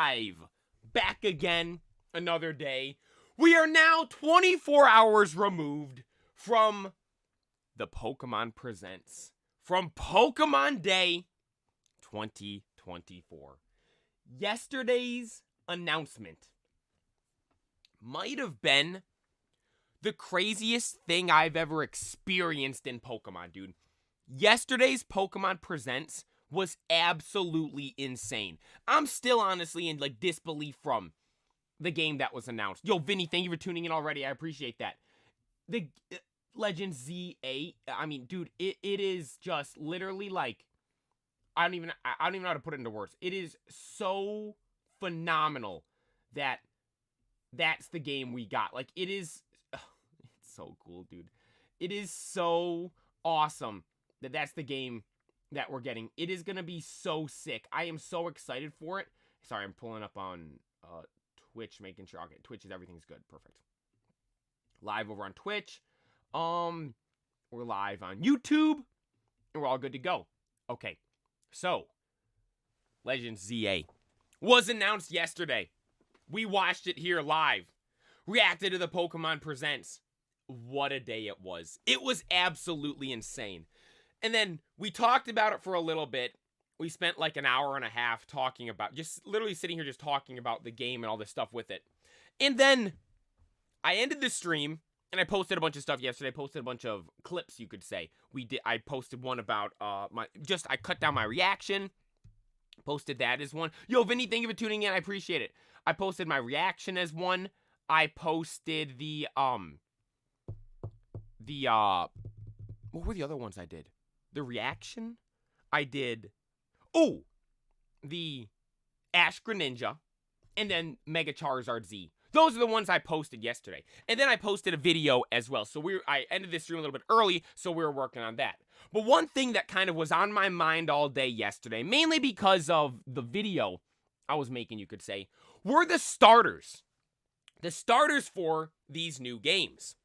live. Back again, another day. We are now 24 hours removed from the Pokemon Presents. From Pokemon Day 2024. Yesterday's announcement might have been the craziest thing I've ever experienced in Pokemon, dude. Yesterday's Pokemon Presents was absolutely insane. I'm still honestly in disbelief from the game that was announced. Yo, Vinny, thank you for tuning in already. I appreciate that. The Legend Z8, I mean, dude, it is just literally I don't even know how to put it into words. It is so phenomenal that that's the game we got. It is, it's so cool, dude. It is so awesome that that's the game that we're getting. It is going to be so sick. I am so excited for it. Sorry, I'm pulling up on Twitch, making sure. Okay, Twitch is everything's good. Perfect. Live over on Twitch. We're live on YouTube. And we're all good to go. Okay, so Legend ZA was announced yesterday. We watched it here live. Reacted to the Pokemon Presents. What a day it was. It was absolutely insane. And then we talked about it for a little bit. We spent an hour and a half talking about, just literally sitting here just talking about the game and all this stuff with it. And then I ended the stream and I posted a bunch of stuff yesterday. I posted a bunch of clips, you could say. I posted one about I cut down my reaction. Posted that as one. Yo, Vinny, thank you for tuning in. I appreciate it. I posted my reaction as one. I posted what were the other ones I did? The reaction? I did, the Ash Greninja, and then Mega Charizard Z. Those are the ones I posted yesterday. And then I posted a video as well. So I ended this stream a little bit early, so we were working on that. But one thing that kind of was on my mind all day yesterday, mainly because of the video I was making, you could say, were the starters. The starters for these new games.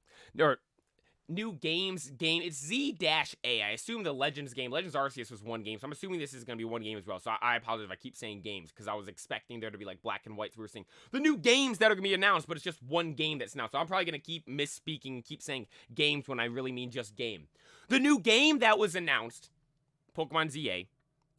It's Z-A. I assume the Legends game, Legends Arceus was one game, so I'm assuming this is going to be one game as well. So I apologize if I keep saying games, because I was expecting there to be black and white. So we were saying the new games that are going to be announced, but it's just one game that's announced. So I'm probably going to keep misspeaking, keep saying games when I really mean just game. The new game that was announced, Pokemon ZA,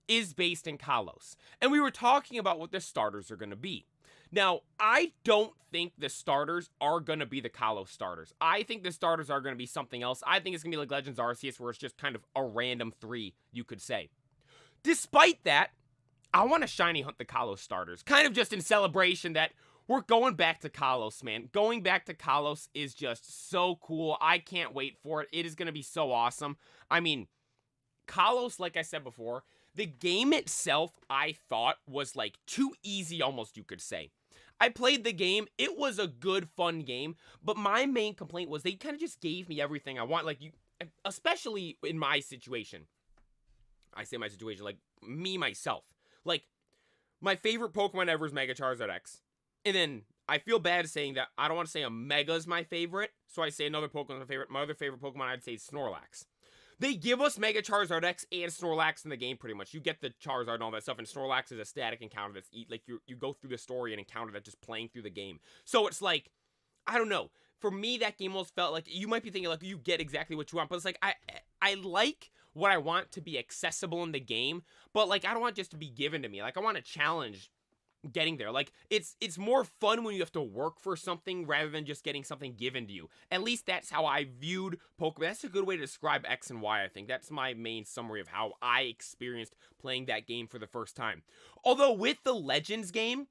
is based in Kalos. And we were talking about what the starters are going to be. Now, I don't think the starters are going to be the Kalos starters. I think the starters are going to be something else. I think it's going to be like Legends Arceus, where it's just kind of a random 3, you could say. Despite that, I want to shiny hunt the Kalos starters. Kind of just in celebration that we're going back to Kalos, man. Going back to Kalos is just so cool. I can't wait for it. It is going to be so awesome. I mean, Kalos, like I said before, the game itself, I thought, was too easy almost, you could say. I played the game. It was a good, fun game. But my main complaint was they kind of just gave me everything I want. Especially in my situation. I say my situation, me, myself. My favorite Pokemon ever is Mega Charizard X. And then I feel bad saying that. I don't want to say a Mega's my favorite. So I say another Pokemon's my favorite. My other favorite Pokemon, I'd say, is Snorlax. They give us Mega Charizard X and Snorlax in the game, pretty much. You get the Charizard and all that stuff, and Snorlax is a static encounter that's, you go through the story and encounter that just playing through the game. So it's I don't know. For me, that game almost felt you might be thinking, you get exactly what you want, but it's I like what I want to be accessible in the game, but, I don't want it just to be given to me. I want a challenge getting there. It's more fun when you have to work for something rather than just getting something given to you. At least that's how I viewed Pokemon. That's a good way to describe X and Y, I think. That's my main summary of how I experienced playing that game for the first time. Although with the Legends game,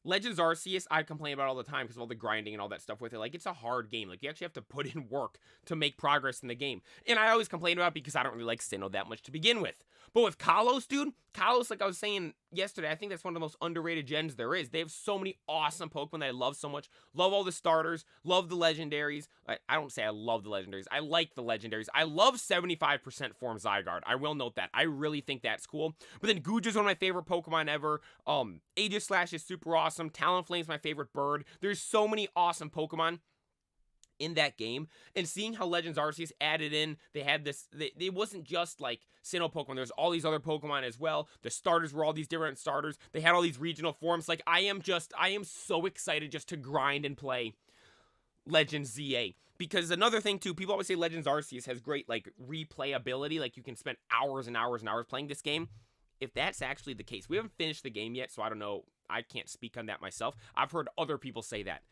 Legends Arceus, I complain about all the time because of all the grinding and all that stuff with it. It's a hard game. You actually have to put in work to make progress in the game. And I always complain about it because I don't really like Sinnoh that much to begin with. But with Kalos, dude, Kalos, like I was saying yesterday, I think that's one of the most underrated gens there is. They have so many awesome Pokemon that I love so much. Love all the starters. Love the legendaries. I don't say I love the legendaries. I like the legendaries. I love 75% form Zygarde. I will note that. I really think that's cool. But then Guja's one of my favorite Pokemon ever. Aegislash is super awesome. Talonflame's my favorite bird. There's so many awesome Pokemon. in that game, and seeing how Legends Arceus added in, they had this, it wasn't just like Sinnoh Pokemon, there's all these other Pokemon as well. The starters were all these different starters. They had all these regional forms. Like, I am so excited just to grind and play Legends ZA. Because another thing too, people always say Legends Arceus has great like replayability, like you can spend hours and hours and hours playing this game. If that's actually the case, we haven't finished the game yet, so I don't know, I can't speak on that myself. I've heard other people say that.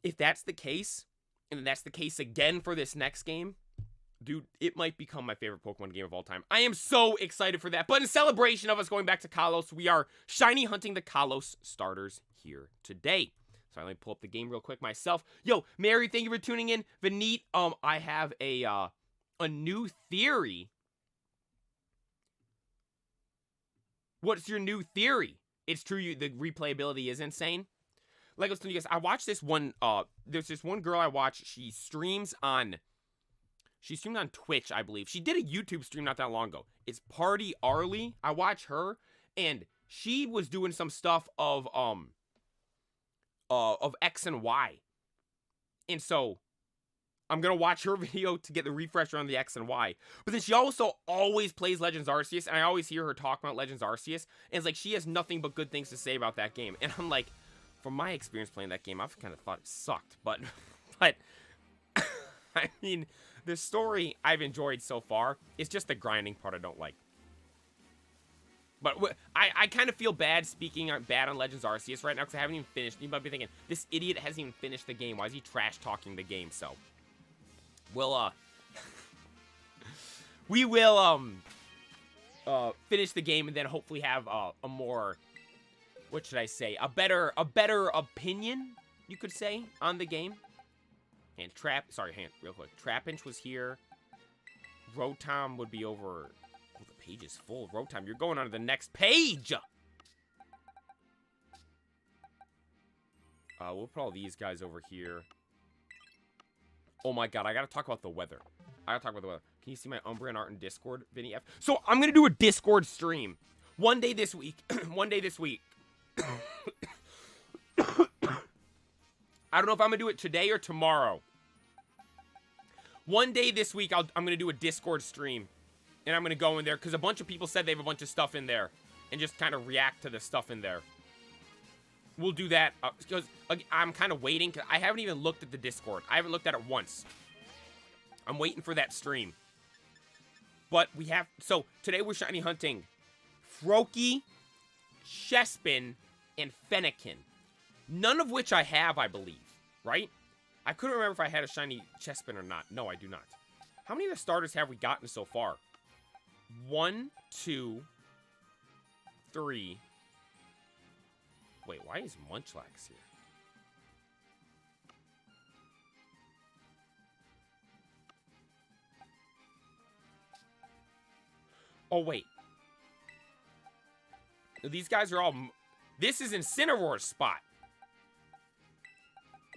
If that's the case, and that's the case again for this next game, dude, it might become my favorite Pokemon game of all time. I am so excited for that. But in celebration of us going back to Kalos, we are shiny hunting the Kalos starters here today. So let me pull up the game real quick myself. Yo, Mary, thank you for tuning in. Vineet, I have a new theory. What's your new theory? It's true, the replayability is insane. Like I was telling you guys, I watched this one, there's this one girl I watch, she streamed on Twitch, I believe. She did a YouTube stream not that long ago. It's Party Arlie. I watch her, and she was doing some stuff of X and Y. And so, I'm gonna watch her video to get the refresher on the X and Y. But then she also always plays Legends Arceus, and I always hear her talk about Legends Arceus, and it's like she has nothing but good things to say about that game. And I'm like, from my experience playing that game, I've kind of thought it sucked, but I mean, the story I've enjoyed so far. It's just the grinding part I don't like. But I kind of feel bad speaking bad on Legends Arceus right now because I haven't even finished. You might be thinking, this idiot hasn't even finished the game. Why is he trash talking the game? So, we'll we will finish the game and then hopefully have a more, what should I say, a better opinion, you could say, on the game. And real quick. Trapinch was here. Rotom would be over. Oh, the page is full. Rotom, you're going on to the next page. We'll put all these guys over here. Oh my god, I gotta talk about the weather. Can you see my Umbreon art in Discord, Vinny F? So, I'm gonna do a Discord stream. One day this week. I don't know if I'm gonna do it today or tomorrow. One day this week, I'm gonna do a Discord stream. And I'm gonna go in there, because a bunch of people said they have a bunch of stuff in there. And just kind of react to the stuff in there. We'll do that, because I'm kind of waiting, because I haven't even looked at the Discord. I haven't looked at it once. I'm waiting for that stream. But we have, so, today we're shiny hunting Froakie, Chespin, and Fennekin. None of which I have, I believe, right? I couldn't remember if I had a shiny Chespin or not. No, I do not. How many of the starters have we gotten so far? 1, 2, 3. Wait, why is Munchlax here? Oh, wait. These guys are all... This is Incineroar's spot.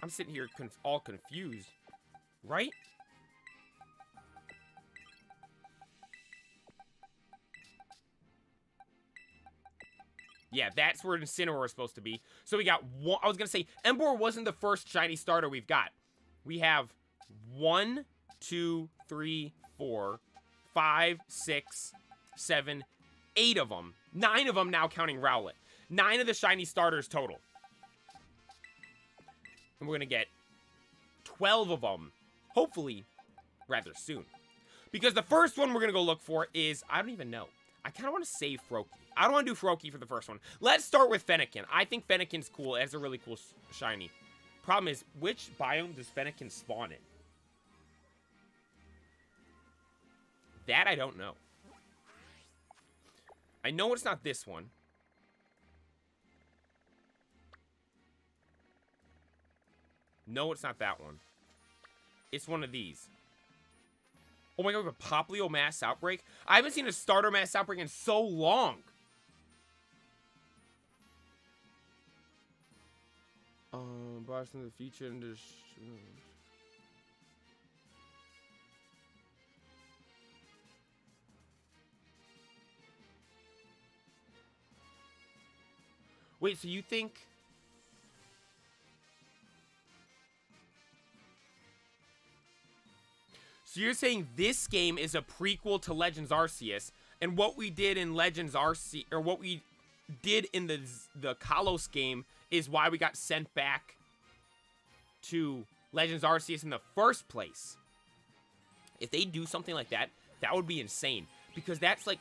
I'm sitting here all confused. Right? Yeah, that's where Incineroar is supposed to be. So we got one... I was going to say, Emboar wasn't the first shiny starter we've got. We have 1, 2, 3, 4, 5, 6, 7, 8 of them. 9 of them now counting Rowlet. 9 of the shiny starters total. And we're going to get 12 of them, hopefully, rather soon. Because the first one we're going to go look for is, I don't even know. I kind of want to save Froakie. I don't want to do Froakie for the first one. Let's start with Fennekin. I think Fennekin's cool. It has a really cool shiny. Problem is, which biome does Fennekin spawn in? That I don't know. I know it's not this one. No, it's not that one. It's one of these. Oh my god, we have a Popplio mass outbreak? I haven't seen a starter mass outbreak in so long. Boston the feature and this. Wait, so you think... So you're saying this game is a prequel to Legends Arceus, and what we did in Legends Arceus, or what we did in the Kalos game, is why we got sent back to Legends Arceus in the first place. If they do something like that, that would be insane. Because that's like,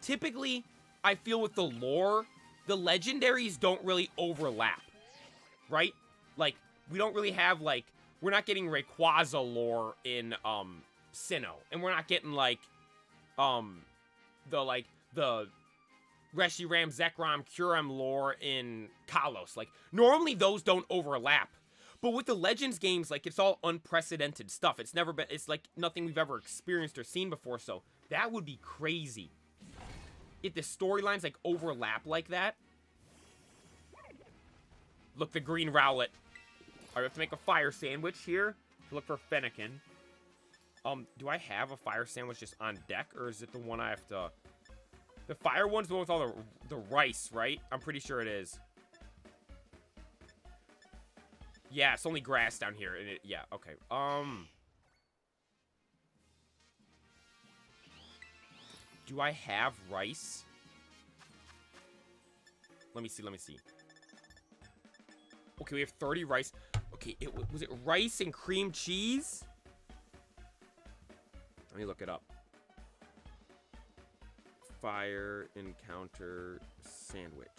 typically, I feel with the lore, the legendaries don't really overlap, right? Like, we don't really have, like, we're not getting Rayquaza lore in, Sinnoh. And we're not getting, like, the Reshiram, Zekrom, Kyurem lore in Kalos. Like, normally those don't overlap. But with the Legends games, like, it's all unprecedented stuff. It's never been, it's like nothing we've ever experienced or seen before, so that would be crazy. If the storylines, like, overlap like that. Look, the green Rowlet. I have to make a fire sandwich here to look for Fennekin. Do I have a fire sandwich just on deck, or is it the one I have to... The fire one's the one with all the rice, right? I'm pretty sure it is. Yeah, it's only grass down here. And yeah, okay. Do I have rice? Let me see. Okay, we have 30 rice. Okay, was it rice and cream cheese? Let me look it up. Fire encounter sandwich.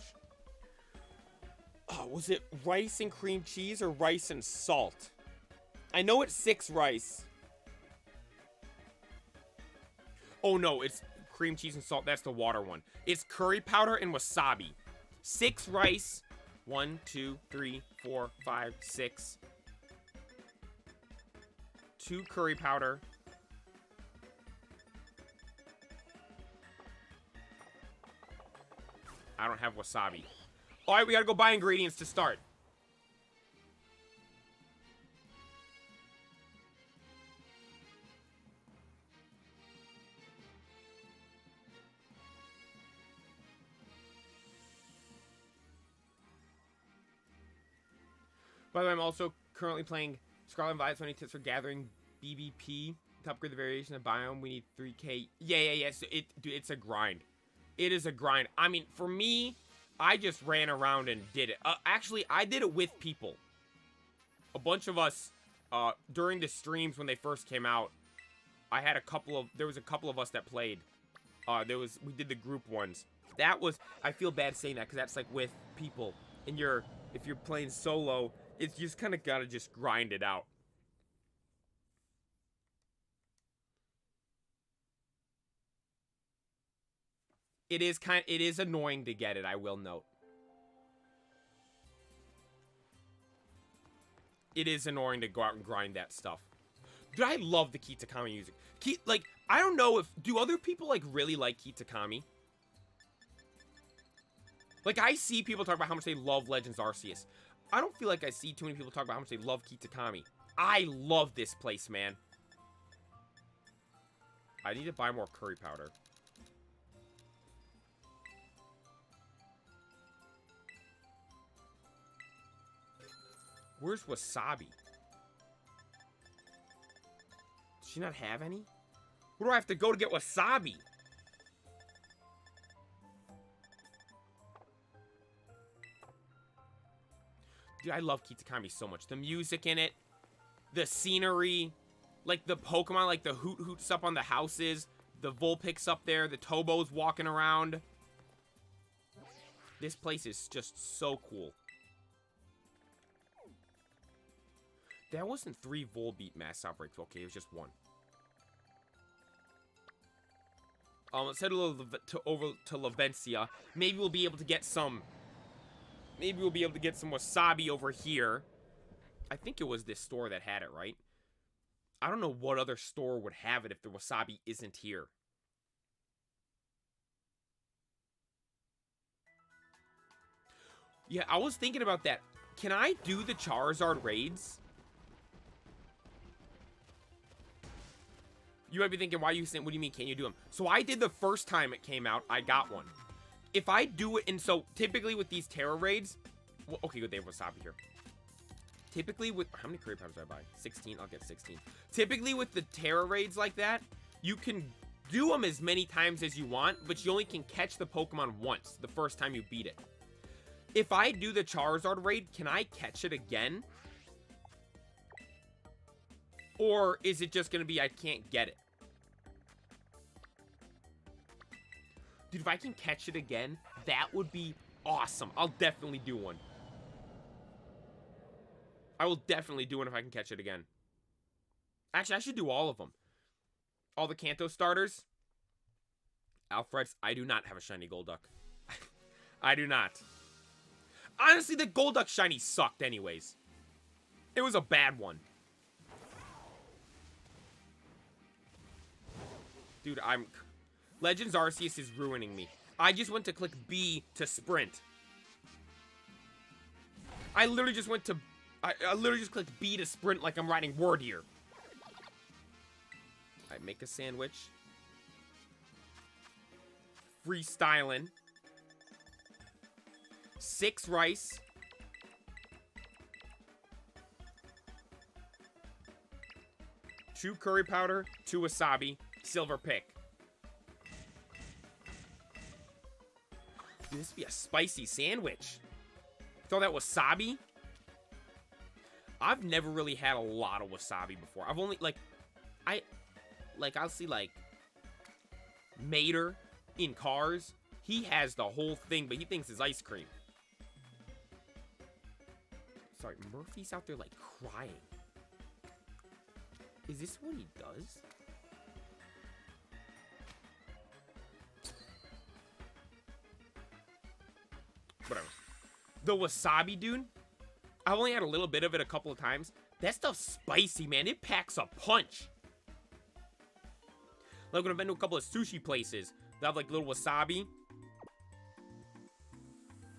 Oh, was it rice and cream cheese or rice and salt? I know it's 6 rice. Oh no, it's cream cheese and salt. That's the water one. It's curry powder and wasabi. 6 rice. 1, 2, 3, 4, 5, 6. 2 curry powder. I don't have wasabi. Alright, we gotta go buy ingredients to start. By the way, I'm also currently playing Scarlet Violet, so I need tips for gathering BBP. To upgrade the variation of biome, we need 3k. Yeah. So dude, it's a grind. It is a grind. I mean, for me, I just ran around and did it. Actually, I did it with people. A bunch of us, during the streams when they first came out, there was a couple of us that played. We did the group ones. That was, I feel bad saying that, because that's like with people. And if you're playing solo, it's just kind of gotta just grind it out. It is annoying to get it, I will note. It is annoying to go out and grind that stuff. Dude, I love the Kitakami music. I don't know do other people, like, really like Kitakami? Like, I see people talk about how much they love Legends Arceus. I don't feel like I see too many people talk about how much they love Kitakami. I love this place, man. I need to buy more curry powder. Where's wasabi? Does she not have any? Where do I have to go to get wasabi? Dude, I love Kitakami so much. The music in it, the scenery, like the Pokemon, like the Hoot Hoots up on the houses, the Vulpix up there, the Tobos walking around. This place is just so cool. That wasn't 3 Volbeat mass outbreaks. Okay, it was just 1. Let's head over to Lavencia. Maybe we'll be able to get some... Maybe we'll be able to get some wasabi over here. I think it was this store that had it, right? I don't know what other store would have it if the wasabi isn't here. Yeah, I was thinking about that. Can I do the Charizard raids? You might be thinking, why are you saying, what do you mean, can you do them? So I did the first time it came out, I got one. If I do it, and so typically with these Terra raids, well, okay, good, they have wasabi here. Typically with, how many curry powders do I buy? 16, I'll get 16. Typically with the Terra raids like that, you can do them as many times as you want, but you only can catch the Pokemon once, the first time you beat it. If I do the Charizard raid, can I catch it again? Or is it just going to be I can't get it? Dude, if I can catch it again, that would be awesome. I'll definitely do one. I will definitely do one if I can catch it again. Actually, I should do all of them. All the Kanto starters. Alfred's. I do not have a shiny Golduck. I do not. Honestly, the Golduck shiny sucked anyways. It was a bad one. Dude, Legends Arceus is ruining me. I just went to click B to sprint. I literally just went to... I literally just clicked B to sprint like I'm riding Wardeer. I make a sandwich. Freestyling. 6 rice. 2 curry powder, 2 wasabi, silver pick. Dude, this would be a spicy sandwich. Throw that wasabi. I've never really had a lot of wasabi before. I've only, I'll see, Mater in Cars. He has the whole thing, but he thinks it's ice cream. Sorry, Murphy's out there, crying. Is this what he does? Whatever. The wasabi, dude. I've only had a little bit of it a couple of times. That stuff's spicy, man. It packs a punch. Like when I've been to a couple of sushi places, they have little wasabi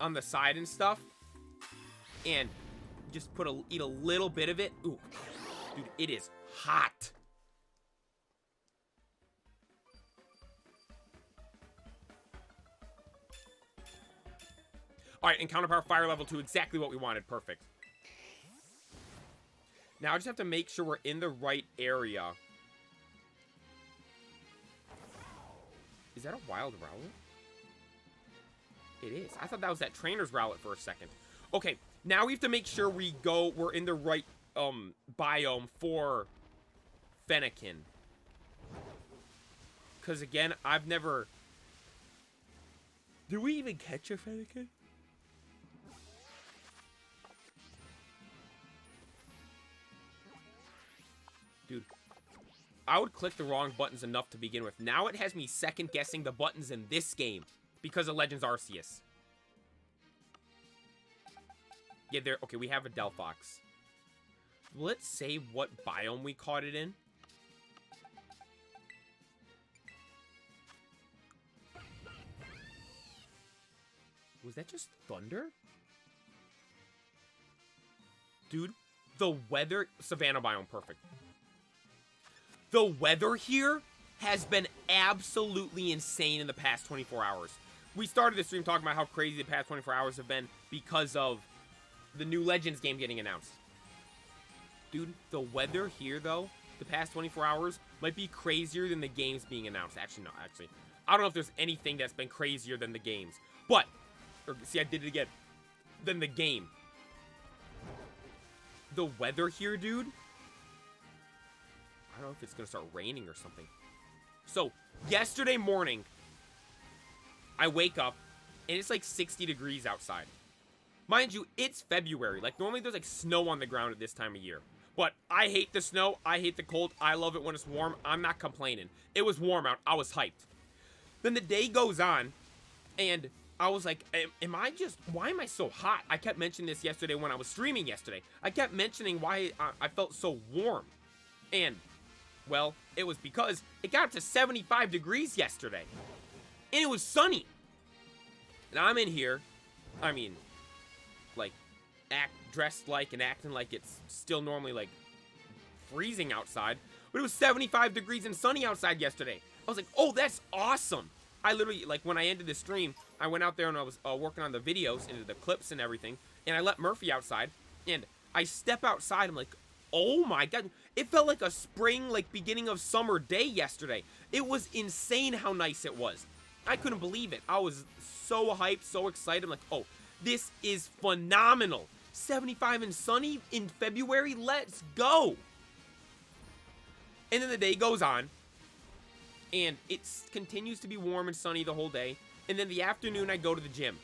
on the side and stuff, and just eat a little bit of it. Ooh, dude, it is hot. All right, encounter power fire level 2, exactly what we wanted. Perfect. Now I just have to make sure we're in the right area. Is that a wild Rowlet? It is. I thought that was that trainer's Rowlet for a second. Okay, now we have to make sure we're in the right biome for Fennekin. Because again, I've never... Did we even catch a Fennekin? Dude, I would click the wrong buttons enough to begin with. Now it has me second guessing the buttons in this game because of Legends Arceus. Yeah, there. Okay, we have a Delphox. Let's say what biome we caught it in. Was that just thunder? Dude, the weather... Savannah biome, perfect. The weather here has been absolutely insane in the past 24 hours. We started the stream talking about how crazy the past 24 hours have been because of the new Legends game getting announced. Dude, the weather here, though, the past 24 hours might be crazier than the games being announced. Actually, no, actually. I don't know if there's anything that's been crazier than the games. But, see, I did it again. Than the game. The weather here, dude. I don't know if it's going to start raining or something. So, yesterday morning, I wake up, and it's 60 degrees outside. Mind you, it's February. Normally there's, snow on the ground at this time of year. But I hate the snow. I hate the cold. I love it when it's warm. I'm not complaining. It was warm out. I was hyped. Then the day goes on, and I was like, why am I so hot? I kept mentioning this yesterday when I was streaming yesterday. I kept mentioning why I felt so warm. And... well, it was because it got up to 75 degrees yesterday. And it was sunny. And I'm in here, dressed and acting like it's still normally, freezing outside. But it was 75 degrees and sunny outside yesterday. I was like, oh, that's awesome. I literally, when I ended the stream, I went out there and I was working on the videos and the clips and everything. And I let Murphy outside. And I step outside, I'm like, oh my god. It felt like a spring, like beginning of summer day yesterday. It was insane how nice it was. I couldn't believe it. I was so hyped, so excited. I'm like, oh, this is phenomenal. 75 and sunny in February, let's go. And then the day goes on, and it continues to be warm and sunny the whole day. And then the afternoon, I go to the gym.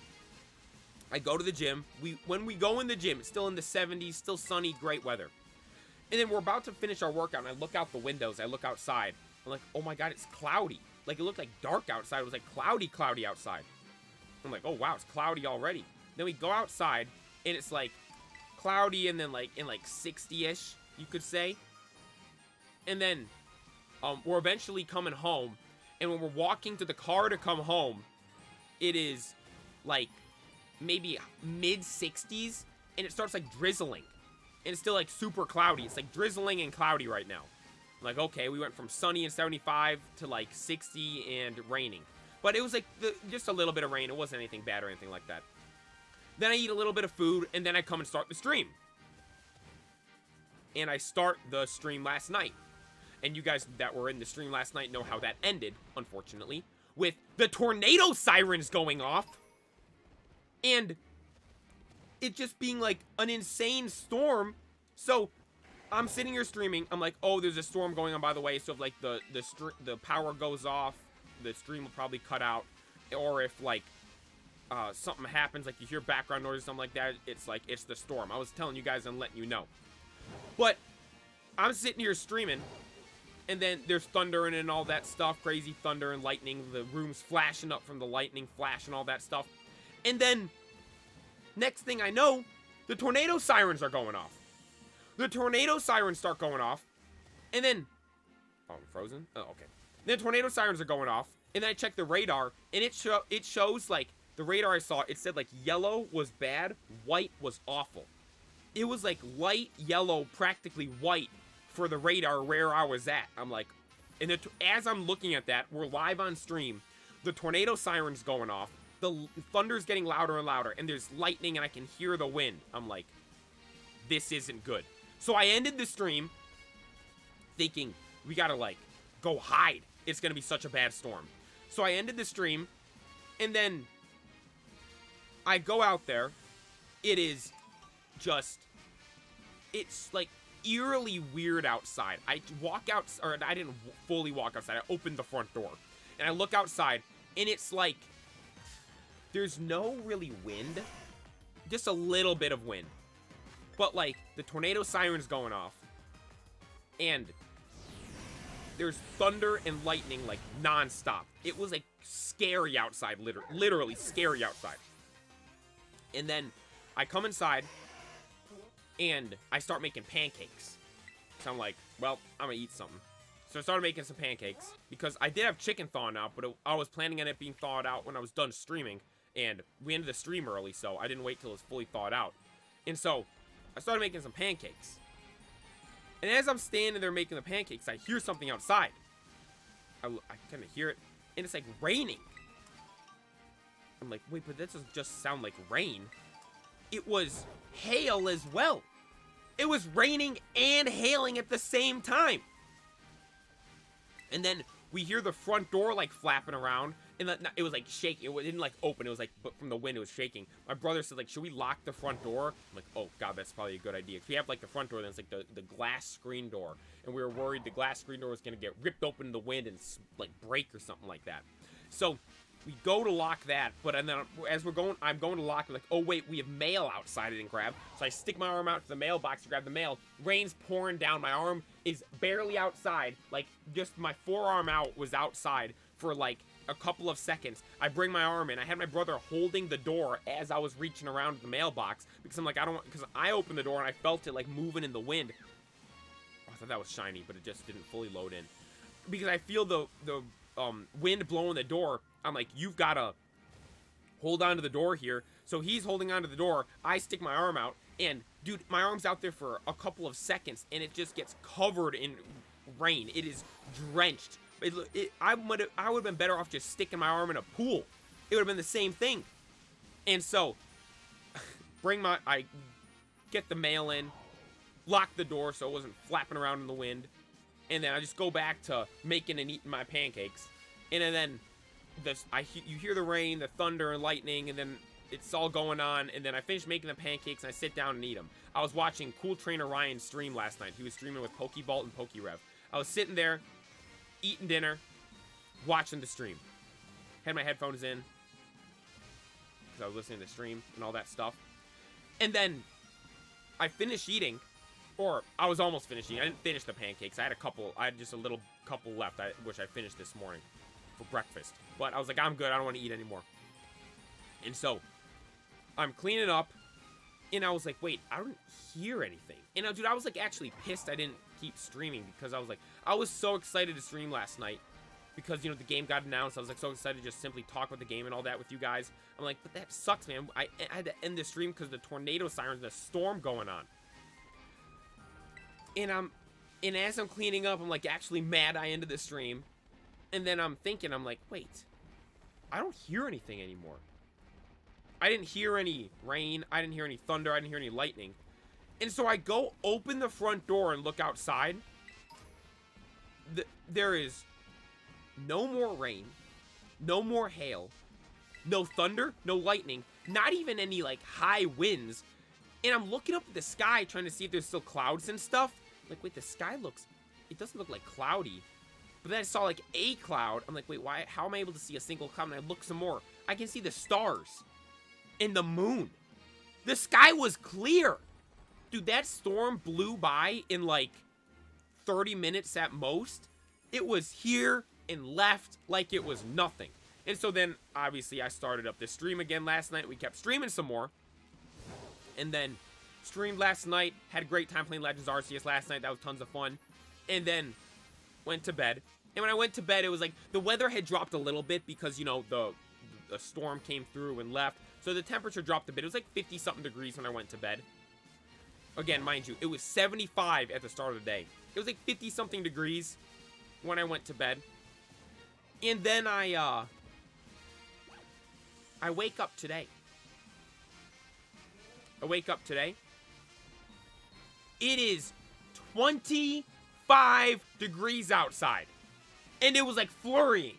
When we go in the gym, it's still in the 70s, still sunny, great weather. And then we're about to finish our workout, and I look out the windows. I look outside. I'm like, oh my god, it's cloudy. Like, it looked like dark outside. It was like cloudy outside. I'm like, oh wow, it's cloudy already. Then we go outside, and it's like cloudy, and then like in like 60-ish, you could say. And then we're eventually coming home, and when we're walking to the car to come home, it is like maybe mid-60s, and it starts like drizzling. And it's still like super cloudy. It's like drizzling and cloudy right now. I'm like, okay, we went from sunny and 75 to like 60 and raining. But it was like just a little bit of rain. It wasn't anything bad or anything like that. Then I eat a little bit of food, and then I come and start the stream. And I start the stream last night. And you guys that were in the stream last night know how that ended, unfortunately, with the tornado sirens going off. And it just being like an insane storm. So I'm sitting here streaming. I'm like, oh, there's a storm going on, by the way. So if like the power goes off, the stream will probably cut out. Or if like something happens, like you hear background noise or something like that, it's like it's the storm. I was telling you guys and letting you know. But I'm sitting here streaming, and then there's thunder and all that stuff, crazy thunder and lightning, the room's flashing up from the lightning flash and all that stuff. And then next thing I know, the tornado sirens are going off. The tornado sirens start going off, and then oh, I'm frozen. Oh, okay. Then tornado sirens are going off, and then I check the radar, and it shows like the radar I saw. It said like yellow was bad, white was awful. It was like light yellow, practically white for the radar where I was at. I'm like, and as I'm looking at that, we're live on stream. The tornado sirens going off. The thunder's getting louder and louder, and there's lightning, and I can hear the wind. I'm like, this isn't good. So I ended the stream thinking, we gotta like go hide. It's gonna be such a bad storm. So I ended the stream, and then I go out there. It is just, it's like eerily weird outside. I walk out, or I didn't fully walk outside. I opened the front door, and I look outside, and it's like, there's no really wind, just a little bit of wind. But like the tornado sirens going off, and there's thunder and lightning like non-stop. It was like scary outside, literally scary outside. And then I come inside, and I start making pancakes. So I'm like, well, I'm gonna eat something. So I started making some pancakes, because I did have chicken thawing out, but I was planning on it being thawed out when I was done streaming. And we ended the stream early, so I didn't wait till it was fully thawed out. And so I started making some pancakes. And as I'm standing there making the pancakes, I hear something outside. I kind of hear it, and it's like raining. I'm like, wait, but that doesn't just sound like rain. It was hail as well. It was raining and hailing at the same time. And then we hear the front door like flapping around, and it was like shaking. It didn't like open. It was like, but from the wind, it was shaking. My brother said like, should we lock the front door? I'm like, oh god, that's probably a good idea. If we have like the front door, then it's like the glass screen door, and we were worried the glass screen door was gonna get ripped open in the wind and like break or something like that. So we go to lock that, but and then as I'm going to lock. Like, oh wait, we have mail outside. I didn't grab, so I stick my arm out to the mailbox to grab the mail. Rain's pouring down. My arm is barely outside. Like just my forearm out was outside for like a couple of seconds. I bring my arm in. I had my brother holding the door as I was reaching around the mailbox, because I'm like, because I opened the door and I felt it like moving in the wind. Oh, I thought that was shiny, but it just didn't fully load in, because I feel the wind blowing the door. I'm like, you've got to hold on to the door here. So he's holding onto the door. I stick my arm out, and dude, my arm's out there for a couple of seconds, and it just gets covered in rain. It is drenched. I would have been better off just sticking my arm in a pool. It would have been the same thing. And so, I get the mail in, lock the door so it wasn't flapping around in the wind, and then I just go back to making and eating my pancakes, and then you hear the rain, the thunder, and lightning, and then it's all going on, and then I finish making the pancakes, and I sit down and eat them. I was watching Cool Trainer Ryan stream last night. He was streaming with Pokeball and Pokerev. I was sitting there, eating dinner, watching the stream. Had my headphones in, because I was listening to the stream and all that stuff. And then I finished eating, or I was almost finished eating. I didn't finish the pancakes. I had just a little couple left, which I finished this morning for breakfast. But I was like, I'm good. I don't want to eat anymore. And so I'm cleaning up, and I was like, wait, I don't hear anything. And dude, I was like actually pissed I didn't keep streaming, because I was so excited to stream last night, because, you know, the game got announced. I was like so excited to just simply talk about the game and all that with you guys. I'm like, but that sucks, man. I had to end the stream because of the tornado sirens, the storm going on. And as I'm cleaning up, I'm like actually mad I ended the stream. And then I'm thinking, I'm like, wait, I don't hear anything anymore. I didn't hear any rain. I didn't hear any thunder. I didn't hear any lightning. And so I go open the front door and look outside. There is no more rain, no more hail, no thunder, no lightning, not even any like high winds. And I'm looking up at the sky trying to see if there's still clouds and stuff. Like, wait, the sky it doesn't look like cloudy. But then I saw like a cloud. I'm like, wait, why? How am I able to see a single cloud? And I look some more. I can see the stars and the moon. The sky was clear. Dude, that storm blew by in like 30 minutes at most. It was here and left like it was nothing. And so then, obviously, I started up this stream again last night. We kept streaming some more. And then streamed last night. Had a great time playing Legends Arceus last night. That was tons of fun. And then went to bed. And when I went to bed, it was like the weather had dropped a little bit because, you know, the storm came through and left. So the temperature dropped a bit. It was like 50-something degrees when I went to bed. Again, mind you, it was 75 at the start of the day. It was like 50-something degrees when I went to bed. And then I wake up today. It is 25 degrees outside. And it was like flurrying.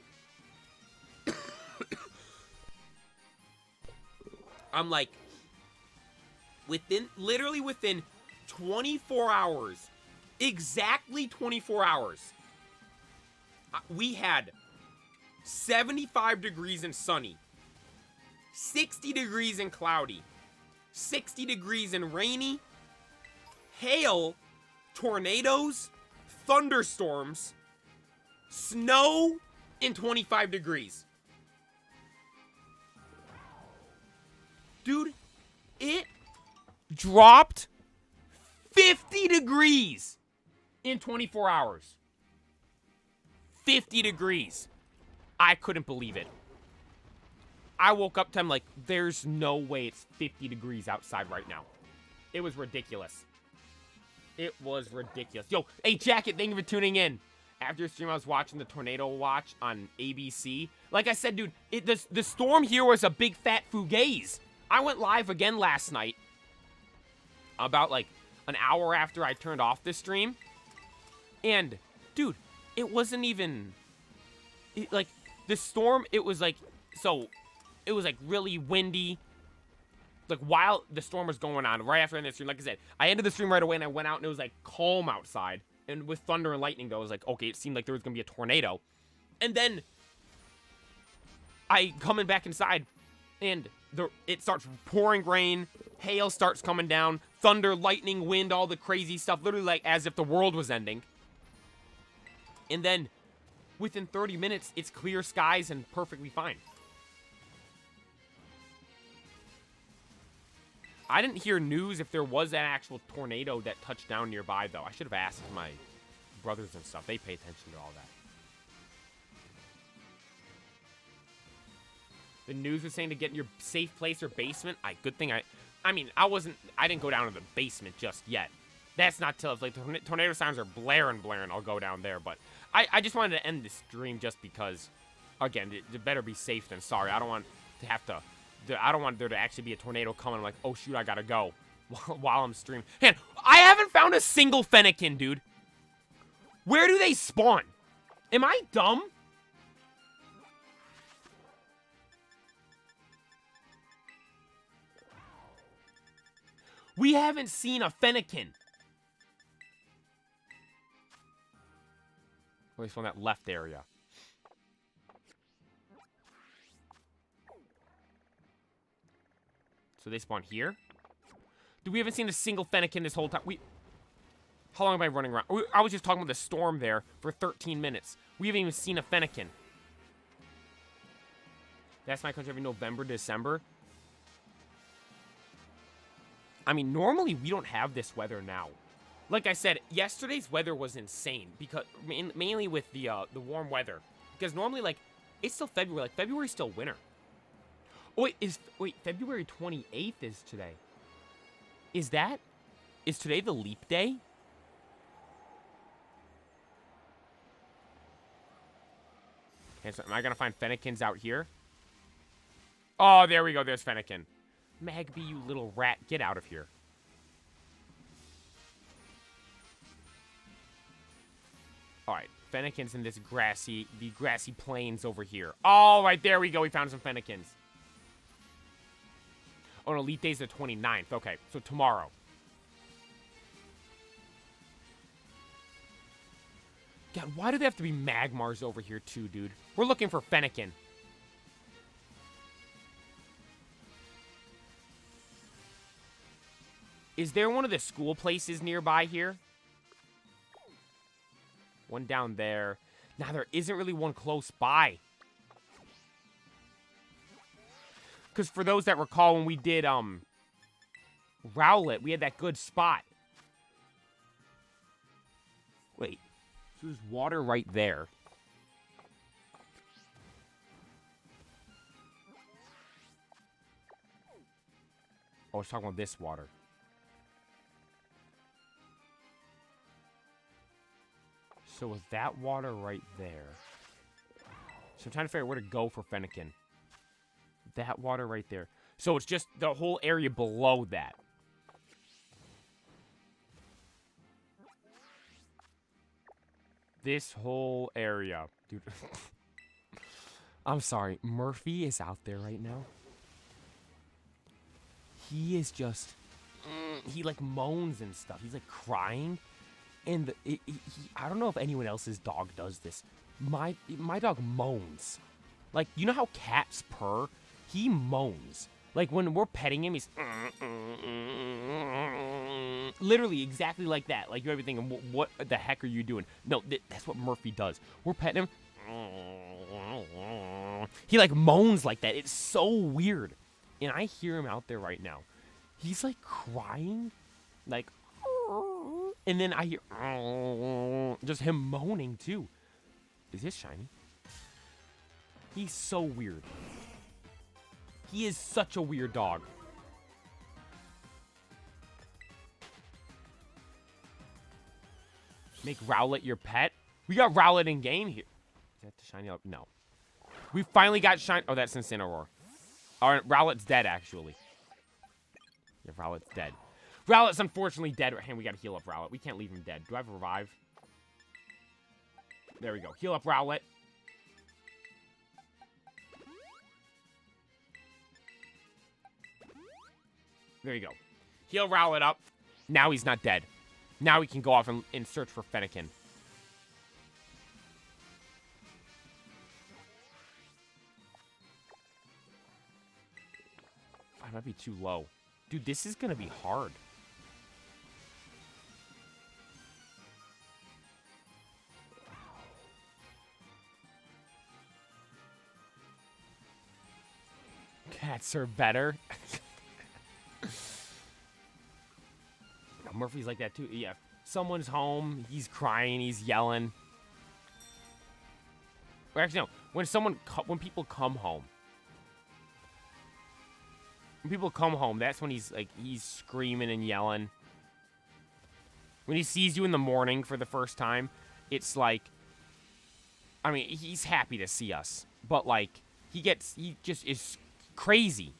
I'm like, literally within 24 hours, exactly 24 hours, we had 75 degrees and sunny, 60 degrees and cloudy, 60 degrees and rainy, hail, tornadoes, thunderstorms, snow, and 25 degrees. Dude, it dropped 50 degrees in 24 hours. 50 degrees. I couldn't believe it. I woke up to him like, there's no way it's 50 degrees outside right now. It was ridiculous. It was ridiculous. Yo, hey, Jacket, thank you for tuning in. After the stream, I was watching the Tornado Watch on ABC. Like I said, dude, the storm here was a big fat fugaze. I went live again last night. About like an hour after I turned off the stream. And, dude, it wasn't even... like, the storm, it was like... So, it was like really windy. Like, while the storm was going on, right after I ended the stream, like I said, I ended the stream right away and I went out and it was like calm outside. And with thunder and lightning, though, it was like, okay, it seemed like there was going to be a tornado. And then, I coming back inside, and it starts pouring rain, hail starts coming down, thunder, lightning, wind, all the crazy stuff, literally like as if the world was ending. And then, within 30 minutes, it's clear skies and perfectly fine. I didn't hear news if there was an actual tornado that touched down nearby, though. I should have asked my brothers and stuff. They pay attention to all that. The news was saying to get in your safe place or basement. Good thing I mean, I didn't go down to the basement just yet. That's not till if like the tornado sounds are blaring, I'll go down there. But I just wanted to end this stream just because, again, it better be safe than sorry. I don't want to have to... I don't want there to actually be a tornado coming. I'm like, oh, shoot, I gotta go. while I'm streaming. Man, I haven't found a single Fennekin, dude. Where do they spawn? Am I dumb? We haven't seen a Fennekin. At least on that left area. So they spawn here? Dude, we haven't seen a single Fennekin this whole time. How long am I running around? I was just talking about the storm there for 13 minutes. We haven't even seen a Fennekin. That's my country every November, December. I mean, normally we don't have this weather now. Like I said, yesterday's weather was insane because mainly with the warm weather. Because normally, like, it's still February. Like, February's still winter. Oh, wait, February 28th is today. Is today the leap day? Okay, so am I gonna find Fennekins out here? Oh, there we go. There's Fennekin. Magby, you little rat. Get out of here. Alright, Fennekin's in this grassy plains over here. All right, there we go. We found some Fennekins. Oh, no, Elite Day's the 29th. Okay, so tomorrow. God, why do they have to be Magmars over here too, dude? We're looking for Fennekin. Is there one of the school places nearby here? One down there. Now, there isn't really one close by. Because for those that recall, when we did, Rowlet, we had that good spot. Wait. So there's water right there. Oh, I was talking about this water. So with that water right there. So I'm trying to figure out where to go for Fennekin. That water right there. So it's just the whole area below that. This whole area. Dude. I'm sorry. Murphy is out there right now. He is just... he, like, moans and stuff. He's, like, crying. And I don't know if anyone else's dog does this. My dog moans. Like, you know how cats purr? He moans. Like, when we're petting him, he's... literally exactly like that. Like, you're thinking, what the heck are you doing? No, that's what Murphy does. We're petting him. He, like, moans like that. It's so weird. And I hear him out there right now. He's, like, crying. Like... and then I hear just him moaning too. Is this shiny? He's so weird. He is such a weird dog. Make Rowlet your pet? We got Rowlet in game here. Is that the shiny up? No. We finally got shiny. Oh, that's Incineroar. Alright, Rowlet's dead actually. Yeah, Rowlet's dead. Rowlet's unfortunately dead. And we gotta heal up Rowlet. We can't leave him dead. Do I have a revive? There we go. Heal up Rowlet. There you go. Heal Rowlet up. Now he's not dead. Now we can go off and search for Fennekin. I might be too low. Dude, this is gonna be hard. Cats are better. Murphy's like that too. Yeah. Someone's home. He's crying. He's yelling. Or actually, no. When people come home. When people come home, that's when he's screaming and yelling. When he sees you in the morning for the first time, it's like, I mean, he's happy to see us, but like, he just is crazy.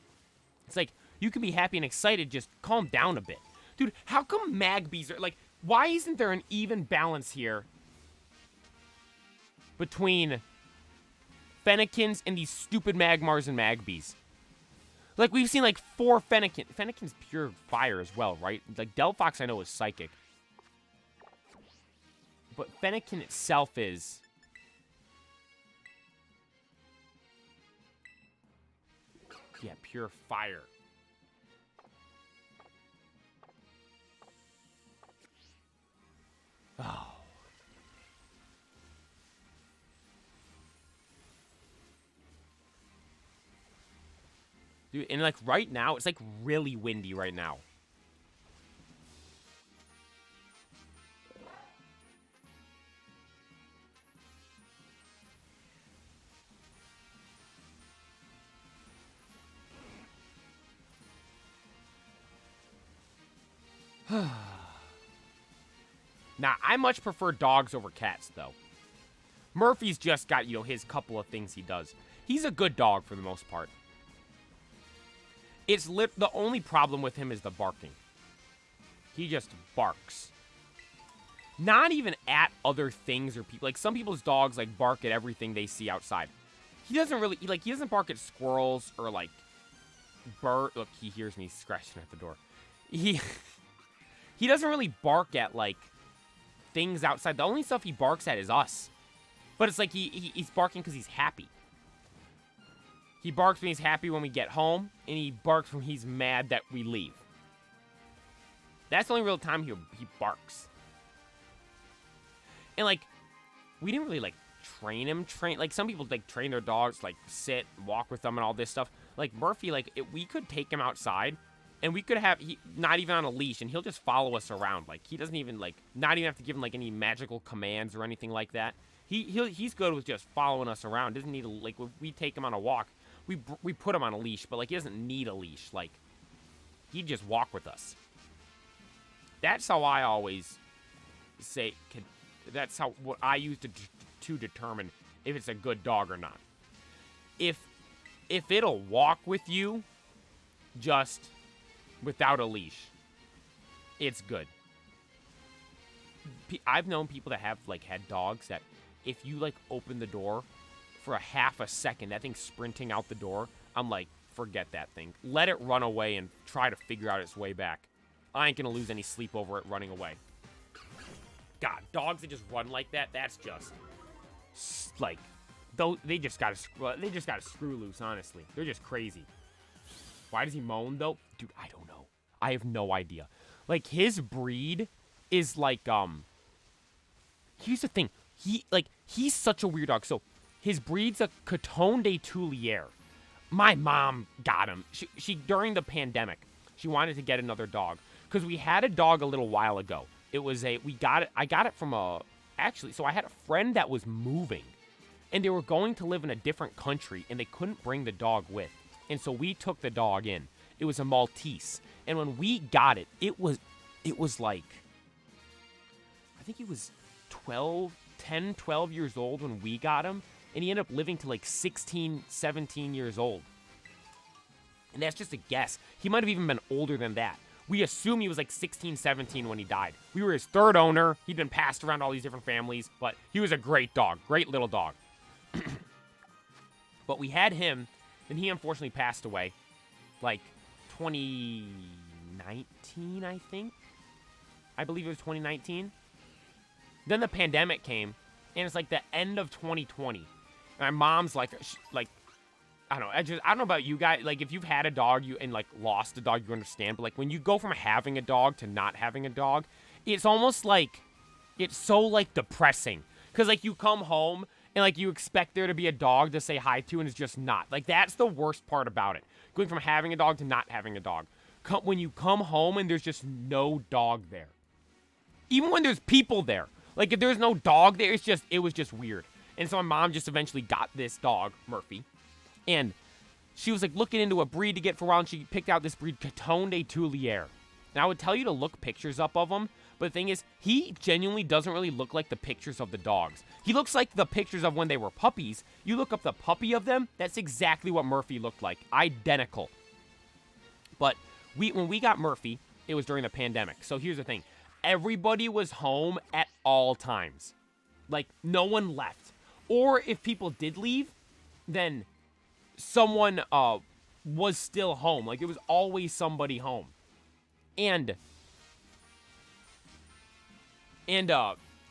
It's like, You can be happy and excited, just calm down a bit. Dude, how come Magpies are, like, why isn't there an even balance here between Fennekins and these stupid Magmars and Magpies? Like, we've seen, like, 4 Fennekin. Fennekin's pure fire as well, right? Like, Delphox I know is psychic. But Fennekin itself is... yeah, pure fire. Oh. Dude, and like right now, it's like really windy right now. Now, I much prefer dogs over cats, though. Murphy's just got, you know, his couple of things he does. He's a good dog for the most part. The only problem with him is the barking. He just barks. Not even at other things or people. Like, some people's dogs, like, bark at everything they see outside. He doesn't really, like, he doesn't bark at squirrels or, like, Look, he hears me scratching at the door. He doesn't really bark at, like, things outside. The only stuff he barks at is us. But it's like he's barking because he's happy. He barks when he's happy when we get home, and he barks when he's mad that we leave. That's the only real time he barks. And, like, we didn't really, like, train. Like, some people, like, train their dogs, like, sit, walk with them and all this stuff. Like, Murphy, like, we could take him outside, and we could have, not even on a leash, and he'll just follow us around. Like, he doesn't even, like, not even have to give him, like, any magical commands or anything like that. He's good with just following us around. Doesn't need, like, if we take him on a walk, we put him on a leash, but, like, he doesn't need a leash. Like, he'd just walk with us. That's how I always say, that's what I use to determine if it's a good dog or not. If it'll walk with you just without a leash, it's good. I've known people that have, like, had dogs that if you, like, open the door for a half a second, that thing's sprinting out the door. I'm like, forget that thing. Let it run away and try to figure out its way back. I ain't gonna lose any sleep over it running away. God, dogs that just run like that, that's just, like, though they just gotta screw loose, honestly. They're just crazy. Why does he moan, though? Dude, I don't know. I have no idea. Like, his breed is, like, here's the thing. He's such a weird dog. So, his breed's a Coton de Tulier. My mom got him. She during the pandemic, she wanted to get another dog. Because we had a dog a little while ago. I got it from so I had a friend that was moving. And they were going to live in a different country, and they couldn't bring the dog with. And so we took the dog in. It was a Maltese. And when we got it, it was like, I think he was 12 years old when we got him. And he ended up living to like 16, 17 years old. And that's just a guess. He might have even been older than that. We assume he was like 16, 17 when he died. We were his third owner. He'd been passed around all these different families. But he was a great dog. Great little dog. But we had him. Then he unfortunately passed away. Like 2019, I think. I believe it was 2019. Then the pandemic came. And it's like the end of 2020. My mom's like, I don't know. I don't know about you guys. Like, if you've had a dog and, like, lost a dog, you understand. But, like, when you go from having a dog to not having a dog, it's almost like, it's so, like, depressing. Because, like, you come home and, like, you expect there to be a dog to say hi to, and it's just not. Like, that's the worst part about it. Going from having a dog to not having a dog. When you come home and there's just no dog there. Even when there's people there. Like, if there's no dog there, it was just weird. And so my mom just eventually got this dog, Murphy. And she was, like, looking into a breed to get for a while, and she picked out this breed, Coton de Tulier. And I would tell you to look pictures up of him, but the thing is, he genuinely doesn't really look like the pictures of the dogs. He looks like the pictures of when they were puppies. You look up the puppy of them, that's exactly what Murphy looked like. Identical. But when we got Murphy, it was during the pandemic. So here's the thing. Everybody was home at all times. Like, no one left. Or if people did leave, then someone was still home. Like, there was always somebody home. And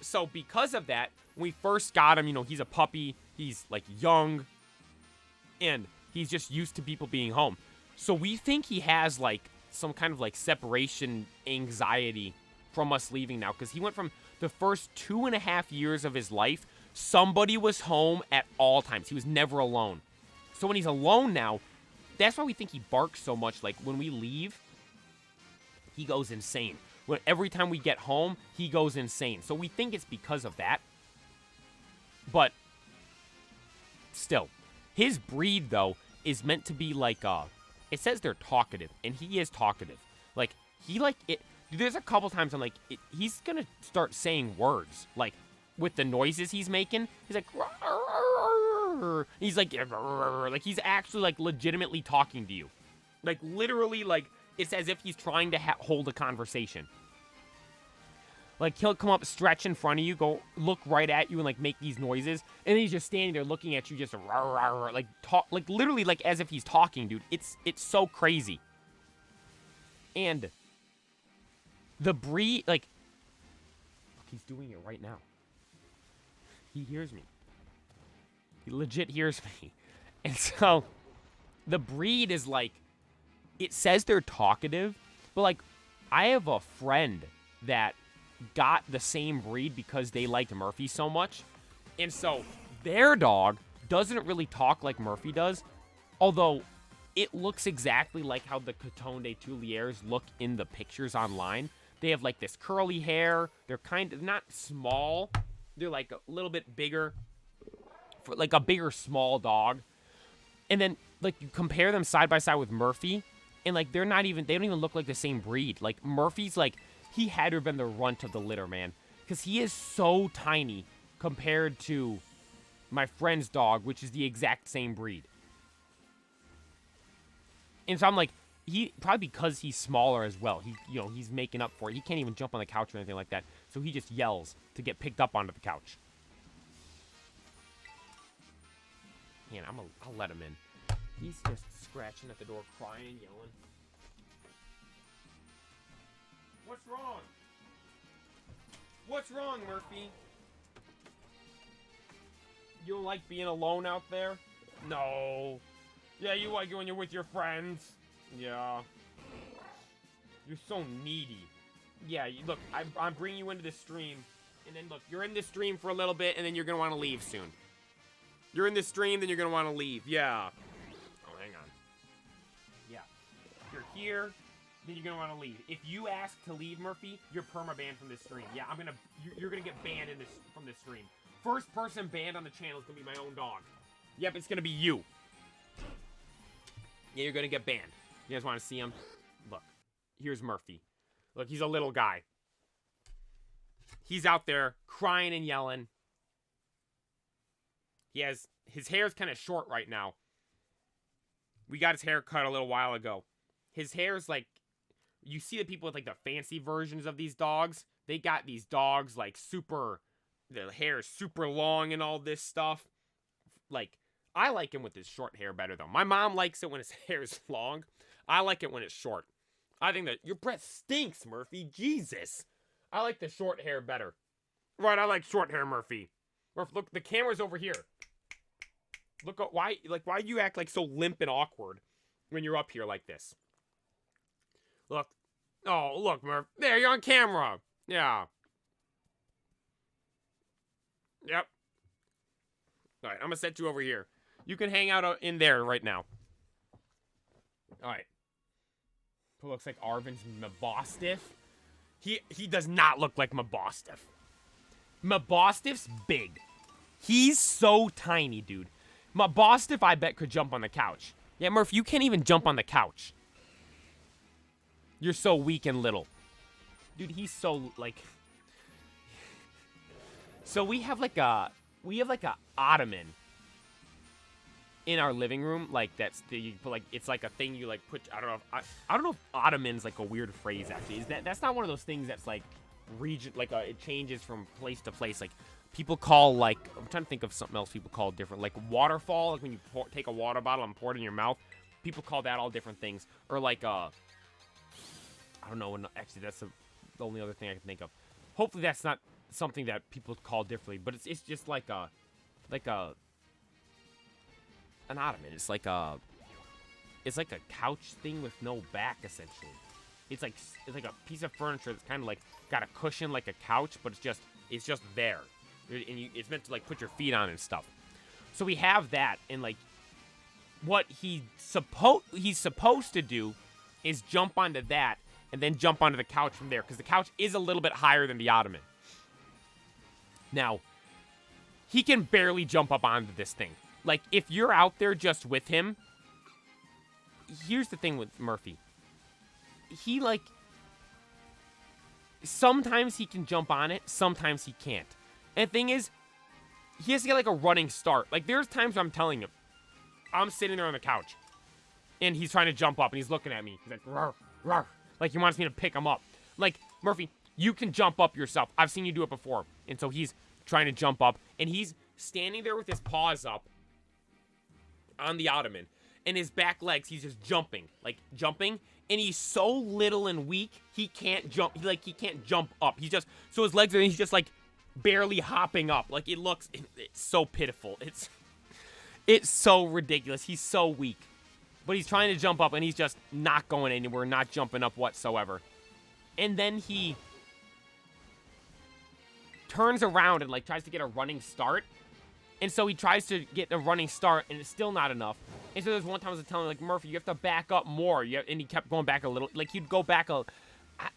so because of that, when we first got him, you know, he's a puppy. He's, like, young. And he's just used to people being home. So we think he has, like, some kind of, like, separation anxiety from us leaving now. Because he went from the first 2.5 years of his life, somebody was home at all times. He was never alone. So when he's alone now, that's why we think he barks so much. Like, when we leave, he goes insane. Every time we get home, he goes insane. So we think it's because of that. But still, his breed, though, is meant to be like, it says they're talkative, and he is talkative. Like, he, like, it. There's a couple times I'm like, he's gonna start saying words. Like, with the noises he's making, he's like, he's like he's actually, like, legitimately talking to you. Like, literally, like, it's as if he's trying to hold a conversation. Like, he'll come up, stretch in front of you, go look right at you, and, like, make these noises. And then he's just standing there looking at you, just like, talk, like, literally, like, as if he's talking, dude. It's so crazy. And the breed, like, look, he's doing it right now. He hears me. He legit hears me. And so, the breed is, like, it says they're talkative, but, like, I have a friend that got the same breed because they liked Murphy so much. And so their dog doesn't really talk like Murphy does, although it looks exactly like how the Coton de Tuileries look in the pictures online. They have, like, this curly hair. They're kind of not small. They're, like, a little bit bigger, for, like, a bigger small dog. And then, like, you compare them side by side with Murphy, and, like, they don't even look like the same breed. Like, Murphy's, like, he had to have been the runt of the litter, man. Because he is so tiny compared to my friend's dog, which is the exact same breed. And so I'm like, probably because he's smaller as well. He's making up for it. He can't even jump on the couch or anything like that. So he just yells to get picked up onto the couch. Man, I'll let him in. He's just scratching at the door, crying, yelling. What's wrong? What's wrong, Murphy? You don't like being alone out there? No. Yeah, you like it when you're with your friends. Yeah. You're so needy. Yeah, look, I'm bringing you into the stream. And then, look, you're in this stream for a little bit, and then you're going to want to leave soon. You're in this stream, then you're going to want to leave. Yeah. Oh, hang on. Yeah. You're here. Then you're gonna want to leave. If you ask to leave, Murphy, you're perma-banned from this stream. Yeah, you're gonna get banned from this stream. First person banned on the channel is gonna be my own dog. Yep, it's gonna be you. Yeah, you're gonna get banned. You guys want to see him? Look, here's Murphy. Look, he's a little guy. He's out there crying and yelling. His hair's kind of short right now. We got his hair cut a little while ago. His hair's like, you see the people with, like, the fancy versions of these dogs. They got these dogs, like, the hair is super long and all this stuff. Like, I like him with his short hair better, though. My mom likes it when his hair is long. I like it when it's short. I think that your breath stinks, Murphy. Jesus. I like the short hair better. Right, I like short hair, Murphy. Murph, look, the camera's over here. Look, why do you act, like, so limp and awkward when you're up here like this? Look. Oh, look, Murph. There, you're on camera. Yeah. Yep. All right, I'm going to set you over here. You can hang out in there right now. All right. Who looks like Arvin's Mabostiff? He does not look like Mabostiff. Mabostiff's big. He's so tiny, dude. Mabostiff, I bet, could jump on the couch. Yeah, Murph, you can't even jump on the couch. You're so weak and little. Dude, he's so, like... So we have like a ottoman in our living room, like you put like it's like a thing you like put. I don't know. I don't know if ottoman's like a weird phrase actually. Is that's not one of those things that's like region like it changes from place to place. Like people call like I'm trying to think of something else people call different. Like waterfall, like when you take a water bottle and pour it in your mouth. People call that all different things. Or like I don't know. Actually, that's the only other thing I can think of. Hopefully that's not something that people call differently. But it's just like an ottoman. It's like a couch thing with no back essentially. It's like a piece of furniture that's kind of like got a cushion like a couch, but it's just there, and it's meant to like put your feet on and stuff. So we have that, and like what he's supposed to do is jump onto that and then jump onto the couch from there, because the couch is a little bit higher than the ottoman. Now he can barely jump up onto this thing. Like if you're out there just with him, here's the thing with Murphy. He like sometimes he can jump on it, sometimes he can't. And the thing is, he has to get like a running start. Like there's times where I'm telling him, I'm sitting there on the couch, and he's trying to jump up, and he's looking at me. He's like, rawr, rawr. Like he wants me to pick him up. Like, Murphy, you can jump up yourself. I've seen you do it before. And so he's trying to jump up, and he's standing there with his paws up on the ottoman, and his back legs, he's just jumping, and he's so little and weak, he can't jump. He can't jump up. So his legs he's just like barely hopping up. Like it's so pitiful. It's so ridiculous. He's so weak. But he's trying to jump up, and he's just not going anywhere, not jumping up whatsoever. And then he turns around and like tries to get a running start. And so he tries to get a running start, and it's still not enough. And so there's one time I was telling him, like, Murphy, you have to back up more. And he kept going back a little. Like, he'd go back a...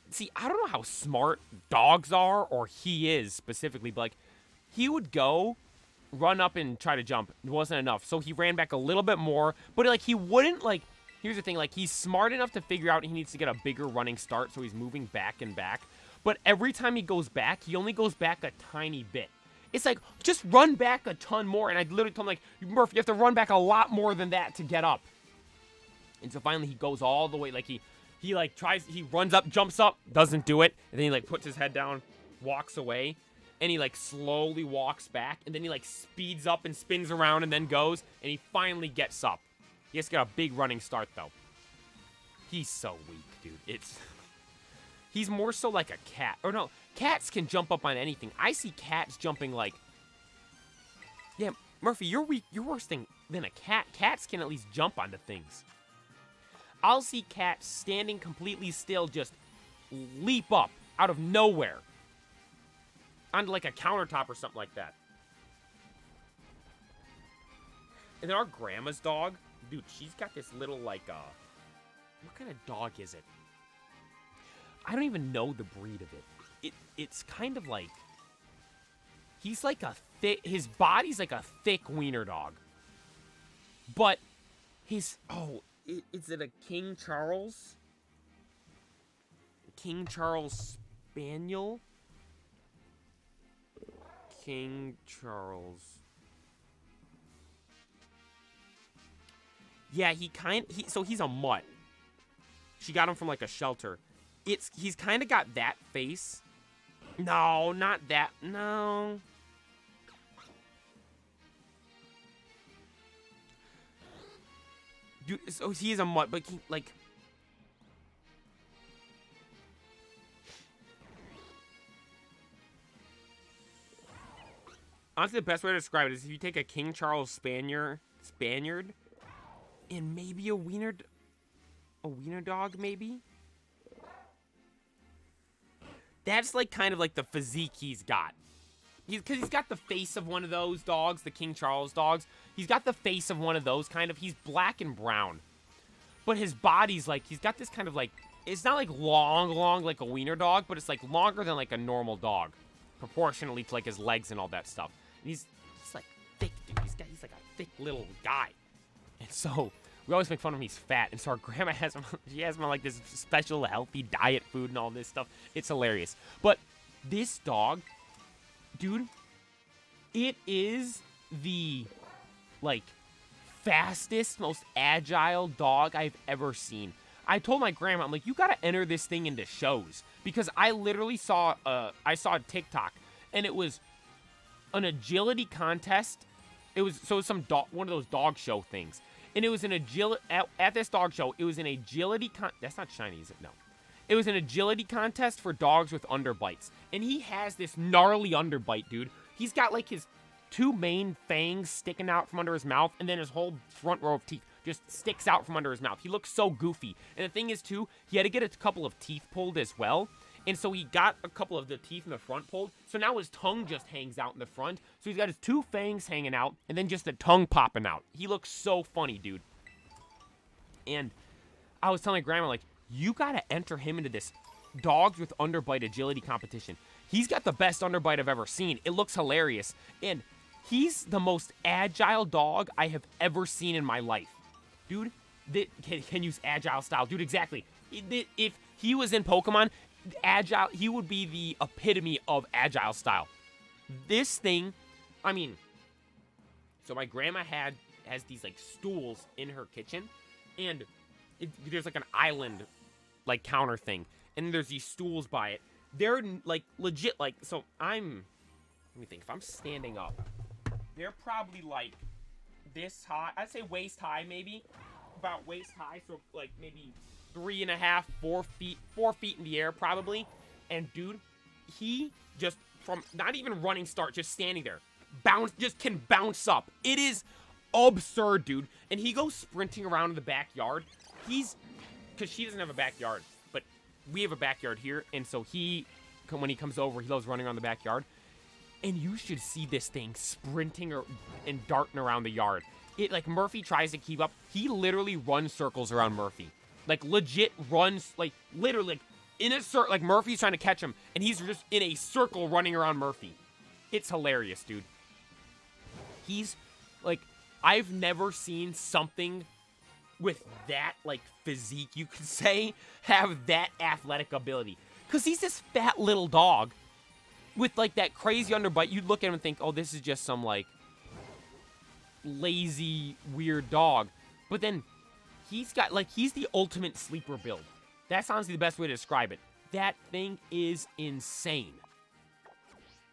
See, I don't know how smart dogs are, or he is specifically, but, like, he would go, run up and try to jump. It wasn't enough. So he ran back a little bit more. But, like, he wouldn't, like... Here's the thing. Like, he's smart enough to figure out he needs to get a bigger running start, so he's moving back and back. But every time he goes back, he only goes back a tiny bit. It's like, just run back a ton more. And I literally told him, like, Murph, you have to run back a lot more than that to get up. And so finally he goes all the way. Like, he like, he runs up, jumps up, doesn't do it. And then he, like, puts his head down, walks away. And he, like, slowly walks back. And then he, like, speeds up and spins around and then goes. And he finally gets up. He has to get a big running start, though. He's so weak, dude. He's more so like a cat. Or no, cats can jump up on anything. I see cats jumping like... Yeah, Murphy, you're weak. You're worse than a cat. Cats can at least jump onto things. I'll see cats standing completely still just leap up out of nowhere onto like a countertop or something like that. And then our grandma's dog, dude, she's got this little like, what kind of dog is it? I don't even know the breed of it. It's kind of like, he's like a his body's like a thick wiener dog. But is it a King Charles? King Charles Spaniel? King Charles. Yeah, so he's a mutt. She got him from like a shelter. He's kind of got that face. No, not that. No. Dude, so he is a mutt, but like... Honestly, the best way to describe it is if you take a King Charles Spaniard, and maybe a wiener dog, maybe? That's like kind of like the physique he's got. Because he's got the face of one of those dogs, the King Charles dogs. He's got the face of one of those kind of. He's black and brown. But his body's like, he's got this kind of like, it's not like long like a wiener dog, but it's like longer than like a normal dog. Proportionally to like his legs and all that stuff. And he's like thick, dude. He's like a thick little guy. And so, we always make fun of him, he's fat. And so our grandma has him on like this special healthy diet food and all this stuff. It's hilarious. But this dog, dude, it is the, like, fastest, most agile dog I've ever seen. I told my grandma, I'm like, you gotta enter this thing into shows, because I literally saw a TikTok, and it was an agility contest. It was some one of those dog show things, and it was an agility at this dog show. It was an agility that's not shiny, is it? No, it was an agility contest for dogs with underbites, and he has this gnarly underbite, dude. He's got like his 2 main fangs sticking out from under his mouth, and then his whole front row of teeth just sticks out from under his mouth. He looks so goofy. And the thing is, too, he had to get a couple of teeth pulled as well. And so he got a couple of the teeth in the front pulled. So now his tongue just hangs out in the front. So he's got his 2 fangs hanging out, and then just the tongue popping out. He looks so funny, dude. And I was telling my grandma, like, you gotta enter him into this dogs with underbite agility competition. He's got the best underbite I've ever seen. It looks hilarious. And he's the most agile dog I have ever seen in my life. Dude, can use agile style. Dude, exactly. If he was in Pokemon, agile, he would be the epitome of agile style. This thing, I mean, so my grandma has these, like, stools in her kitchen, and there's, like, an island, like, counter thing, and there's these stools by it. They're, like, legit, like, so let me think, if I'm standing up, they're probably, like, this high. I'd say waist high, maybe. About waist high, so, like, maybe 3.5, 4 feet. 4 feet in the air, probably. And, dude, he just, from not even running start, just standing there, can bounce up. It is absurd, dude. And he goes sprinting around in the backyard. Because she doesn't have a backyard, but we have a backyard here, and so when he comes over, he loves running around the backyard. And you should see this thing sprinting and darting around the yard. Like, Murphy tries to keep up. He literally runs circles around Murphy. Like, legit runs, like, literally, like, in a circle. Like, Murphy's trying to catch him, and he's just in a circle running around Murphy. It's hilarious, dude. He's, like, I've never seen something with that, like, physique, you could say, have that athletic ability. Because he's this fat little dog with, like, that crazy underbite. You'd look at him and think, oh, this is just some, like, lazy, weird dog. But then he's got, like, he's the ultimate sleeper build. That's honestly the best way to describe it. That thing is insane.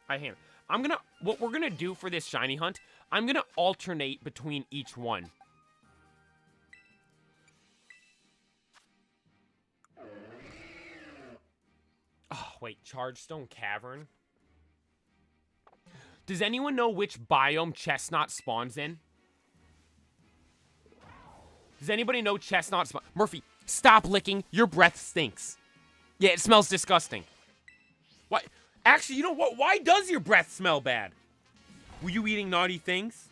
What we're gonna do for this shiny hunt, I'm gonna alternate between each one. Oh, wait, Chargestone Cavern? Does anyone know which biome Chestnut spawns in? Does anybody know Chestnut spawn? Murphy, stop licking. Your breath stinks. Yeah, it smells disgusting. What? Actually, you know what? Why does your breath smell bad? Were you eating naughty things?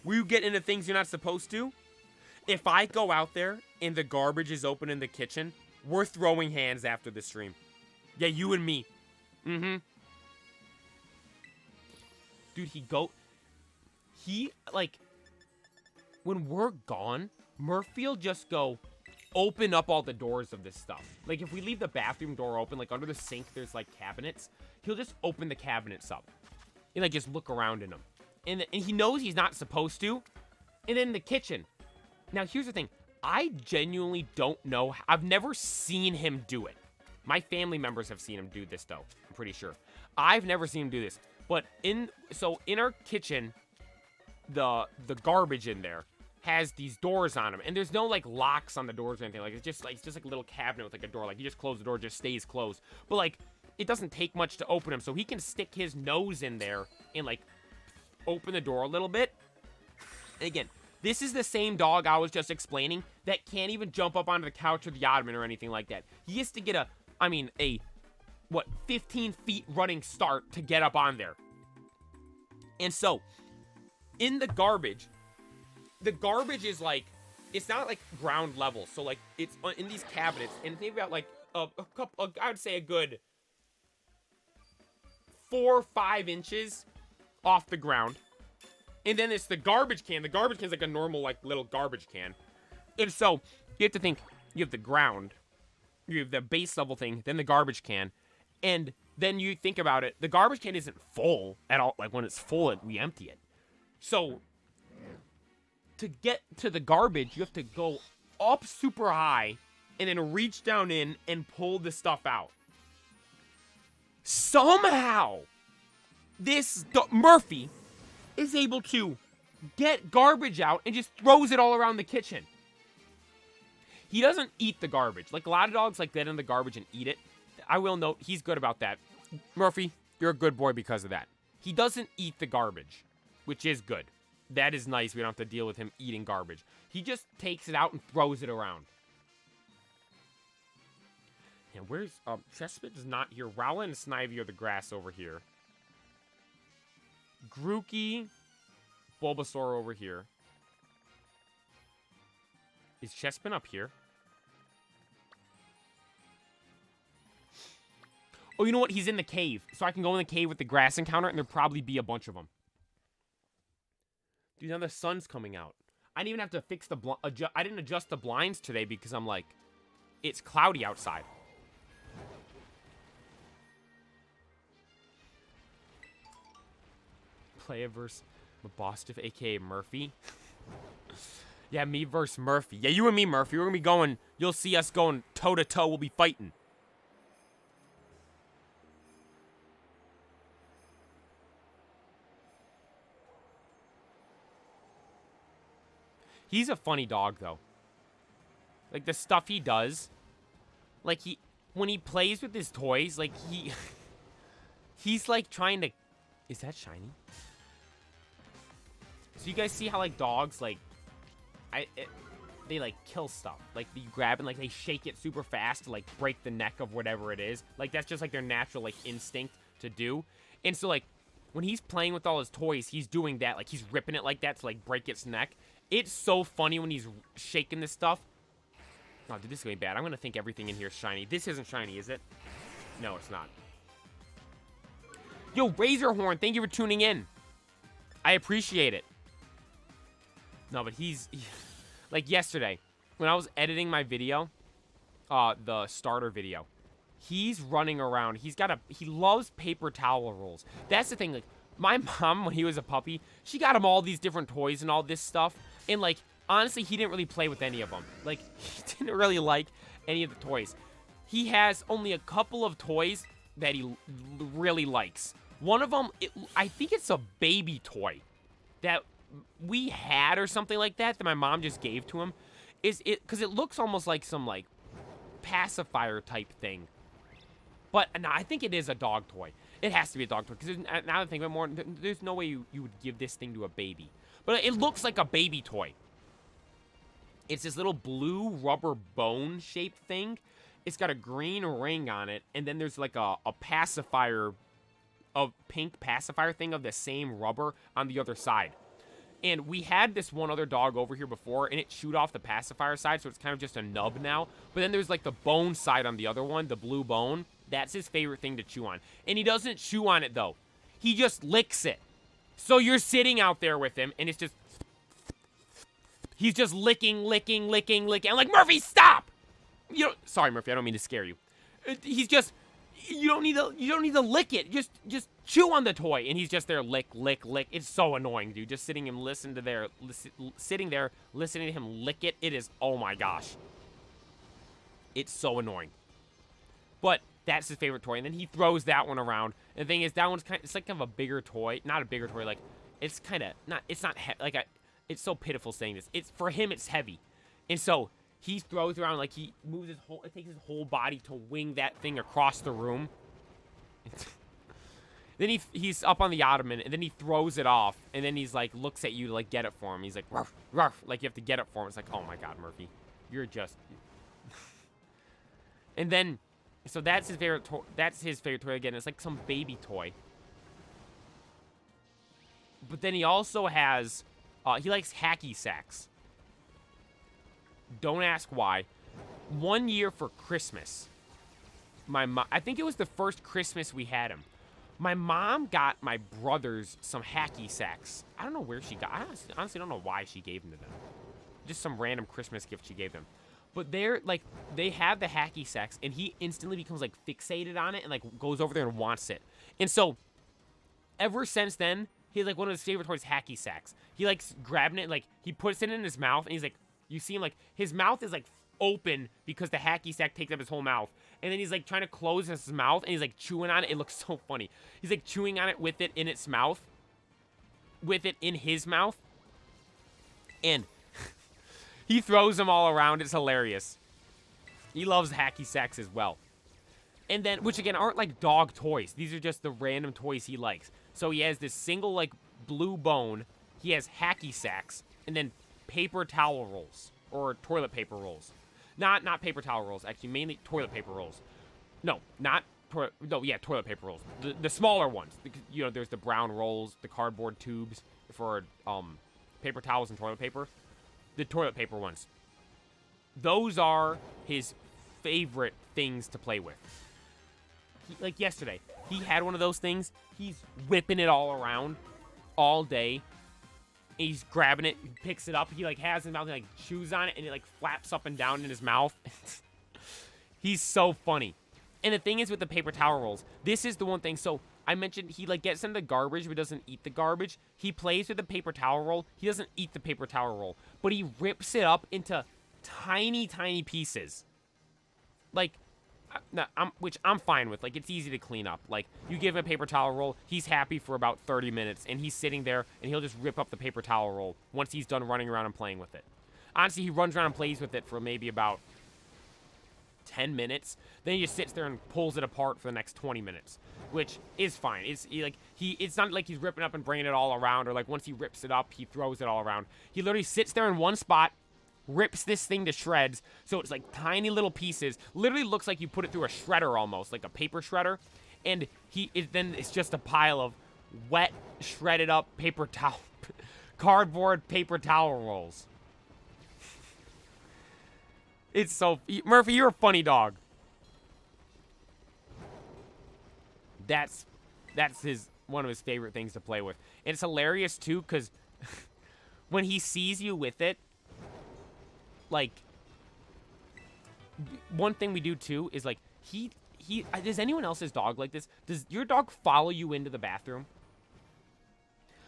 Were you getting into things you're not supposed to? If I go out there and the garbage is open in the kitchen, we're throwing hands after the stream. Yeah, you and me. Mm-hmm. Dude, like, when we're gone, Murphy will just go open up all the doors of this stuff. Like, if we leave the bathroom door open, like, under the sink, there's, like, cabinets. He'll just open the cabinets up and, like, just look around in them. And he knows he's not supposed to. And then the kitchen. Now, here's the thing. I genuinely don't know. I've never seen him do it. My family members have seen him do this, though. I'm pretty sure. I've never seen him do this. But in our kitchen, the garbage in there has these doors on them, and there's no, like, locks on the doors or anything. Like, it's just like a little cabinet with, like, a door. Like, you just close the door, it just stays closed. But, like, it doesn't take much to open them, so he can stick his nose in there and, like, open the door a little bit. And again, this is the same dog I was just explaining that can't even jump up onto the couch or the ottoman or anything like that. He has to get a 15 feet running start to get up on there. And so, in the garbage is, like, it's not, like, ground level. So, like, it's in these cabinets, and they've got, like, I would say a good 4 or 5 inches off the ground. And then it's the garbage can. The garbage can is like a normal, like, little garbage can. And so, you have to think, you have the ground, you have the base level thing, then the garbage can, and then you think about it, the garbage can isn't full at all. Like, when it's full, we empty it. So, to get to the garbage, you have to go up super high and then reach down in and pull the stuff out. Somehow, this Murphy is able to get garbage out and just throws it all around the kitchen. He doesn't eat the garbage. Like, a lot of dogs like get in the garbage and eat it. I will note, he's good about that. Murphy, you're a good boy because of that. He doesn't eat the garbage, which is good. That is nice. We don't have to deal with him eating garbage. He just takes it out and throws it around. And where's... Chespit is not here. Rowlet and Snivy are the grass over here. Grookey, Bulbasaur over here. Is Chespin up here? Oh, you know what? He's in the cave. So I can go in the cave with the grass encounter, and there'll probably be a bunch of them. Dude, now the sun's coming out. I didn't even have to fix the... I didn't adjust the blinds today because I'm like... It's cloudy outside. Playa versus Mabostiff, a.k.a. Murphy. Yeah, me versus Murphy. Yeah, you and me, Murphy. We're going to be going... You'll see us going toe-to-toe. We'll be fighting. He's a funny dog, though. Like, the stuff he does. Like, when he plays with his toys, like, he's, like, trying to... Is that shiny? So you guys see how, like, dogs, like... they, like, kill stuff. Like, you grab and, like, they shake it super fast to, like, break the neck of whatever it is. Like, that's just, like, their natural, like, instinct to do. And so, like, when he's playing with all his toys, he's doing that. Like, he's ripping it like that to, like, break its neck. It's so funny when he's shaking this stuff. Oh, dude, this is going to be bad. I'm going to think everything in here is shiny. This isn't shiny, is it? No, it's not. Yo, Razorhorn, thank you for tuning in. I appreciate it. No, but like, yesterday, when I was editing my video, the starter video, he's running around. He loves paper towel rolls. That's the thing, like, my mom, when he was a puppy, she got him all these different toys and all this stuff. And, like, honestly, he didn't really play with any of them. Like, he didn't really like any of the toys. He has only a couple of toys that he really likes. One of them, I think it's a baby toy that we had or something like that my mom just gave to him. Because it looks almost like some, like, pacifier type thing. But, no, I think it is a dog toy. It has to be a dog toy. Because now that I think about it more, there's no way you would give this thing to a baby. But it looks like a baby toy. It's this little blue rubber bone-shaped thing. It's got a green ring on it. And then there's like a pacifier, a pink pacifier thing of the same rubber on the other side. And we had this one other dog over here before, and it chewed off the pacifier side, so it's kind of just a nub now. But then there's like the bone side on the other one, the blue bone. That's his favorite thing to chew on. And he doesn't chew on it, though. He just licks it. So you're sitting out there with him, and it's just... He's just licking. I'm like, Murphy, stop! Sorry, Murphy, I don't mean to scare you. He's just... You don't need to lick it. Just chew on the toy, and he's just there, lick. It's so annoying, dude. Just sitting there, listening to him lick it. It is, oh my gosh. It's so annoying. But that's his favorite toy, and then he throws that one around. And the thing is, that one's it's like kind of a bigger toy, not a bigger toy. Like, it's kind of not. It's not it's so pitiful saying this. It's for him, it's heavy, and so. He throws around, like, he moves it takes his whole body to wing that thing across the room. Then he's up on the ottoman, and then he throws it off, and then he's, like, looks at you to, like, get it for him. He's like, ruff, ruff, like, you have to get it for him. It's like, oh, my God, Murphy. You're just... And then, so that's his favorite toy again. It's like some baby toy. But then he also has, he likes hacky sacks. Don't ask why. One year for Christmas, my mom, I think it was the first Christmas we had him. My mom got my brothers some hacky sacks. I don't know where she got. I honestly don't know why she gave them to them. Just some random Christmas gift she gave them. But they're like, they have the hacky sacks, and he instantly becomes like fixated on it and like goes over there and wants it. And so, ever since then, like one of his favorite toys, hacky sacks. He likes grabbing it, like he puts it in his mouth, and he's like, you see him like his mouth is like open because the hacky sack takes up his whole mouth, and then he's like trying to close his mouth, and he's like chewing on it. It looks so funny. He's like chewing on it with it in its mouth, with it in his mouth, and he throws them all around. It's hilarious. He loves hacky sacks as well. And then, which again aren't like dog toys. These are just the random toys he likes. So he has this single like blue bone. He has hacky sacks, and then paper towel rolls or toilet paper rolls. Not paper towel rolls. Actually, mainly toilet paper rolls. No, toilet paper rolls. The smaller ones. You know, there's the brown rolls, the cardboard tubes for paper towels and toilet paper. The toilet paper ones. Those are his favorite things to play with. Like yesterday, he had one of those things. He's whipping it all around all day. He's grabbing it, he picks it up. He like has his mouth, and like chews on it, and it like flaps up and down in his mouth. He's so funny. And the thing is with the paper towel rolls, this is the one thing. So I mentioned he like gets into the garbage but doesn't eat the garbage. He plays with the paper towel roll. He doesn't eat the paper towel roll, but he rips it up into tiny, tiny pieces. Like, which I'm fine with. Like, it's easy to clean up. Like, you give him a paper towel roll, he's happy for about 30 minutes, and he's sitting there, and he'll just rip up the paper towel roll once he's done running around and playing with it. Honestly, he runs around and plays with it for maybe about 10 minutes. Then he just sits there and pulls it apart for the next 20 minutes, which is fine. It's not like he's ripping up and bringing it all around, or like once he rips it up, he throws it all around. He literally sits there in one spot, rips this thing to shreds, so it's like tiny little pieces. Literally looks like you put it through a shredder almost, like a paper shredder. And then it's just a pile of wet, shredded up paper towel, cardboard paper towel rolls. It's so... Murphy, you're a funny dog. That's one of his favorite things to play with. And it's hilarious, too, because when he sees you with it, like, one thing we do, too, is, like, does anyone else's dog like this? Does your dog follow you into the bathroom?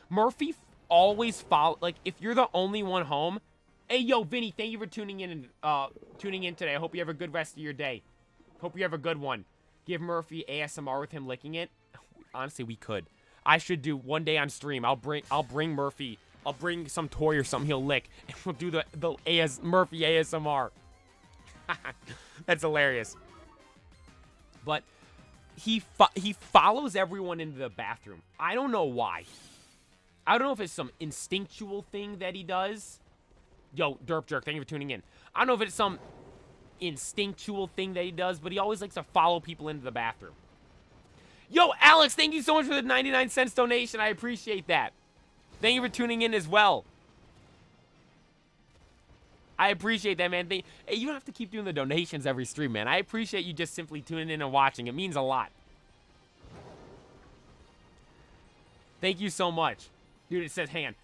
Murphy always follow, like, if you're the only one home... Hey, yo, Vinny, thank you for tuning in today. I hope you have a good rest of your day. Hope you have a good one. Give Murphy ASMR with him licking it. Honestly, we could. I should do one day on stream. I'll bring Murphy. I'll bring some toy or something he'll lick, and we'll do the Murphy ASMR. That's hilarious. But he follows everyone into the bathroom. I don't know why. I don't know if it's some instinctual thing that he does. Yo, Derp Jerk, thank you for tuning in. I don't know if it's some instinctual thing that he does, but he always likes to follow people into the bathroom. Yo, Alex, thank you so much for the 99 cents donation. I appreciate that. Thank you for tuning in as well. I appreciate that, man. Hey, you don't have to keep doing the donations every stream, man. I appreciate you just simply tuning in and watching. It means a lot. Thank you so much. Dude, it says, hang on.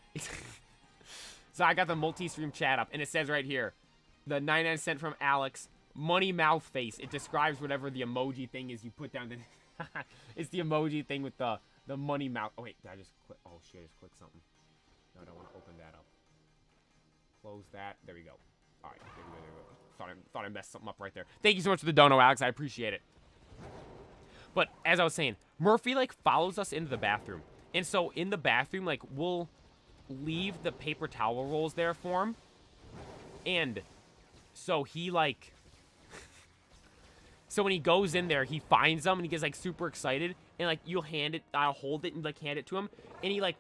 So I got the multi-stream chat up, and it says right here, the 99 cent from Alex, money mouth face. It describes whatever the emoji thing is you put down. It's the emoji thing with the money mouth. Oh, wait, did I just click? Oh, shit, I just clicked something. No, I don't want to open that up. Close that. There we go. All right, there we go. Thought I messed something up right there. Thank you so much for the dono, Alex. I appreciate it. But as I was saying, Murphy, like, follows us into the bathroom. And so in the bathroom, like, we'll leave the paper towel rolls there for him, and so he like so when he goes in there, he finds them and he gets like super excited, and like I'll hold it and like hand it to him, and he like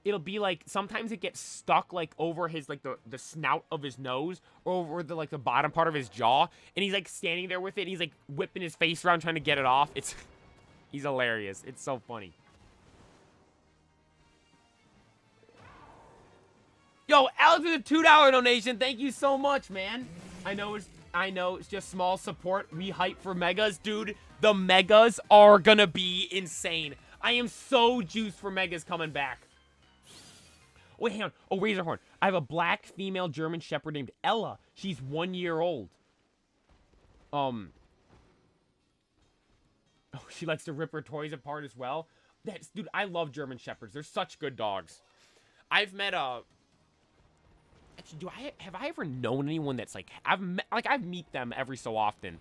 it'll be like sometimes it gets stuck like over his like the snout of his nose or over the like the bottom part of his jaw, and he's like standing there with it and he's like whipping his face around trying to get it off. He's hilarious. It's so funny. Yo, Alex with a $2 donation. Thank you so much, man. I know it's just small support. We hype for megas. Dude, the megas are gonna be insane. I am so juiced for megas coming back. Wait, hang on. Oh, Razorhorn. I have a black female German Shepherd named Ella. She's 1 year old. Oh, she likes to rip her toys apart as well. Dude, I love German Shepherds. They're such good dogs. I've met actually, have I ever known anyone that's like I've meet them every so often,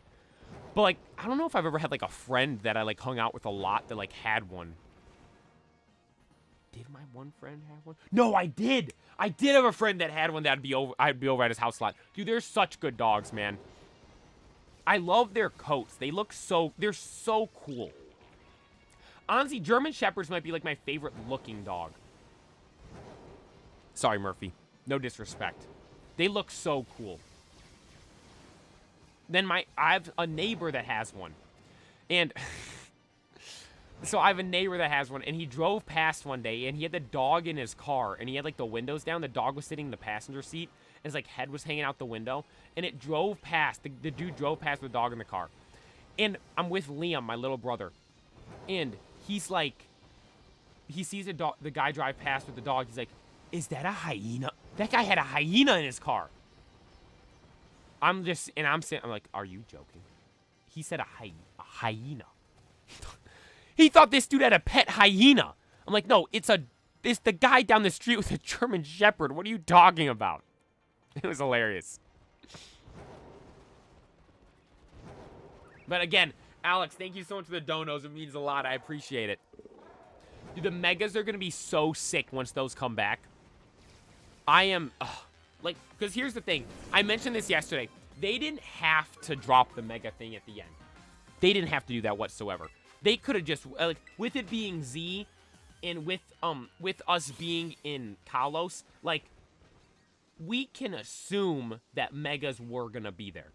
but like I don't know if I've ever had like a friend that I like hung out with a lot that like had one. Did my one friend have one? No, I did. I did have a friend that had one that I'd be over at his house a lot. Dude, they're such good dogs, man. I love their coats. They're so cool. Honestly, German Shepherds might be like my favorite looking dog. Sorry, Murphy. No disrespect. They look so cool. Then I have a neighbor that has one. And so I have a neighbor that has one, and he drove past one day, and he had the dog in his car, and he had like the windows down. The dog was sitting in the passenger seat, and his like head was hanging out the window, and it drove past. The dude drove past with the dog in the car. And I'm with Liam, my little brother, and he's like, he sees the guy drive past with the dog. He's like, is that a hyena? That guy had a hyena in his car. I'm like, are you joking? He said a hyena. He thought this dude had a pet hyena. I'm like, no, it's the guy down the street with a German Shepherd. What are you talking about? It was hilarious. But again, Alex, thank you so much for the donos. It means a lot. I appreciate it. Dude, the megas are going to be so sick once those come back. I am, like, because here's the thing. I mentioned this yesterday. They didn't have to drop the mega thing at the end. They didn't have to do that whatsoever. They could have just, like, with it being Z and with us being in Kalos, like, we can assume that megas were going to be there.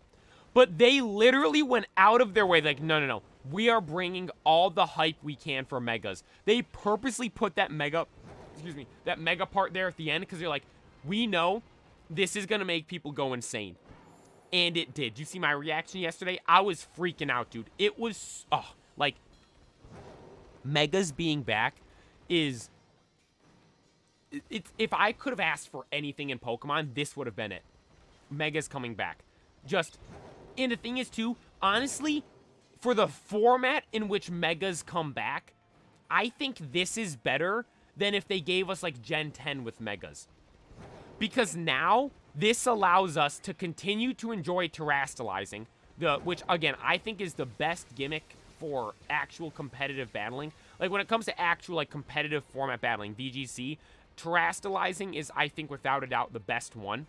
But they literally went out of their way, like, no. We are bringing all the hype we can for megas. They purposely put that mega part there at the end because they're like, we know this is going to make people go insane. And it did. You see my reaction yesterday? I was freaking out, dude. It was, like, megas being back is, if I could have asked for anything in Pokemon, this would have been it. Megas coming back. And the thing is, too, honestly, for the format in which megas come back, I think this is better than if they gave us, like, Gen 10 with megas. Because now, this allows us to continue to enjoy terastallizing, which, again, I think is the best gimmick for actual competitive battling. Like, when it comes to actual, like, competitive format battling, VGC, terastallizing is, I think, without a doubt, the best one.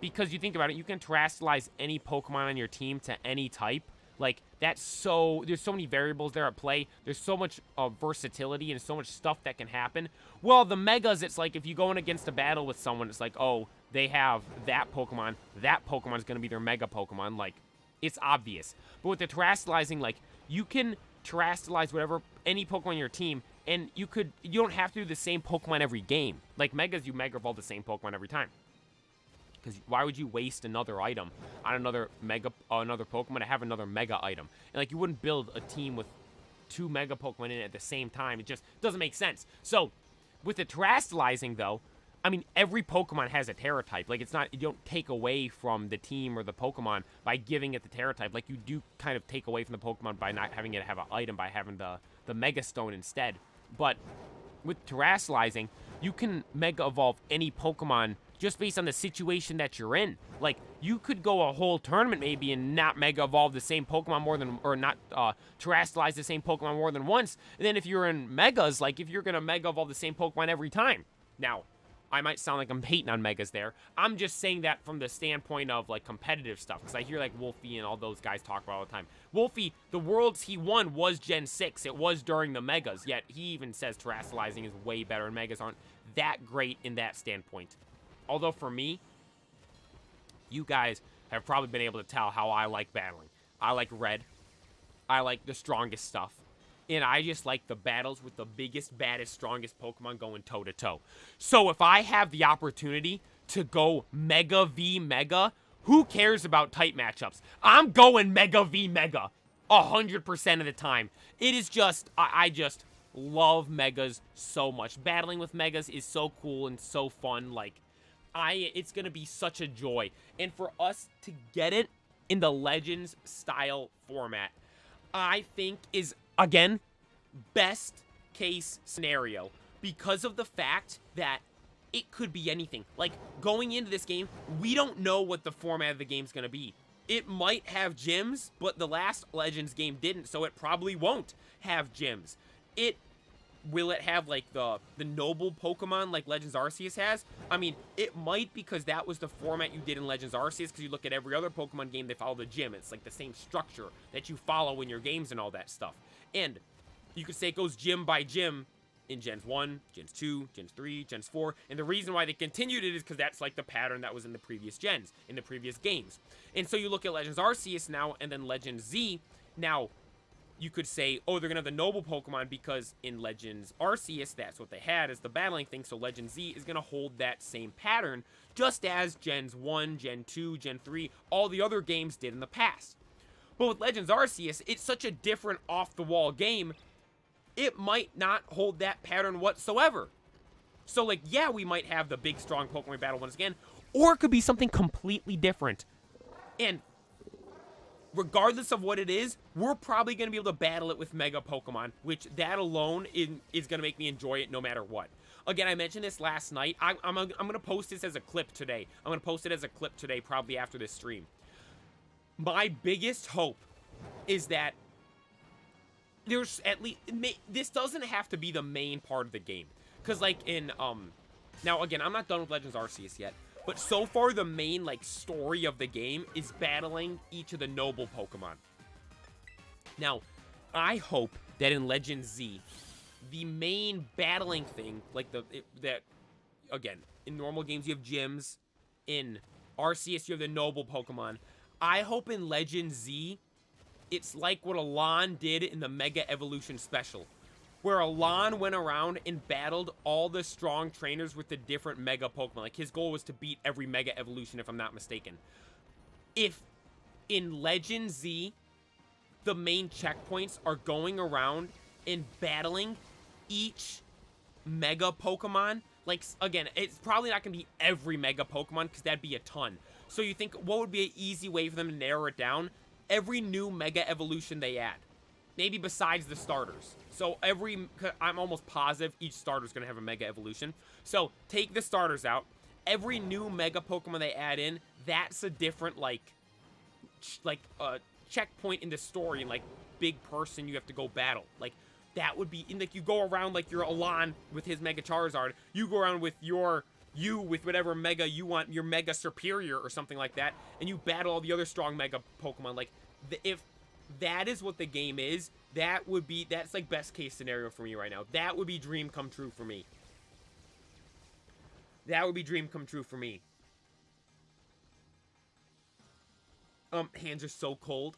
Because you think about it, you can terastallize any Pokemon on your team to any type. Like, there's so many variables there at play. There's so much versatility and so much stuff that can happen. Well, the megas, it's like if you go in against a battle with someone, it's like, oh, they have that Pokemon. That Pokemon is going to be their mega Pokemon. Like, it's obvious. But with the terastallizing, like, you can terastallize any Pokemon on your team, and you don't have to do the same Pokemon every game. Like, megas, you mega evolve the same Pokemon every time. Because why would you waste another item on another Pokemon to have another mega item? And, like, you wouldn't build a team with 2 mega Pokemon in it at the same time. It just doesn't make sense. So, with the terastallizing, though, I mean, every Pokemon has a Terra type. Like, it's not, you don't take away from the team or the Pokemon by giving it the Terra type. Like, you do kind of take away from the Pokemon by not having it have an item, by having the Mega Stone instead. But with terastallizing, you can mega evolve any Pokemon just based on the situation that you're in. Like, you could go a whole tournament maybe and not mega evolve the same Pokemon or not terastallize the same Pokemon more than once. And then if you're in megas, like, if you're gonna mega evolve the same Pokemon every time. Now, I might sound like I'm hating on megas there. I'm just saying that from the standpoint of, like, competitive stuff, because I hear, like, Wolfie and all those guys talk about all the time. Wolfie, the worlds he won was Gen 6. It was during the megas, yet he even says terastallizing is way better, and megas aren't that great in that standpoint. Although, for me, you guys have probably been able to tell how I like battling. I like red. I like the strongest stuff. And I just like the battles with the biggest, baddest, strongest Pokemon going toe-to-toe. So if I have the opportunity to go Mega v Mega, who cares about type matchups? I'm going Mega v Mega 100% of the time. It is just, I just love Megas so much. Battling with Megas is so cool and so fun. Like, it's going to be such a joy. And for us to get it in the Legends style format, I think is, again, best case scenario because of the fact that it could be anything. Like, going into this game, we don't know what the format of the game's gonna be. It might have gyms, but the last Legends game didn't, so it probably won't have gyms. Will it have, like, the noble Pokemon like Legends Arceus has? I mean, it might, because that was the format you did in Legends Arceus, because you look at every other Pokemon game, they follow the gym. It's, like, the same structure that you follow in your games and all that stuff. And you could say it goes gym by gym in Gens 1, Gens 2, Gens 3, Gens 4, and the reason why they continued it is because that's, like, the pattern that was in the previous gens, in the previous games. And so you look at Legends Arceus now, and then Legends Z. Now, you could say, oh, they're going to have the noble Pokemon because in Legends Arceus, that's what they had as the battling thing, so Legends Z is going to hold that same pattern, just as Gens 1, Gen 2, Gen 3, all the other games did in the past. But with Legends Arceus, it's such a different off-the-wall game, it might not hold that pattern whatsoever. So, like, yeah, we might have the big, strong Pokemon battle once again, or it could be something completely different. And regardless of what it is, we're probably going to be able to battle it with Mega Pokemon, which that alone is going to make me enjoy it no matter what. Again, I mentioned this last night. I'm going to post this as a clip today. I'm going to post it as a clip today, probably after this stream. My biggest hope is that there's at least... This doesn't have to be the main part of the game. Because, like, in... Now, again, I'm not done with Legends Arceus yet. But so far, the main, like, story of the game is battling each of the noble Pokemon. Now, I hope that in Legends Z, the main battling thing, like, again, in normal games, you have gyms. In Arceus, you have the noble Pokemon. I hope in Legends Z, it's like what Alon did in the Mega Evolution Special, where Alon went around and battled all the strong trainers with the different Mega Pokemon. Like, his goal was to beat every Mega Evolution, if I'm not mistaken. If in Legends Z, the main checkpoints are going around and battling each Mega Pokemon, like, again, it's probably not going to be every Mega Pokemon, because that'd be a ton. So you think, what would be an easy way for them to narrow it down? Every new Mega Evolution they add. Maybe besides the starters. So I'm almost positive each starter is going to have a Mega Evolution. So take the starters out. Every new Mega Pokemon they add in, that's a different, checkpoint in the story. Like, big person you have to go battle. Like, that would be, like, you go around like you're Alon with his Mega Charizard. You go around with with whatever Mega you want, your Mega Superior or something like that. And you battle all the other strong Mega Pokemon. Like, if that is what the game is, that's like best case scenario for me right now. That would be dream come true for me. That would be dream come true for me. Hands are so cold.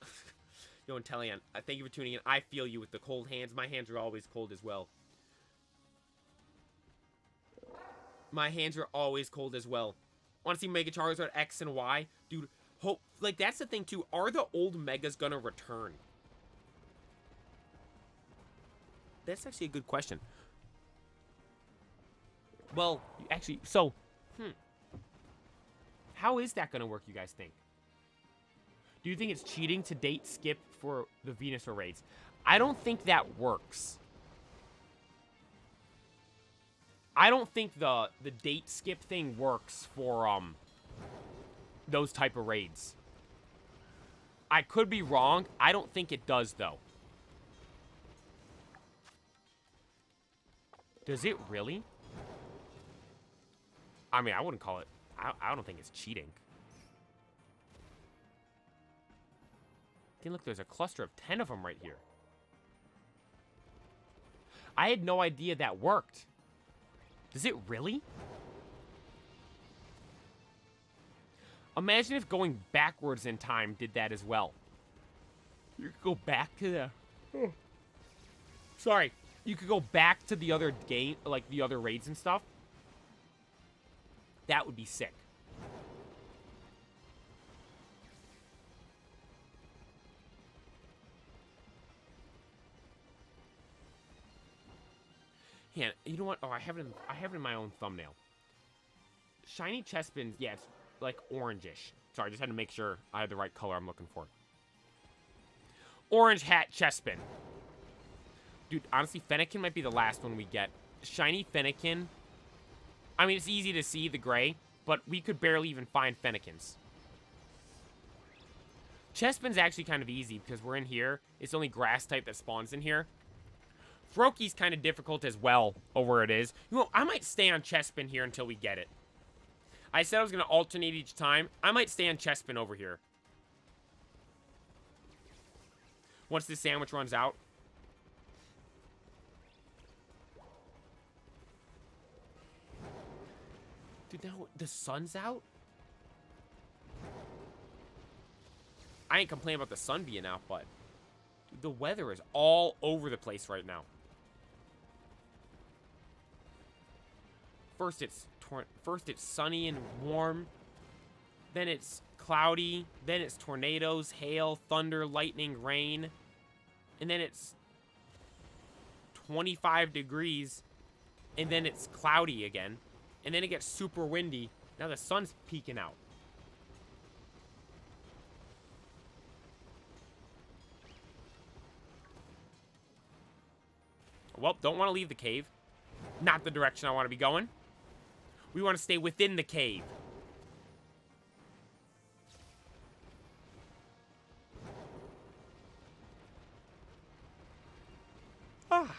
Yo, Intellion, thank you for tuning in. I feel you with the cold hands. My hands are always cold as well. My hands are always cold as well. Want to see Mega Charizard X and Y? Dude, like, that's the thing, too. Are the old Megas gonna return? That's actually a good question. Well, actually, so, how is that gonna work, you guys think? Do you think it's cheating to date skip for the Venusaur raids? I don't think that works. I don't think the date skip thing works for, those type of raids. I could be wrong. I don't think it does, though. Does it really? I mean, I wouldn't call it... I don't think it's cheating. Okay, look, there's a cluster of 10 of them right here. I had no idea that worked. Does it really? Imagine if going backwards in time did that as well. You could go back to the... Oh. Sorry. You could go back to the other game, like the other raids and stuff. That would be sick. Yeah, you know what? Oh, I have it in my own thumbnail. Shiny Chespin, yeah, it's like orangish. Sorry, I just had to make sure I had the right color I'm looking for. Orange hat Chespin. Dude, honestly, Fennekin might be the last one we get. Shiny Fennekin. I mean, it's easy to see the gray, but we could barely even find Fennekins. Chespin's actually kind of easy because we're in here. It's only grass type that spawns in here. Froakie's kind of difficult as well over where it is. You know, I might stay on Chespin here until we get it. I said I was going to alternate each time. I might stay on Chespin over here. Once this sandwich runs out. Dude, now the sun's out? I ain't complaining about the sun being out, but dude, the weather is all over the place right now. First it's sunny and warm, then it's cloudy, then it's tornadoes, hail, thunder, lightning, rain, and then it's 25 degrees, and then it's cloudy again, and then it gets super windy. Now the sun's peeking out. Well, don't want to leave the cave. Not the direction I want to be going. We want to stay within the cave. Ah.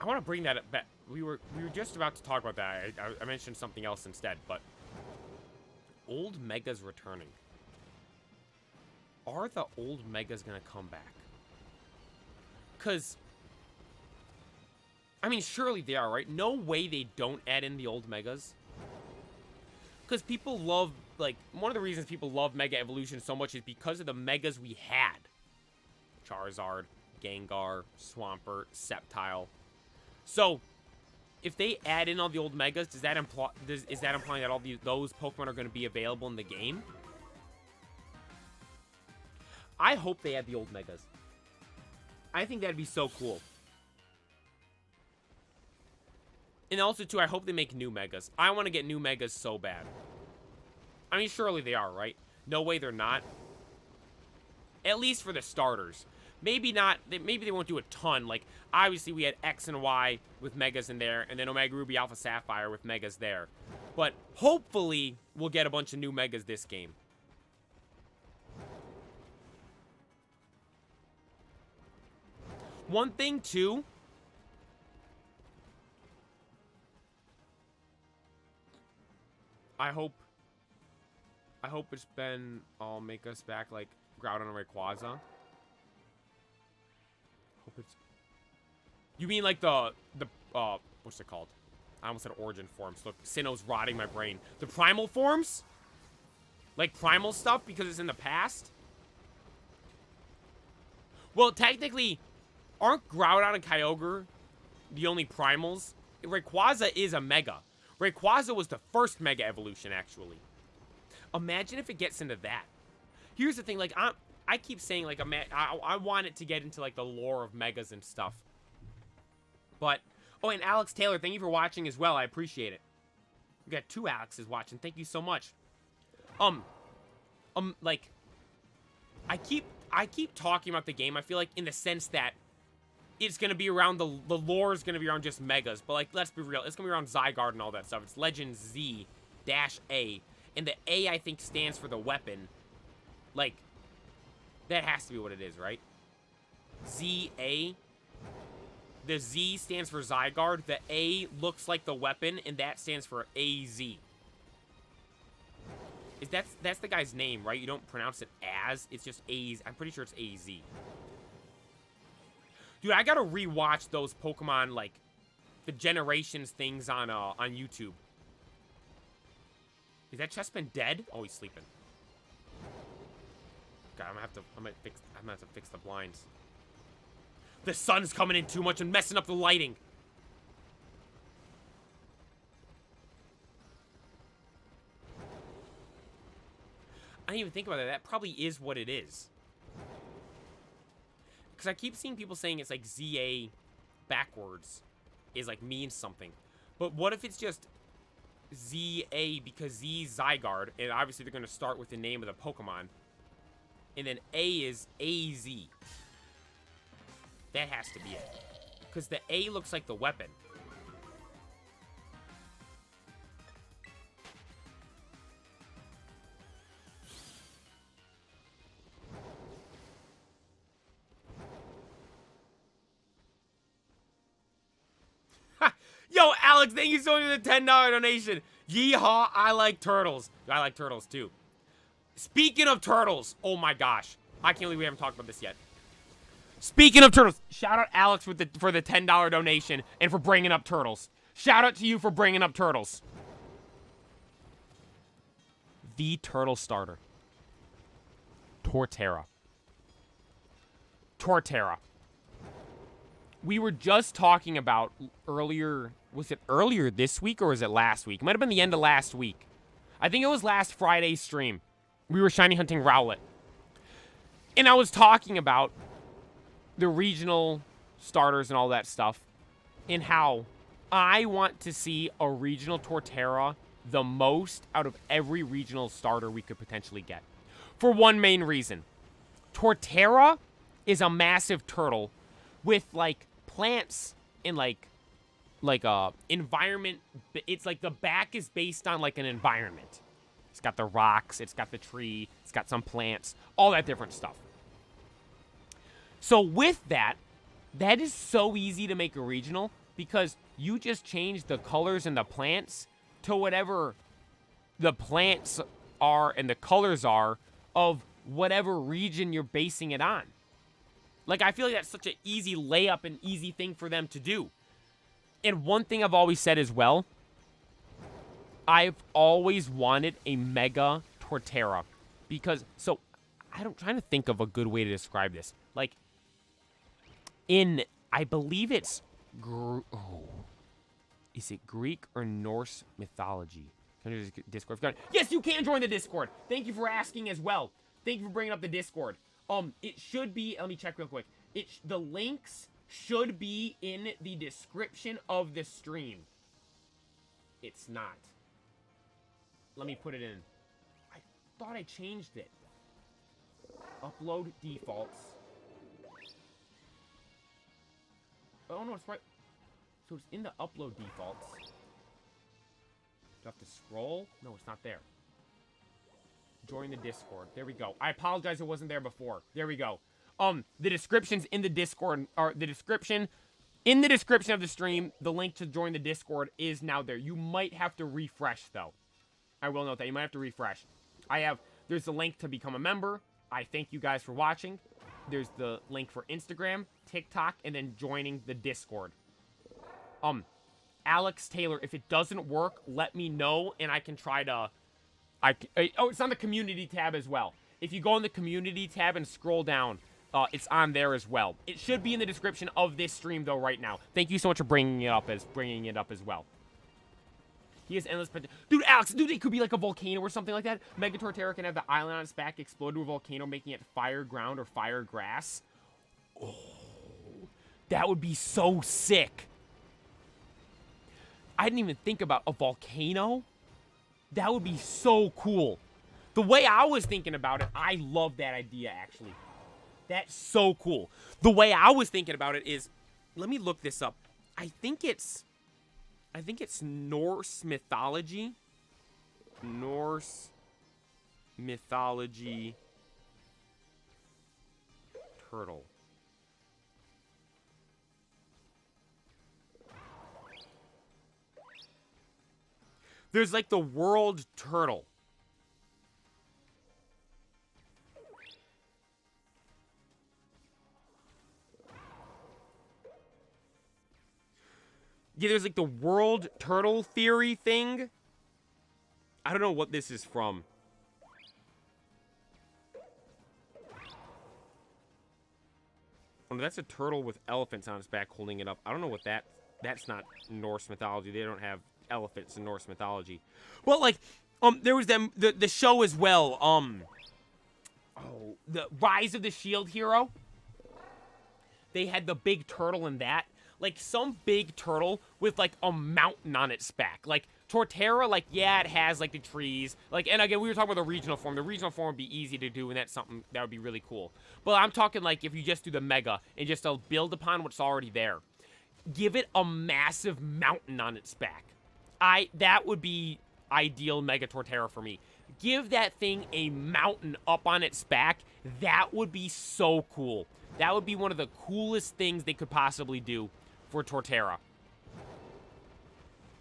I want to bring that back. We were just about to talk about that. I mentioned something else instead, but old megas returning. Are the old megas gonna come back? Cause I mean, surely they are, right? No way they don't add in the old megas. Because people love, like, one of the reasons people love Mega Evolution so much is because of the megas we had. Charizard, Gengar, Swampert, Sceptile. So, if they add in all the old megas, does that imply is that implying that all those Pokemon are going to be available in the game? I hope they add the old megas. I think that'd be so cool. And also, too, I hope they make new megas. I want to get new megas so bad. I mean, surely they are, right? No way they're not. At least for the starters. Maybe not. Maybe they won't do a ton. Like, obviously, we had X and Y with megas in there, and then Omega Ruby Alpha Sapphire with megas there. But hopefully, we'll get a bunch of new megas this game. One thing, too. I hope it's been, I'll make us back, like, Groudon and Rayquaza. Hope it's... You mean, like, what's it called? I almost said origin forms. Look, Sinnoh's rotting my brain. The primal forms? Like, primal stuff because it's in the past? Well, technically, aren't Groudon and Kyogre the only primals? Rayquaza is a Mega. Rayquaza was the first Mega Evolution, actually. Imagine if it gets into that. Here's the thing, like, I keep saying, like, I want it to get into, like, the lore of Megas and stuff. But, oh, and Alex Taylor, thank you for watching as well. I appreciate it. We got 2 Alexes watching. Thank you so much. Like, I keep talking about the game, I feel like, in the sense that it's going to be around, the lore is going to be around just Megas. But, like, let's be real. It's going to be around Zygarde and all that stuff. It's Legend Z-A. And the A, I think, stands for the weapon. Like, that has to be what it is, right? Z-A. The Z stands for Zygarde. The A looks like the weapon, and that stands for A-Z. That's the guy's name, right? You don't pronounce it as. It's just A's. I'm pretty sure it's A-Z. Dude, I gotta rewatch those Pokemon, like, the Generations things on YouTube. Is that Chespin dead? Oh, he's sleeping. God, I'm gonna have to fix the blinds. The sun's coming in too much and messing up the lighting. I didn't even think about that. That probably is what it is. Because I keep seeing people saying it's like ZA backwards is like means something. But what if it's just ZA because Z Zygarde, and obviously they're going to start with the name of the Pokemon, and then A is AZ. That has to be it. Because the A looks like the weapon. Yo, Alex, thank you so much for the $10 donation. Yeehaw, I like turtles. I like turtles, too. Speaking of turtles, oh my gosh. I can't believe we haven't talked about this yet. Speaking of turtles, shout out Alex for the $10 donation and for bringing up turtles. Shout out to you for bringing up turtles. The turtle starter. Torterra. Torterra. We were just talking about earlier, was it earlier this week or was it last week? It might have been the end of last week. I think it was last Friday's stream. We were shiny hunting Rowlet. And I was talking about the regional starters and all that stuff, and how I want to see a regional Torterra the most out of every regional starter we could potentially get. For one main reason. Torterra is a massive turtle with, like, plants and, like environment. It's like the back is based on, like, an environment. It's got the rocks, it's got the tree, it's got some plants, all that different stuff. So with that, that is so easy to make a regional because you just change the colors and the plants to whatever the plants are and the colors are of whatever region you're basing it on. Like, I feel like that's such an easy layup and easy thing for them to do. And one thing I've always said as well, I've always wanted a Mega Torterra because, so, I'm trying to think of a good way to describe this. Like, I believe it's, is it Greek or Norse mythology? Can I just Discord? Yes, you can join the Discord. Thank you for asking as well. Thank you for bringing up the Discord. It should be, let me check real quick. The links should be in the description of the stream. It's not. Let me put it in. I thought I changed it. Upload defaults. Oh, no, it's right. So it's in the upload defaults. Do I have to scroll? No, it's not there. Join the Discord. There we go. I apologize it wasn't there before. There we go. The description's in the Discord, or the description, in the description of the stream, the link to join the Discord is now there. You might have to refresh, though. I will note that. You might have to refresh. There's the link to become a member. I thank you guys for watching. There's the link for Instagram, TikTok, and then joining the Discord. Alex Taylor, if it doesn't work, let me know, and I can try to... it's on the community tab as well. If you go in the community tab and scroll down, it's on there as well. It should be in the description of this stream, though, right now. Thank you so much for bringing it up as well. He has endless potential. Dude, Alex, dude, it could be like a volcano or something like that. Mega Torterra can have the island on its back explode to a volcano, making it fire ground or fire grass. Oh, that would be so sick. I didn't even think about a volcano. That would be so cool. The way I was thinking about it, I love that idea, actually. That's so cool. The way I was thinking about it is, let me look this up. I think it's Norse mythology. Norse mythology turtle. There's like the world turtle. Yeah, there's like the world turtle theory thing. I don't know what this is from. Oh, that's a turtle with elephants on its back holding it up. I don't know what that's not Norse mythology. They don't have elephants in Norse mythology. Well, like, there was the show as well. The Rise of the Shield Hero. They had the big turtle in that. Like, some big turtle with, like, a mountain on its back. Like, Torterra, like, yeah, it has, like, the trees. Like, and again, we were talking about the regional form. The regional form would be easy to do, and that's something that would be really cool. But I'm talking, like, if you just do the Mega and just build upon what's already there. Give it a massive mountain on its back. That would be ideal Mega Torterra for me. Give that thing a mountain up on its back. That would be so cool. That would be one of the coolest things they could possibly do for Torterra.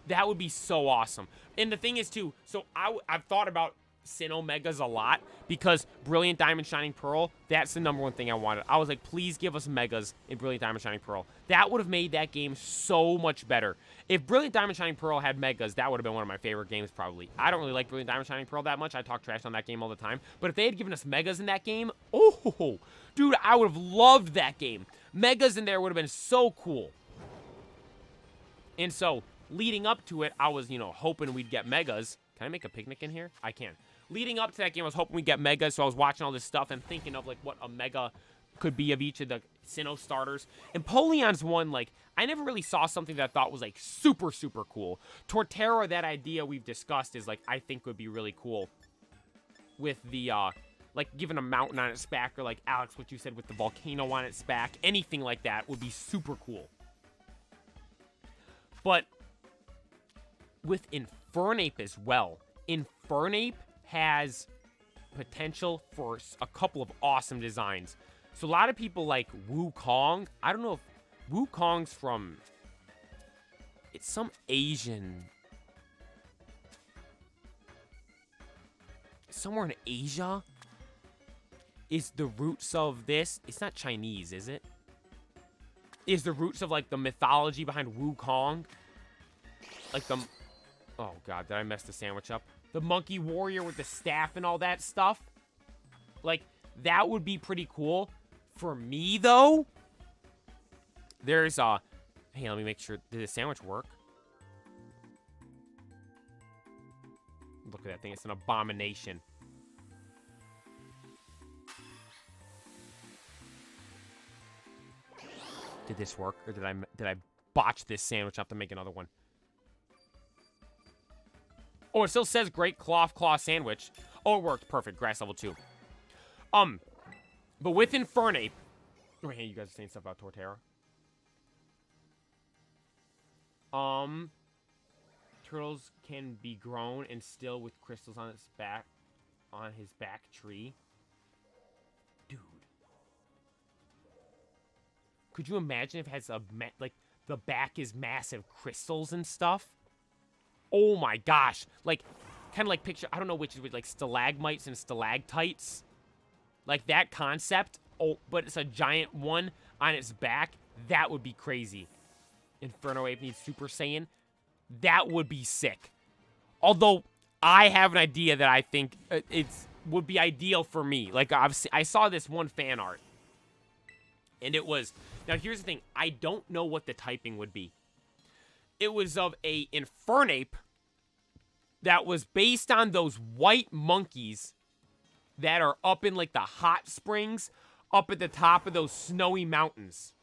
That would be so awesome. And the thing is, too, so I've thought about Sinnoh Megas a lot because Brilliant Diamond Shining Pearl, that's the #1 thing I wanted. I was like, please give us Megas in Brilliant Diamond Shining Pearl. That would have made that game so much better. If Brilliant Diamond Shining Pearl had Megas, that would have been one of my favorite games, probably. I don't really like Brilliant Diamond Shining Pearl that much. I talk trash on that game all the time. But if they had given us Megas in that game, oh, dude, I would have loved that game. Megas in there would have been so cool. And so, leading up to it, I was, hoping we'd get Megas. Can I make a picnic in here? I can. Leading up to that game, I was hoping we'd get Megas, so I was watching all this stuff and thinking of, like, what a Mega could be of each of the Sinnoh starters. And Poleon's one, like, I never really saw something that I thought was, like, super, super cool. Torterra, that idea we've discussed is, like, I think would be really cool with the, like, given a mountain on its back, or, like, Alex, what you said with the volcano on its back. Anything like that would be super cool. But with Infernape as well, Infernape has potential for a couple of awesome designs. So a lot of people like Wukong. I don't know if Wukong's from... It's some Asian... Somewhere in Asia is the roots of this. It's not Chinese, is it? Is the roots of, like, the mythology behind Wukong. Like the... Oh, God, did I mess the sandwich up? The monkey warrior with the staff and all that stuff. Like, that would be pretty cool. For me, though, there's a... Hey, let me make sure. Did the sandwich work? Look at that thing. It's an abomination. Did this work? Or did I botch this sandwich? I have to make another one. Oh, it still says Great Claw Sandwich. Oh, it worked. Perfect. Grass level 2. But with Infernape... Oh, hey, you guys are saying stuff about Torterra. Turtles can be grown and still with crystals on its back, on his back tree. Dude. Could you imagine if it has like, the back is massive crystals and stuff? Oh my gosh. Like, kind of like picture, I don't know which is which, like stalagmites and stalactites. Like that concept. Oh, but it's a giant one on its back. That would be crazy. Inferno Ape needs Super Saiyan. That would be sick. Although, I have an idea that I think would be ideal for me. Like, I saw this one fan art. And it was... Now, here's the thing. I don't know what the typing would be. It was of a Infernape that was based on those white monkeys that are up in, like, the hot springs up at the top of those snowy mountains.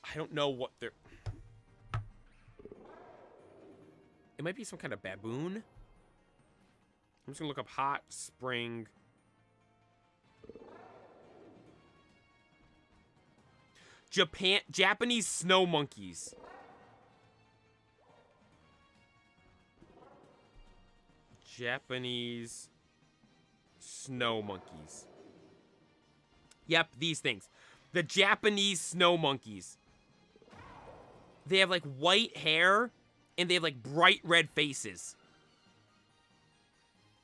I don't know what they're... It might be some kind of baboon. I'm just gonna look up hot spring. Japanese snow monkeys. Japanese snow monkeys. Yep, these things. The Japanese snow monkeys. They have, like, white hair, and they have, like, bright red faces.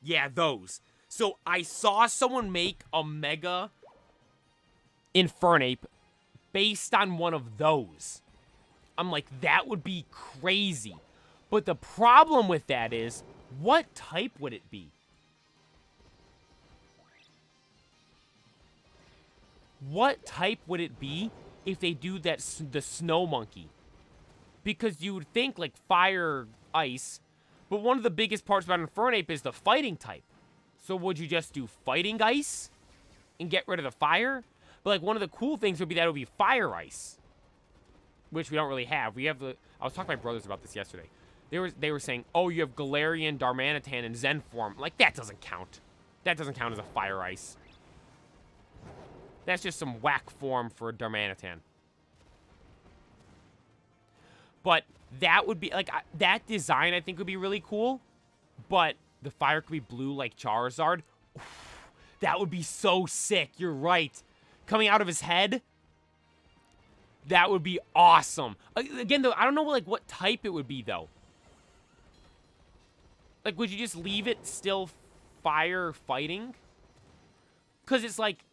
Yeah, those. So, I saw someone make a Mega Infernape based on one of those. I'm like, that would be crazy. But the problem with that is, what type would it be? What type would it be if they do that, the snow monkey? Because you would think, like, fire, ice. But one of the biggest parts about Infernape is the fighting type. So would you just do fighting ice and get rid of the fire? But, like, one of the cool things would be that it would be fire ice. which we don't really have. We have the... I was talking to my brothers about this yesterday. They were saying, oh, you have Galarian, Darmanitan, and Zen form. Like, that doesn't count. That doesn't count as a Fire Ice. That's just some whack form for Darmanitan. But that would be, like, that design I think would be really cool. But the fire could be blue like Charizard. Oof, that would be so sick. You're right. Coming out of his head. That would be awesome. Again, though, I don't know, like, what type it would be, though. Like, would you just leave it still fire fighting? Because it's like,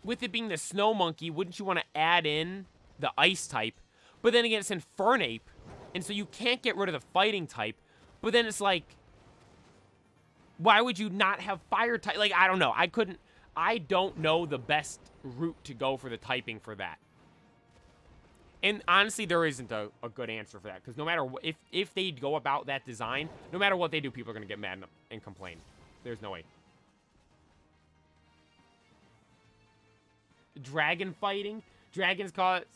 with it being the Snow Monkey, wouldn't you want to add in the Ice type? But then again, it's Infernape, and so you can't get rid of the fighting type. But then it's like, why would you not have fire type? Like, I don't know. I don't know the best route to go for the typing for that. And honestly, there isn't a good answer for that. Because no matter what, if they go about that design, no matter what they do, people are going to get mad and complain. There's no way. Dragon fighting? Dragons call it...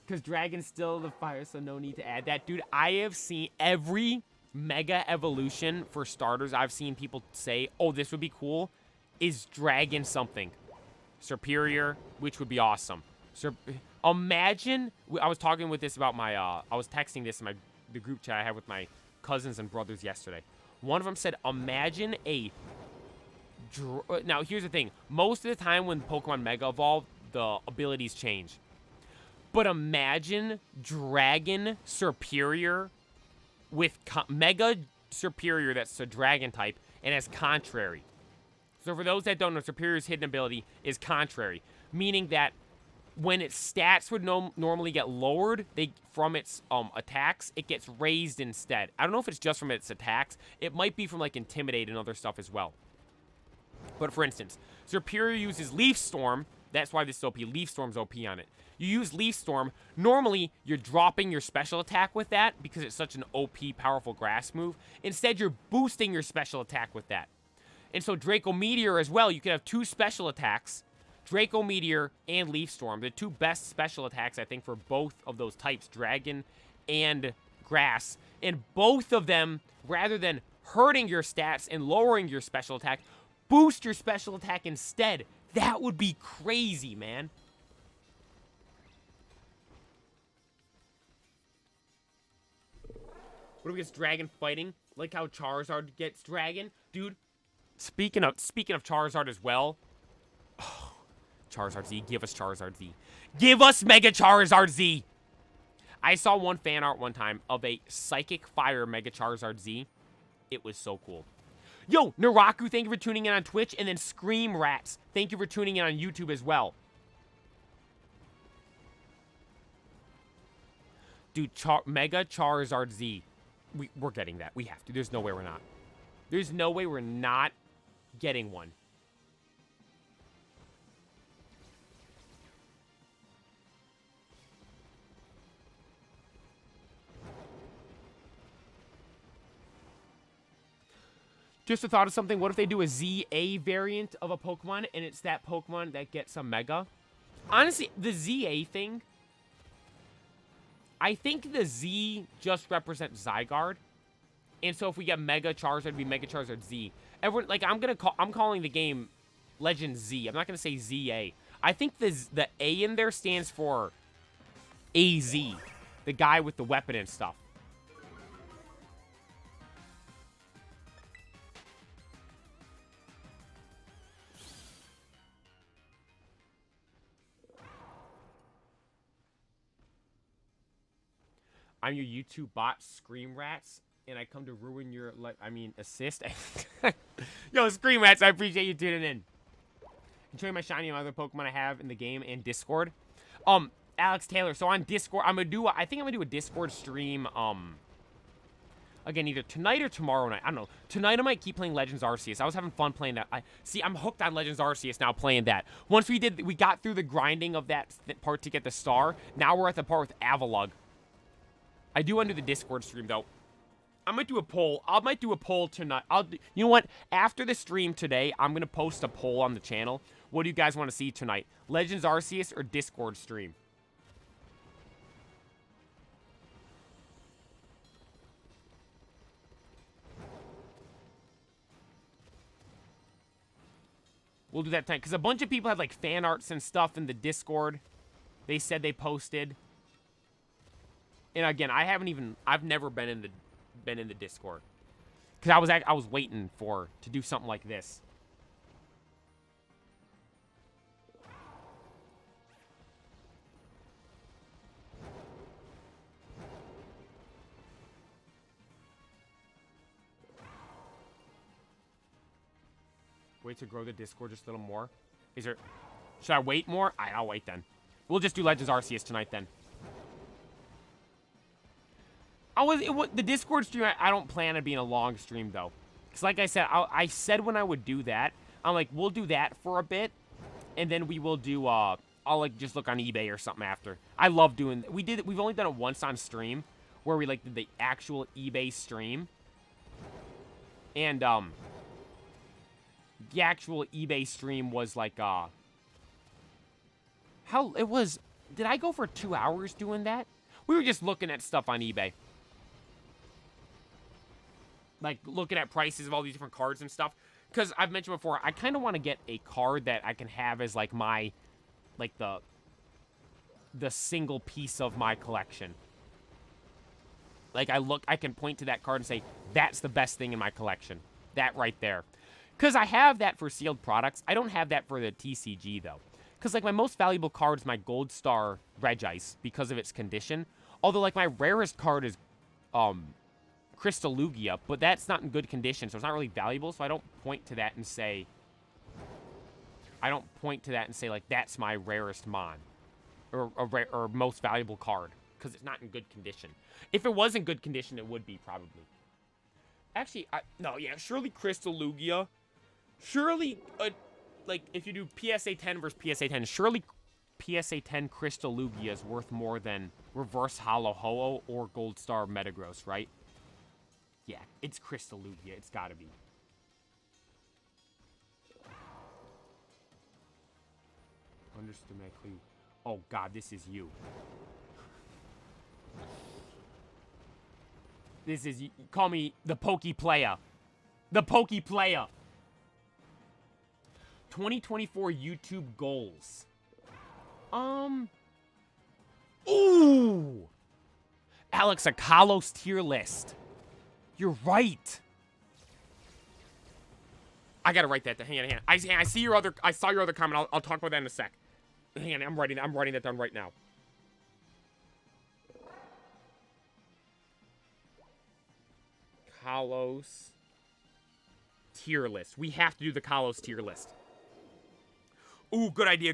Because Dragon's still the fire, so no need to add that. Dude, I have seen every Mega Evolution, for starters, I've seen people say, oh, this would be cool, is Dragon something. Superior, which would be awesome. Imagine, I was talking with this about my, I was texting this in the group chat I had with my cousins and brothers yesterday. One of them said, imagine a... Now, here's the thing. Most of the time when Pokemon Mega Evolve, the abilities change. But imagine Dragon Superior with Mega Superior that's a Dragon type and has Contrary. So for those that don't know, Superior's hidden ability is Contrary, meaning that when its stats would normally get lowered from its attacks, it gets raised instead. I don't know if it's just from its attacks. It might be from, like, Intimidate and other stuff as well. But for instance, Superior uses Leaf Storm. That's why this is OP. Leaf Storm's OP on it. You use Leaf Storm. Normally, you're dropping your special attack with that because it's such an OP, powerful grass move. Instead, you're boosting your special attack with that. And so Draco Meteor as well, you can have two special attacks. Draco Meteor and Leaf Storm. The two best special attacks, I think, for both of those types, Dragon and Grass. And both of them, rather than hurting your stats and lowering your special attack, boost your special attack instead. That would be crazy, man. What if it gets Dragon fighting? Like how Charizard gets Dragon? Dude, speaking of Charizard as well. Oh, Charizard Z. Give us Charizard Z. Give us Mega Charizard Z! I saw one fan art one time of a Psychic Fire Mega Charizard Z. It was so cool. Yo, Naraku, thank you for tuning in on Twitch. And then Scream Rats, thank you for tuning in on YouTube as well. Dude, Mega Charizard Z. We're getting that. We have to. There's no way we're not. There's no way we're not getting one. Just a thought of something. What if they do a ZA variant of a Pokemon, and it's that Pokemon that gets a Mega? Honestly, the ZA thing... I think the Z just represents Zygarde. And so if we get Mega Charizard, it'd be Mega Charizard Z. Everyone, like, I'm calling the game Legend Z. I'm not going to say ZA. I think the A in there stands for AZ. The guy with the weapon and stuff. I'm your YouTube bot, Scream Rats, and I come to ruin your, assist. Yo, Scream Rats, I appreciate you tuning in. Enjoying my shiny and other Pokemon I have in the game and Discord. Alex Taylor, so on Discord, I think I'm gonna do a Discord stream, again, either tonight or tomorrow night. I don't know. Tonight I might keep playing Legends Arceus. I was having fun playing that. See, I'm hooked on Legends Arceus now playing that. Once we got through the grinding of that part to get the star. Now we're at the part with Avalugg. I do want to do the Discord stream, though. I might do a poll. I might do a poll tonight. You know what? After the stream today, I'm going to post a poll on the channel. What do you guys want to see tonight? Legends Arceus or Discord stream? We'll do that tonight. Because a bunch of people had, like, fan arts and stuff in the Discord. They said they posted. And again, I've never been in the Discord. Because I was waiting to do something like this. Wait to grow the Discord just a little more. Should I wait more? I'll wait then. We'll just do Legends Arceus tonight then. The Discord stream, I don't plan on being a long stream though. Because like I said, I said when I would do that. I'm like, we'll do that for a bit. And then we will do, I'll like just look on eBay or something after. I love doing, we've only done it once on stream. Where we like did the actual eBay stream. And, the actual eBay stream was like, did I go for 2 hours doing that? We were just looking at stuff on eBay. Like, looking at prices of all these different cards and stuff. Because I've mentioned before, I kind of want to get a card that I can have as, like, my, like, the single piece of my collection. Like, I can point to that card and say, that's the best thing in my collection. That right there. Because I have that for sealed products. I don't have that for the TCG, though. Because, like, my most valuable card is my Gold Star Regice because of its condition. Although, like, my rarest card is, Crystal Lugia, but that's not in good condition, so it's not really valuable, so I don't point to that and say... like, that's my rarest mon. Or most valuable card. Because it's not in good condition. If it was in good condition, it would be, probably. Actually, surely Crystal Lugia... Surely, like, if you do PSA 10 versus PSA 10, surely PSA 10 Crystal Lugia is worth more than Reverse Hollow Ho-Oh or Gold Star Metagross, right? Yeah, it's Crystal Lugia. It's gotta be. Understood my clue. Oh, God, this is you. Call me the Pokey Player. The Pokey Player. 2024 YouTube goals. Ooh! Alex, a Kalos tier list. You're right. I gotta write that down. Hang on. I saw your other comment. I'll talk about that in a sec. Hang on, I'm writing that down right now. Kalos tier list. We have to do the Kalos tier list. Ooh, good idea.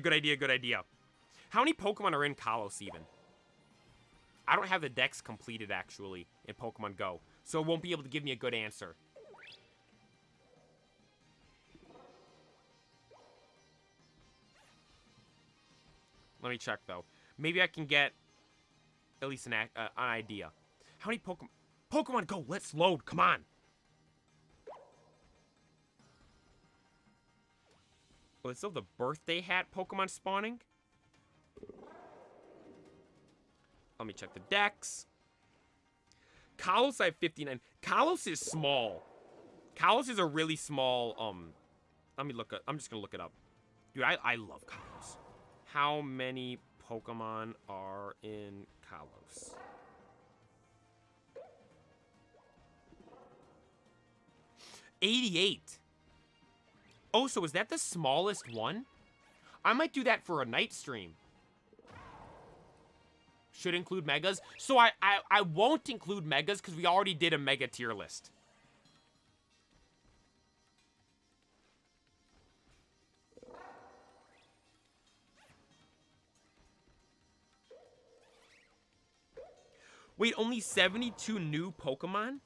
How many Pokemon are in Kalos, even? I don't have the dex completed, actually, in Pokemon Go, so it won't be able to give me a good answer. Let me check, though. Maybe I can get at least an idea. How many Pokemon... Pokemon Go, let's load, come on! Oh, it's still the birthday hat Pokemon spawning? Let me check the dex. Kalos, I have 59. Kalos is small. Kalos is a really small, let me look up. I'm just gonna look it up. Dude, I love Kalos. How many Pokemon are in Kalos? $88. Oh, so is that the smallest one? I might do that for a night stream. Should include megas. So I won't include megas because we already did a mega tier list. Wait, only 72 new Pokemon?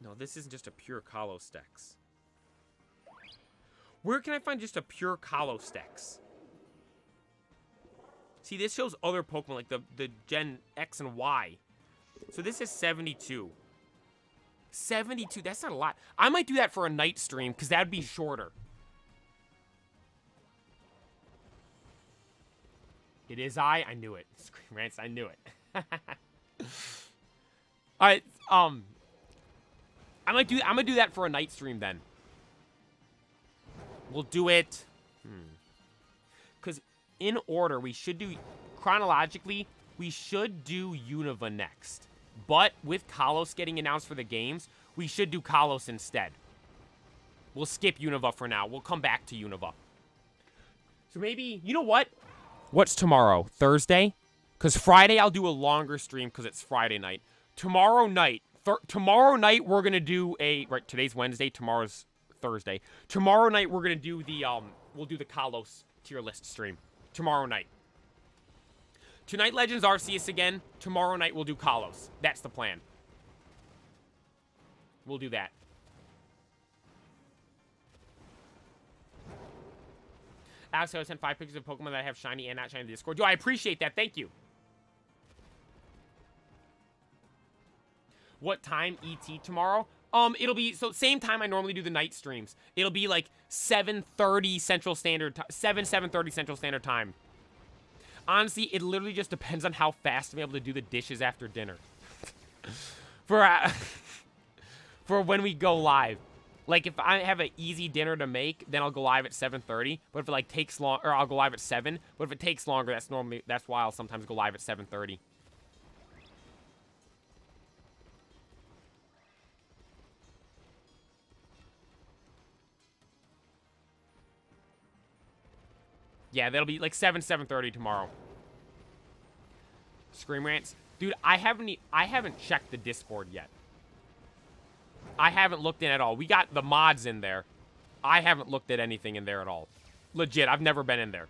No, this isn't just a pure Kalos Dex. Where can I find just a pure Kalos Dex? See, this shows other Pokemon, like the Gen X and Y. So this is 72. 72, that's not a lot. I might do that for a night stream, because that would be shorter. It is I knew it. Scream Rants, I knew it. Alright, I'm gonna do that for a night stream then. We'll do it. Because in order, we should do, chronologically, we should do Unova next. But with Kalos getting announced for the games, we should do Kalos instead. We'll skip Unova for now. We'll come back to Unova. So maybe, you know what? What's tomorrow? Thursday? Because Friday I'll do a longer stream because it's Friday night. Tomorrow night, we're going to do a, right, today's Wednesday, tomorrow's Thursday. Tomorrow night we're going to do the, we'll do the Kalos tier list stream. Tomorrow night. Tonight, Legends Arceus again. Tomorrow night, we'll do Kalos. That's the plan. We'll do that. Alex, I sent 5 pictures of Pokemon that have shiny and not shiny in the Discord. Yo, I appreciate that. Thank you. What time ET tomorrow? It'll be, so same time I normally do the night streams. It'll be like 7:30 Central Standard Time. 7:30 Central Standard Time. Honestly, it literally just depends on how fast I'm able to do the dishes after dinner. For when we go live. Like, if I have an easy dinner to make, then I'll go live at 7:30. But if it, like, takes long, or I'll go live at 7. But if it takes longer, that's why I'll sometimes go live at 7:30. Yeah, that'll be like 7:30 tomorrow. Scream rants. Dude, I haven't checked the Discord yet. I haven't looked in at all. We got the mods in there. I haven't looked at anything in there at all. Legit, I've never been in there.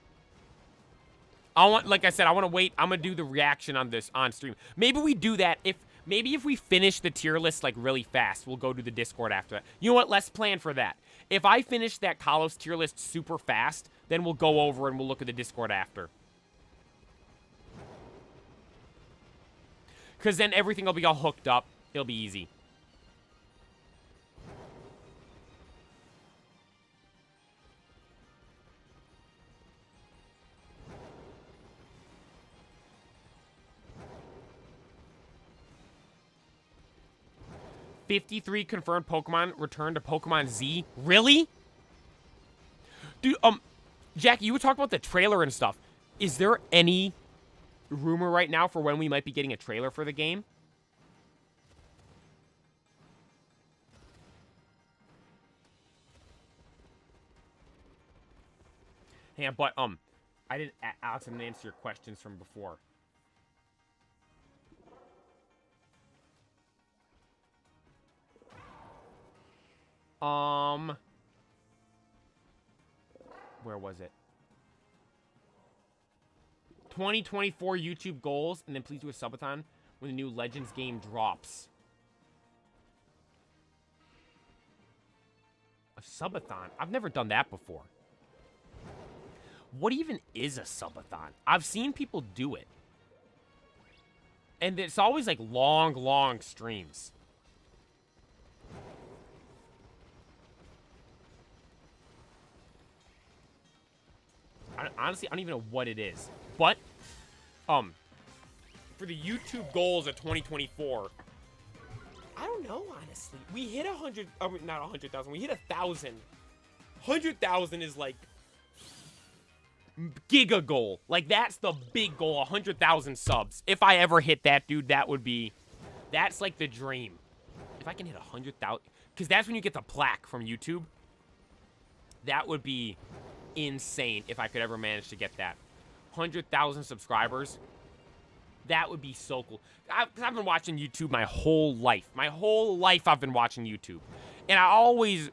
Like I said, I want to wait. I'm going to do the reaction on this on stream. Maybe we do that maybe if we finish the tier list like really fast, we'll go to the Discord after that. You know what? Let's plan for that. If I finish that Kalos tier list super fast, then we'll go over and we'll look at the Discord after. Because then everything will be all hooked up. It'll be easy. $53 confirmed Pokemon return to Pokemon Z. Really? Dude, Jackie, you were talking about the trailer and stuff. Is there any rumor right now for when we might be getting a trailer for the game? Yeah, but, Alex, I didn't answer your questions from before. Where was it? 2024 YouTube goals, and then please do a subathon when the new Legends game drops. A subathon? I've never done that before. What even is a subathon? I've seen people do it. And it's always like long streams. Honestly, I don't even know what it is. But, for the YouTube goals of 2024, I don't know, honestly. We hit 100, not 100,000, we hit 1,000. 100,000 is like giga goal. Like, that's the big goal, 100,000 subs. If I ever hit that, dude, that's like the dream. If I can hit 100,000, because that's when you get the plaque from YouTube. That would be insane if I could ever manage to get that. 100,000 subscribers. That would be so cool. I've been watching YouTube my whole life. My whole life I've been watching YouTube. And I always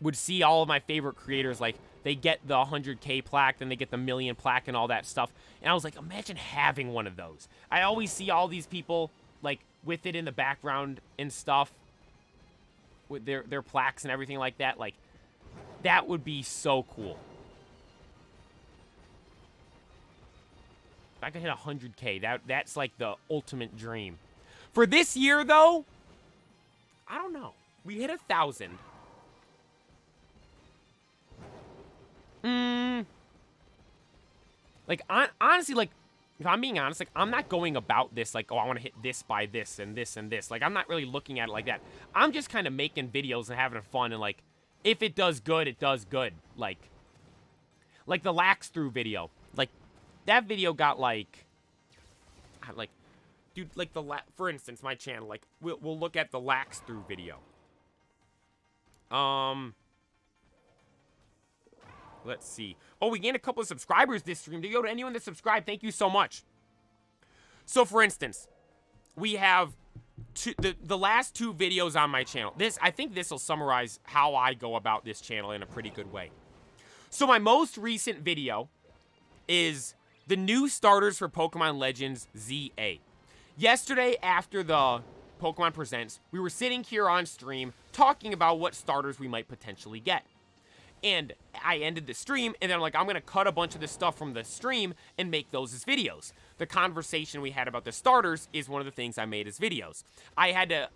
would see all of my favorite creators, like, they get the 100K plaque, then they get the million plaque and all that stuff. And I was like, imagine having one of those. I always see all these people, like, with it in the background and stuff. With their plaques and everything like that. Like, that would be so cool. If I could hit 100K, that's like the ultimate dream. For this year, though, I don't know. We hit 1,000. Like, honestly, like, if I'm being honest, like, I'm not going about this like, oh, I want to hit this by this and this and this. Like, I'm not really looking at it like that. I'm just kind of making videos and having fun, and, like, if it does good, it does good. Like the lax through video. Like, that video got, like, dude, like, for instance, my channel, like, we'll look at the lax through video. Let's see. Oh, we gained a couple of subscribers this stream. To anyone that subscribed, thank you so much. So, for instance, we have the last 2 videos on my channel. I think this will summarize how I go about this channel in a pretty good way. So, my most recent video is the new starters for Pokemon Legends ZA. Yesterday, after the Pokemon Presents, we were sitting here on stream talking about what starters we might potentially get. And I ended the stream, and then I'm like, I'm going to cut a bunch of the stuff from the stream and make those as videos. The conversation we had about the starters is one of the things I made as videos. I had to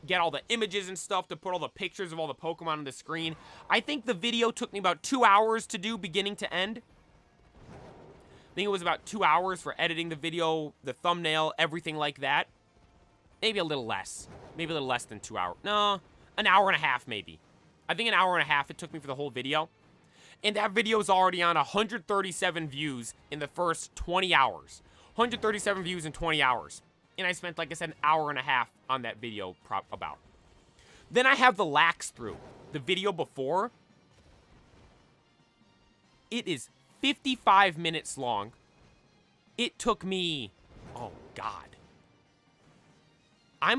get all the images and stuff to put all the pictures of all the Pokemon on the screen. I think the video took me about 2 hours to do, beginning to end. I think it was about 2 hours for editing the video, the thumbnail, everything like that. Maybe a little less. Maybe a little less than 2 hours. No, an hour and a half maybe. I think an hour and a half it took me for the whole video. And that video is already on 137 views in the first 20 hours. 137 views in 20 hours. And I spent, like I said, an hour and a half on that video about. Then I have the lax through. The video before. It is 55 minutes long. It took me... Oh, God. How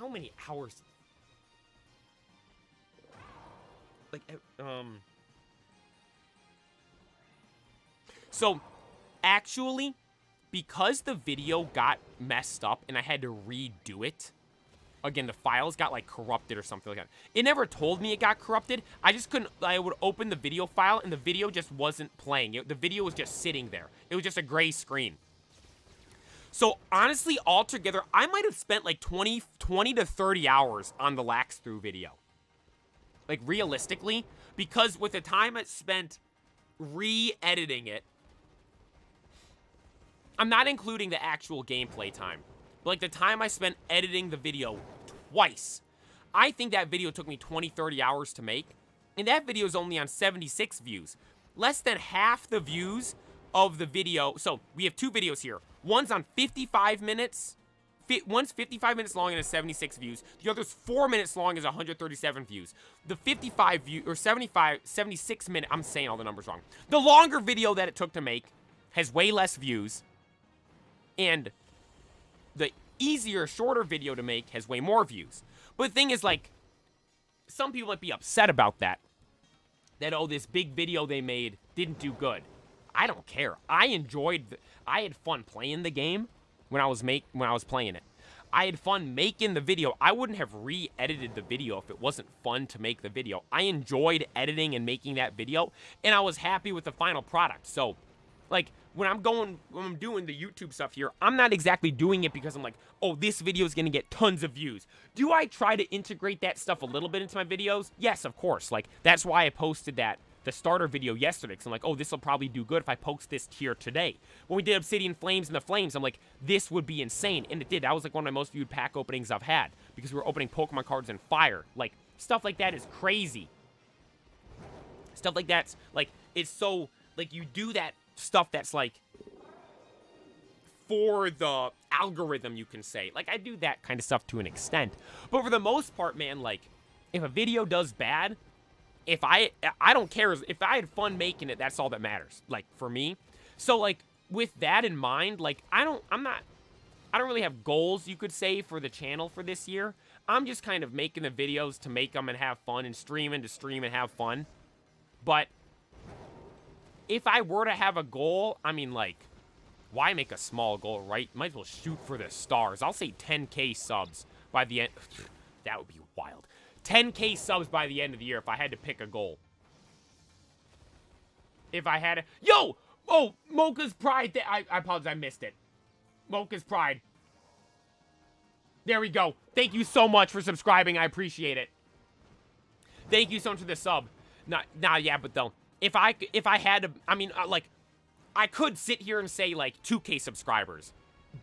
many hours... Like, So, actually, because the video got messed up and I had to redo it, again, the files got, like, corrupted or something like that. It never told me it got corrupted. I just couldn't, I would open the video file and the video just wasn't playing. The video was just sitting there. It was just a gray screen. So, honestly, altogether, I might have spent, like, 20 to 30 hours on the lax through video. Like, realistically, because with the time I spent re-editing it, I'm not including the actual gameplay time, but, like, the time I spent editing the video twice, I think that video took me 20, 30 hours to make, and that video is only on 76 views. Less than half the views of the video, so we have 2 videos here. One's on 55 minutes, one's 55 minutes long and has 76 views. The other's 4 minutes long and has 137 views. The 55 view, or 76 minute, I'm saying all the numbers wrong. The longer video that it took to make has way less views. And the easier, shorter video to make has way more views. But the thing is, like, some people might be upset about that. That, oh, this big video they made didn't do good. I don't care. I had fun playing the game. When I was playing it, I had fun making the video. I wouldn't have re-edited the video if it wasn't fun to make the video. I enjoyed editing and making that video, and I was happy with the final product. So, like, when I'm doing the YouTube stuff here, I'm not exactly doing it because I'm like, oh, this video is gonna get tons of views. Do I try to integrate that stuff a little bit into my videos? Yes, of course. Like, that's why I posted the starter video yesterday, because I'm like, oh, this will probably do good if I post this here today. When we did Obsidian Flames and the Flames, I'm like, this would be insane, and it did. That was, like, one of my most viewed pack openings I've had, because we were opening Pokemon cards in fire. Like, stuff like that is crazy. Stuff like that's, like, it's so, like, you do that stuff that's, like, for the algorithm, you can say. Like, I do that kind of stuff to an extent, but for the most part, man, like, if a video does bad, I don't care. If I had fun making it, that's all that matters, like, for me. So, like, with that in mind, like, I don't really have goals, you could say, for the channel for this year. I'm just kind of making the videos to make them and have fun, and streaming to stream and have fun. But if I were to have a goal, I mean, like, why make a small goal, right? Might as well shoot for the stars. I'll say 10K subs by the end. That would be wild. 10K subs by the end of the year if I had to pick a goal. If I had a... Yo! Oh, Mocha's Pride. I apologize, I missed it. Mocha's Pride. There we go. Thank you so much for subscribing. I appreciate it. Thank you so much for the sub. Nah, yeah, but though, if I had to... I mean, like, I could sit here and say, like, 2K subscribers.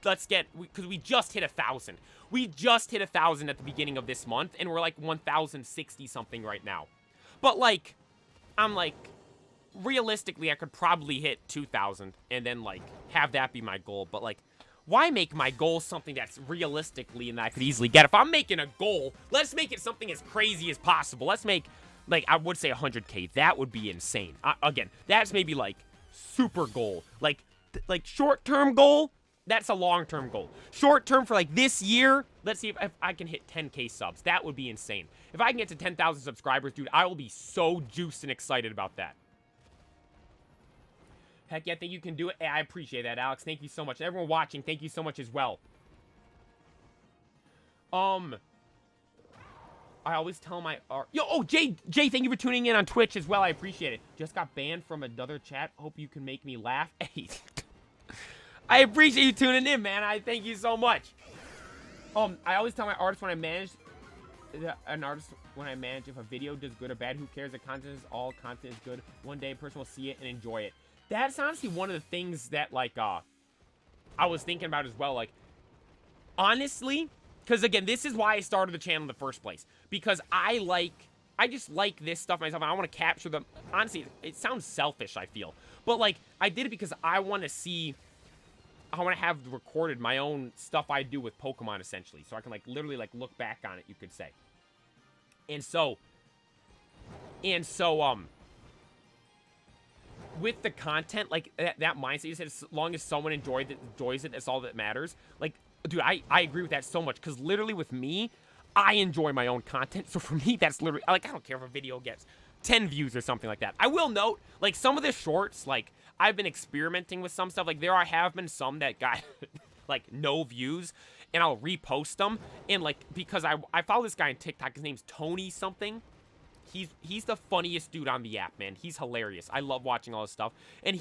Let's get, because we just hit 1,000. We just hit 1,000 at the beginning of this month, and we're like 1,060 something right now. But, like, I'm like, realistically, I could probably hit 2,000 and then, like, have that be my goal. But, like, why make my goal something that's realistically and that I could easily get? If I'm making a goal, let's make it something as crazy as possible. Let's make, like, I would say 100K. That would be insane. Again, that's maybe, like, super goal. Like short-term goal, that's a long-term goal. Short-term for, like, this year, let's see if I can hit 10K subs. That would be insane. If I can get to 10,000 subscribers, dude, I will be so juiced and excited about that. Heck yeah, I think you can do it. Hey, I appreciate that, Alex. Thank you so much. Everyone watching, thank you so much as well. I always tell my... Jay, thank you for tuning in on Twitch as well. I appreciate it. Just got banned from another chat. Hope you can make me laugh. Hey, I appreciate you tuning in, man. I thank you so much. I always tell my artists when I manage... if a video does good or bad, who cares? The content is all content is good. One day a person will see it and enjoy it. That's honestly one of the things that, like, I was thinking about as well. Like, honestly... Because, again, this is why I started the channel in the first place. Because I just like this stuff myself, and I want to capture them. Honestly, it sounds selfish, I feel. But, like, I did it because I want to have recorded my own stuff I do with Pokemon, essentially. So I can, like, literally, like, look back on it, you could say. And so, with the content, like, that mindset, you said, as long as someone enjoys it, that's all that matters. Like, dude, I agree with that so much, because literally with me, I enjoy my own content, so for me, that's literally, like, I don't care if a video gets 10 views or something like that. I will note, like, some of the shorts, like, I've been experimenting with some stuff, like, there have been some that got, like, no views, and I'll repost them, and, like, because I follow this guy on TikTok, his name's Tony something. He's the funniest dude on the app, man. He's hilarious. I love watching all this stuff. And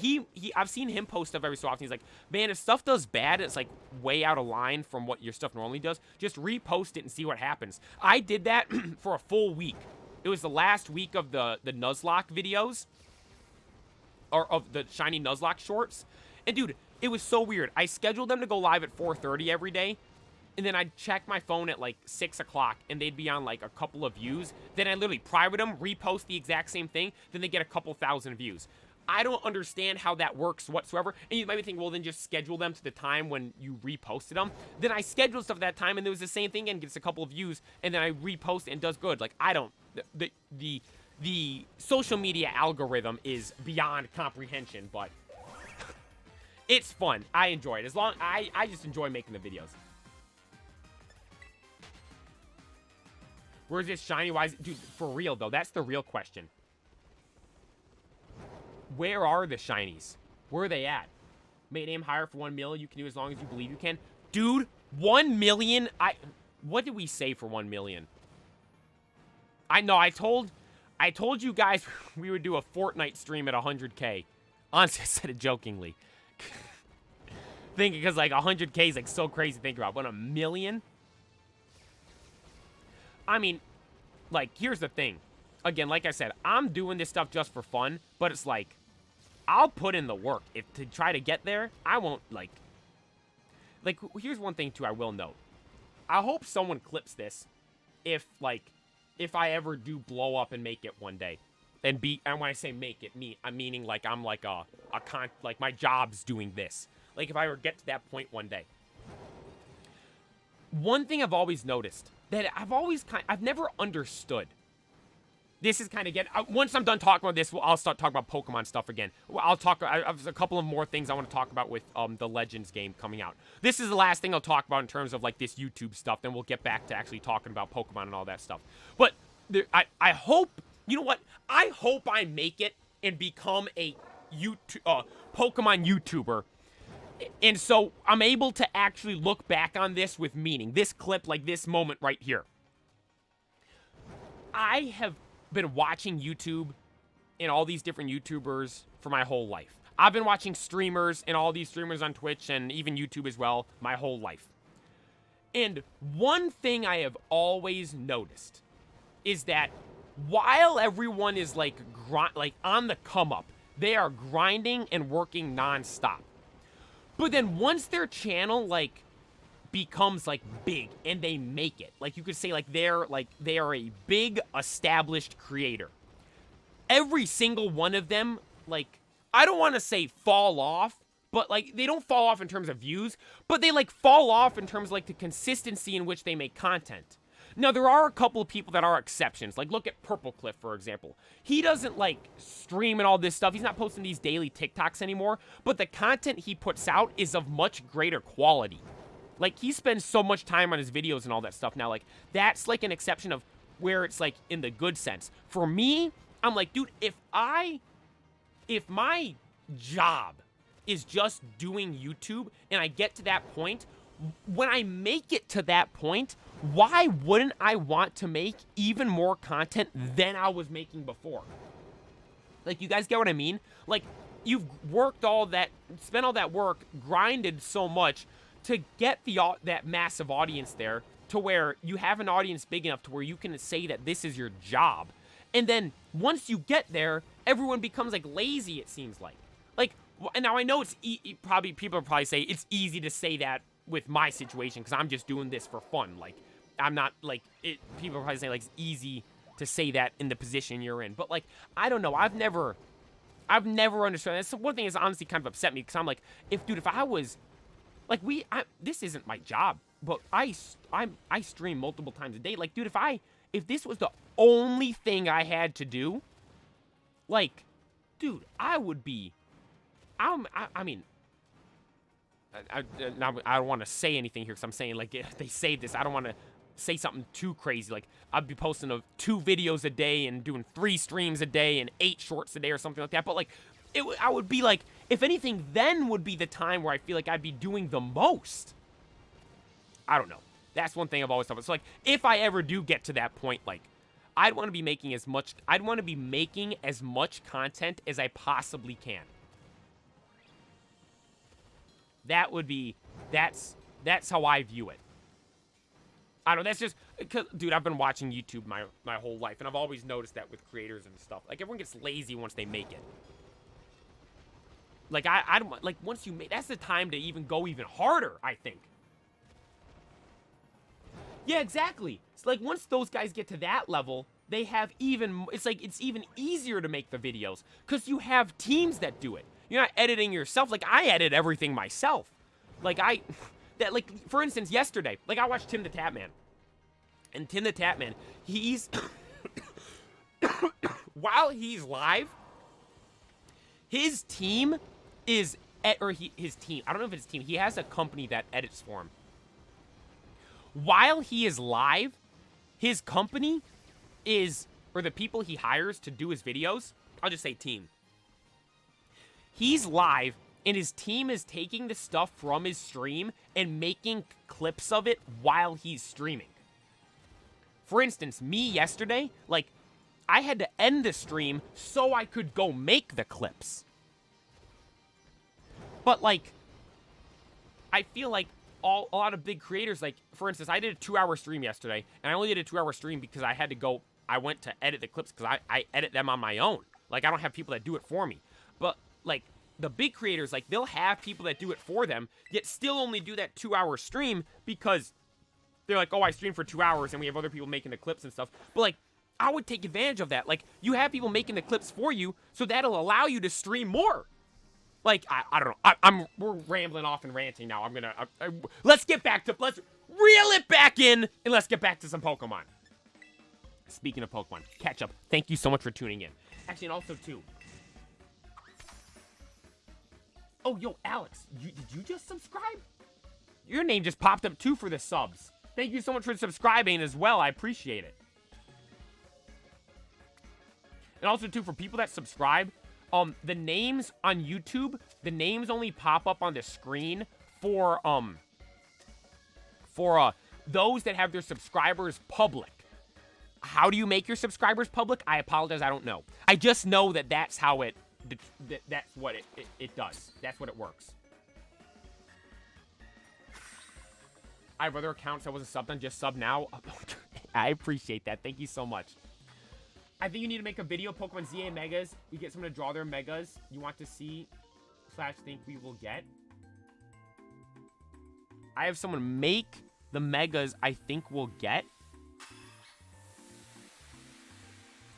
I've seen him post stuff every so often. He's like, man, if stuff does bad, it's like way out of line from what your stuff normally does. Just repost it and see what happens. I did that for a full week. It was the last week of the Nuzlocke videos. Or of the Shiny Nuzlocke shorts. And dude, it was so weird. I scheduled them to go live at 4:30 every day. And then I'd check my phone at, like, 6 o'clock, and they'd be on, like, a couple of views. Then I literally private them, repost the exact same thing, then they get a couple thousand views. I don't understand how that works whatsoever. And you might be thinking, well, then just schedule them to the time when you reposted them. Then I scheduled stuff at that time, and there was the same thing, and gets a couple of views, and then I repost it, and does good. Like, I don't... The social media algorithm is beyond comprehension, but... it's fun. I enjoy it. I just enjoy making the videos. Where's this shiny wise? Dude, for real, though. That's the real question. Where are the shinies? Where are they at? Made aim higher for 1 million. You can do as long as you believe you can. Dude, 1 million? What did we say for 1 million? I know, I told you guys we would do a Fortnite stream at 100K. Honestly, I said it jokingly. Thinking because, like, 100K is, like, so crazy to think about. But 1 million? I mean, like, here's the thing. Again, like I said, I'm doing this stuff just for fun, but it's like, I'll put in the work. If to try to get there, I won't, like, here's one thing, too, I will note. I hope someone clips this if I ever do blow up and make it one day. And when I say make it, I'm meaning, like, I'm, like, like, my job's doing this. Like, if I ever get to that point one day. One thing I've always noticed that I've never understood. This is kind of once I'm done talking about this, I'll start talking about Pokemon stuff again. I have a couple of more things I want to talk about with the Legends game coming out. This is the last thing I'll talk about in terms of, like, this YouTube stuff. Then we'll get back to actually talking about Pokemon and all that stuff. But I hope, you know what? I hope I make it and become a Pokemon YouTuber. And so I'm able to actually look back on this with meaning. This clip, like this moment right here. I have been watching YouTube and all these different YouTubers for my whole life. I've been watching streamers and all these streamers on Twitch and even YouTube as well my whole life. And one thing I have always noticed is that while everyone is like on the come up, they are grinding and working nonstop. But then once their channel, like, becomes, like, big and they make it, like, you could say, like, they are a big established creator. Every single one of them, like, I don't want to say fall off, but, like, they don't fall off in terms of views, but they, like, fall off in terms of, like, the consistency in which they make content. Now, there are a couple of people that are exceptions. Like, look at Purple Cliff, for example. He doesn't, like, stream and all this stuff. He's not posting these daily TikToks anymore, but the content he puts out is of much greater quality. Like, he spends so much time on his videos and all that stuff now. Like, that's, like, an exception of where it's, like, in the good sense. For me, I'm like, dude, if my job is just doing YouTube and I get to that point, when I make it to that point, why wouldn't I want to make even more content than I was making before? Like, you guys get what I mean? Like, you've worked all that, spent all that work, grinded so much to get that massive audience there to where you have an audience big enough to where you can say that this is your job. And then once you get there, everyone becomes, like, lazy, it seems like. Like, and now I know it's probably, people probably say it's easy to say that with my situation because I'm just doing this for fun. Like, I'm not, like, people probably say, like, it's easy to say that in the position you're in. But, like, I don't know. I've never understood. That's one thing that's honestly kind of upset me because I'm like, if I was, like, this isn't my job, but I stream multiple times a day. Like, dude, if this was the only thing I had to do, like, dude, I would be, I mean, I don't want to say anything here because I'm saying, like, if they say this, I don't want to say something too crazy. Like, I'd be posting 2 videos a day and doing 3 streams a day and 8 shorts a day or something like that. But, like, I would be, like, if anything, then would be the time where I feel like I'd be doing the most. I don't know. That's one thing I've always thought about. So, like, if I ever do get to that point, like, I'd want to be making as much content as I possibly can. That would be, that's how I view it. I don't know, that's just, cause, dude, I've been watching YouTube my whole life, and I've always noticed that with creators and stuff. Like, everyone gets lazy once they make it. Like, I don't, like, once you make, that's the time to even go even harder, I think. Yeah, exactly. It's like, once those guys get to that level, they have even, it's like, it's even easier to make the videos, because you have teams that do it. You're not editing yourself. Like, I edit everything myself. Like, like, for instance, yesterday, like, I watched Tim the Tatman. And Tim the Tatman, he's, while he's live, his team is, his team, I don't know if it's his team, he has a company that edits for him. While he is live, his company is, or the people he hires to do his videos, I'll just say team. He's live, and his team is taking the stuff from his stream and making clips of it while he's streaming. For instance, me yesterday, like, I had to end the stream so I could go make the clips. But, like, I feel like a lot of big creators, like, for instance, I did a 2-hour stream yesterday, and I only did a 2-hour stream because I went to edit the clips because I edit them on my own. Like, I don't have people that do it for me. But, like, the big creators, like, they'll have people that do it for them, yet still only do that 2-hour stream because they're like, oh, I streamed for 2 hours and we have other people making the clips and stuff. But, like, I would take advantage of that. Like, you have people making the clips for you, so that'll allow you to stream more. Like, I don't know. We're rambling off and ranting now. Let's get back to, let's reel it back in, and let's get back to some Pokemon. Speaking of Pokemon, catch up. Thank you so much for tuning in. Actually, and also, too. Oh, yo, Alex, did you just subscribe? Your name just popped up, too, for the subs. Thank you so much for subscribing as well. I appreciate it. And also, too, for people that subscribe, the names on YouTube, the names only pop up on the screen for those that have their subscribers public. How do you make your subscribers public? I apologize, I don't know. I just know that that's how that's what it does. That's what it works. I have other accounts I wasn't subbed on, just sub now. I appreciate that. Thank you so much. I think you need to make a video, Pokemon ZA Megas. You get someone to draw their Megas you want to see / think we will get. I have someone make the Megas I think we'll get.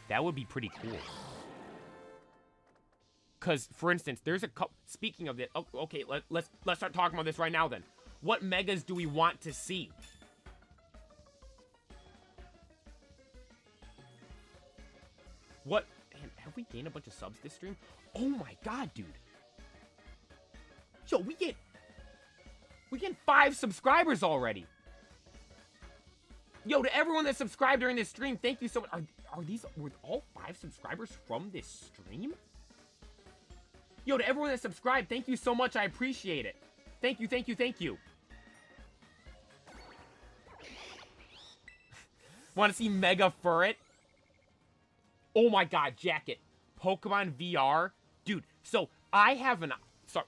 That would be pretty cool. Because, for instance, there's a couple... Speaking of this... Oh, okay, let's start talking about this right now, then. What Megas do we want to see? What... Man, have we gained a bunch of subs this stream? Oh my god, dude. Yo, we get 5 subscribers already. Yo, to everyone that subscribed during this stream, thank you so much. Were all 5 subscribers from this stream? Yo, to everyone that subscribed, thank you so much. I appreciate it. Thank you, thank you, thank you. Want to see Mega Furret? Oh my god, Jacket. Pokemon VR. Dude, so I have an... Sorry,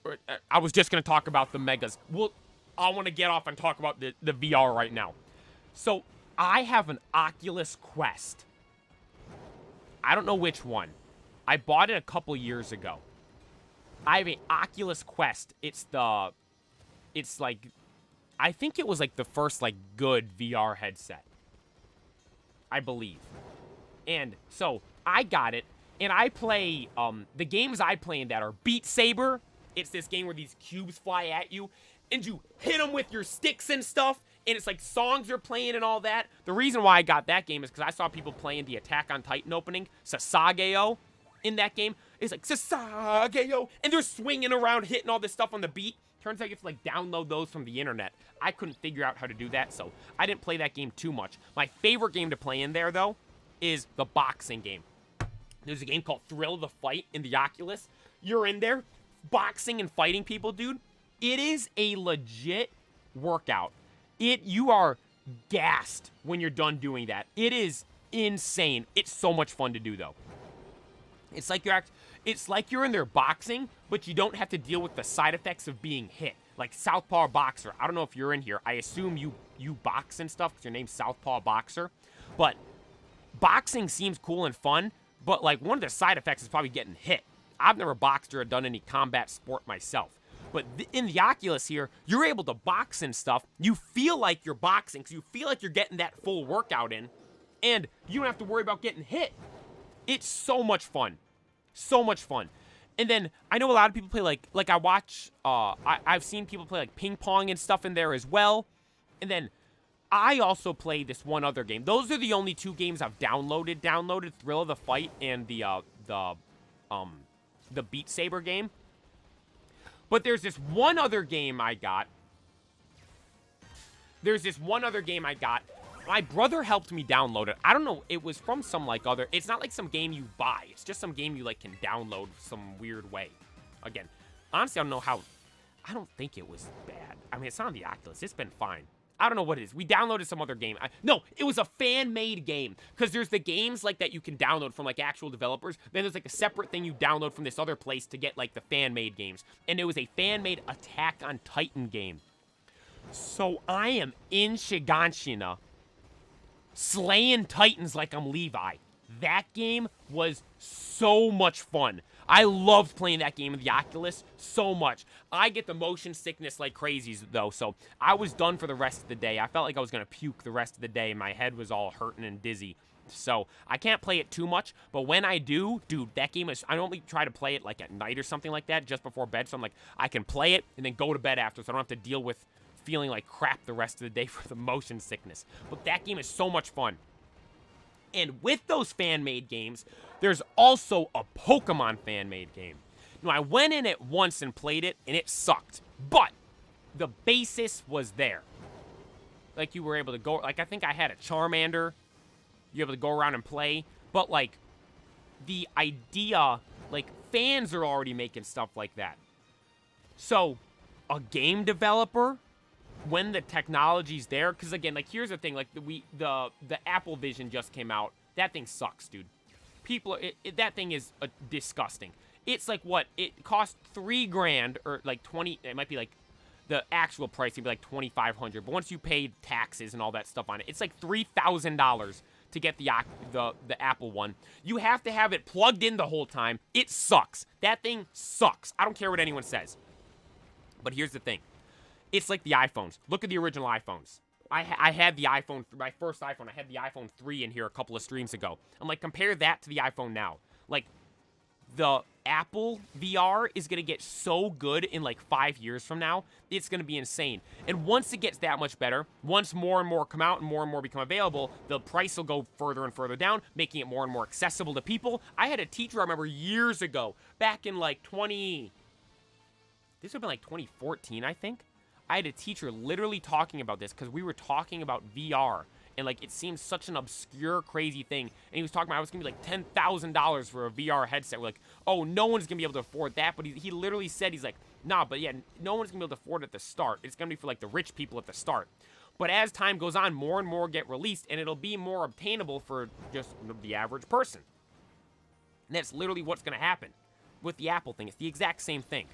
I was just going to talk about the Megas. I want to get off and talk about the VR right now. So, I have an Oculus Quest. I don't know which one. I bought it a couple years ago. I have an Oculus Quest. It's like, I think it was like the first like good VR headset. I believe. And so I got it, and I play, the games I play in that are Beat Saber. It's this game where these cubes fly at you, and you hit them with your sticks and stuff, and it's like songs are playing and all that. The reason why I got that game is because I saw people playing the Attack on Titan opening, Sasageo, in that game. It's like, Sasageo, and they're swinging around, hitting all this stuff on the beat. Turns out you have to, like, download those from the internet. I couldn't figure out how to do that, so I didn't play that game too much. My favorite game to play in there, though, is the boxing game. There's a game called Thrill of the Fight in the Oculus. You're in there, boxing and fighting people, dude. It is a legit workout. You are gassed when you're done doing that. It is insane. It's so much fun to do, though. It's like you're in there boxing, but you don't have to deal with the side effects of being hit. Like Southpaw Boxer. I don't know if you're in here. I assume you box and stuff because your name's Southpaw Boxer. But boxing seems cool and fun, but like one of the side effects is probably getting hit. I've never boxed or done any combat sport myself. But in the Oculus here, you're able to box and stuff. You feel like you're boxing because you feel like you're getting that full workout in. And you don't have to worry about getting hit. It's so much fun. So much fun. And then I know a lot of people play like I watch, I've seen people play like ping pong and stuff in there as well. And then I also play this one other game. Those are the only 2 games I've downloaded Thrill of the Fight and the Beat Saber game. But there's this one other game I got. My brother helped me download it. I don't know. It was from some, like, other... It's not like some game you buy. It's just some game you, like, can download some weird way. Again, honestly, I don't know how... I don't think it was bad. I mean, it's not on the Oculus. It's been fine. I don't know what it is. We downloaded some other game. No, it was a fan-made game. Because there's the games, like, that you can download from, like, actual developers. Then there's, like, a separate thing you download from this other place to get, like, the fan-made games. And it was a fan-made Attack on Titan game. So I am in Shiganshina, slaying Titans like I'm Levi. That game was so much fun. I loved playing that game in the Oculus so much. I get the motion sickness like crazies, though, so I was done for the rest of the day. I felt like I was going to puke the rest of the day. My head was all hurting and dizzy. So I can't play it too much, but when I do, dude, that game is... I normally try to play it like at night or something like that, just before bed, so I'm like, I can play it and then go to bed after, so I don't have to deal with feeling like crap the rest of the day for the motion sickness. But that game is so much fun. And with those fan-made games, there's also a Pokemon fan-made game. Now, I went in it once and played it, and it sucked. But the basis was there. Like, you were able to go... Like, I think I had a Charmander. You're able to go around and play. But, like, the idea... Like, fans are already making stuff like that. So, a game developer... when the technology's there, because again, like, here's the thing, like, the Apple Vision just came out. That thing sucks, dude. That thing is disgusting. It's like, what, it cost $3,000, or like 20, it might be like, the actual price would be like $2,500, but once you pay taxes and all that stuff on it, it's like $3,000 to get the Apple one. You have to have it plugged in the whole time. It sucks. That thing sucks. I don't care what anyone says. But here's the thing. It's like the iPhones. Look at the original iPhones. I had the iPhone, my first iPhone. I had the iPhone 3 in here a couple of streams ago. I'm like, compare that to the iPhone now. Like, the Apple VR is going to get so good in like 5 years from now. It's going to be insane. And once it gets that much better, once more and more come out and more become available, the price will go further and further down, making it more and more accessible to people. I had a teacher, I remember years ago, back in like this would have been like 2014, I think. I had a teacher literally talking about this because we were talking about VR. And, like, it seems such an obscure, crazy thing. And he was talking about, it was going to be, like, $10,000 for a VR headset. We're like, oh, no one's going to be able to afford that. But he literally said, he's like, nah, but yeah, no one's going to be able to afford it at the start. It's going to be for, like, the rich people at the start. But as time goes on, more and more get released, and it'll be more obtainable for just the average person. And that's literally what's going to happen with the Apple thing. It's the exact same thing.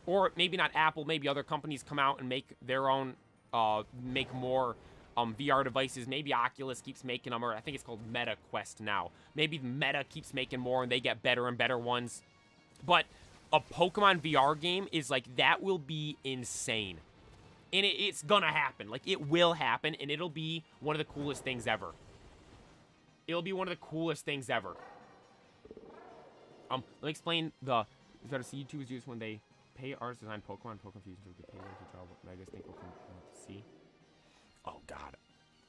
Or maybe not Apple, maybe other companies come out and make their own, make more VR devices. Maybe Oculus keeps making them, or I think it's called Meta Quest now. Maybe Meta keeps making more and they get better and better ones. But a Pokemon VR game is like, that will be insane. And it's gonna happen. Like, it will happen, and it'll be one of the coolest things ever. It'll be one of the coolest things ever. Let me explain you gotta see YouTubers use when they pay artists design Pokemon Fusion to get paid to draw what Megas think we'll come to see. Oh God,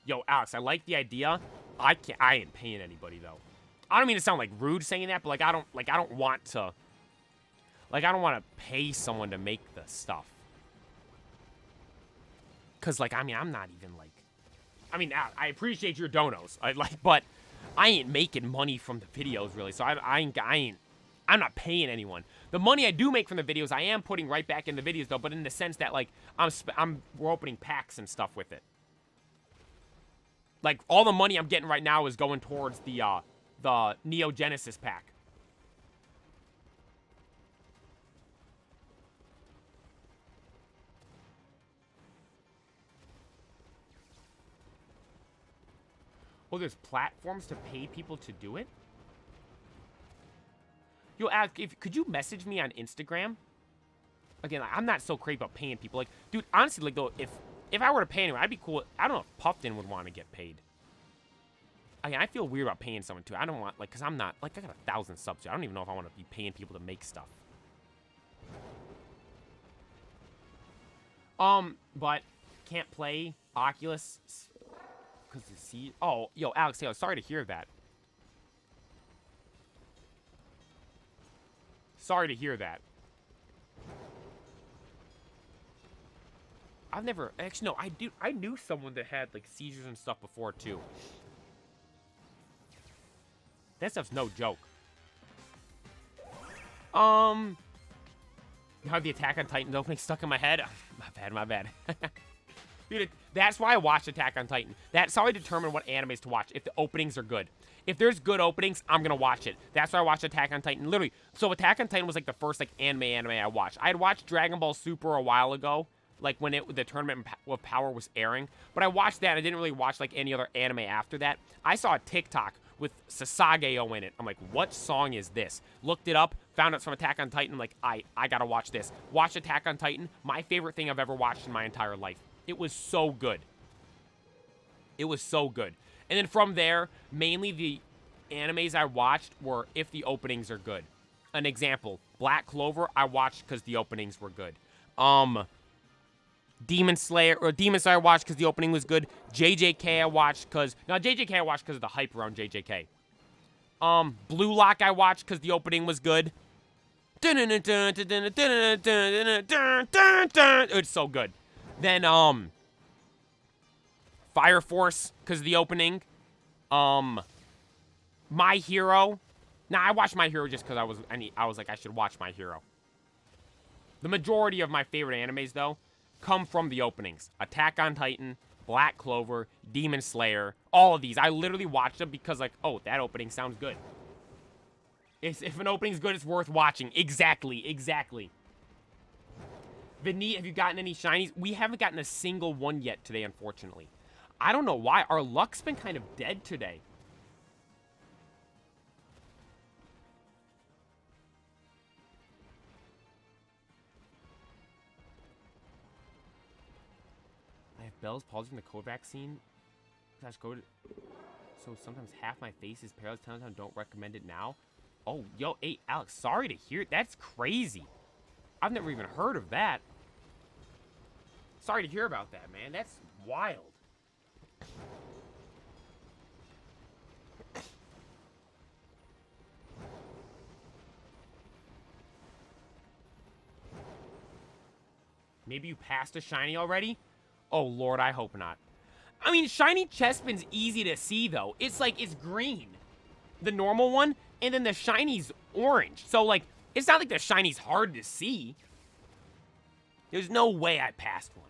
yo, Alex, I like the idea. I ain't paying anybody though. I don't mean to sound like rude saying that, but like I don't want to pay someone to make the stuff. Cause like I mean I'm not even like, I appreciate your donos, but I ain't making money from the videos really. So I'm not paying anyone. The money I do make from the videos, I am putting right back in the videos though, but in the sense that like we're opening packs and stuff with it. Like, all the money I'm getting right now is going towards the Neo Genesis pack. Oh, there's platforms to pay people to do it? Yo, Alex, could you message me on Instagram? Again, like, I'm not so crazy about paying people. Like, dude, honestly, like, though, if I were to pay anyone, I'd be cool. I don't know if Puffton would want to get paid. Again, I feel weird about paying someone, too. I don't want, like, because I'm not, like, I got 1,000 subs. I don't even know if I want to be paying people to make stuff. But can't play Oculus because the seed. Oh, yo, Alex, yo, sorry to hear that. Sorry to hear that. I've never actually no. I knew someone that had like seizures and stuff before too. That stuff's no joke. How the Attack on Titan opening stuck in my head. My bad. Dude, that's why I watched Attack on Titan. That's how I determine what animes to watch, if the openings are good. If there's good openings, I'm gonna watch it. That's why I watched Attack on Titan. Literally, so Attack on Titan was like the first like anime I watched. I had watched Dragon Ball Super a while ago, like when the Tournament of Power was airing. But I watched that. I didn't really watch like any other anime after that. I saw a TikTok with Sasageo in it. I'm like, what song is this? Looked it up, found out it's from Attack on Titan. I'm like, I gotta watch this. Watched Attack on Titan. My favorite thing I've ever watched in my entire life. It was so good. It was so good. And then from there, mainly the animes I watched were if the openings are good. An example, Black Clover, I watched because the openings were good. Demon Slayer I watched because the opening was good. JJK I watched because... Now, JJK I watched because of the hype around JJK. Blue Lock I watched because the opening was good. It's so good. Then, Fire Force, because of the opening. My Hero. Nah, I watched My Hero just because I was like, I should watch My Hero. The majority of my favorite animes, though, come from the openings. Attack on Titan, Black Clover, Demon Slayer, all of these. I literally watched them because, like, oh, that opening sounds good. If an opening's good, it's worth watching. Exactly. Vinny, have you gotten any shinies? We haven't gotten a single one yet today, unfortunately. I don't know why. Our luck's been kind of dead today. I have Bell's palsy from the COVID vaccine. COVID. So sometimes half my face is paralyzed. Sometimes don't recommend it now. Oh, yo, hey, Alex, sorry to hear. That's crazy. I've never even heard of that. Sorry to hear about that, man. That's wild. Maybe you passed a shiny already? Oh, Lord, I hope not. I mean, shiny Chespin's easy to see, though. It's like, it's green. The normal one, and then the shiny's orange. So, like, it's not like the shiny's hard to see. There's no way I passed one.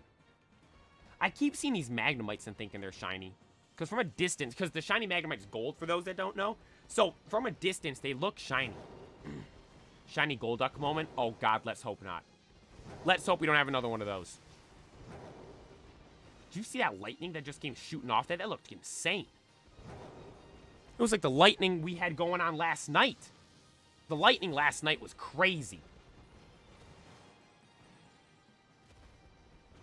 I keep seeing these Magnemites and thinking they're shiny. Because from a distance, because the shiny Magnemite's gold, for those that don't know. So, from a distance, they look shiny. Shiny Golduck moment? Oh, God, let's hope not. Let's hope we don't have another one of those. Did you see that lightning that just came shooting off there? That looked insane. It was like the lightning we had going on last night. The lightning last night was crazy.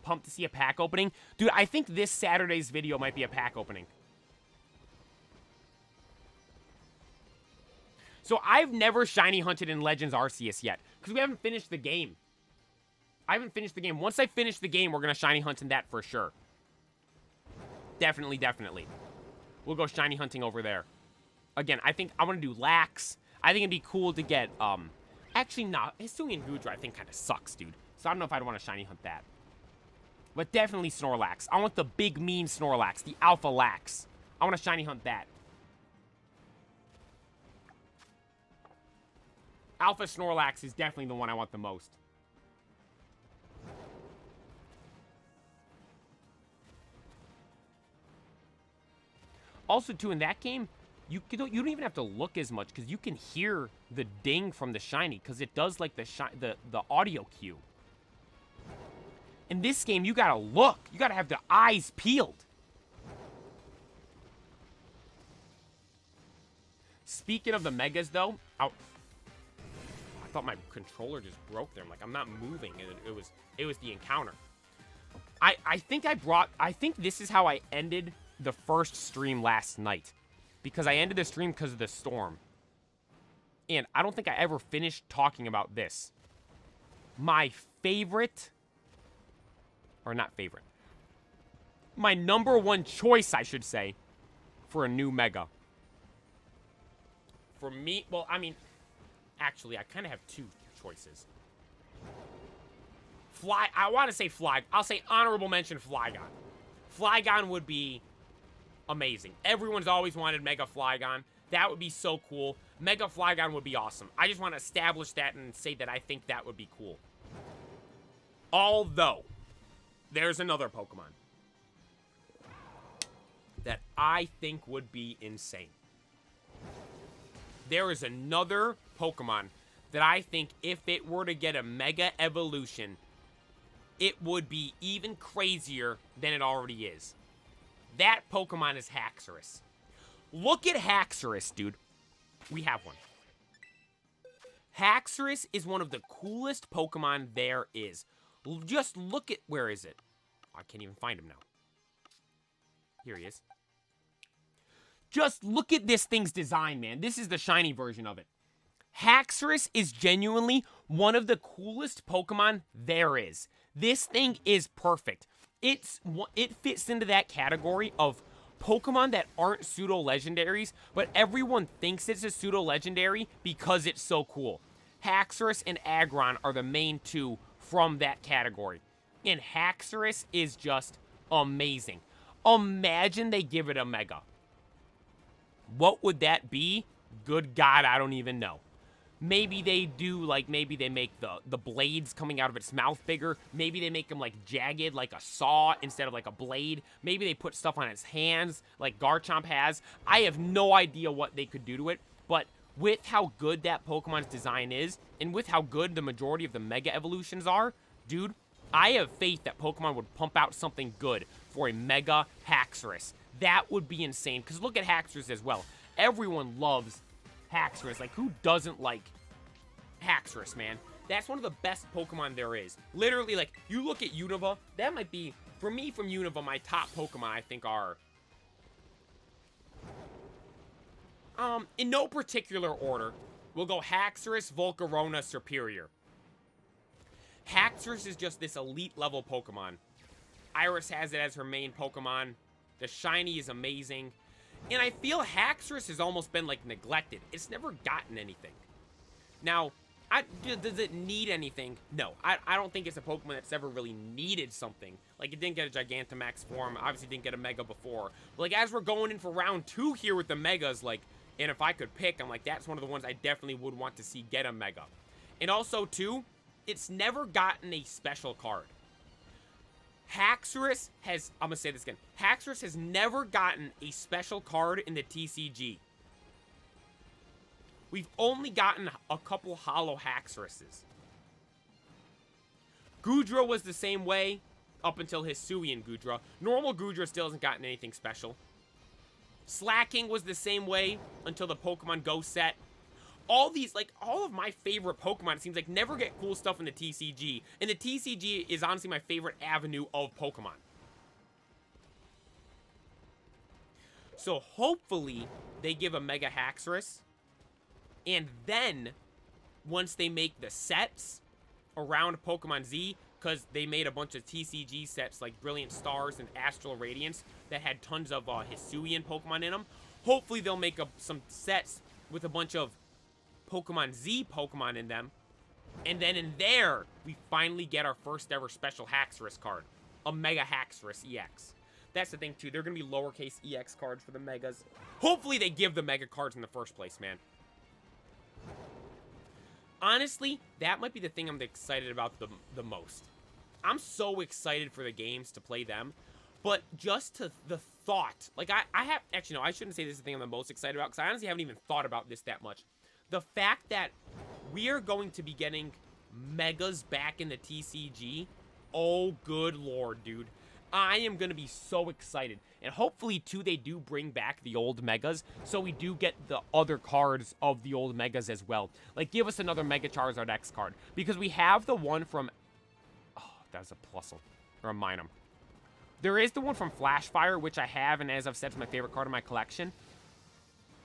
Pumped to see a pack opening. Dude, I think this Saturday's video might be a pack opening. So I've never shiny hunted in Legends Arceus yet. Because we haven't finished the game. I haven't finished the game. Once I finish the game, we're going to shiny hunt in that for sure. Definitely, definitely. We'll go shiny hunting over there. Again, I think I want to do Lax. I think it'd be cool to get, actually, not. Hisuian Gudra, I think, kind of sucks, dude. So I don't know if I'd want to shiny hunt that. But definitely Snorlax. I want the big, mean Snorlax. The Alpha Lax. I want to shiny hunt that. Alpha Snorlax is definitely the one I want the most. Also, too, in that game, you don't even have to look as much because you can hear the ding from the shiny because it does like the audio cue. In this game, you gotta look. You gotta have the eyes peeled. Speaking of the Megas, though, I thought my controller just broke there. I'm like, I'm not moving. It was the encounter. I think this is how I ended the first stream last night. Because I ended the stream because of the storm. And I don't think I ever finished talking about this. My favorite... Or not favorite. My #1 choice, I should say, for a new Mega. For me... Well, I mean... Actually, I kind of have two choices. I want to say I'll say honorable mention Flygon. Flygon would be amazing. Everyone's always wanted Mega Flygon. That would be so cool. Mega Flygon would be awesome. I just want to establish that and say that I think that would be cool. Although, there's another Pokemon that I think would be insane. There is another Pokemon that I think if it were to get a Mega Evolution, it would be even crazier than it already is. That Pokemon is Haxorus. Look at Haxorus, dude. We have one. Haxorus is one of the coolest Pokemon there is. Just look at... Where is it? I can't even find him now. Here he is. Just look at this thing's design, man. This is the shiny version of it. Haxorus is genuinely one of the coolest Pokemon there is. This thing is perfect. It fits into that category of Pokemon that aren't pseudo-legendaries, but everyone thinks it's a pseudo-legendary because it's so cool. Haxorus and Aggron are the main two from that category. And Haxorus is just amazing. Imagine they give it a Mega. What would that be? Good God, I don't even know. Maybe they do, like, maybe they make the blades coming out of its mouth bigger. Maybe they make them, like, jagged, like a saw instead of, like, a blade. Maybe they put stuff on its hands, like Garchomp has. I have no idea what they could do to it, but with how good that Pokemon's design is, and with how good the majority of the Mega Evolutions are, dude, I have faith that Pokemon would pump out something good for a Mega Haxorus. That would be insane, because look at Haxorus as well. Everyone loves Haxorus. Like, who doesn't like Haxorus, man? That's one of the best Pokemon there is. Literally, like, you look at Unova, that might be, for me, from Unova, my top Pokemon, I think, are... in no particular order, we'll go Haxorus, Volcarona, Superior. Haxorus is just this elite-level Pokemon. Iris has it as her main Pokemon. The shiny is amazing. And I feel Haxorus has almost been, like, neglected. It's never gotten anything. Now, does it need anything? No. I don't think it's a Pokemon that's ever really needed something. Like, it didn't get a Gigantamax form. Obviously, didn't get a Mega before. But, like, as we're going in for round 2 here with the Megas, like, and if I could pick, I'm like, that's one of the ones I definitely would want to see get a Mega. And also, too, it's never gotten a special card. Haxorus has, I'm going to say this again, Haxorus has never gotten a special card in the TCG. We've only gotten a couple holo Haxoruses. Goodra was the same way up until Hisuian Goodra. Normal Goodra still hasn't gotten anything special. Slacking was the same way until the Pokemon Go set. All these, like, all of my favorite Pokemon, it seems like, never get cool stuff in the TCG. And the TCG is honestly my favorite avenue of Pokemon. So hopefully they give a Mega Haxorus. And then, once they make the sets around Pokemon Z, because they made a bunch of TCG sets like Brilliant Stars and Astral Radiance that had tons of Hisuian Pokemon in them. Hopefully they'll make some sets with a bunch of Pokemon Z Pokemon in them. And then in there, we finally get our first ever special Haxorus card. A Mega Haxorus EX. That's the thing too, they're going to be lowercase EX cards for the Megas. Hopefully they give the Mega cards in the first place, man. Honestly, that might be the thing I'm excited about the most. I'm so excited for the games to play them. But just to the thought, like I have, actually no, I shouldn't say this is the thing I'm the most excited about, because I honestly haven't even thought about this that much. The fact that we are going to be getting Megas back in the TCG, oh good lord, dude. I am going to be so excited. And hopefully, too, they do bring back the old Megas, so we do get the other cards of the old Megas as well. Like, give us another Mega Charizard X card. Because we have the one from... Oh, that was a Plusle. Or a Minun. There is the one from Flashfire, which I have, and as I've said, is my favorite card in my collection.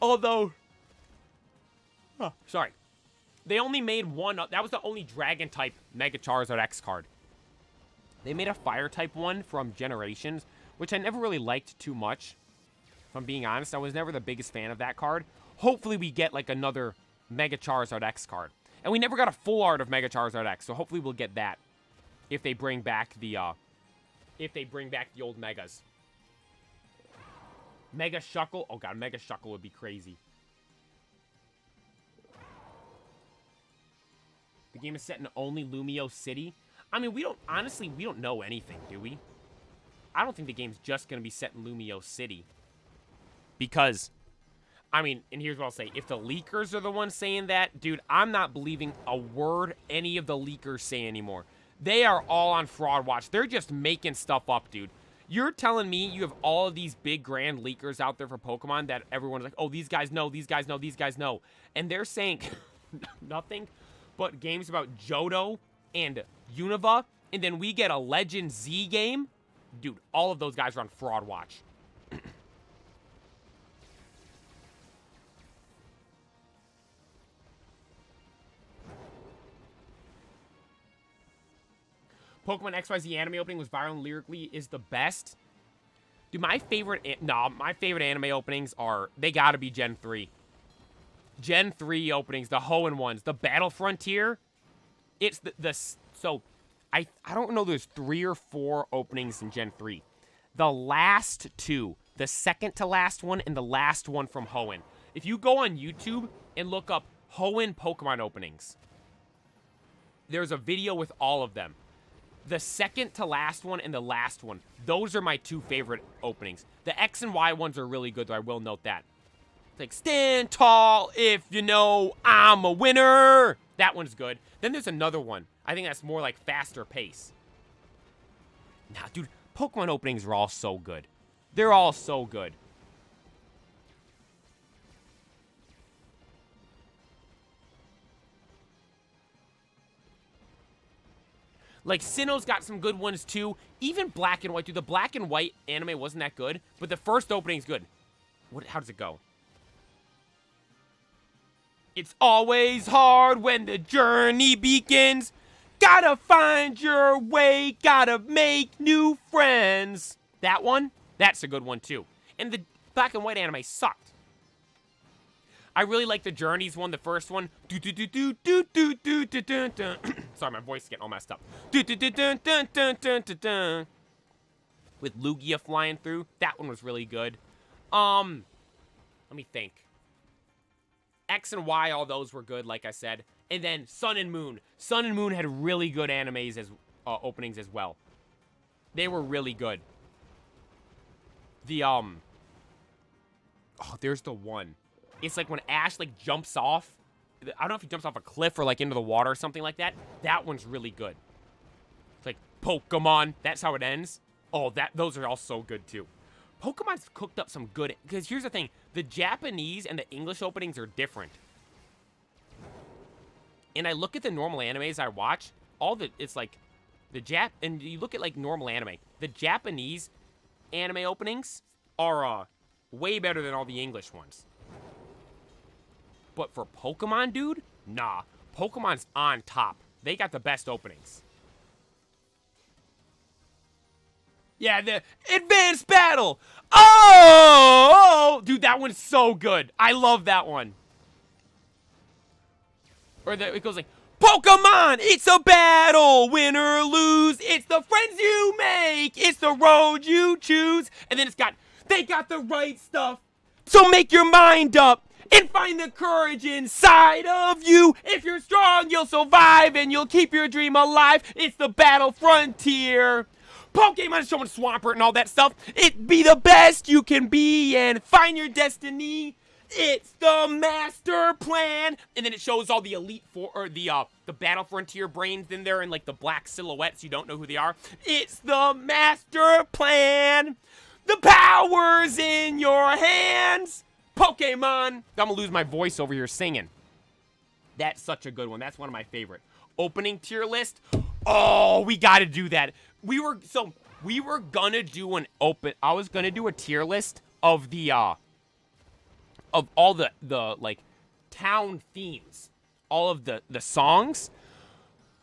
Although... Oh, sorry. They only made one... That was the only Dragon-type Mega Charizard X card. They made a Fire-type one from Generations, which I never really liked too much. If I'm being honest, I was never the biggest fan of that card. Hopefully we get, like, another Mega Charizard X card. And we never got a full art of Mega Charizard X, so hopefully we'll get that. If they bring back the, old Megas. Mega Shuckle. Oh, God, Mega Shuckle would be crazy. The game is set in only Lumio City. I mean, honestly, we don't know anything, do we? I don't think the game's just going to be set in Lumio City. Because, I mean, and here's what I'll say. If the leakers are the ones saying that, dude, I'm not believing a word any of the leakers say anymore. They are all on fraud watch. They're just making stuff up, dude. You're telling me you have all of these big grand leakers out there for Pokemon that everyone's like, oh, these guys know, these guys know, these guys know. And they're saying nothing but games about Johto and Unova, and then we get a Legend Z game. Dude, all of those guys are on fraud watch. Pokemon XYZ anime opening was viral and lyrically is the best. Dude, my favorite anime openings are, they gotta be Gen 3. Gen 3 openings, the Hoenn ones, the Battle Frontier. It's so I don't know, there's 3 or 4 openings in Gen 3. The last 2, the second to last one and the last one from Hoenn. If you go on YouTube and look up Hoenn Pokemon openings, there's a video with all of them. The second to last one and the last one, those are my 2 favorite openings. The X and Y ones are really good, though, I will note that. It's like, stand tall if you know I'm a winner. That one's good. Then there's another one. I think that's more like faster pace. Nah, dude, Pokemon openings are all so good. They're all so good. Like, Sinnoh's got some good ones, too. Even Black and White, dude. The Black and White anime wasn't that good, but the first opening's good. How does it go? It's always hard when the journey begins. Gotta find your way, gotta make new friends. That one? That's a good one, too. And the Black and White anime sucked. I really like the Journeys one, the first one. Sorry, my voice is getting all messed up. With Lugia flying through. That one was really good. Let me think. X and Y, all those were good, like I said. And then Sun and Moon. Sun and Moon had really good animes as openings as well. They were really good. Oh, there's the one. It's like when Ash, like, jumps off. I don't know if he jumps off a cliff or, like, into the water or something like that. That one's really good. It's like, Pokemon. That's how it ends. Oh, those are all so good, too. Pokemon's cooked up some good... Because here's the thing. The Japanese and the English openings are different. And I look at the normal animes I watch. It's like... And you look at, like, normal anime. The Japanese anime openings are way better than all the English ones. But for Pokemon, dude, nah. Pokemon's on top. They got the best openings. Yeah, the Advanced Battle. Oh! Dude, that one's so good. I love that one. Or it goes like, Pokemon, it's a battle. Win or lose, it's the friends you make. It's the road you choose. And then they got the right stuff. So make your mind up. And find the courage inside of you. If you're strong, you'll survive and you'll keep your dream alive. It's the battle frontier. Pokemon showing Swampert and all that stuff. It be the best you can be and find your destiny. It's the master plan. And then it shows all the Elite Four, or the battle frontier brains in there and like the black silhouettes. You don't know who they are. It's the master plan. The power's in your hands. Pokemon! I'm gonna lose my voice over here singing. That's such a good one. That's one of my favorite. Opening tier list. Oh, we gotta do that. We were gonna do I was gonna do a tier list of of all the like town themes, all of the songs,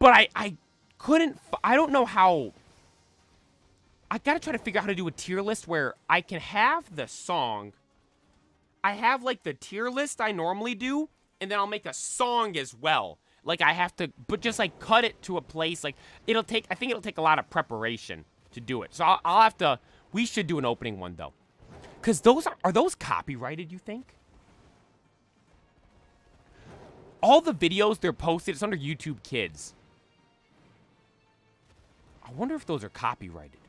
but I couldn't. I don't know how. I gotta try to figure out how to do a tier list where I can have the song. I have, like, the tier list I normally do, and then I'll make a song as well. Like, I have to, but just, like, cut it to a place, like, I think it'll take a lot of preparation to do it. So I'll have to, we should do an opening one, though. Because are those copyrighted, you think? All the videos they're posted, it's under YouTube Kids. I wonder if those are copyrighted.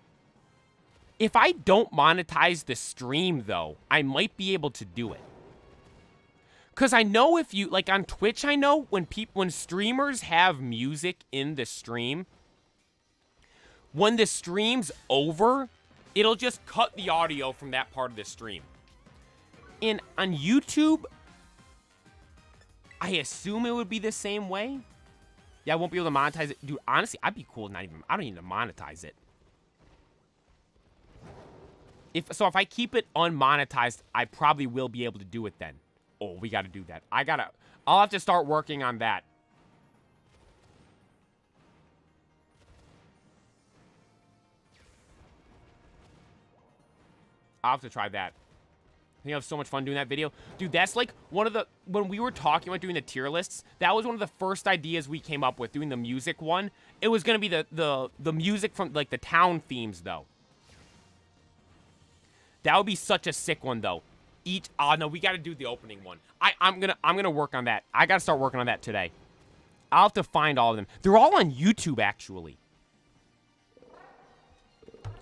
If I don't monetize the stream, though, I might be able to do it. Because I know if you, like on Twitch, I know when streamers have music in the stream, when the stream's over, it'll just cut the audio from that part of the stream. And on YouTube, I assume it would be the same way. Yeah, I won't be able to monetize it. Dude, honestly, I'd be cool I don't even monetize it. If I keep it unmonetized, I probably will be able to do it then. Oh, we got to do that. I'll have to start working on that. I'll have to try that. I think I have so much fun doing that video. Dude, that's like one of when we were talking about doing the tier lists, that was one of the first ideas we came up with, doing the music one. It was going to be the music from, like, the town themes, though. That would be such a sick one, though. Oh, no, we got to do the opening one. I'm gonna work on that. I got to start working on that today. I'll have to find all of them. They're all on YouTube, actually.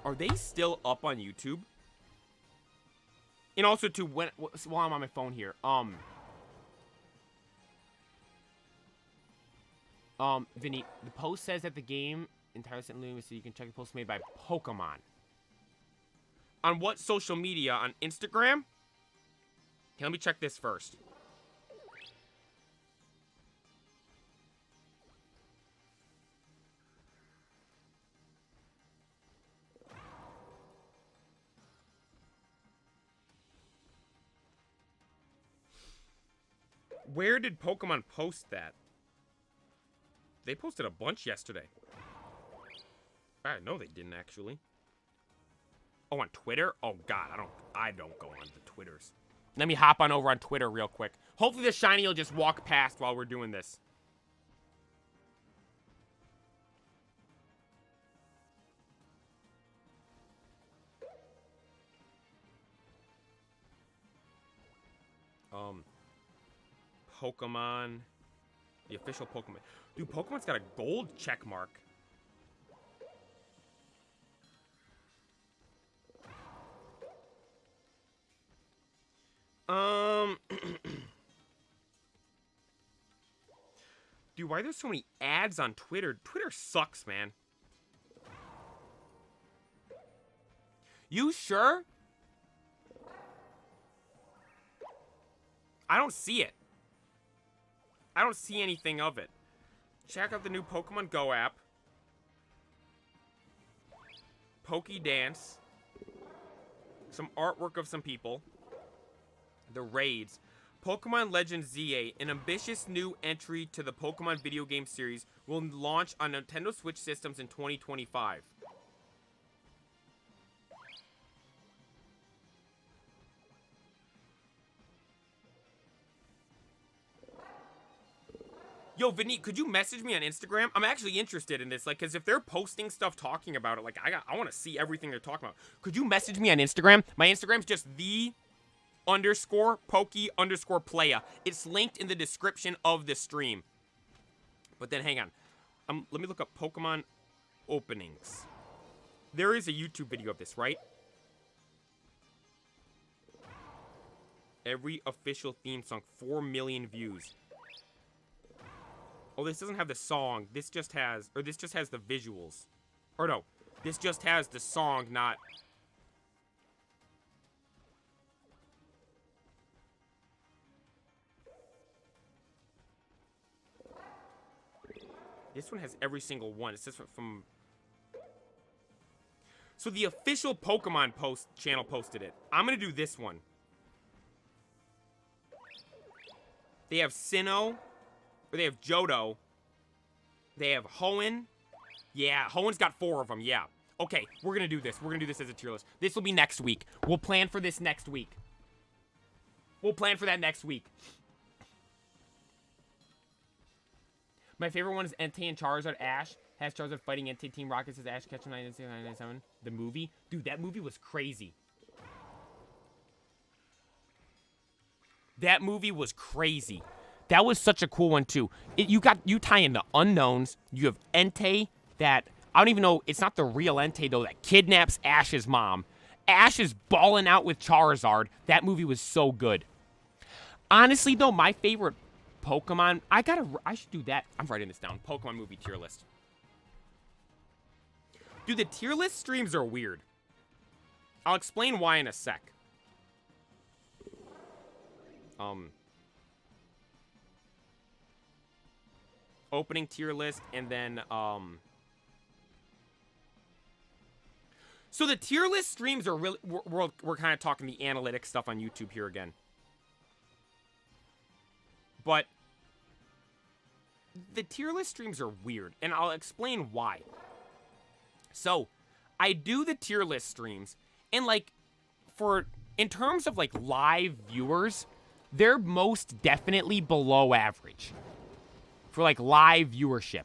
Are they still up on YouTube? And also, too, while I'm on my phone here, Vinny, the post says that the game entirely sent Loomis, so you can check the post made by Pokemon. On what social media? On Instagram? Okay, let me check this first. Where did Pokemon post that? They posted a bunch yesterday. No, they didn't actually. Oh, on Twitter? Oh God, I don't go on the Twitters. Let me hop on over on Twitter real quick. Hopefully the shiny will just walk past while we're doing this. Pokemon. The official Pokemon. Dude, Pokemon's got a gold check mark. Dude, why are there so many ads on Twitter? Twitter sucks, man. You sure? I don't see it. I don't see anything of it. Check out the new Pokemon Go app. Poké Dance. Some artwork of some people. The raids. Pokemon Legends ZA, an ambitious new entry to the Pokemon video game series, will launch on Nintendo Switch systems in 2025. Yo, Vinny, could you message me on Instagram? I'm actually interested in this, like, because if they're posting stuff talking about it, like, I want to see everything they're talking about. Could you message me on Instagram? My Instagram's just _Poke_playa. It's linked in the description of the stream. But then, hang on. Let me look up Pokemon openings. There is a YouTube video of this, right? Every official theme song, 4 million views. Oh, this doesn't have the song. This just has the visuals. Or no, this just has the song, not... This one has every single one. It says from... So the official Pokemon channel posted it. I'm going to do this one. They have Sinnoh. Or they have Johto. They have Hoenn. Yeah, Hoenn's got 4 of them, yeah. Okay, we're going to do this. We're going to do this as a tier list. This will be next week. We'll plan for this next week. We'll plan for that next week. My favorite one is Entei and Charizard. Ash has Charizard fighting Entei. Team Rocket says Ash catch him 997. The movie. Dude, that movie was crazy. That movie was crazy. That was such a cool one, too. You tie in the unknowns. You have Entei that, I don't even know, it's not the real Entei, though, that kidnaps Ash's mom. Ash is balling out with Charizard. That movie was so good. Honestly, though, my favorite Pokemon, I should do that. I'm writing this down. Pokemon movie tier list. Dude, the tier list streams are weird. I'll explain why in a sec. Opening tier list, and then, So the tier list streams are really... We're kind of talking the analytics stuff on YouTube here again. But the tier list streams are weird, and I'll explain why. So, I do the tier list streams, and, like, in terms of, like, live viewers, they're most definitely below average. For, like, live viewership.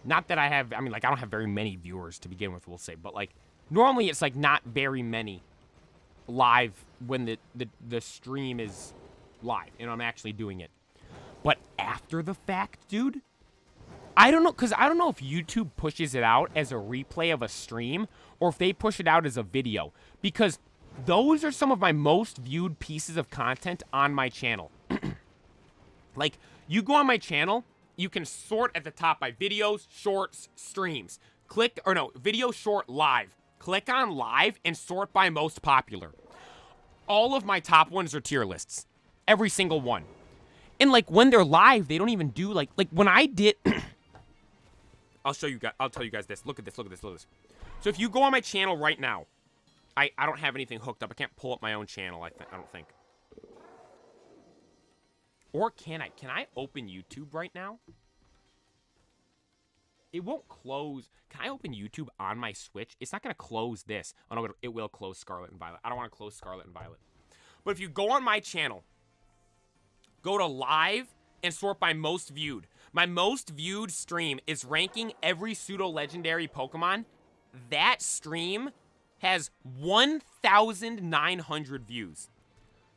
Not that I don't have very many viewers to begin with, we'll say. But, like, normally it's, like, not very many live when the stream is live. And I'm actually doing it. But after the fact, dude, I don't know. Because I don't know if YouTube pushes it out as a replay of a stream. Or if they push it out as a video. Because those are some of my most viewed pieces of content on my channel. Like... You go on my channel, you can sort at the top by videos, shorts, streams. Video, short, live. click on live and sort by most popular. All of my top ones are tier lists. Every single one. And like when they're live, they don't even do like when I did I'll show you guys, I'll tell you guys this. Look at this, look at this, look at this. So if you go on my channel right now, I don't have anything hooked up. I can't pull up my own channel, I don't think. Or can I? Can I open YouTube right now? It won't close. Can I open YouTube on my Switch? It's not going to close this. Oh, no, it will close Scarlet and Violet. I don't want to close Scarlet and Violet. But if you go on my channel, go to live and sort by most viewed. My most viewed stream is ranking every pseudo-legendary Pokemon. That stream has 1,900 views.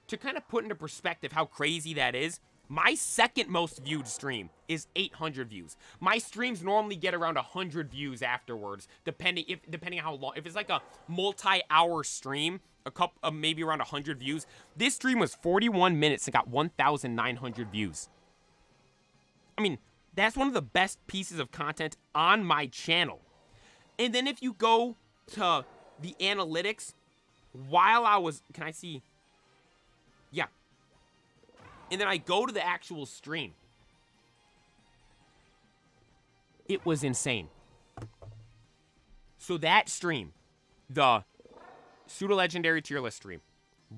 To kind of put into perspective how crazy that is, my second most viewed stream is 800 views. My streams normally get around 100 views afterwards, depending on how long. If it's like a multi-hour stream, maybe around 100 views. This stream was 41 minutes and got 1,900 views. I mean, that's one of the best pieces of content on my channel. And then if you go to the analytics, while I was, can I see? Yeah. And then I go to the actual stream. It was insane. So that stream, the pseudo-legendary tier list stream,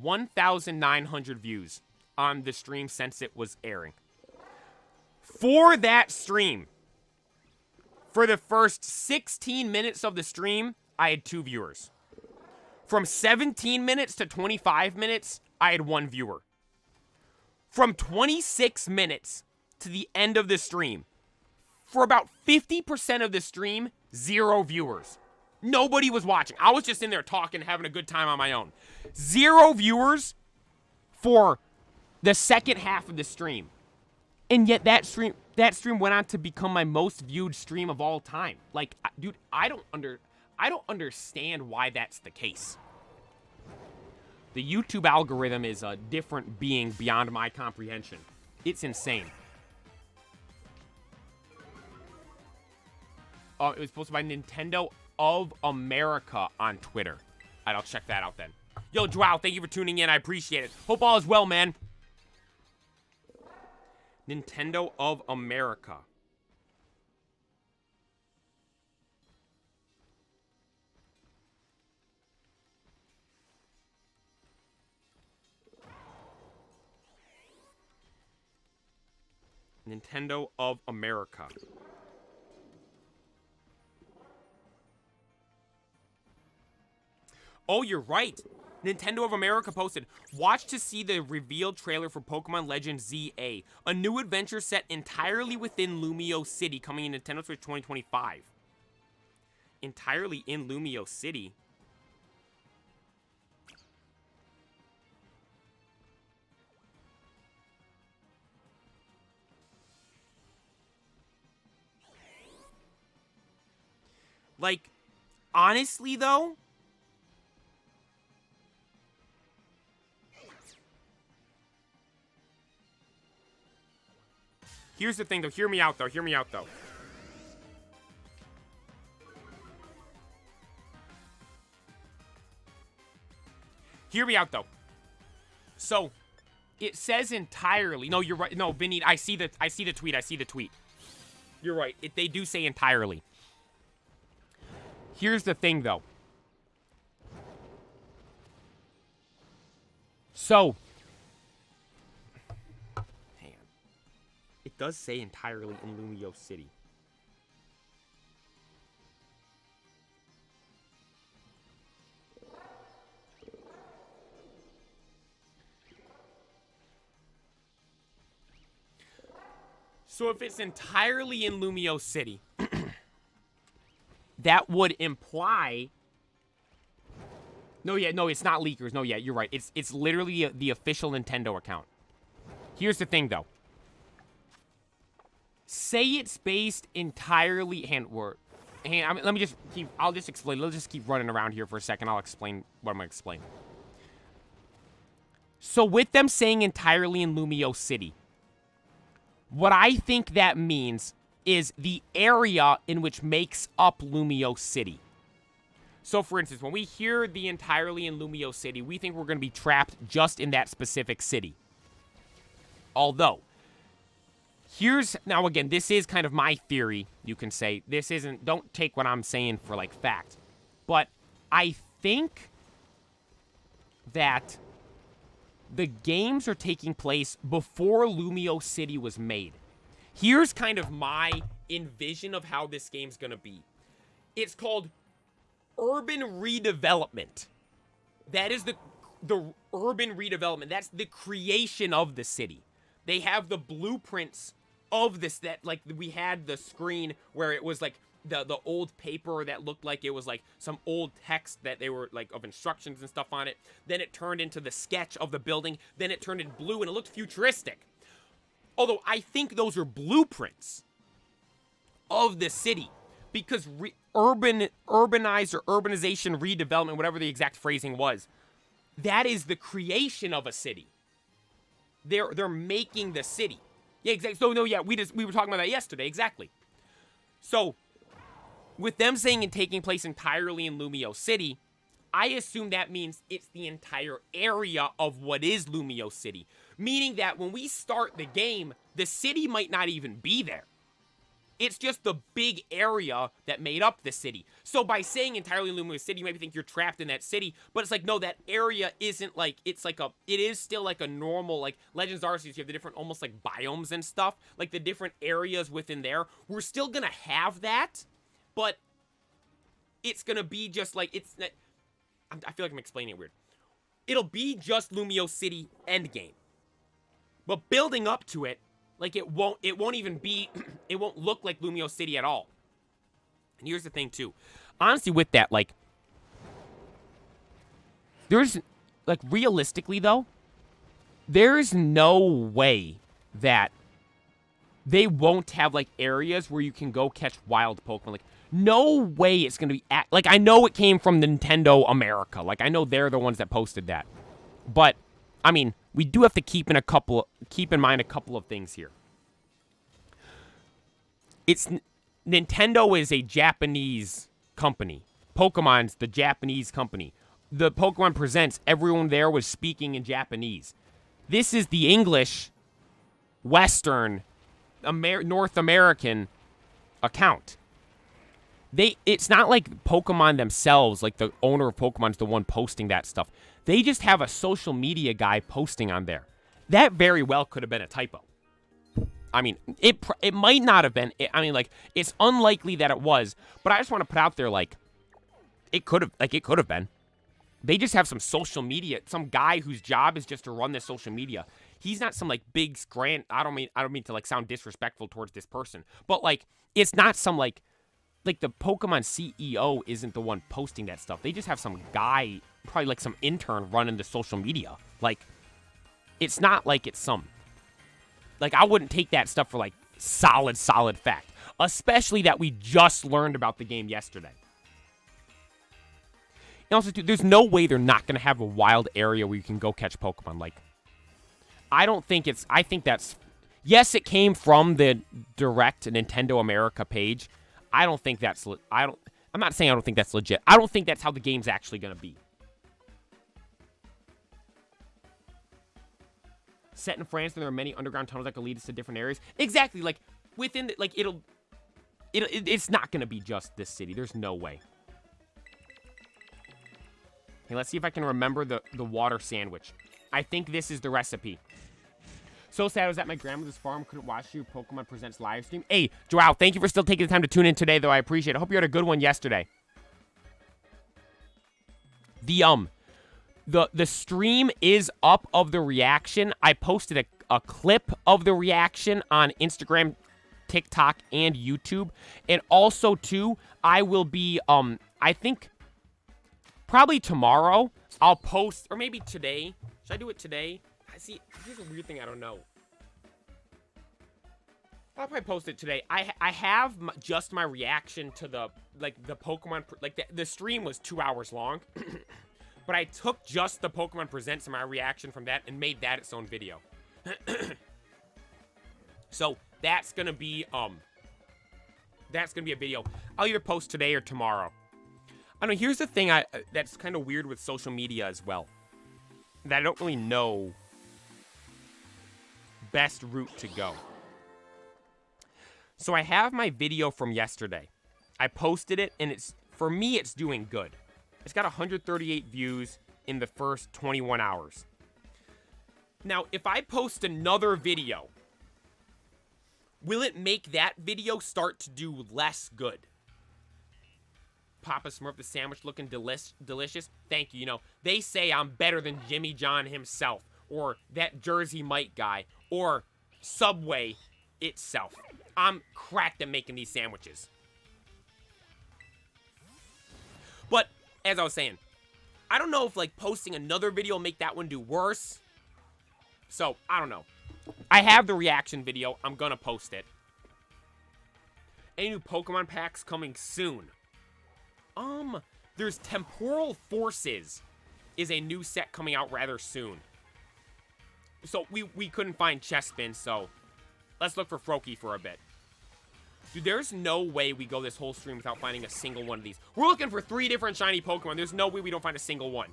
1,900 views on the stream since it was airing. For that stream, for the first 16 minutes of the stream, I had 2 viewers. From 17 minutes to 25 minutes, I had 1 viewer. From 26 minutes to the end of the stream, for about 50% of the stream, 0 viewers. Nobody was watching. I was just in there talking, having a good time on my own. 0 viewers for the second half of the stream. And yet that stream went on to become my most viewed stream of all time. Like, dude, I don't understand why that's the case. The YouTube algorithm is a different being beyond my comprehension. It's insane. It was posted by Nintendo of America on Twitter. All right, I'll check that out then. Yo, Joao, thank you for tuning in. I appreciate it. Hope all is well, man. Nintendo of America. Nintendo of America. Oh, you're right. Nintendo of America posted, watch to see the revealed trailer for Pokemon Legends ZA, a new adventure set entirely within Lumio City, coming in Nintendo Switch 2025. Entirely in Lumio City? Like, honestly, though, here's the thing, though. Hear me out, though. Hear me out, though. Hear me out, though. So, it says entirely. No, you're right. No, Vinny, I see the tweet. I see the tweet. You're right. They do say entirely. Here's the thing, though. So, hang on. It does say entirely in Lumio City. So if it's entirely in Lumio City, that would imply... No, it's not leakers. No, you're right. It's literally the official Nintendo account. Here's the thing, though. Say it's based entirely... let me just keep... I'll just explain. Let's just keep running around here for a second. I'll explain what I'm going to explain. So with them saying entirely in Lumio City, what I think that means is the area in which makes up Lumio City. So, for instance, when we hear the entirely in Lumio City, we think we're going to be trapped just in that specific city. Although, now again, this is kind of my theory, you can say. This isn't, don't take what I'm saying for, like, fact. But I think that the games are taking place before Lumio City was made. Here's kind of my envision of how this game's going to be. It's called urban redevelopment. That is the urban redevelopment. That's the creation of the city. They have the blueprints of this, that, like, we had the screen where it was like the old paper that looked like it was like some old text that they were like of instructions and stuff on it. Then it turned into the sketch of the building. Then it turned in blue and it looked futuristic. Although I think those are blueprints of the city, because urbanized or urbanization, redevelopment, whatever the exact phrasing was, that is the creation of a city. They're making the city. Yeah, exactly. So no, yeah, we were talking about that yesterday, exactly. So with them saying and taking place entirely in Lumio City, I assume that means it's the entire area of what is Lumio City. Meaning that when we start the game, the city might not even be there. It's just the big area that made up the city. So by saying entirely Lumio City, you might think you're trapped in that city, but it's like, no, that area isn't like, it is still like a normal, like Legends Arceus, you have the different almost like biomes and stuff, like the different areas within there. We're still gonna have that, but it's gonna be just like, I feel like I'm explaining it weird. It'll be just Lumio City endgame. But building up to it, like it won't even be, it won't look like Lumio City at all. And here's the thing too. Honestly, with that, like, there's, like, realistically though, there's no way that they won't have, like, areas where you can go catch wild Pokemon. Like, no way it's going to be, like, I know it came from Nintendo America. Like, I know they're the ones that posted that. But, I mean, we do have to keep in mind a couple of things here. Nintendo is a Japanese company. Pokemon's the Japanese company. The Pokemon Presents, everyone there was speaking in Japanese. This is the English, Western, North American account. It's not like Pokemon themselves, like the owner of Pokemon's the one posting that stuff. They just have a social media guy posting on there. That very well could have been a typo. I mean, it might not have been. I mean, like, it's unlikely that it was, but I just want to put out there, like, it could have been. They just have some social media, some guy whose job is just to run this social media. He's not some, like, big grand, I don't mean to, like, sound disrespectful towards this person, but, like, it's not some, like the Pokemon CEO isn't the one posting that stuff. They just have some guy, probably like some intern running the social media. Like, it's not like it's some, like, I wouldn't take that stuff for, like, solid fact. Especially that we just learned about the game yesterday. And also, dude, there's no way they're not going to have a wild area where you can go catch Pokemon. Like, I think that's, yes, it came from the direct Nintendo America page. I don't think that's, I'm not saying I don't think that's legit. I don't think that's how the game's actually going to be. Set in France, and there are many underground tunnels that could lead us to different areas. Exactly, like, within, like, it's not going to be just this city. There's no way. Okay, let's see if I can remember the water sandwich. I think this is the recipe. So sad I was at my grandmother's farm, couldn't watch your Pokemon Presents live stream. Hey, Joao, thank you for still taking the time to tune in today, though. I appreciate it. I hope you had a good one yesterday. The stream is up of the reaction. I posted a clip of the reaction on Instagram, TikTok, and YouTube. And also, too, I will be, I think, probably tomorrow, I'll post, or maybe today. Should I do it today? See, here's a weird thing I don't know. I'll probably post it today. I have just my reaction to the Pokemon, like, the stream was 2 hours long. But I took just the Pokemon Presents and my reaction from that and made that its own video. So that's gonna be a video. I'll either post today or tomorrow. I don't know, here's the thing that's kind of weird with social media as well. That I don't really know best route to go. So I have my video from yesterday. I posted it, and for me, it's doing good. It's got 138 views in the first 21 hours. Now, if I post another video, will it make that video start to do less good? Papa Smurf, the sandwich looking delicious. Thank you. You know, they say I'm better than Jimmy John himself, or that Jersey Mike guy, or Subway itself. I'm cracked at making these sandwiches. But, as I was saying, I don't know if, like, posting another video will make that one do worse. So, I don't know. I have the reaction video. I'm gonna post it. Any new Pokemon packs coming soon? There's Temporal Forces is a new set coming out rather soon. So, we couldn't find Chespin, so let's look for Froakie for a bit. Dude, there's no way we go this whole stream without finding a single one of these. We're looking for 3 different shiny Pokemon. There's no way we don't find a single one.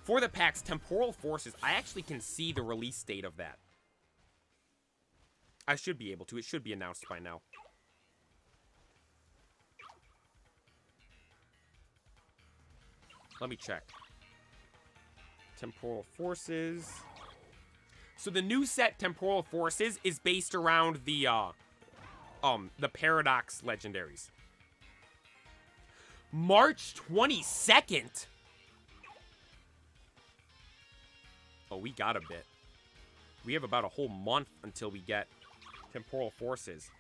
For the packs, Temporal Forces, I actually can see the release date of that. I should be able to. It should be announced by now. Let me check. Temporal Forces. So the new set, Temporal Forces, is based around the Paradox Legendaries. March 22nd? Oh, we got a bit. We have about a whole month until we get Temporal Forces.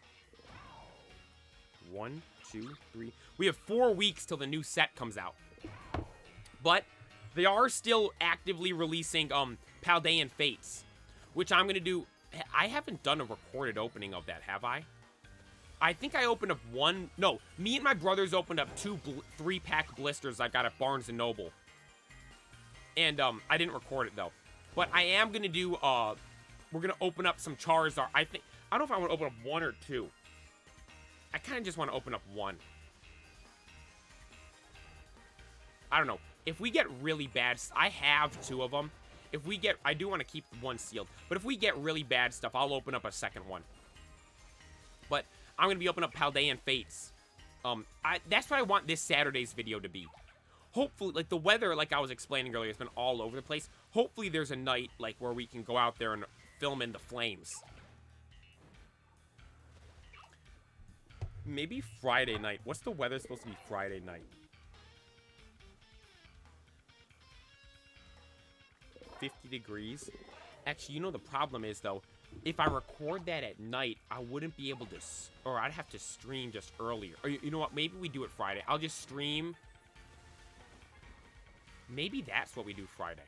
1, 2, 3. We have 4 weeks till the new set comes out. But they are still actively releasing Paldean Fates, which I'm going to do. I haven't done a recorded opening of that, have I? I think I opened up one. No, me and my brothers opened up 2 3-pack blisters I got at Barnes & Noble. And I didn't record it, though. But I am going to do, we're going to open up some Charizard. I don't know if I want to open up 1 or 2. I kind of just want to open up 1. I don't know. If we get really bad, I have 2 of them. If we get, I do want to keep 1 sealed. But if we get really bad stuff, I'll open up a second one. But I'm going to be opening up Paldean Fates. That's what I want this Saturday's video to be. Hopefully, like, the weather, like I was explaining earlier, has been all over the place. Hopefully there's a night, like, where we can go out there and film in the flames. Maybe Friday night. What's the weather supposed to be Friday night? 50 degrees. Actually, you know the problem is, though, if I record that at night, I wouldn't be able to, or I'd have to stream just earlier. Or you know what? Maybe we do it Friday. I'll just stream. Maybe that's what we do Friday.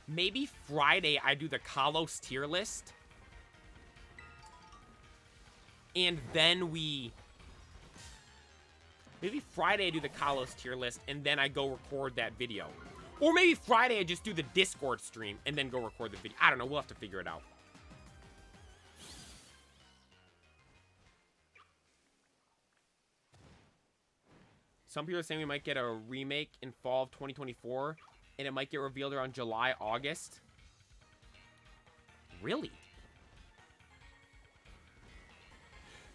Maybe Friday I do the Kalos tier list. And then maybe Friday I do the Kalos tier list, and then I go record that video. Or maybe Friday I just do the Discord stream, and then go record the video. I don't know, we'll have to figure it out. Some people are saying we might get a remake in fall of 2024, and it might get revealed around July, August. Really?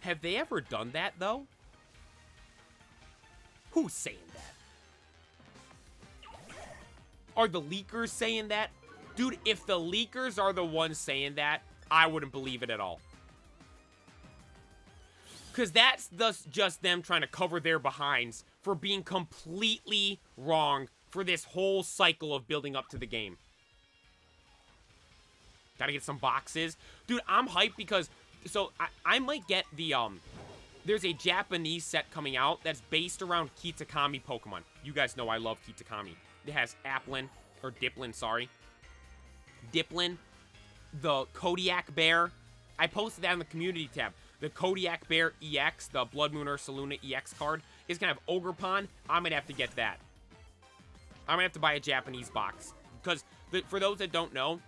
Have they ever done that, though? Who's saying that? Are the leakers saying that? Dude, if the leakers are the ones saying that, I wouldn't believe it at all. Because that's just them trying to cover their behinds for being completely wrong for this whole cycle of building up to the game. Gotta get some boxes. Dude, I'm hyped because... So, I might get the, there's a Japanese set coming out that's based around Kitakami Pokemon. You guys know I love Kitakami. It has Applin, or Diplin, sorry. Diplin, the Kodiak Bear. I posted that in the community tab. The Kodiak Bear EX, the Blood Moon Ursaluna EX card, is going to have Ogerpon. I'm going to have to get that. I'm going to have to buy a Japanese box. Because, for those that don't know,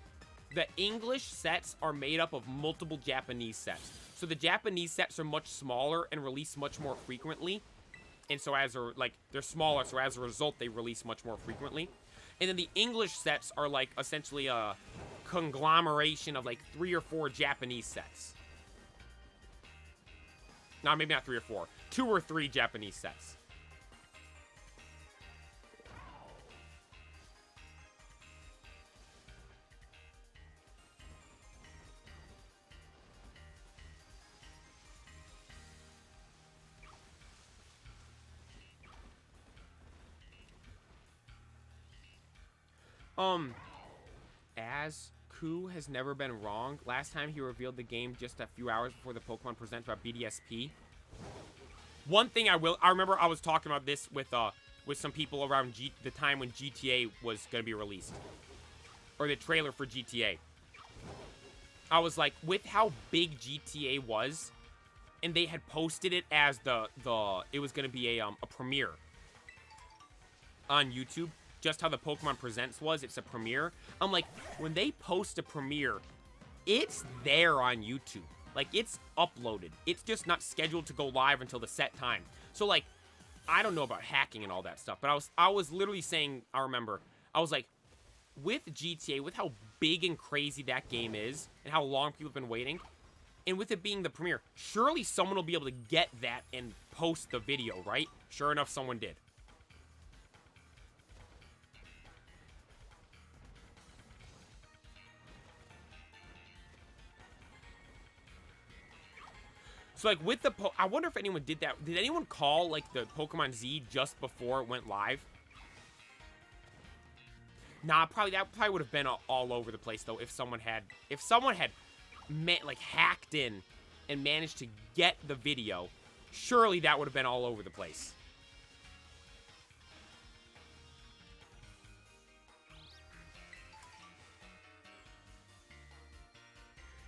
The English sets are made up of multiple Japanese sets. So the Japanese sets are much smaller and release much more frequently. And so they're smaller, so as a result, they release much more frequently. And then the English sets are like essentially a conglomeration of like 3 or 4 Japanese sets. No, maybe not 3 or 4. 2 or 3 Japanese sets. As Ku has never been wrong. Last time he revealed the game just a few hours before the Pokemon Present about BDSP. One thing I remember I was talking about this with some people around the time when GTA was gonna be released, or the trailer for GTA. I was like, with how big GTA was, and they had posted it as it was gonna be a premiere on YouTube. Just how the Pokemon Presents was, it's a premiere. I'm like, when they post a premiere, it's there on YouTube. Like, it's uploaded. It's just not scheduled to go live until the set time. So, like, I don't know about hacking and all that stuff, but I was literally saying, I remember, I was like, with GTA, with how big and crazy that game is, and how long people have been waiting, and with it being the premiere, surely someone will be able to get that and post the video, right? Sure enough, someone did. So, like, with the I wonder if anyone did that. Did anyone call, like, the Pokemon Z just before it went live? Nah, that probably would have been all over the place, though, if someone had like, hacked in and managed to get the video. Surely that would have been all over the place.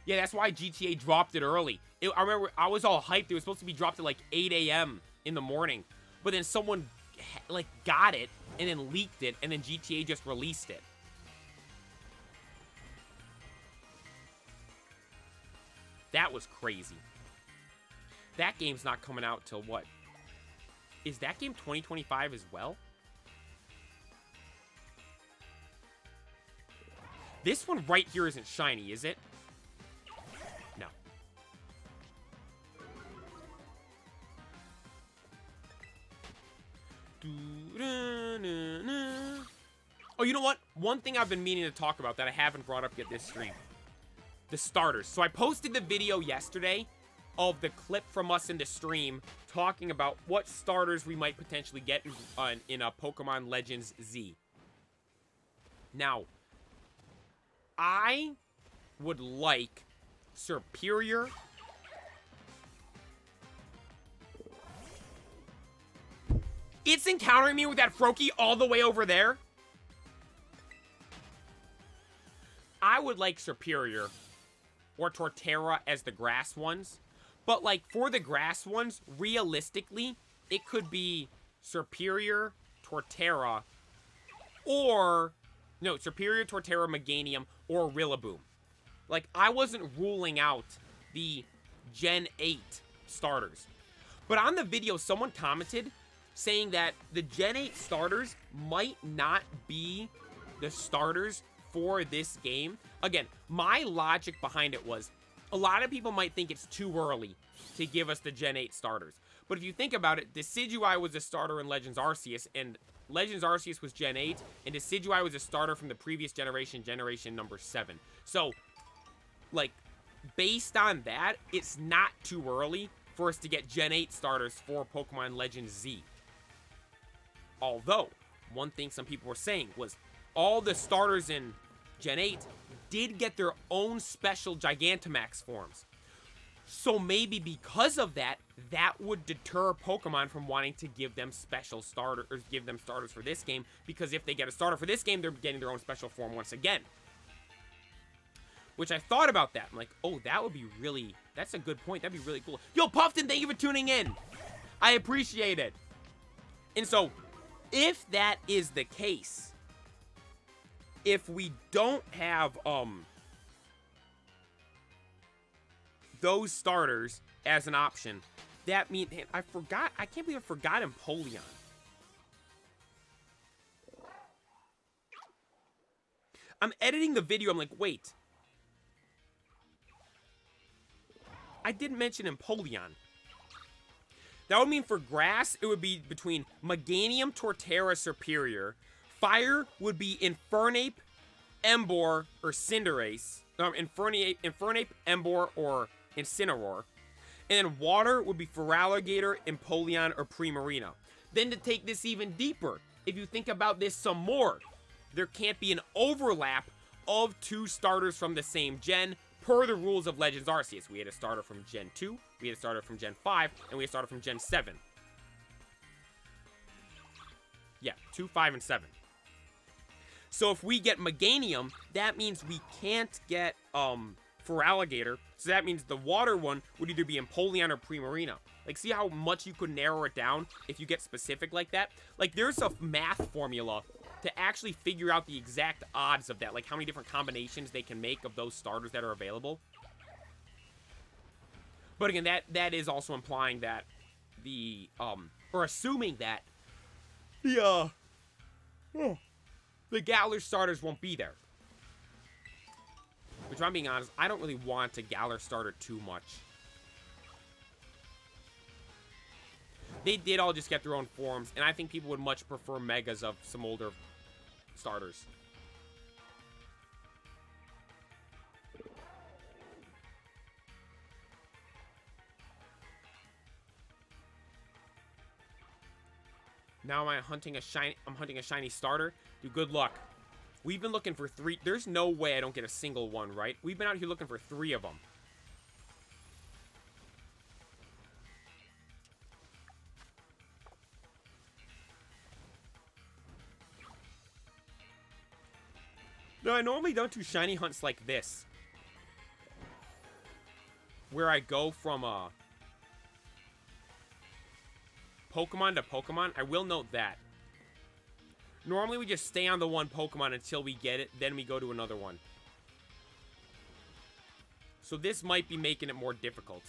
Yeah, that's why GTA dropped it early. I remember I was all hyped. It was supposed to be dropped at like 8 a.m. in the morning. But then someone, like, got it and then leaked it, and then GTA just released it. That was crazy. That game's not coming out till what? Is that game 2025 as well? This one right here isn't shiny, is it? No. Oh, you know what? One thing I've been meaning to talk about that I haven't brought up yet this stream. The starters. So I posted the video yesterday of the clip from us in the stream talking about what starters we might potentially get in a Pokemon Legends Z. Now, I would like Superior. It's encountering me with that Froakie all the way over there. I would like Superior or Torterra as the grass ones. But, like, for the grass ones, realistically, it could be Superior, Torterra, or... No, Superior, Torterra, Meganium, or Rillaboom. Like, I wasn't ruling out the Gen 8 starters. But on the video, someone commented saying that the Gen 8 starters might not be the starters for this game. Again, my logic behind it was, a lot of people might think it's too early to give us the Gen 8 starters. But if you think about it, Decidueye was a starter in Legends Arceus, and Legends Arceus was Gen 8, and Decidueye was a starter from the previous generation, generation number 7. So, like, based on that, it's not too early for us to get Gen 8 starters for Pokemon Legends Z. Although, one thing some people were saying was, all the starters in Gen 8 did get their own special Gigantamax forms. So maybe because of that, that would deter Pokemon from wanting to give them special starters, or give them starters for this game, because if they get a starter for this game, they're getting their own special form once again. Which I thought about that. I'm like, oh, that would be really, that's a good point. That'd be really cool. Yo, Puffton, thank you for tuning in. I appreciate it. And so, if that is the case, if we don't have, those starters as an option. That means, I can't believe I forgot Empoleon. I'm editing the video, I'm like, wait. I didn't mention Empoleon. That would mean for grass, it would be between Meganium, Torterra, Serperior. Fire would be Infernape, Emboar, or Cinderace. Infernape, Emboar, or Incineroar. And then water would be Feraligatr, Empoleon, or Primarina. Then to take this even deeper, if you think about this some more, there can't be an overlap of two starters from the same gen per the rules of Legends Arceus. We had a starter from Gen 2, we had a starter from Gen 5, and we had a starter from Gen 7. Yeah, 2, 5, and 7. So if we get Meganium, that means we can't get Feraligatr. So that means the water one would either be Empoleon or Primarina. Like, see how much you could narrow it down if you get specific like that? Like, there's a math formula to actually figure out the exact odds of that. Like, how many different combinations they can make of those starters that are available. But again, that is also implying that the, or assuming that the Galar starters won't be there. Which, if I'm being honest, I don't really want a Galar starter too much. They did all just get their own forms, and I think people would much prefer Megas of some older starters. Now I'm hunting a shiny starter. Dude, good luck. We've been looking for 3. There's no way I don't get a single one, right? We've been out here looking for 3 of them. No, I normally don't do shiny hunts like this. Where I go from Pokemon to Pokemon. I will note that. Normally we just stay on the one Pokemon until we get it, then we go to another one. So this might be making it more difficult.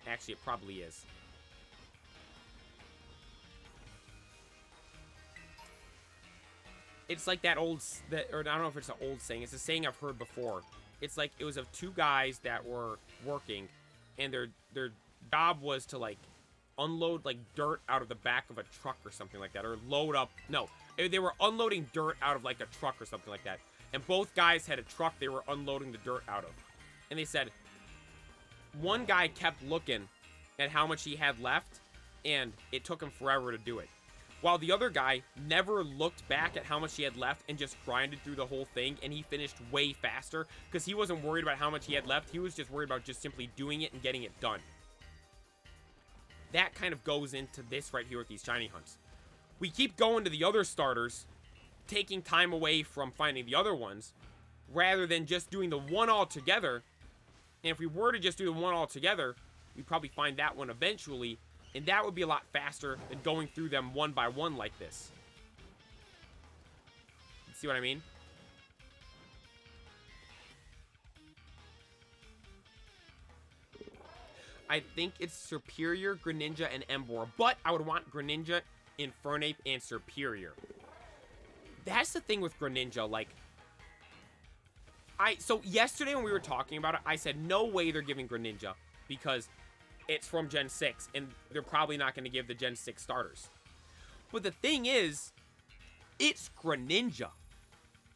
Actually, it probably is. It's like that old, or I don't know if it's an old saying. It's a saying I've heard before. It's like, it was of 2 guys that were working, and their job was to, like, unload, like, dirt out of the back of a truck or something like that, or load up, no, they were unloading dirt out of, like, a truck or something like that, and both guys had a truck they were unloading the dirt out of, and they said, one guy kept looking at how much he had left, and it took him forever to do it. While the other guy never looked back at how much he had left and just grinded through the whole thing, and he finished way faster because he wasn't worried about how much he had left. He was just worried about just simply doing it and getting it done. That kind of goes into this right here with these shiny hunts. We keep going to the other starters, taking time away from finding the other ones, rather than just doing the one all together. And if we were to just do the one all together, we'd probably find that one eventually. And that would be a lot faster than going through them one by one like this. See what I mean? I think it's Serperior, Greninja, and Emboar. But I would want Greninja, Infernape, and Serperior. That's the thing with Greninja, like... So yesterday when we were talking about it, I said, no way they're giving Greninja. Because... it's from Gen 6, and they're probably not going to give the Gen 6 starters. But the thing is, it's Greninja.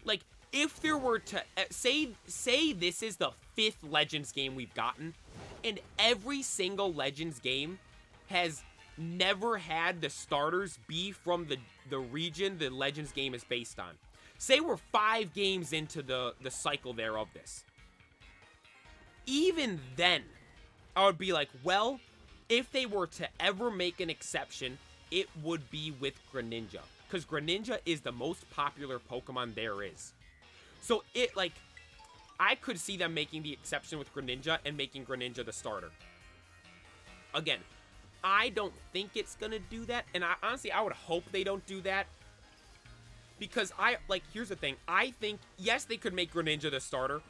Like, if there were to... say this is the 5th Legends game we've gotten, and every single Legends game has never had the starters be from the region the Legends game is based on. Say we're 5 games into the cycle there of this. Even then... I would be like, well, if they were to ever make an exception, it would be with Greninja. Because Greninja is the most popular Pokemon there is. So, I could see them making the exception with Greninja and making Greninja the starter. Again, I don't think it's going to do that. And honestly, I would hope they don't do that. Because here's the thing. I think, yes, they could make Greninja the starter.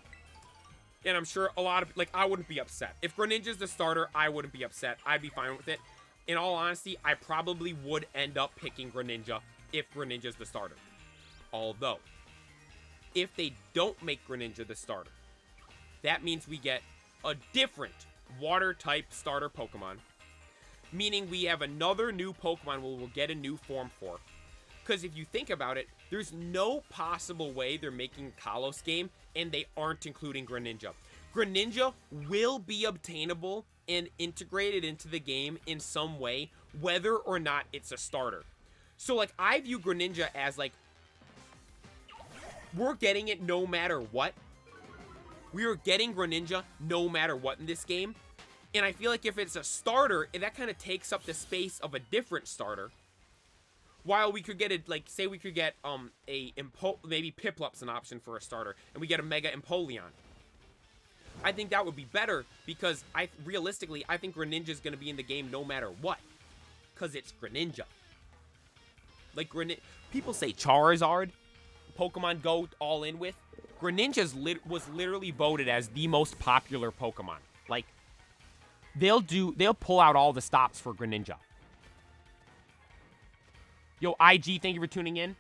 And I'm sure a lot of, like, I wouldn't be upset. If Greninja's the starter, I wouldn't be upset. I'd be fine with it. In all honesty, I probably would end up picking Greninja if Greninja's the starter. Although, if they don't make Greninja the starter, that means we get a different water-type starter Pokemon. Meaning we have another new Pokemon we'll get a new form for. Because if you think about it, there's no possible way they're making a Kalos game and they aren't including Greninja. Greninja will be obtainable and integrated into the game in some way, whether or not it's a starter. So, like, I view Greninja as, like, we're getting it no matter what. We are getting Greninja no matter what in this game. And I feel like if it's a starter, that kind of takes up the space of a different starter. While we could get it, like, say we could get maybe Piplup's an option for a starter, and we get a Mega Empoleon. I think that would be better because realistically, I think Greninja's going to be in the game no matter what. Because it's Greninja. Like, people say Charizard, Pokemon Go all in with. Greninja was literally voted as the most popular Pokemon. Like, they'll pull out all the stops for Greninja. Yo, IG, thank you for tuning in.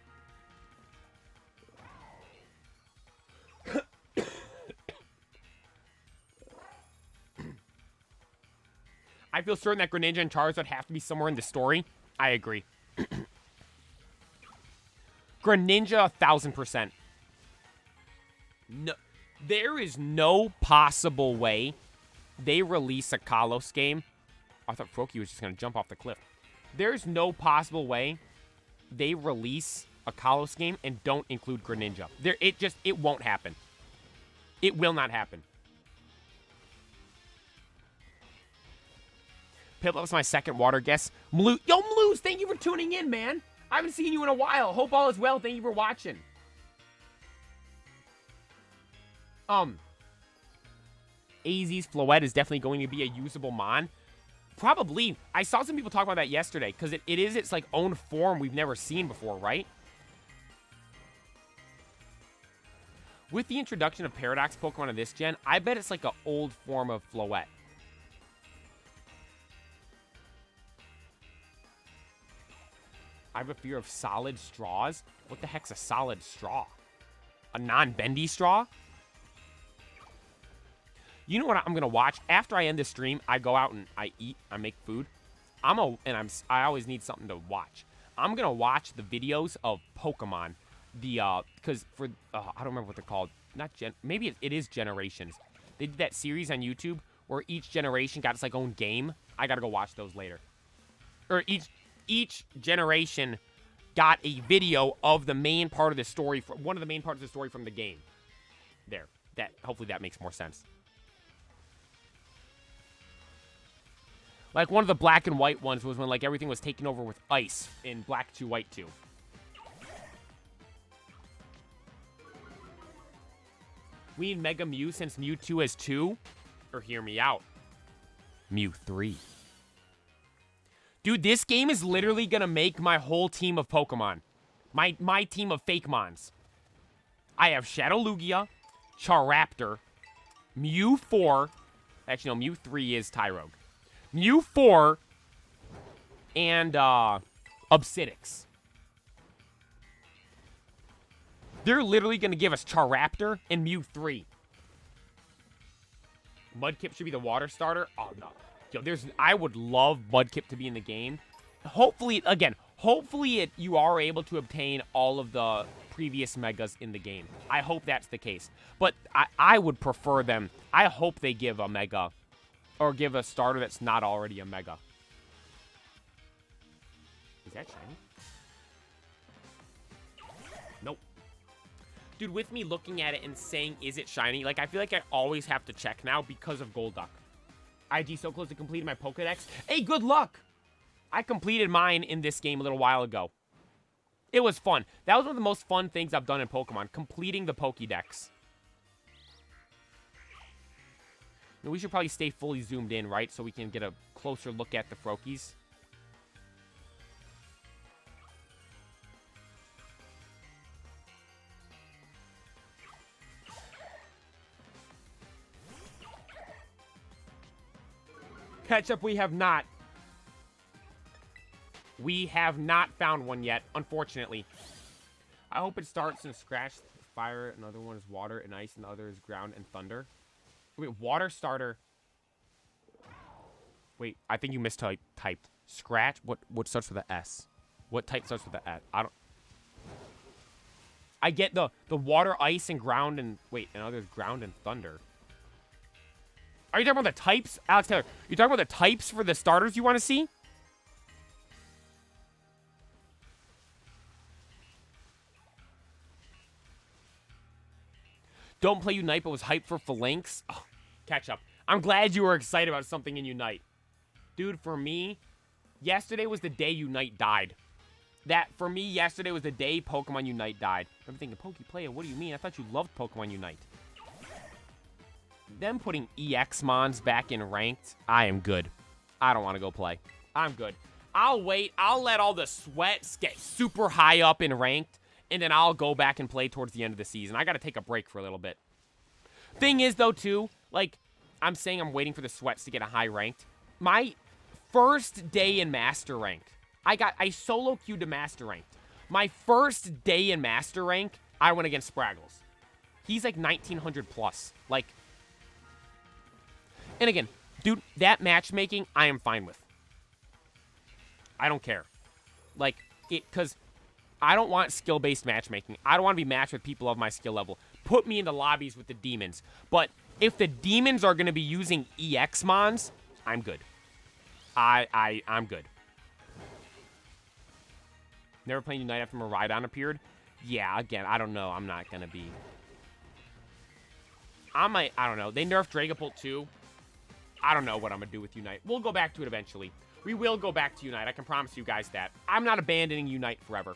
I feel certain that Greninja and Charizard have to be somewhere in the story. I agree. Greninja, 1000%. No, there is no possible way they release a Kalos game. I thought Froakie was just going to jump off the cliff. There's no possible way they release a Kalos game and don't include Greninja. It won't happen. It will not happen. Piplup's my second water guess. Yo, Mloos, thank you for tuning in, man. I haven't seen you in a while. Hope all is well. Thank you for watching. AZ's Floette is definitely going to be a usable Mon. Probably. I saw some people talk about that yesterday, because it is its, like, own form we've never seen before, right? With the introduction of Paradox Pokemon in this gen, I bet it's like an old form of Floette. I have a fear of solid straws. What the heck's a solid straw? A non-bendy straw? You know what I'm gonna watch? After I end this stream, I go out and I eat, I make food. I always need something to watch. I'm gonna watch the videos of Pokemon. Because I don't remember what they're called. Maybe it is Generations. They did that series on YouTube where each generation got its like own game. I gotta go watch those later. Or each generation got a video of the main part of the story, one of the main parts of the story from the game. There. Hopefully that makes more sense. Like, one of the black and white ones was when, like, everything was taken over with ice in Black 2, White 2. We need Mega Mew since Mewtwo has 2? Or hear me out. Mew 3. Dude, this game is literally gonna make my whole team of Pokemon. My team of fake Mons. I have Shadow Lugia, Charaptor, Mew 4. Actually, no, Mew 3 is Tyrogue. Mew 4 and Obsidics. They're literally going to give us Charaptor and Mew 3. Mudkip should be the water starter. Oh, no. Yo, I would love Mudkip to be in the game. Hopefully, you are able to obtain all of the previous Megas in the game. I hope that's the case. But I would prefer them. I hope they give a Mega. Or give a starter that's not already a Mega. Is that shiny? Nope. Dude, with me looking at it and saying, is it shiny? Like, I feel like I always have to check now because of Golduck. IG so close to completing my Pokedex. Hey, good luck! I completed mine in this game a little while ago. It was fun. That was one of the most fun things I've done in Pokemon. Completing the Pokedex. We should probably stay fully zoomed in, right? So we can get a closer look at the Froakies. Ketchup, we have not. We have not found one yet, unfortunately. I hope it starts in Scratch, Fire, another one is Water and Ice, and the other is Ground and Thunder. Wait, Water Starter. Wait, I think you mistyped. Scratch? What starts with a S? What type starts with a S? I get the Water, Ice, and Ground, and... Wait, and other is Ground and Thunder. Are you talking about the types? Alex Taylor, you talking about the types for the starters you want to see? Don't play Unite, but was hyped for Phalanx. Oh, catch up. I'm glad you were excited about something in Unite. Dude, for me, yesterday was the day Unite died. For me, yesterday was the day Pokemon Unite died. I'm thinking, Pokeplayer, what do you mean? I thought you loved Pokemon Unite. Them putting EX Mons back in ranked, I am good. I don't want to go play. I'm good. I'll wait. I'll let all the sweats get super high up in ranked, and then I'll go back and play towards the end of the season. I got to take a break for a little bit. Thing is, though, too, like, I'm saying I'm waiting for the sweats to get a high ranked. My first day in Master Rank, I solo queued to Master Ranked. My first day in Master Rank, I went against Spraggles. He's like 1900 plus. Like, and again, dude, that matchmaking, I am fine with. I don't care. Like, because I don't want skill-based matchmaking. I don't want to be matched with people of my skill level. Put me into lobbies with the demons. But if the demons are going to be using EX Mons, I'm good. I'm good. Never playing Unite after Miraidon appeared? Yeah, again, I don't know. I'm not going to be... I don't know. They nerfed Dragapult too. I don't know what I'm going to do with Unite. We'll go back to it eventually. We will go back to Unite. I can promise you guys that. I'm not abandoning Unite forever.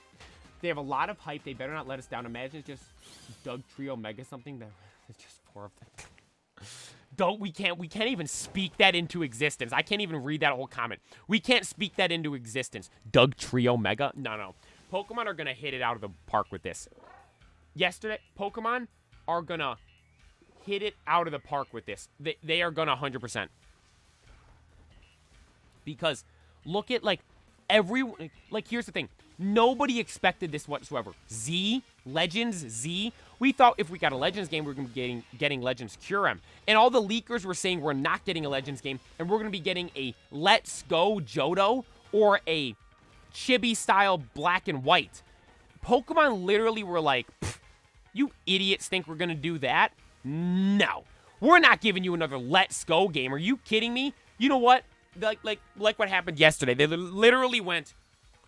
They have a lot of hype. They better not let us down. Imagine it's just Doug Trio Mega something. It's just 4 of them. We can't even speak that into existence. I can't even read that whole comment. We can't speak that into existence. Doug Trio Mega? No. Pokemon are going to hit it out of the park with this. Yesterday, Pokemon are going to hit it out of the park with this. They are going to 100%. Because look at, like, here's the thing. Nobody expected this whatsoever. Legends, Z. We thought if we got a Legends game, we were going to be getting Legends Kyurem. And all the leakers were saying we're not getting a Legends game, and we're going to be getting a Let's Go Johto or a Chibi-style black and white. Pokemon literally were like, you idiots think we're going to do that? No. We're not giving you another Let's Go game. Are you kidding me? You know what? Like what happened yesterday. They literally went,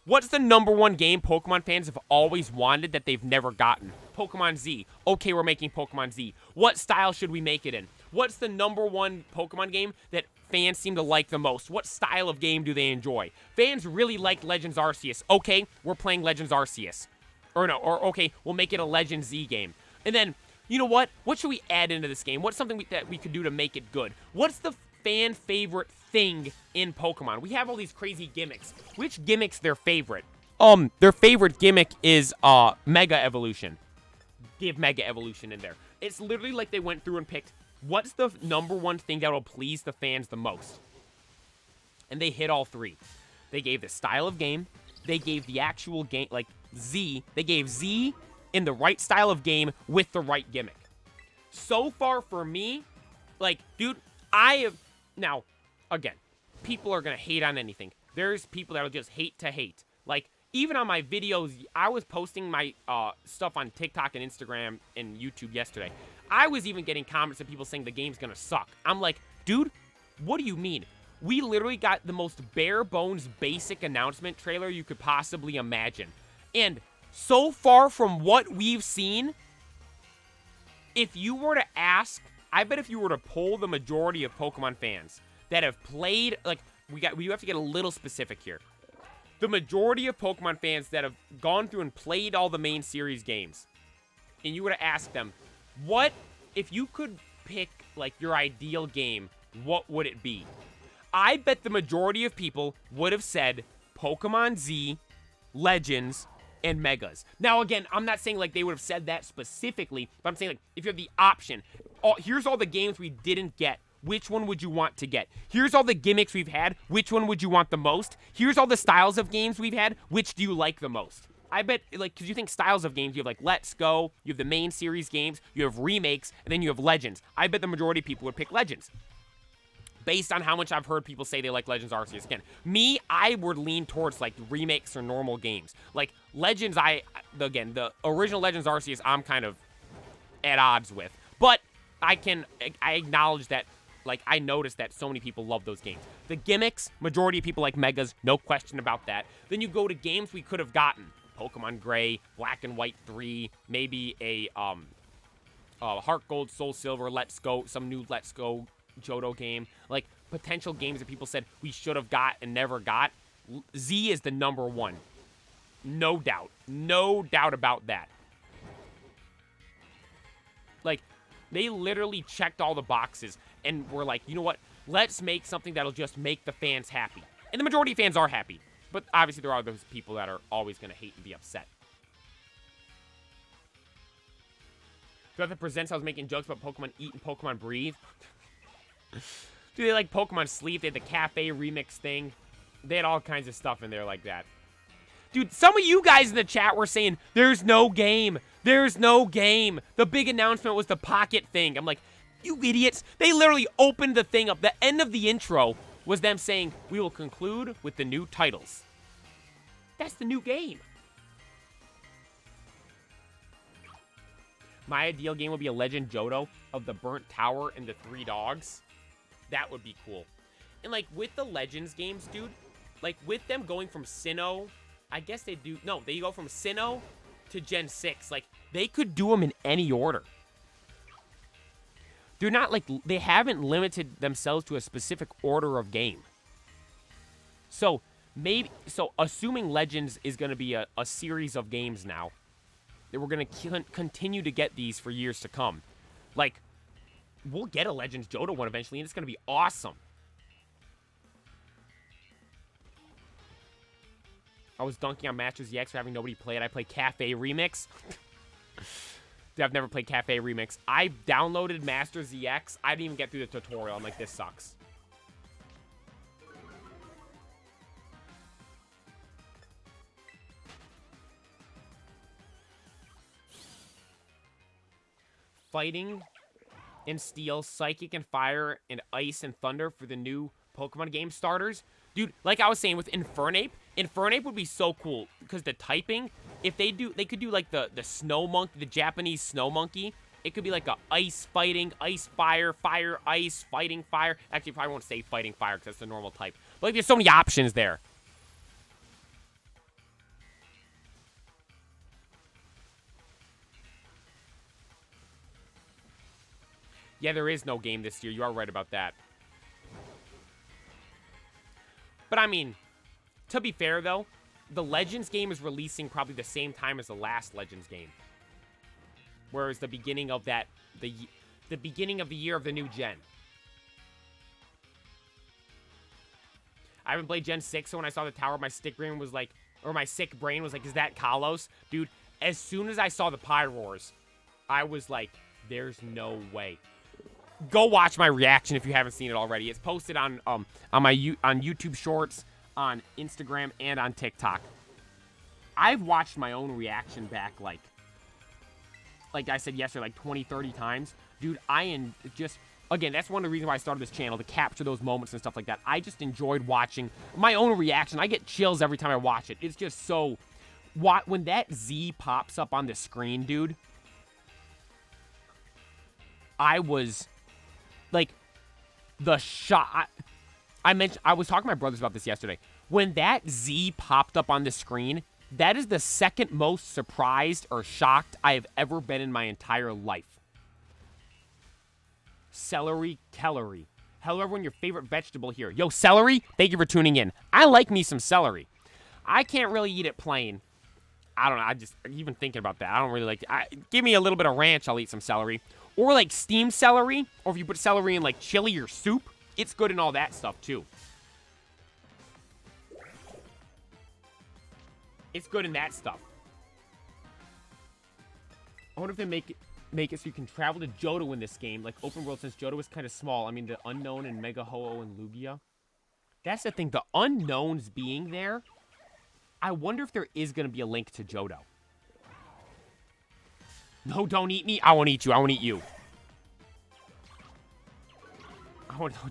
what's the #1 game Pokemon fans have always wanted that they've never gotten? Pokemon Z. Okay, we're making Pokemon Z. What style should we make it in? What's the #1 Pokemon game that fans seem to like the most? What style of game do they enjoy? Fans really like Legends Arceus. Okay, we're playing Legends Arceus. Or okay, we'll make it a Legends Z game. And then, you know what? What should we add into this game? What's something that we could do to make it good? What's the fan favorite thing in Pokemon? We have all these crazy gimmicks. Which gimmick's their favorite? Their favorite gimmick is Mega Evolution. Give Mega Evolution in there. It's literally like they went through and picked what's the #1 thing that will please the fans the most. And they hit all 3. They gave the style of game. They gave the actual game, like Z. They gave Z in the right style of game with the right gimmick. So far for me, like, dude, I have... Now, again, people are going to hate on anything. There's people that will just hate to hate. Like, even on my videos, I was posting my stuff on TikTok and Instagram and YouTube yesterday. I was even getting comments of people saying the game's going to suck. I'm like, dude, what do you mean? We literally got the most bare bones basic announcement trailer you could possibly imagine. And so far from what we've seen, if you were to ask, I bet if you were to poll the majority of Pokemon fans that have played, like, we have to get a little specific here. The majority of Pokemon fans that have gone through and played all the main series games, and you were to ask them, what, if you could pick, like, your ideal game, what would it be? I bet the majority of people would have said Pokemon Z, Legends, and Megas. Now, again, I'm not saying, like, they would have said that specifically, but I'm saying, like, if you have the option, here's all the games we didn't get. which one would you want to get? Here's all the gimmicks we've had. Which one would you want the most? Here's all the styles of games we've had. Which do you like the most? I bet, like, because you think styles of games, you have, like, Let's Go, you have the main series games, you have remakes, and then you have Legends. I bet the majority of people would pick Legends, based on how much I've heard people say they like Legends Arceus. Again, me, I would lean towards, like, remakes or normal games. Like, Legends, again, the original Legends Arceus, I'm kind of at odds with. But I acknowledge that, like, I noticed that so many people love those games. The gimmicks, majority of people like Megas, no question about that. Then you go to games we could have gotten. Pokemon Gray, Black and White 3, maybe a Heart Gold, Soul Silver, Let's Go, some new Let's Go Johto game. Like, potential games that people said we should have got and never got. Z is the number one. No doubt. No doubt about that. Like, they literally checked all the boxes and were like, you know what? Let's make something that'll just make the fans happy. And the majority of fans are happy. But obviously there are those people that are always going to hate and be upset. Whoever presents I was making jokes about Pokemon Eat and Pokemon Breathe. Dude, they like Pokemon Sleep. They had the cafe remix thing. They had all kinds of stuff in there like that. Dude, some of you guys in the chat were saying, there's no game. There's no game. The big announcement was the Pocket thing. I'm like, you idiots. They literally opened the thing up. The end of the intro was them saying, we will conclude with the new titles. That's the new game. My ideal game would be a Legend Johto of the Burnt Tower and the 3 dogs. That would be cool. And, like, with the Legends games, dude, like, with them going from Sinnoh, I guess they do, no, they go from Sinnoh to Gen 6. Like, they could do them in any order. They're not, like, they haven't limited themselves to a specific order of game. So, assuming Legends is going to be a series of games now, that we're going to continue to get these for years to come. Like, we'll get a Legends Johto one eventually, and it's going to be awesome. I was dunking on Masters EX for having nobody play it. I play Cafe Remix. I've never played Cafe Remix. I downloaded Masters EX. I didn't even get through the tutorial. I'm like, this sucks. Fighting and Steel, Psychic and Fire, and Ice and Thunder for the new Pokemon game starters. Dude, like I was saying with Infernape, Infernape would be so cool because the typing, if they could do like the snow monkey, the Japanese snow monkey. It could be like a ice fighting, ice fire, fire ice, fighting fire. Actually, probably won't say fighting fire because that's the normal type. But like, there's so many options there. Yeah, there is no game this year. You are right about that. But I mean, to be fair though, the Legends game is releasing probably the same time as the last Legends game. Whereas the beginning of the beginning of the year of the new gen. I haven't played Gen 6, so when I saw the tower, my sick brain was like, is that Kalos? Dude, as soon as I saw the Pyroars, I was like, there's no way. Go watch my reaction if you haven't seen it already. It's posted on YouTube Shorts, on Instagram, and on TikTok. I've watched my own reaction back like I said yesterday, like 20, 30 times. Dude, I am just, again, that's one of the reasons why I started this channel, to capture those moments and stuff like that. I just enjoyed watching my own reaction. I get chills every time I watch it. It's just so, when that Z pops up on the screen, dude, I was, like, the shot. I was talking to my brothers about this yesterday. When that Z popped up on the screen, that is the second most surprised or shocked I have ever been in my entire life. Celery Kellery. Hello everyone, your favorite vegetable here. Yo, celery, thank you for tuning in. I like me some celery. I can't really eat it plain. I don't know, I just, even thinking about that, I don't really like it. Give me a little bit of ranch, I'll eat some celery. Or like steamed celery, or if you put celery in like chili or soup, it's good in all that stuff too. It's good in that stuff. I wonder if they make it. make it so you can travel to Johto in this game. Like, open world, since Johto is kind of small. I mean, the Unknown and Mega Ho-Oh and Lugia. That's the thing. The Unknowns being there, I wonder if there is going to be a link to Johto. No, don't eat me. I won't eat you. I won't eat you.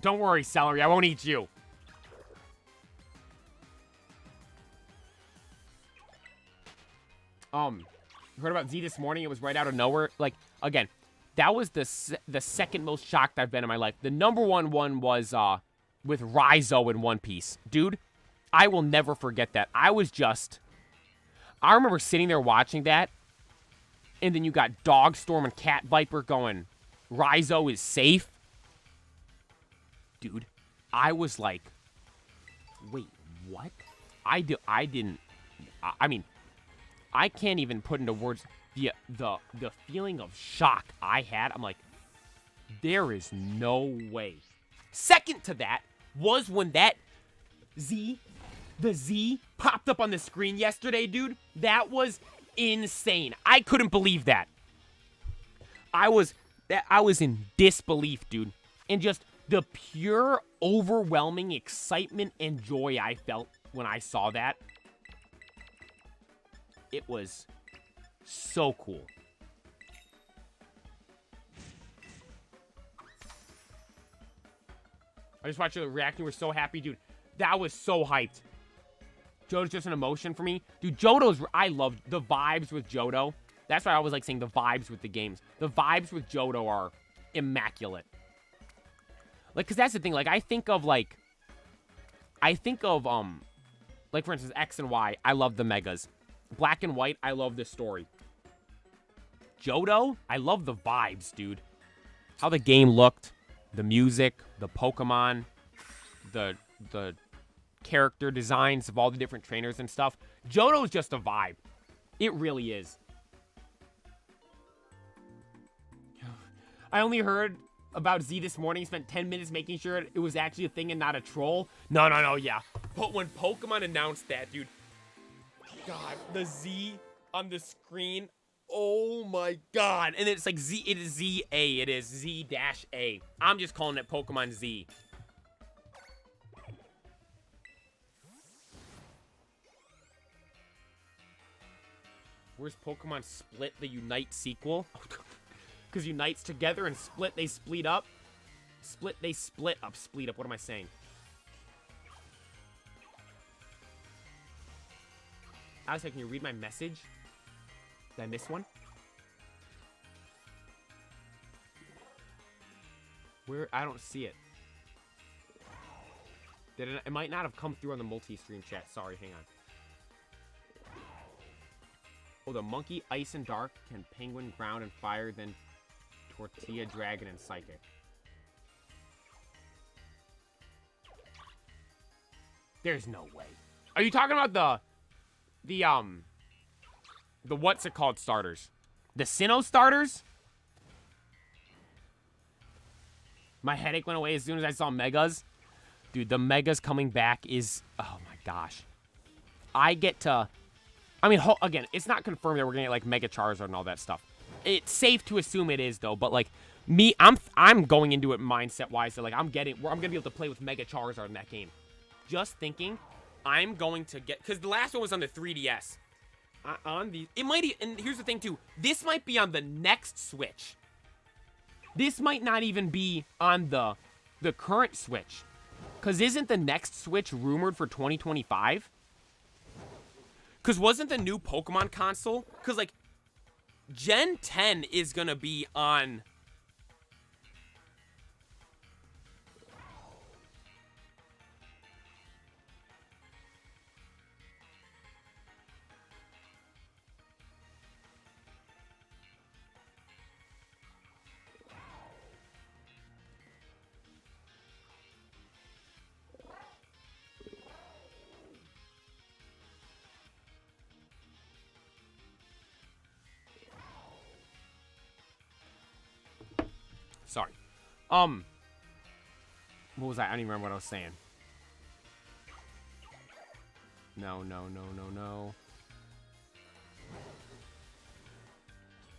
Don't worry, Celery. I won't eat you. Heard about Z this morning. It was right out of nowhere. Like, again, that was the second most shocked I've been in my life. The number one was with Raizo in One Piece. Dude, I will never forget that. I remember sitting there watching that, and then you got Dogstorm and Cat Viper going, Raizo is safe. Dude, I was like, wait, what? I mean, I can't even put into words the feeling of shock I had. I'm like, there is no way. Second to that was when that the Z popped up on the screen yesterday, dude. That was insane. I couldn't believe that. I was in disbelief, dude. And just the pure, overwhelming excitement and joy I felt when I saw that. It was so cool. I just watched you reacting. We're so happy, dude. That was so hyped. Johto's just an emotion for me. Dude, I love the vibes with Johto. That's why I always like saying the vibes with the games. The vibes with Johto are immaculate. Like, because that's the thing. Like, I think of, like, for instance, X and Y. I love the Megas. Black and White, I love the story. Johto, I love the vibes, dude. How the game looked, the music, the Pokemon, the character designs of all the different trainers and stuff. Johto's just a vibe. It really is. I only heard about Z this morning. Spent 10 minutes making sure it was actually a thing and not a troll. No, yeah. But when Pokemon announced that, dude, God, the Z on the screen, oh my God. And it's like Z, it is Z-A, it is Z-A. I'm just calling it Pokemon Z. Where's Pokemon Split, the Unite sequel? Because Unite's together and Split, they split up. Split, they split up. Split up, what am I saying? Alex, can you read my message? Did I miss one? Where? I don't see it. It might not have come through on the multi-stream chat. Sorry, hang on. Oh, the Monkey, Ice and Dark, can Penguin, Ground, and Fire, then Tortilla, Dragon, and Psychic. There's no way. Are you talking about the what's it called starters? The Sinnoh starters? My headache went away as soon as I saw Megas. Dude, the Megas coming back is... Oh, my gosh. I get to... I mean, again, it's not confirmed that we're going to get, like, Mega Charizard and all that stuff. It's safe to assume it is, though. But, like, me, I'm going into it mindset-wise. So, like, I'm going to be able to play with Mega Charizard in that game. Just thinking, I'm going to get... Because the last one was on the 3DS. It might... And here's the thing, too. This might be on the next Switch. This might not even be on the current Switch. Because isn't the next Switch rumored for 2025? Because wasn't the new Pokemon console? Because, like, Gen 10 is going to be on... Sorry. What was I? I don't even remember what I was saying. No.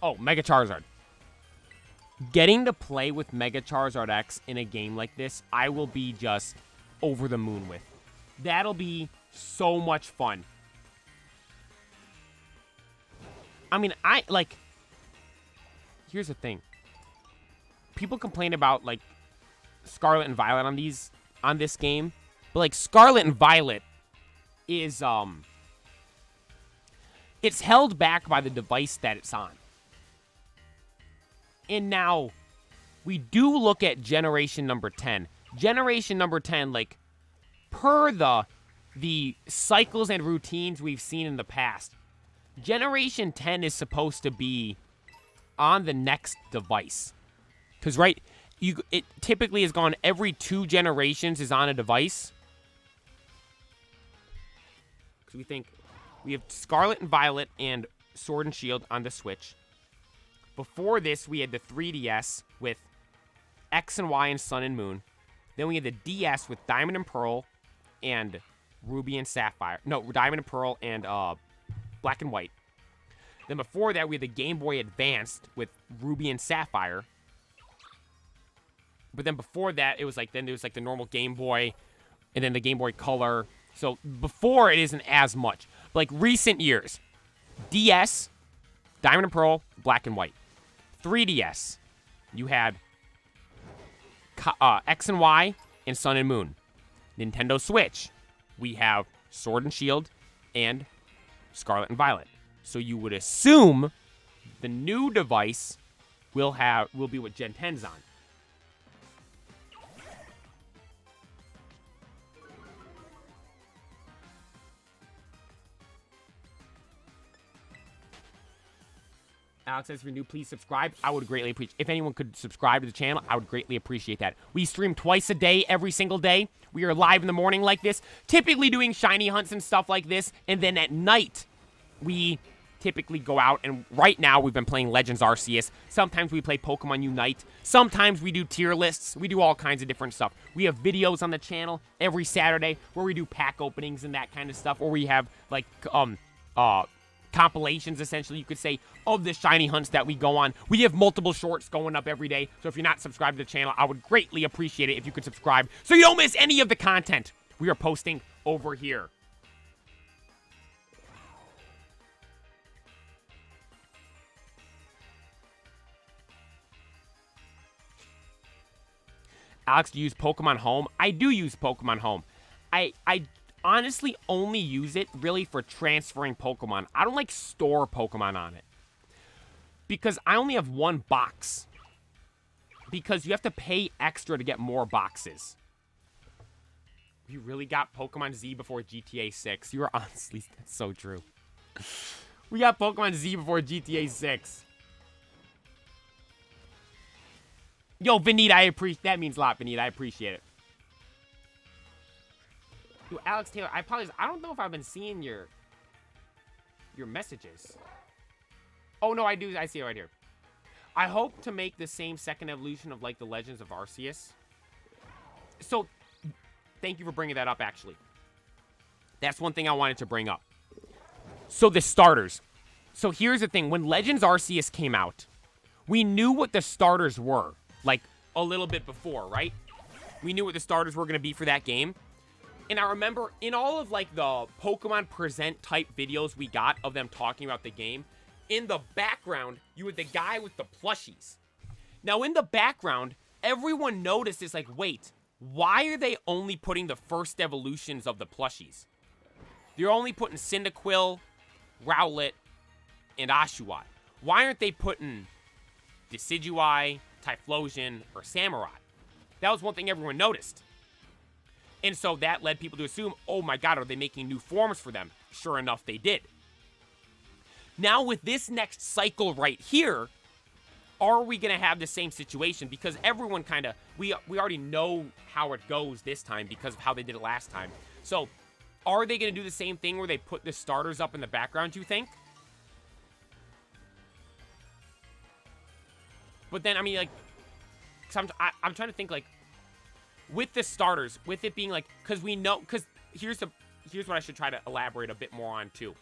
Oh, Mega Charizard. Getting to play with Mega Charizard X in a game like this, I will be just over the moon with. That'll be so much fun. I mean, here's the thing. People complain about, like, Scarlet and Violet on this game. But, like, Scarlet and Violet is, it's held back by the device that it's on. And now, we do look at Generation number 10. Generation number 10, like, per the cycles and routines we've seen in the past, Generation 10 is supposed to be on the next device. Because, right, it typically has gone every 2 generations is on a device. Because we think we have Scarlet and Violet and Sword and Shield on the Switch. Before this, we had the 3DS with X and Y and Sun and Moon. Then we had the DS with Diamond and Pearl and Ruby and Sapphire. No, Diamond and Pearl and Black and White. Then before that, we had the Game Boy Advanced with Ruby and Sapphire. But then before that, it was like, then there was like the normal Game Boy and then the Game Boy Color. So before, it isn't as much. But like recent years, DS, Diamond and Pearl, Black and White. 3DS, you had X and Y and Sun and Moon. Nintendo Switch, we have Sword and Shield and Scarlet and Violet. So you would assume the new device will be what Gen 10's on. Alex says, if you're new, please subscribe. I would greatly appreciate if anyone could subscribe to the channel. I would greatly appreciate that. We stream twice a day, every single day. We are live in the morning like this, typically doing shiny hunts and stuff like this. And then at night, we typically go out. And right now, we've been playing Legends Arceus. Sometimes we play Pokemon Unite. Sometimes we do tier lists. We do all kinds of different stuff. We have videos on the channel every Saturday where we do pack openings and that kind of stuff. Or we have, like, compilations, essentially, you could say, of the shiny hunts that we go on. We have multiple shorts going up every day, so if you're not subscribed to the channel, I would greatly appreciate it if you could subscribe so you don't miss any of the content we are posting over here. Alex, do you use Pokemon Home? I do use Pokemon Home. I honestly only use it really for transferring Pokemon. I don't like store Pokemon on it because I only have 1 box because you have to pay extra to get more boxes. You really got Pokemon Z before GTA 6. You are honestly, that's so true. We got Pokemon Z before GTA 6. Yo, Vanita, that means a lot, Vanita. I appreciate it. Yo, Alex Taylor, I apologize. I don't know if I've been seeing your messages. Oh, no, I do. I see it right here. I hope to make the same second evolution of, like, the Legends of Arceus. So, thank you for bringing that up, actually. That's one thing I wanted to bring up. So, the starters. So, here's the thing. When Legends Arceus came out, we knew what the starters were, like, a little bit before, right? We knew what the starters were going to be for that game. And I remember in all of, like, the Pokemon Present type videos we got of them talking about the game, in the background, you had the guy with the plushies. Now, in the background, everyone noticed it's like, wait, why are they only putting the first evolutions of the plushies? They're only putting Cyndaquil, Rowlet, and Oshawott. Why aren't they putting Decidueye, Typhlosion, or Samurott? That was one thing everyone noticed. And so that led people to assume, oh my god, are they making new forms for them? Sure enough, they did. Now with this next cycle right here, are we going to have the same situation? Because everyone kind of, we already know how it goes this time because of how they did it last time. So are they going to do the same thing where they put the starters up in the background, you think? But then, I mean, like, I'm trying to think, like, with the starters, with it being, like, because we know, because here's what I should try to elaborate a bit more on, too.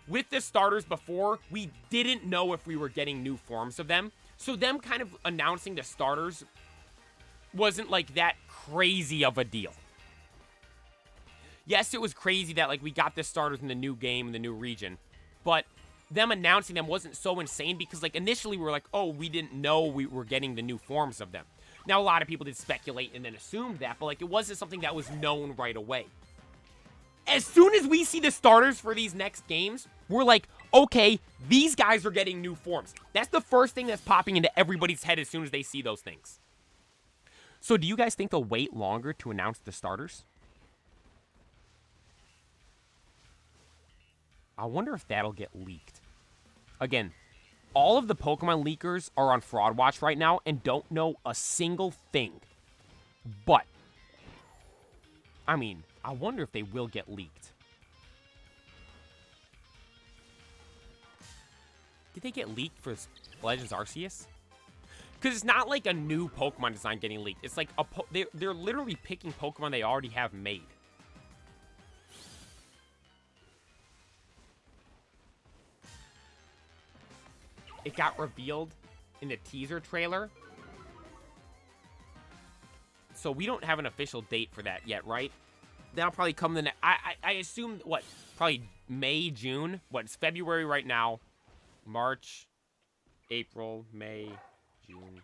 With the starters before, we didn't know if we were getting new forms of them. So them kind of announcing the starters wasn't like that crazy of a deal. Yes, it was crazy that like we got the starters in the new game, in the new region, but them announcing them wasn't so insane because like initially we were like, oh, we didn't know we were getting the new forms of them. Now, a lot of people did speculate and then assumed that, but like it wasn't something that was known right away. As soon as we see the starters for these next games, we're like, okay, these guys are getting new forms. That's the first thing that's popping into everybody's head as soon as they see those things. So do you guys think they'll wait longer to announce the starters? I wonder if that'll get leaked. Again, all of the Pokemon leakers are on Fraud Watch right now and don't know a single thing. But, I mean, I wonder if they will get leaked. Did they get leaked for Legends Arceus? Because it's not like a new Pokemon design getting leaked. It's like they're literally picking Pokemon they already have made. It got revealed in the teaser trailer. So we don't have an official date for that yet, right? That'll probably come the next... I assume, what, probably May, June? What, it's February right now. March, April, May, June.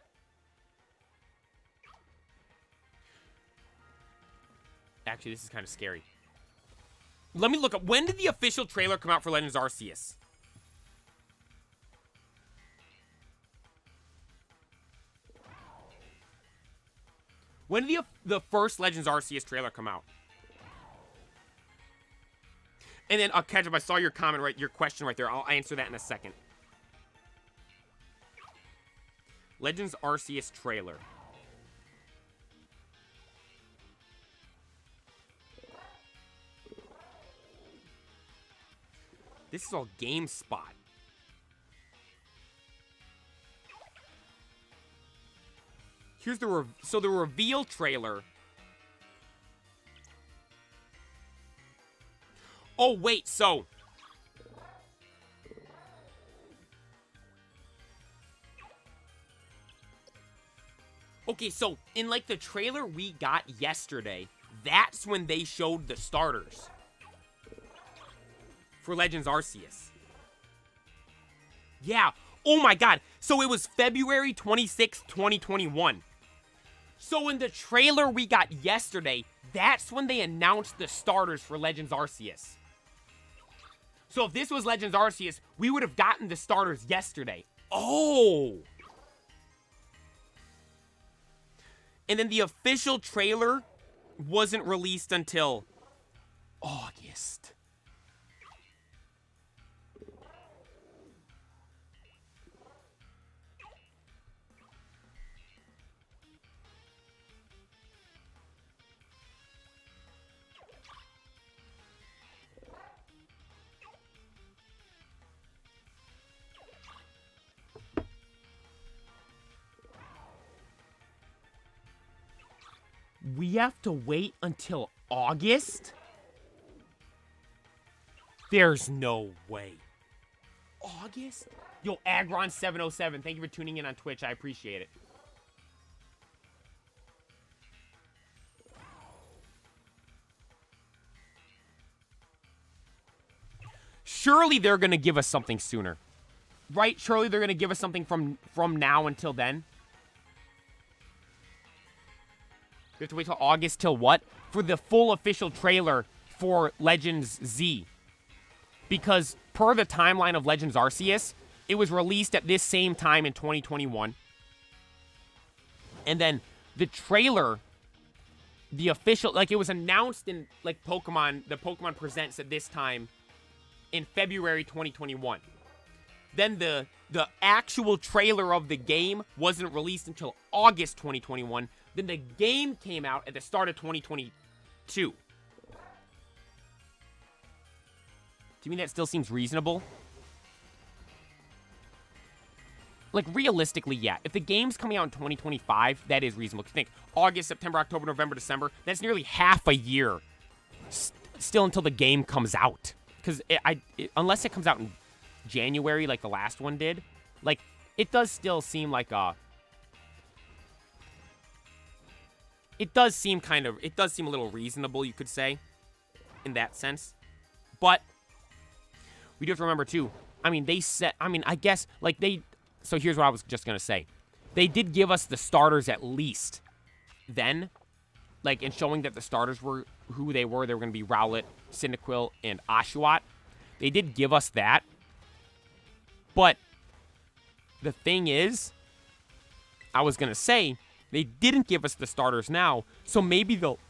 Actually, this is kind of scary. Let me look up. When did the official trailer come out for Legends Arceus? When did the first Legends Arceus trailer come out? And then, Ketchup, I saw your comment, right, your question right there. I'll answer that in a second. Legends Arceus trailer. This is all GameSpot. Here's the so the reveal trailer. Oh wait, so okay, so in like the trailer we got yesterday, that's when they showed the starters for Legends Arceus. Yeah. Oh my god. So it was February 26th, 2021. So in the trailer we got yesterday, that's when they announced the starters for Legends Arceus. So if this was Legends Arceus, we would have gotten the starters yesterday. Oh! And then the official trailer wasn't released until August. We have to wait until August? There's no way. August? Yo, Agron707, thank you for tuning in on Twitch. I appreciate it. Surely they're going to give us something sooner. Right? Surely they're going to give us something from now until then. We have to wait till August till what? For the full official trailer for Legends Z. Because per the timeline of Legends Arceus, it was released at this same time in 2021. And then the trailer, the official, like it was announced in like Pokemon, the Pokemon Presents at this time in February 2021. Then the actual trailer of the game wasn't released until August 2021. Then the game came out at the start of 2022. Do you mean that still seems reasonable? Like, realistically, yeah. If the game's coming out in 2025, that is reasonable. Because think, August, September, October, November, December, that's nearly half a year still until the game comes out. Because unless it comes out in January like the last one did, like, it does still seem like a... It does seem a little reasonable, you could say, in that sense. But we do have to remember, too, I mean, I guess, like, so here's what I was just going to say. They did give us the starters at least then, like, in showing that the starters were who they were. They were going to be Rowlet, Cyndaquil, and Oshawott. They did give us that. But the thing is, I was going to say, they didn't give us the starters now, so maybe they'll,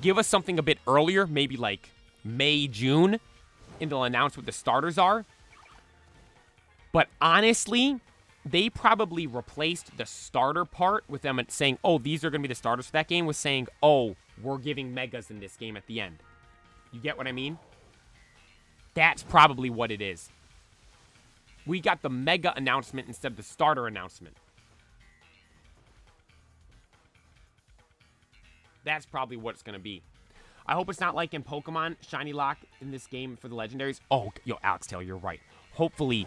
give us something a bit earlier, maybe like May, June, and they'll announce what the starters are. But honestly, they probably replaced the starter part with them saying, oh, these are going to be the starters for that game, with saying, oh, we're giving Megas in this game at the end. You get what I mean? That's probably what it is. We got the Mega announcement instead of the starter announcement. That's probably what it's going to be. I hope it's not like in Pokemon, Shiny Lock in this game for the Legendaries. Oh, yo, Alex Taylor, you're right. Hopefully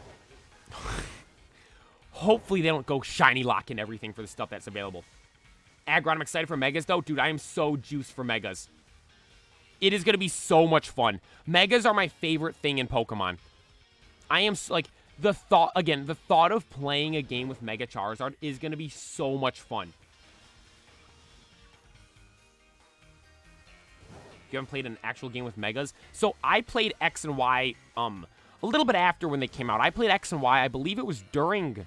they don't go Shiny Lock and everything for the stuff that's available. Aggron, I'm excited for Megas, though. Dude, I am so juiced for Megas. It is going to be so much fun. Megas are my favorite thing in Pokemon. I am, like, the thought of playing a game with Mega Charizard is going to be so much fun. You haven't played an actual game with Megas? So I played X and Y a little bit after when they came out. I played X and Y, I believe it was during...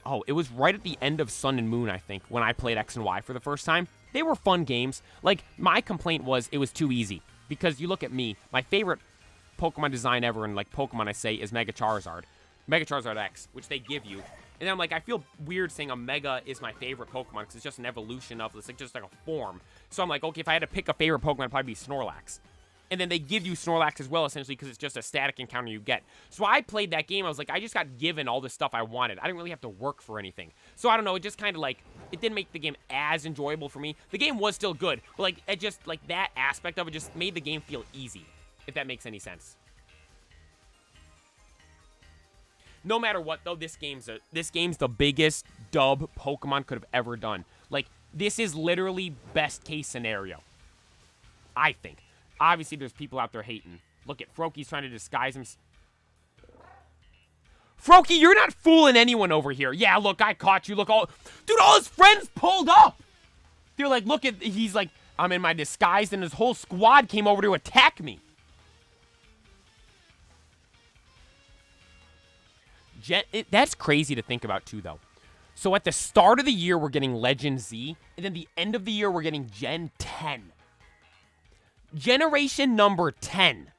Oh, it was right at the end of Sun and Moon, I think, when I played X and Y for the first time. They were fun games. Like, my complaint was it was too easy. Because you look at me, my favorite Pokemon design ever in, like, Pokemon, I say, is Mega Charizard. Mega Charizard X, which they give you. And then I'm like, I feel weird saying a Mega is my favorite Pokemon because it's just an evolution of, it's like just like a form. So I'm like, okay, if I had to pick a favorite Pokemon, it'd probably be Snorlax. And then they give you Snorlax as well, essentially, because it's just a static encounter you get. So I played that game, I was like, I just got given all the stuff I wanted. I didn't really have to work for anything. So I don't know, it just kind of like, it didn't make the game as enjoyable for me. The game was still good, but like, it just, like, that aspect of it just made the game feel easy, if that makes any sense. No matter what, though, this game's the biggest dub Pokemon could have ever done. Like, this is literally best case scenario, I think. Obviously, there's people out there hating. Look at Froaky's trying to disguise him. Froaky, you're not fooling anyone over here. Yeah, look, I caught you. Look, dude, all his friends pulled up. They're like, look at, he's like, I'm in my disguise, and his whole squad came over to attack me. That's crazy to think about, too, though. So at the start of the year, we're getting Legend Z, and then the end of the year, we're getting Gen 10. Generation number 10.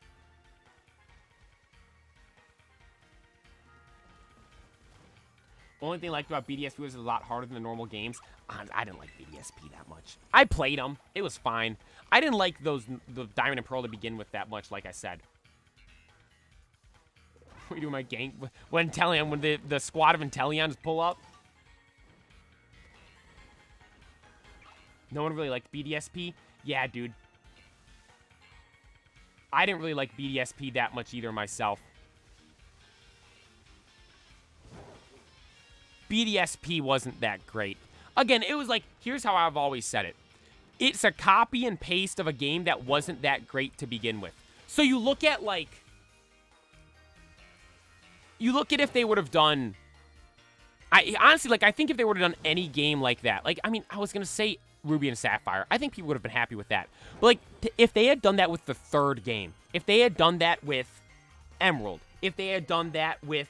Only thing I liked about BDSP was it was a lot harder than the normal games. I didn't like BDSP that much. I played them. It was fine. I didn't like the Diamond and Pearl to begin with that much, like I said. We do my gang when the squad of Intellions pull up. No one really liked BDSP. Yeah, dude. I didn't really like BDSP that much either myself. BDSP wasn't that great. Again, it was like, here's how I've always said it. It's a copy and paste of a game that wasn't that great to begin with. So you look at, like, if they would have done, honestly, like, I think if they would have done any game like that, like, I mean, I was going to say Ruby and Sapphire. I think people would have been happy with that. But, like, if they had done that with the third game, if they had done that with Emerald, if they had done that with,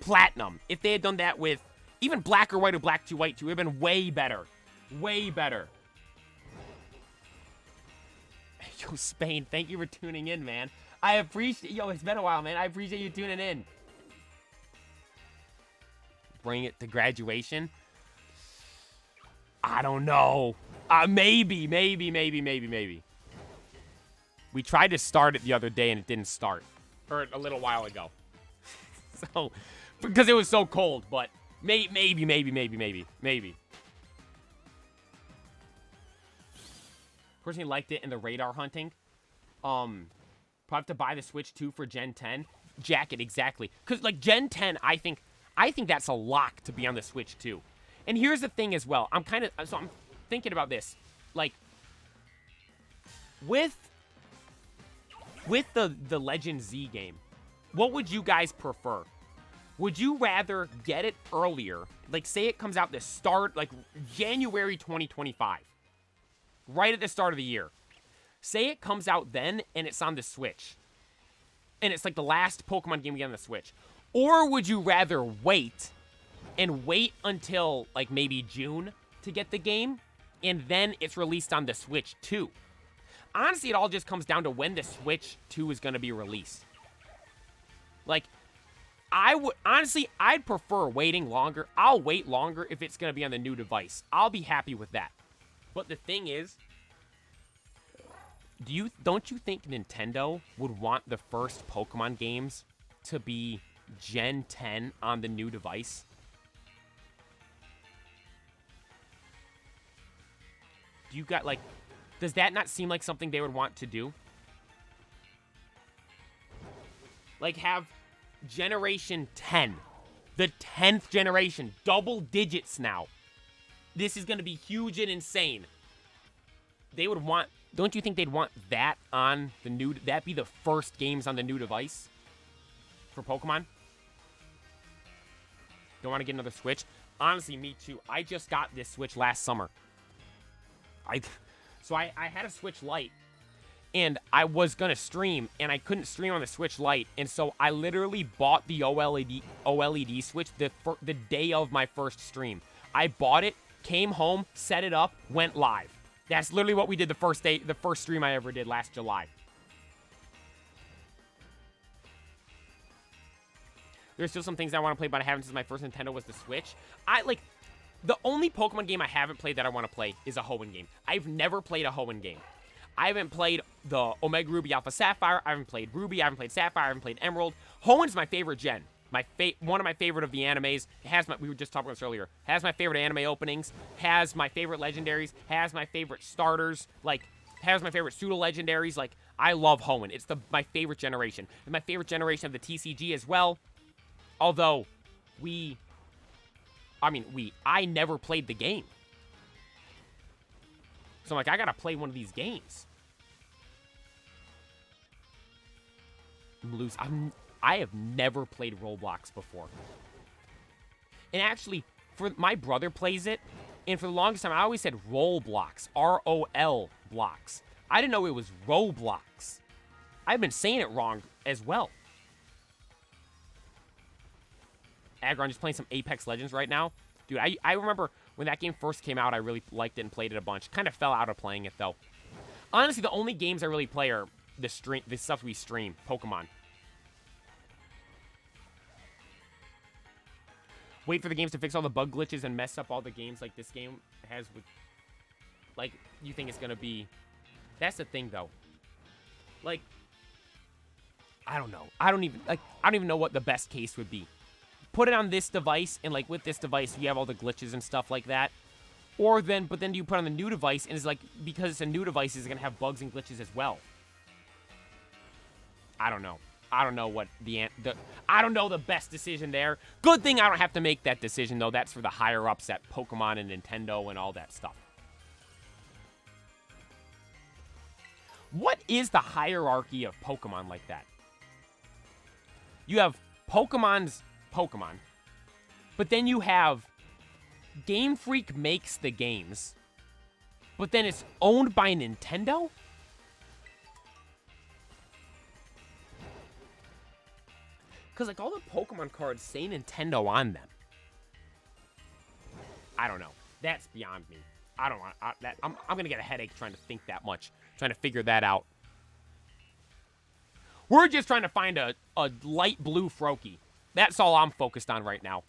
Platinum, if they had done that with even Black or White or Black 2 White 2, it would have been way better. Way better. Yo, Spain, thank you for tuning in, man. I appreciate, yo, it's been a while, man. I appreciate you tuning in. Bring it to graduation. I don't know. Maybe. We tried to start it the other day and it didn't start. Or a little while ago. So, because it was so cold, but maybe. Personally liked it in the radar hunting. Probably have to buy the Switch 2 for Gen 10. jacket, exactly. Because, like, Gen 10, I think that's a lock to be on the Switch, too. And here's the thing as well. I'm thinking about this. Like, with the Legend Z game, what would you guys prefer? Would you rather get it earlier, like say it comes out the start, like January 2025, right at the start of the year. Say it comes out then and it's on the Switch. And it's like the last Pokemon game we get on the Switch. Or would you rather wait until like maybe June to get the game and then it's released on the Switch too? Honestly, it all just comes down to when the Switch 2 is going to be released. Like, I'd prefer waiting longer. I'll wait longer if it's going to be on the new device. I'll be happy with that. But the thing is, don't you think Nintendo would want the first Pokemon games to be Gen 10 on the new device? Does that not seem like something they would want to do? Like, have Generation 10, the 10th generation, double digits now. This is going to be huge and insane. They would want, don't you think they'd want that on the new, that be the first games on the new device for Pokemon? Don't want to get another Switch? Honestly, me too. I just got this Switch last summer. So I had a Switch Lite, and I was going to stream, and I couldn't stream on the Switch Lite, and so I literally bought the OLED Switch the day of my first stream. I bought it, came home, set it up, went live. That's literally what we did the first stream I ever did last July. There's still some things I want to play, but I haven't since my first Nintendo was the Switch. The only Pokemon game I haven't played that I want to play is a Hoenn game. I've never played a Hoenn game. I haven't played the Omega Ruby Alpha Sapphire. I haven't played Ruby. I haven't played Sapphire. I haven't played Emerald. Hoenn's my favorite gen. One of my favorite of the animes. We were just talking about this earlier. Has my favorite anime openings. Has my favorite legendaries. Has my favorite starters. Has my favorite pseudo legendaries. I love Hoenn. It's my favorite generation. And my favorite generation of the TCG as well. Although, I never played the game. So I gotta play one of these games. I have never played Roblox before. And actually, my brother plays it, and for the longest time, I always said Roblox. R-O-L blocks. I didn't know it was Roblox. I've been saying it wrong as well. Agron, just playing some Apex Legends right now. Dude, I remember when that game first came out, I really liked it and played it a bunch. Kind of fell out of playing it, though. Honestly, the only games I really play are the stuff we stream. Pokemon. Wait for the games to fix all the bug glitches and mess up all the games like this game has with... you think it's gonna be... That's the thing, though. I don't know. I don't even know what the best case would be. Put it on this device, and with this device, you have all the glitches and stuff like that. But then you put on the new device, and it's because it's a new device, it's gonna have bugs and glitches as well. I don't know. I don't know what I don't know the best decision there. Good thing I don't have to make that decision, though. That's for the higher-ups at Pokemon and Nintendo and all that stuff. What is the hierarchy of Pokemon like that? You have Pokemon's Pokemon, but then you have Game Freak makes the games, but then it's owned by Nintendo? Because all the Pokemon cards say Nintendo on them. I don't know. That's beyond me. I don't want that. I'm gonna get a headache trying to think that much, trying to figure that out. We're just trying to find a light blue Froakie. That's all I'm focused on right now.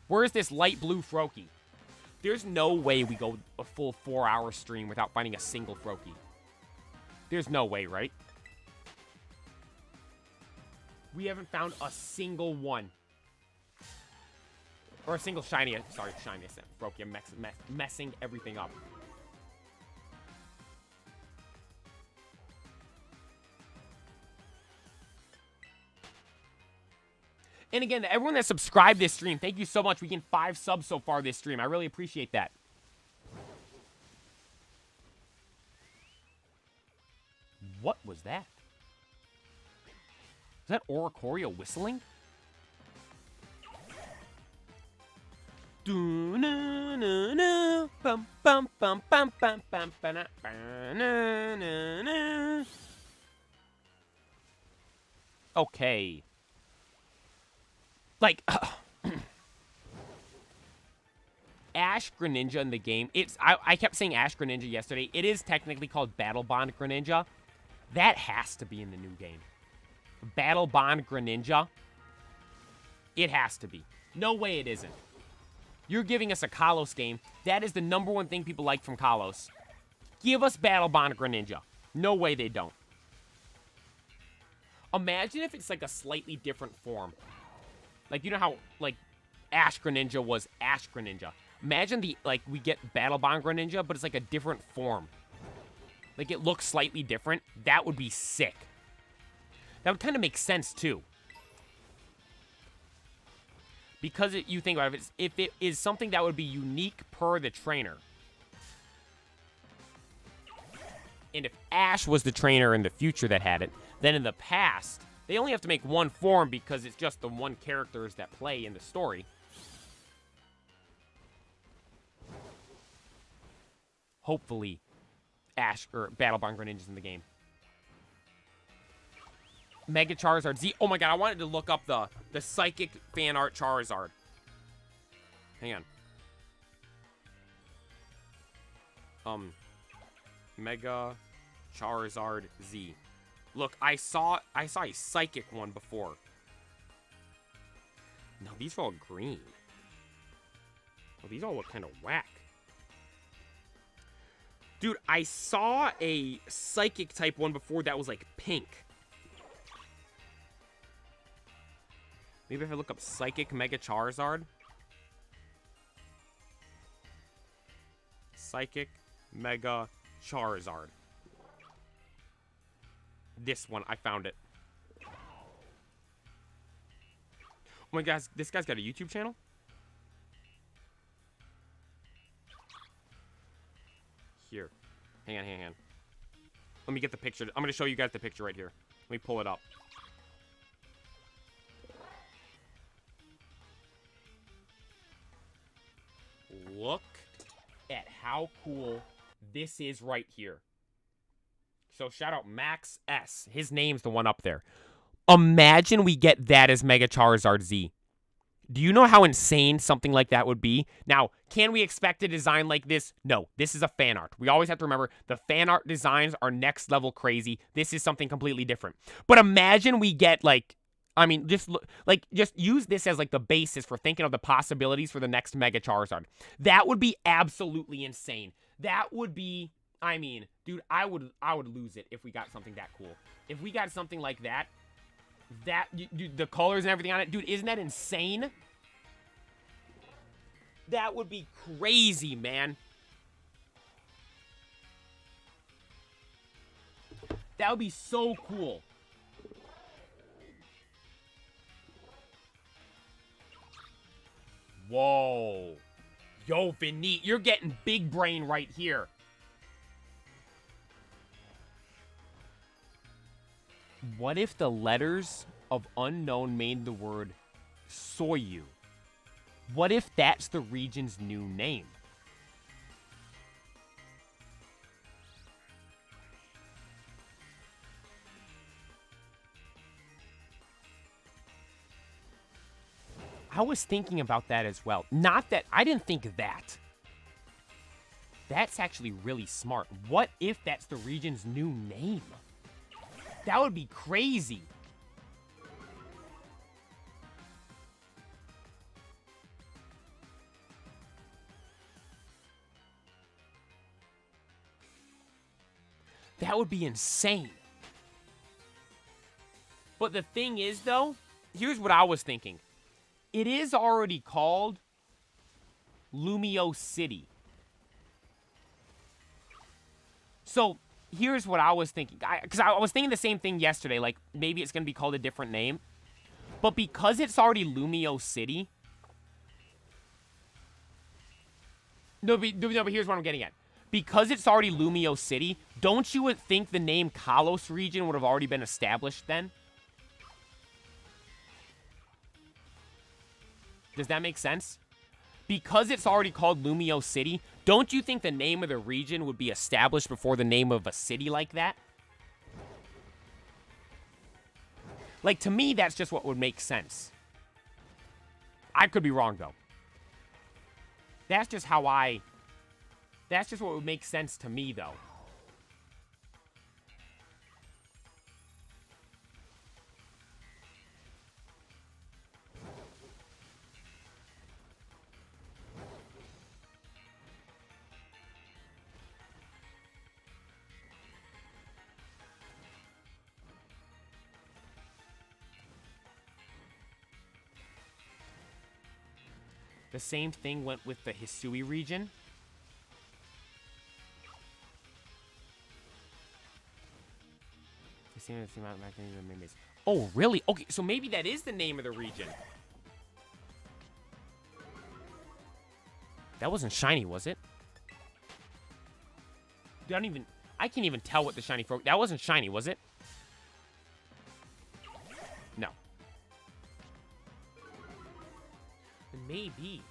Where's this light blue Froakie? There's no way we go a full 4-hour stream without finding a single Froakie. There's no way, right? We haven't found a single one. Or a single shiny. Sorry, shiny. Froakie. I'm messing everything up. And again, everyone that subscribed this stream, thank you so much. We gained 5 subs so far this stream. I really appreciate that. What was that? Is that Oricorio whistling? Okay. Like, Ash Greninja in the game. I kept saying Ash Greninja yesterday. It is technically called Battle Bond Greninja. That has to be in the new game. Battle Bond Greninja. It has to be. No way it isn't. You're giving us a Kalos game. That is the #1 thing people like from Kalos. Give us Battle Bond Greninja. No way they don't. Imagine if it's like a slightly different form. Like, you know how, like, Ash Greninja was Ash Greninja. Imagine we get Battle Bond Greninja, but it's like a different form. Like, it looks slightly different. That would be sick. That would kind of make sense, too. Because you think about it, if it is something that would be unique per the trainer. And if Ash was the trainer in the future that had it, then in the past, they only have to make one form because it's just the one characters that play in the story. Hopefully, Ash or Battle Bond Greninja's in the game. Mega Charizard Z. Oh my god, I wanted to look up the Psychic fan art Charizard. Hang on. Mega Charizard Z. Look, I saw a Psychic one before. No, these are all green. Oh, these all look kind of whack. Dude, I saw a Psychic type one before that was like pink. Maybe if I look up Psychic Mega Charizard. Psychic Mega Charizard. This one, I found it. Oh my gosh, this guy's got a YouTube channel? Here. Hang on. Let me get the picture. I'm going to show you guys the picture right here. Let me pull it up. Look at how cool this is right here. So shout out Max S. His name's the one up there. Imagine we get that as Mega Charizard Z. Do you know how insane something like that would be? Now, can we expect a design like this? No, this is a fan art. We always have to remember the fan art designs are next level crazy. This is something completely different. But imagine we get just use this as like the basis for thinking of the possibilities for the next Mega Charizard. That would be absolutely insane. That would be, I mean, dude, I would lose it if we got something that cool. If we got something like that, dude, the colors and everything on it, dude, isn't that insane? That would be crazy, man. That would be so cool. Whoa. Yo, Vinny, you're getting big brain right here. What if the letters of unknown made the word Soyu? What if that's the region's new name? I was thinking about that as well. Not that, I didn't think that. That's actually really smart. What if that's the region's new name? That would be crazy. That would be insane. But the thing is, though, here's what I was thinking. It is already called Lumio City. So, here's what I was thinking. Because I was thinking the same thing yesterday. Like, maybe it's going to be called a different name. But because it's already Lumio City... No, but here's what I'm getting at. Because it's already Lumio City, don't you think the name Kalos region would have already been established then? Does that make sense? Because it's already called Lumio City, don't you think the name of the region would be established before the name of a city like that? Like, to me, that's just what would make sense. I could be wrong, though. That's just how I... That's just what would make sense to me, though. The same thing went with the Hisui region. Oh, really? Okay, so maybe that is the name of the region. That wasn't shiny, was it? I can't even tell what the shiny frog... That wasn't shiny, was it? No. Maybe.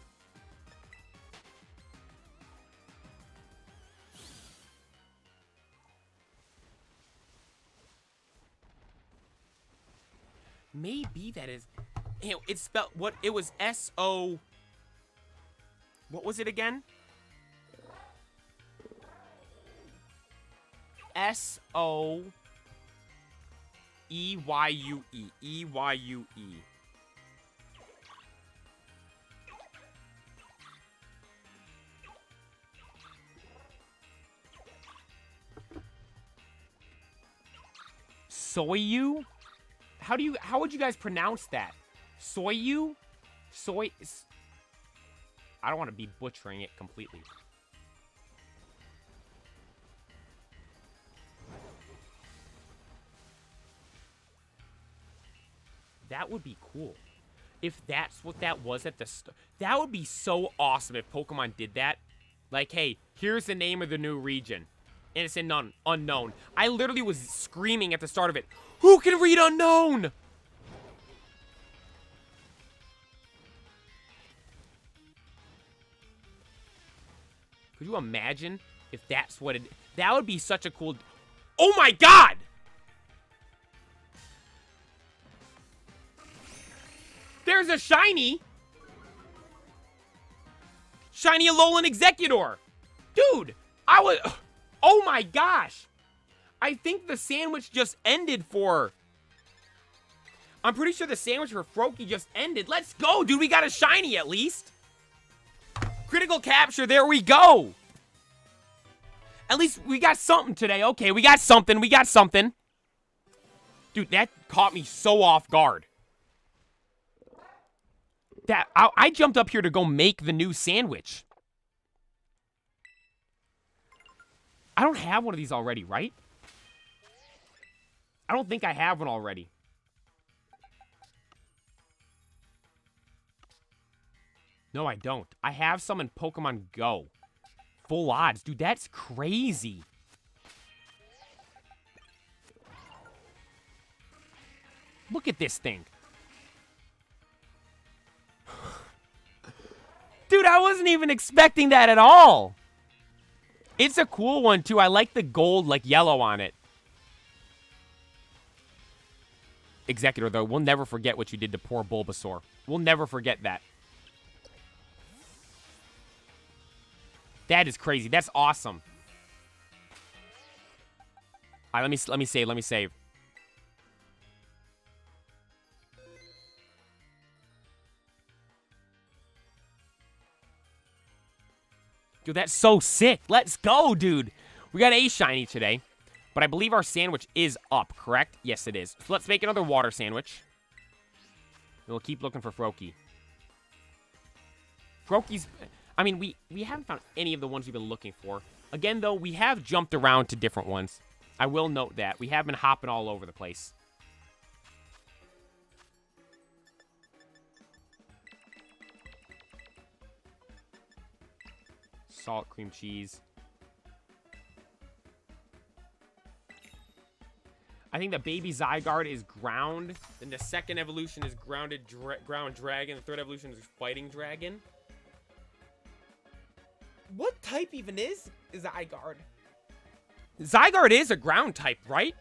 Maybe that is... You know, it's spelled... What? It was S-O... What was it again? S-O-E-Y-U-E. E-Y-U-E. Soyu? How would you guys pronounce that? Soyu? Soy... I don't want to be butchering it completely. That would be cool. If that's what that was at the start. That would be so awesome if Pokemon did that. Like, hey, here's the name of the new region. And it's in unknown. I literally was screaming at the start of it. Who can read unknown? Could you imagine if that's what it... That would be such a cool... Oh my god! There's a shiny! Shiny Alolan Executor! Dude, I was... Oh my gosh! I think the sandwich just ended for... I'm pretty sure the sandwich for Froakie just ended. Let's go, dude. We got a shiny at least. Critical capture. There we go. At least we got something today. Okay, we got something. We got something. Dude, that caught me so off guard. I jumped up here to go make the new sandwich. I don't have one of these already, right? I don't think I have one already. No, I don't. I have some in Pokemon Go. Full odds. Dude, that's crazy. Look at this thing. Dude, I wasn't even expecting that at all. It's a cool one, too. I like the gold, like, yellow on it. Executor, though, we'll never forget what you did to poor Bulbasaur. We'll never forget that. That is crazy. That's awesome. All right, let me save. Dude, that's so sick. Let's go, dude. We got a shiny today, but I believe our sandwich is up, correct? Yes, it is. So let's make another water sandwich. We'll keep looking for Froakie. Froakie's... I mean, we haven't found any of the ones we've been looking for. Again, though, we have jumped around to different ones. I will note that. We have been hopping all over the place. salt, cream cheese. I think the baby Zygarde is ground. Then the second evolution is ground dragon. The third evolution is fighting dragon. What type even is Zygarde? Zygarde is a ground type, right?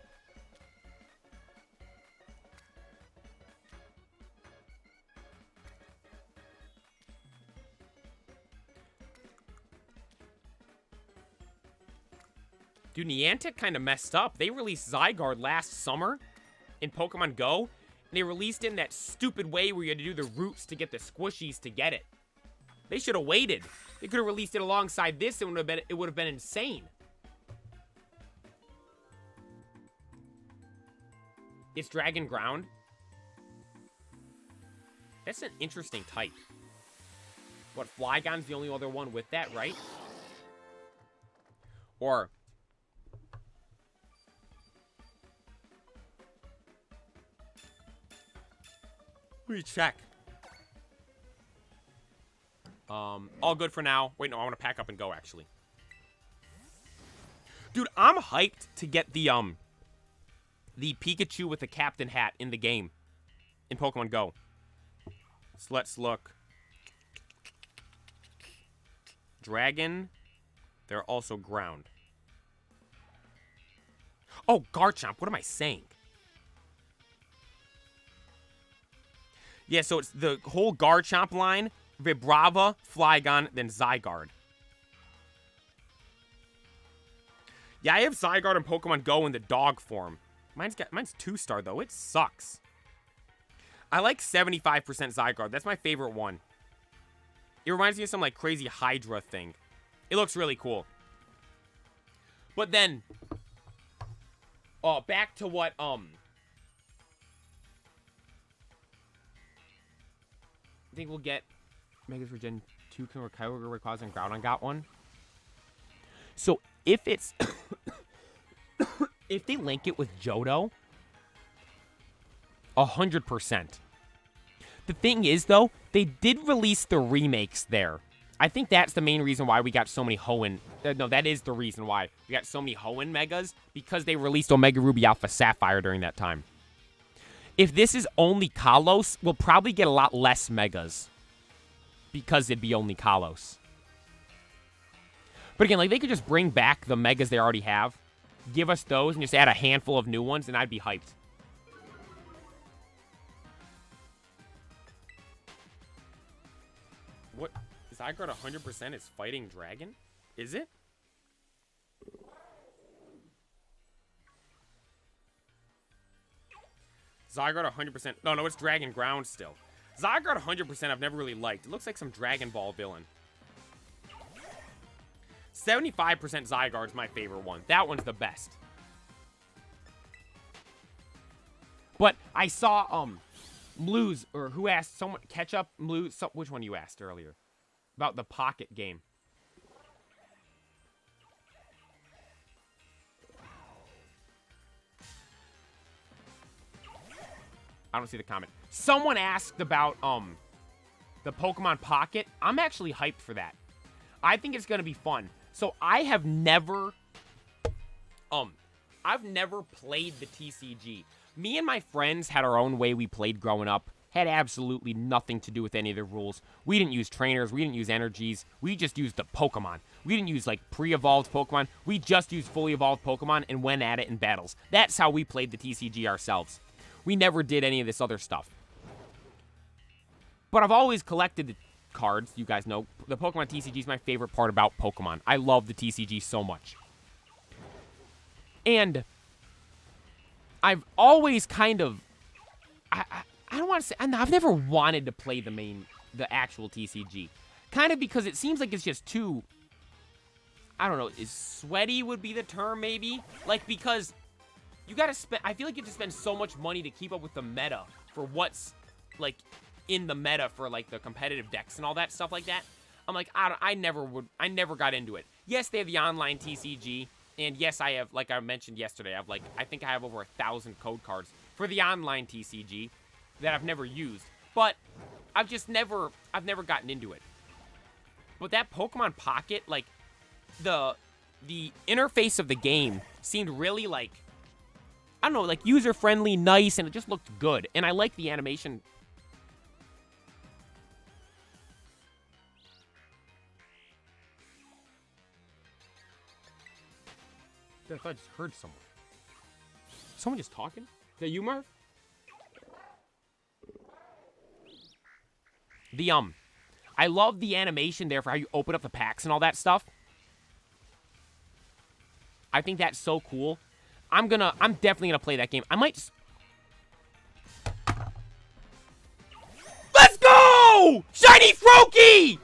Dude, Niantic kind of messed up. They released Zygarde last summer in Pokemon Go. And they released it in that stupid way where you had to do the roots to get the squishies to get it. They should have waited. They could have released it alongside this. It would have been insane. It's Dragon Ground. That's an interesting type. What, Flygon's the only other one with that, right? Or... let me check. All good for now. Wait, no, I want to pack up and go, actually. Dude, I'm hyped to get the Pikachu with the captain hat in the game. In Pokemon Go. So let's look. Dragon. They're also ground. Oh, Garchomp. What am I saying? Yeah, so it's the whole Garchomp line, Vibrava, Flygon, then Zygarde. Yeah, I have Zygarde in Pokemon Go in the dog form. Mine's 2-star, though. It sucks. I like 75% Zygarde. That's my favorite one. It reminds me of some, like, crazy Hydra thing. It looks really cool. But then... back to what, I think we'll get Megas for Gen 2 or Kyogre, Rayquaza, and Groudon got one. So, if it's... if they link it with Johto... 100%. The thing is, though, they did release the remakes there. I think that's the main reason why we got so many Hoenn... no, that is the reason why we got so many Hoenn Megas. Because they released Omega Ruby Alpha Sapphire during that time. If this is only Kalos, we'll probably get a lot less Megas. Because it'd be only Kalos. But again, like, they could just bring back the Megas they already have. Give us those and just add a handful of new ones, and I'd be hyped. What? Zygarde 100% is fighting dragon? Is it? Zygarde 100%. No, it's Dragon Ground still. Zygarde 100% I've never really liked. It looks like some Dragon Ball villain. 75% Zygarde is my favorite one. That one's the best. But I saw, Blues, or who asked, someone, Ketchup, Blues, which one you asked earlier? About the Pocket game. I don't see the comment. Someone asked about, the Pokemon Pocket. I'm actually hyped for that. I think it's going to be fun. So, I've never played the TCG. Me and my friends had our own way we played growing up. Had absolutely nothing to do with any of the rules. We didn't use trainers. We didn't use energies. We just used the Pokemon. We didn't use, like, pre-evolved Pokemon. We just used fully evolved Pokemon and went at it in battles. That's how we played the TCG ourselves. We never did any of this other stuff. But I've always collected the cards. You guys know the Pokemon TCG is my favorite part about Pokemon. I love the TCG so much. And I've always kind of... I don't want to say... I've never wanted to play the actual TCG. Kind of because it seems like it's just too... I don't know. Is sweaty would be the term, maybe? Like, because... you gotta spend... I feel like you have to spend so much money to keep up with the meta for what's, like, in the meta for, like, the competitive decks and all that stuff like that. I'm like, I never got into it. Yes, they have the online TCG, and yes, I have, like I mentioned yesterday, I think I have over 1,000 code cards for the online TCG that I've never used. But I've never gotten into it. But that Pokemon Pocket, like, the interface of the game seemed really like, I don't know, like user-friendly, nice, and it just looked good. And I like the animation. I thought I just heard someone. Someone just talking? Is that you, Marv? I love the animation there for how you open up the packs and all that stuff. I think that's so cool. I'm definitely gonna play that game. I might. Let's go! Shiny Froakie!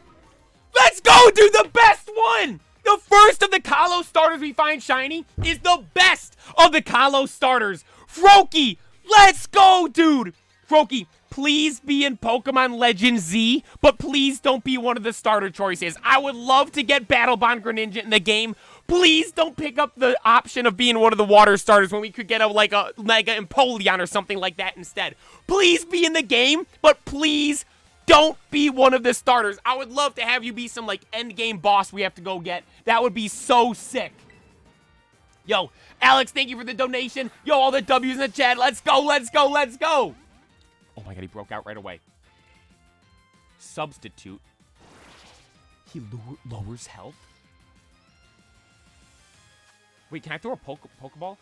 Let's go, dude! The best one! The first of the Kalos starters we find shiny is the best of the Kalos starters. Froakie! Let's go, dude! Froakie, please be in Pokemon Legends Z, but please don't be one of the starter choices. I would love to get Battle Bond Greninja in the game. Please don't pick up the option of being one of the water starters when we could get a Mega Empoleon or something like that instead. Please be in the game, but please don't be one of the starters. I would love to have you be some, like, end game boss we have to go get. That would be so sick. Yo, Alex, thank you for the donation. Yo, all the W's in the chat. Let's go, let's go, let's go. Oh my god, he broke out right away. Substitute. He lowers health. Wait, can I throw a Pokeball?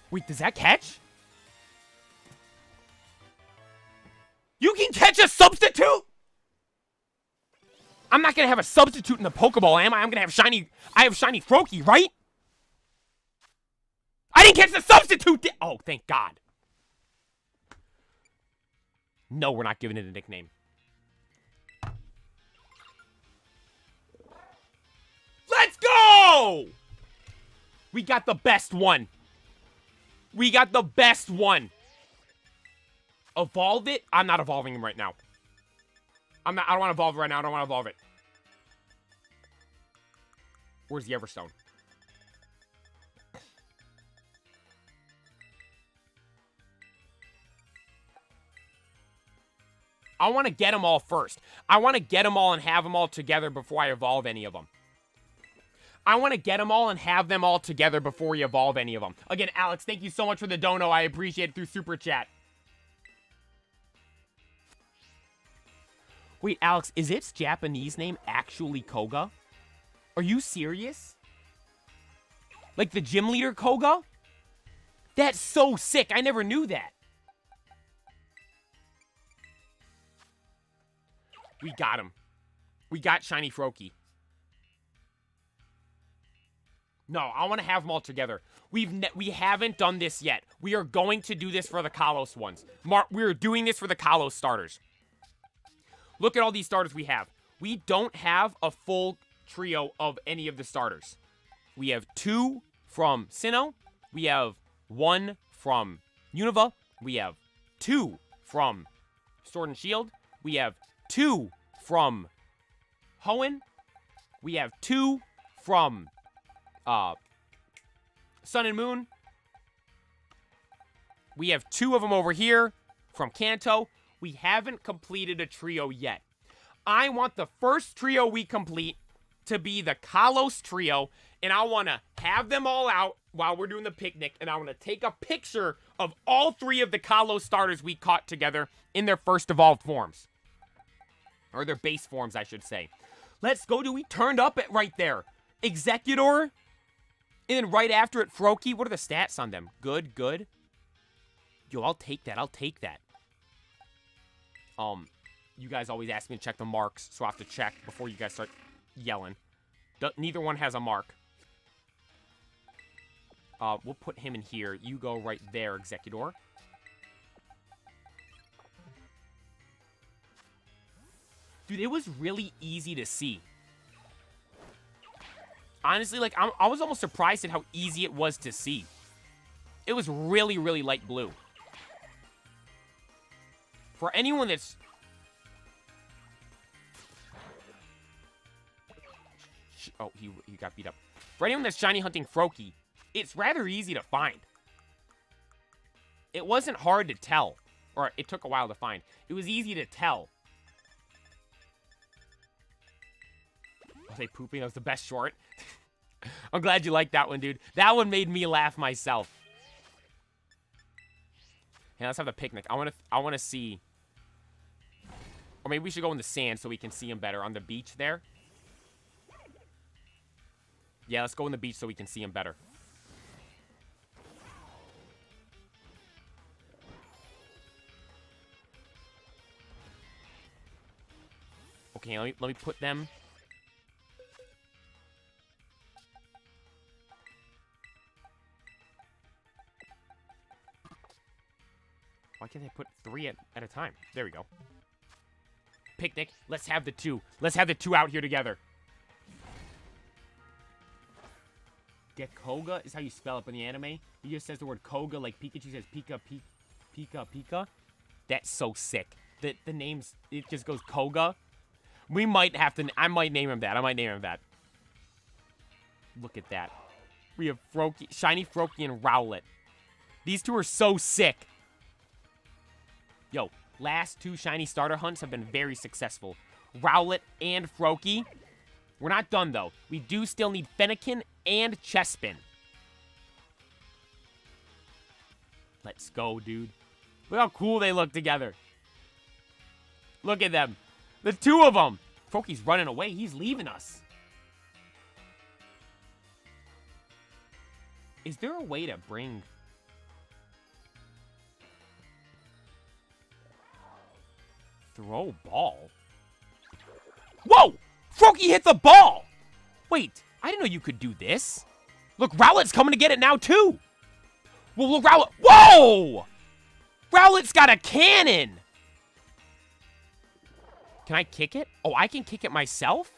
Wait, does that catch? You can catch a substitute? I'm not gonna have a substitute in the Pokeball, am I? I'm gonna have shiny. I have shiny Froakie, right? I didn't catch the substitute! Oh, thank God. No, we're not giving it a nickname. Let's go! We got the best one. We got the best one. Evolve it? I'm not evolving him right now. I don't want to evolve it right now. I don't want to evolve it. Where's the Everstone? I want to get them all first. I want to get them all and have them all together before I evolve any of them. I want to get them all and have them all together before we evolve any of them. Again, Alex, thank you so much for the dono. I appreciate it through Super Chat. Wait, Alex, is its Japanese name actually Koga? Are you serious? Like the gym leader Koga? That's so sick. I never knew that. We got him. We got shiny Froakie. No, I want to have them all together. We haven't done this yet. We are going to do this for the Kalos ones. We're doing this for the Kalos starters. Look at all these starters we have. We don't have a full trio of any of the starters. We have 2 from Sinnoh. We have 1 from Unova. We have 2 from Sword and Shield. We have 2 from Hoenn. We have 2 from Sun and Moon. We have 2 of them over here from Kanto. We haven't completed a trio yet. I want the first trio we complete to be the Kalos trio, and I want to have them all out while we're doing the picnic, and I want to take a picture of all 3 of the Kalos starters we caught together in their first evolved forms. Or their base forms, I should say. Let's go, dude. We turned up it right there. Executor, and then right after it, Froakie. What are the stats on them? Good, good. Yo, I'll take that. I'll take that. You guys always ask me to check the marks, so I have to check before you guys start yelling. Neither one has a mark. We'll put him in here. You go right there, Executor. Dude, it was really easy to see. Honestly, like, I was almost surprised at how easy it was to see. It was really, really light blue. For anyone that's... Oh, he got beat up. For anyone that's shiny hunting Froakie, it's rather easy to find. It wasn't hard to tell. Or it took a while to find. It was easy to tell. Are they pooping? That was the best short. I'm glad you liked that one, dude. That one made me laugh myself. Hey, let's have the picnic. I want to see. Or maybe we should go in the sand so we can see him better on the beach there. Yeah, let's go in the beach so we can see him better. Okay, let me put them. Why can't they put 3 at a time? There we go. Picnic. Let's have the 2. Let's have the 2 out here together. Gekoga is how you spell it in the anime. He just says the word Koga like Pikachu says Pika, Pika, Pika. That's so sick. The names, it just goes Koga. We might have to, I might name him that. Look at that. We have Froakie, Shiny Froakie and Rowlet. These 2 are so sick. Yo, last 2 shiny starter hunts have been very successful. Rowlet and Froakie. We're not done, though. We do still need Fennekin and Chespin. Let's go, dude. Look how cool they look together. Look at them. The 2 of them. Froakie's running away. He's leaving us. Is there a way to bring... Throw ball? Whoa! Froakie hit the ball! Wait, I didn't know you could do this. Look, Rowlet's coming to get it now, too. Well, look, Rowlet... Whoa! Rowlet's got a cannon! Can I kick it? Oh, I can kick it myself?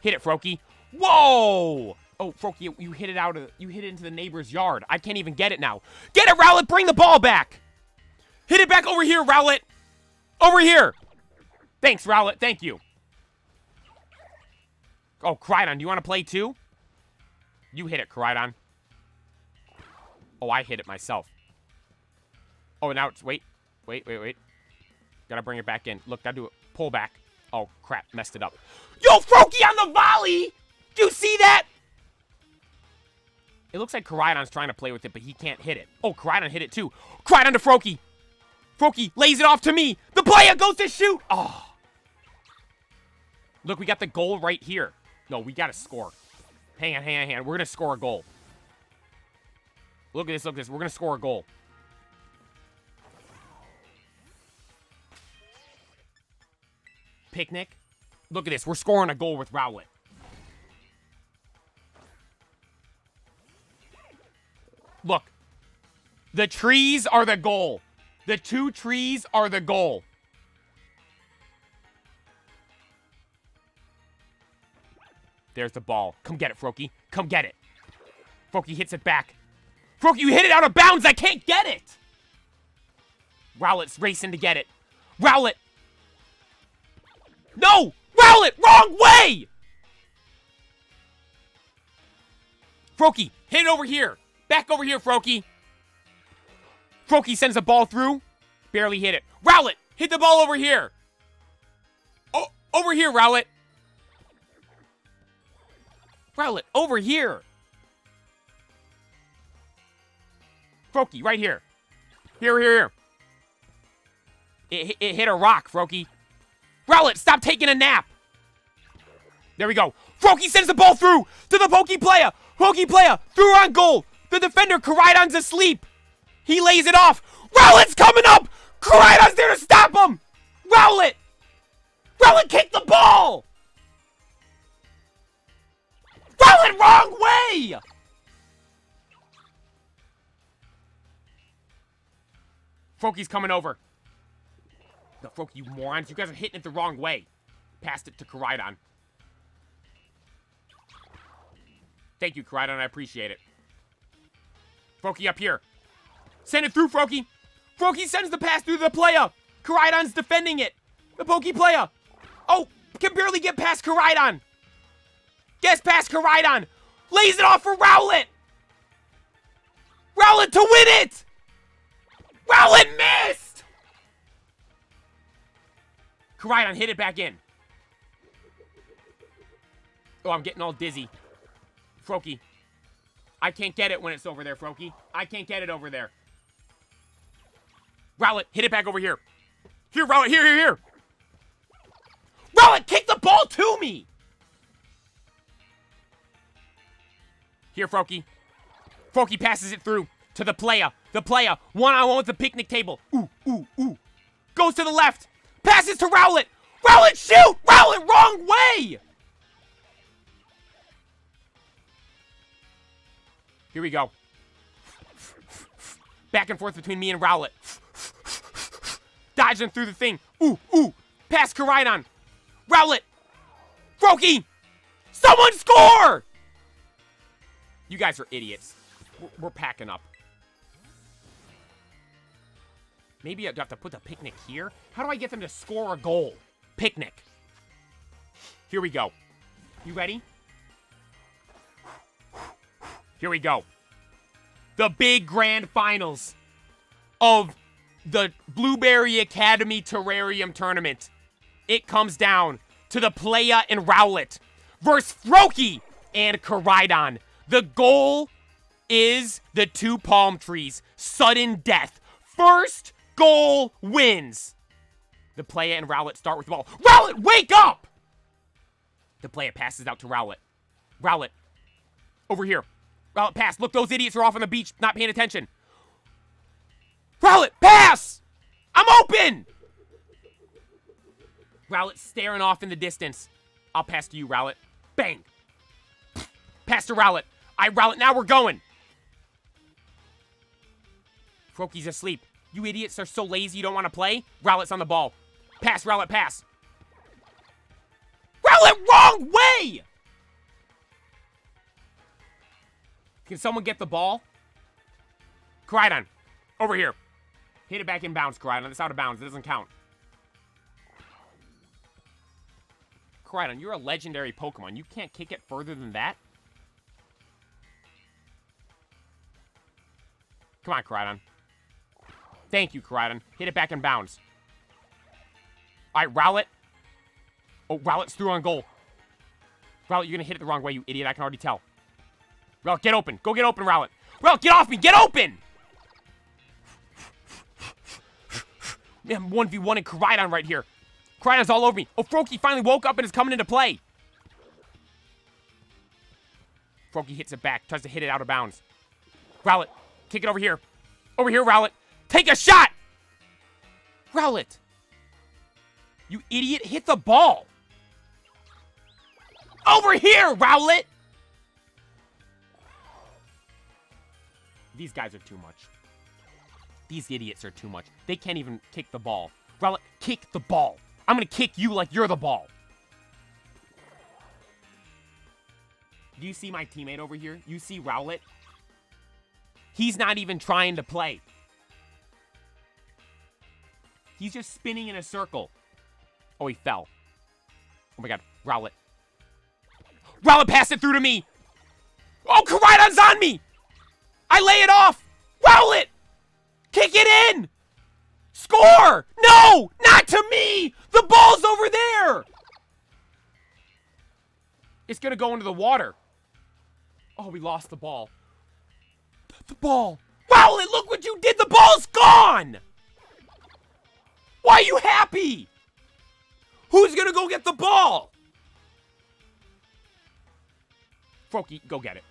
Hit it, Froakie. Whoa! Oh, Froakie, you hit it you hit it into the neighbor's yard. I can't even get it now. Get it, Rowlet! Bring the ball back! Hit it back over here, Rowlet! Over here! Thanks, Rowlet. Thank you. Oh, Koraidon, do you want to play too? You hit it, Koraidon. Oh, I hit it myself. Oh, now it's... Wait. Gotta bring it back in. Look, gotta do it. Pull back. Oh, crap. Messed it up. Yo, Froakie on the volley! Do you see that? It looks like Koraidon's trying to play with it, but he can't hit it. Oh, Koraidon hit it too. Koraidon to Froakie. Froakie lays it off to me. The player goes to shoot. Oh. Look, we got the goal right here. No, we gotta score. Hang on. We're gonna score a goal. Look at this. We're gonna score a goal. Picnic. Look at this. We're scoring a goal with Rowlet. Look. The trees are the goal. The 2 trees are the goal. There's the ball. Come get it, Froakie. Come get it. Froakie hits it back. Froakie, you hit it out of bounds. I can't get it. Rowlet's racing to get it. Rowlet. No! Rowlet! Wrong way! Froakie, hit it over here. Back over here, Froakie. Froakie sends the ball through. Barely hit it. Rowlet, hit the ball over here. Oh, over here, Rowlet. Rowlet, over here. Froakie, right here. Here. It hit a rock, Froakie. Rowlet, stop taking a nap. There we go. Froakie sends the ball through to the Poke player. Poke player threw on goal. The defender, Koraidon's asleep. He lays it off. Rowlet's coming up. Koraidon's there to stop him. Rowlet. Rowlet kicked the ball. Rowlet, wrong way. Froakie's coming over. No, Froakie, you morons. You guys are hitting it the wrong way. Passed it to Koraidon. Thank you, Koraidon. I appreciate it. Froakie up here. Send it through, Froakie. Froakie sends the pass through the player. Koraidon's defending it. The Poke player. Oh, can barely get past Koraidon. Gets past Koraidon. Lays it off for Rowlet. Rowlet to win it. Rowlet missed. Koraidon, hit it back in. Oh, I'm getting all dizzy. Froakie. I can't get it when it's over there, Froakie. I can't get it over there. Rowlet, hit it back over here. Here, Rowlet, here. Rowlet, kick the ball to me! Here, Froakie. Froakie passes it through to the playa. The playa, one-on-one with the picnic table. Ooh. Goes to the left. Passes to Rowlet. Rowlet, shoot! Rowlet, wrong way! Here we go. Back and forth between me and Rowlet. Dodging through the thing. Ooh. Pass Koraidon. Rowlet. Froakie. Someone score! You guys are idiots. We're packing up. Maybe I have to put the picnic here? How do I get them to score a goal? Picnic. Here we go. You ready? Here we go. The big grand finals of the Blueberry Academy Terrarium Tournament. It comes down to the Playa and Rowlet versus Froakie and Koraidon. The goal is the 2 palm trees. Sudden death. First goal wins. The Playa and Rowlet start with the ball. Rowlet, wake up! The Playa passes out to Rowlet. Rowlet, over here. Rowlet, pass. Look, those idiots are off on the beach, not paying attention. Rowlet, pass! I'm open! Rowlet staring off in the distance. I'll pass to you, Rowlet. Bang! Pass to Rowlet. Rowlet, now we're going. Froakie's asleep. You idiots are so lazy you don't want to play? Rowlet's on the ball. Pass, Rowlet, pass. Rowlet, wrong way! Can someone get the ball? Koraidon, over here. Hit it back in bounds, Koraidon. It's out of bounds. It doesn't count. Koraidon, you're a legendary Pokemon. You can't kick it further than that? Come on, Koraidon. Thank you, Koraidon. Hit it back in bounds. All right, Rowlet. Oh, Rowlet's through on goal. Rowlet, you're going to hit it the wrong way, you idiot. I can already tell. Rowlet, get open. Go get open, Rowlet. Rowlet, get off me. Get open! Man, 1v1 and Koraidon right here. Koraidon's all over me. Oh, Froakie finally woke up and is coming into play. Froakie hits it back. Tries to hit it out of bounds. Rowlet, kick it over here. Over here, Rowlet. Take a shot! Rowlet. You idiot. Hit the ball. Over here, Rowlet! These guys are too much. These idiots are too much. They can't even kick the ball. Rowlet, kick the ball. I'm gonna kick you like you're the ball. Do you see my teammate over here? You see Rowlet? He's not even trying to play. He's just spinning in a circle. Oh, he fell. Oh my god, Rowlet. Rowlet passed it through to me! Oh, Koraidon's on me! I lay it off! Rowlet! Kick it in! Score! No! Not to me! The ball's over there! It's gonna go into the water. Oh, we lost the ball. The ball. Rowlet, look what you did! The ball's gone! Why are you happy? Who's gonna go get the ball? Froakie, go get it.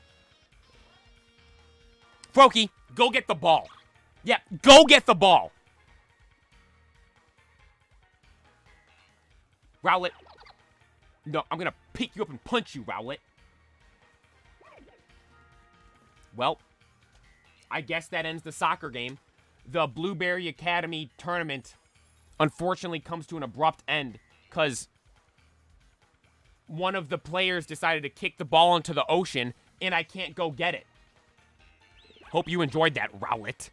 Froakie, go get the ball. Yeah, go get the ball. Rowlet. No, I'm gonna pick you up and punch you, Rowlet. Well, I guess that ends the soccer game. The Blueberry Academy tournament unfortunately comes to an abrupt end because one of the players decided to kick the ball into the ocean and I can't go get it. Hope you enjoyed that, Rowlet.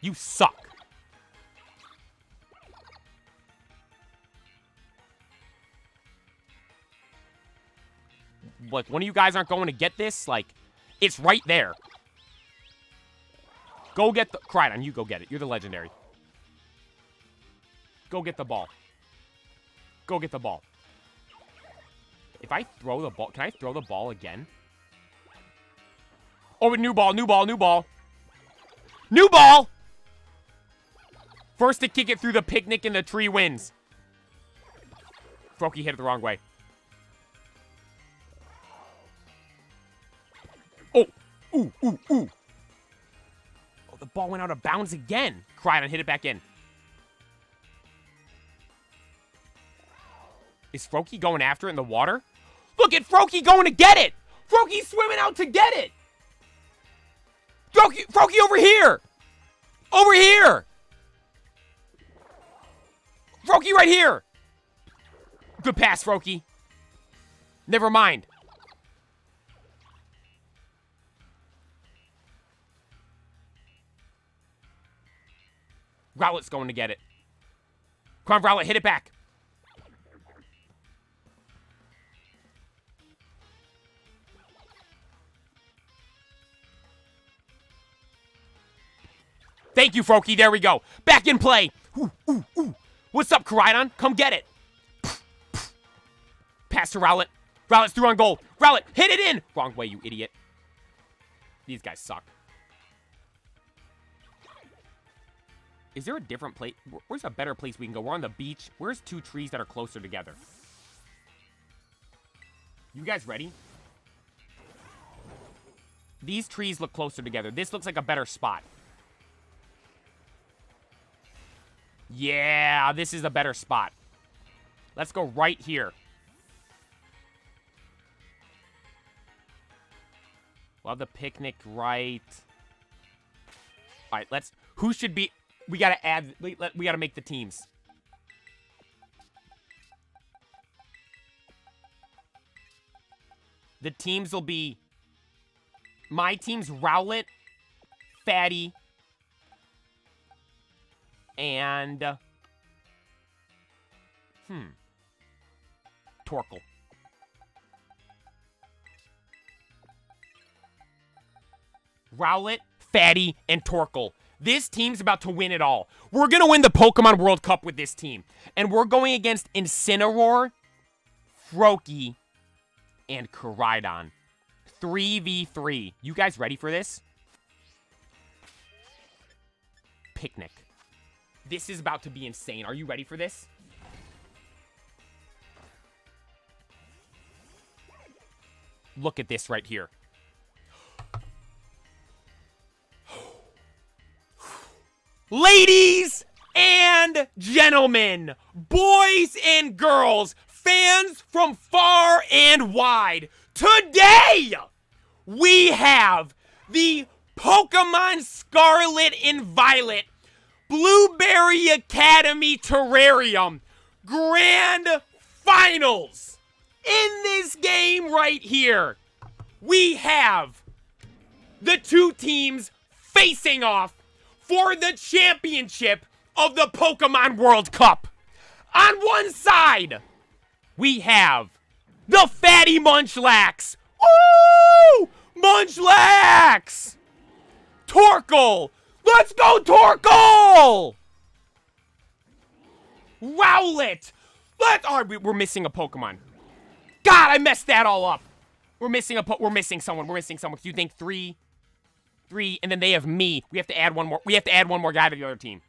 You suck. Like, one of you guys aren't going to get this? Like, it's right there. Go get the... Koraidon, you go get it. You're the legendary. Go get the ball. Go get the ball. If I throw the ball, can I throw the ball again? Oh, new ball, new ball, new ball. New ball! First to kick it through the picnic in the tree wins. Froakie hit it the wrong way. Oh, ooh, ooh, ooh. Oh, the ball went out of bounds again. Crydon, hit it back in. Is Froakie going after it in the water? Look at Froakie going to get it! Froakie's swimming out to get it! Froakie over here! Over here! Froakie right here! Good pass, Froakie. Never mind. Rowlet's going to get it. Come on, Rowlet, hit it back. Thank you, Froakie. There we go. Back in play. Ooh, ooh, ooh. What's up, Crydon? Come get it. Pass to Rowlet. Rowlet's through on goal. Rowlet, hit it in. Wrong way, you idiot. These guys suck. Is there a different place? Where's a better place we can go? We're on the beach. Where's two trees that are closer together? You guys ready? These trees look closer together. This looks like a better spot. Yeah, this is a better spot. Let's go right here. We'll have the picnic right. All right, let's... Who should be... We gotta add... We gotta make the teams. The teams will be... My team's Rowlet, Fatty, and... Torkoal. Rowlet, Fatty, and Torkoal. This team's about to win it all. We're going to win the Pokemon World Cup with this team. And we're going against Incineroar, Froakie, and Crydon. 3v3. You guys ready for this? Picnic. This is about to be insane. Are you ready for this? Look at this right here. Ladies and gentlemen, boys and girls, fans from far and wide, today we have the Pokemon Scarlet and Violet Blueberry Academy Terrarium Grand Finals. In this game right here, we have the two teams facing off for the championship of the Pokemon World Cup. On one side, we have the Fatty Munchlax. Woo! Munchlax! Torkoal! Let's go, Torkoal! Rowlet! We're missing a Pokemon. God, I messed that all up. We're missing someone. Do you think three, and then they have me. We have to add one more. We have to add one more guy to the other team.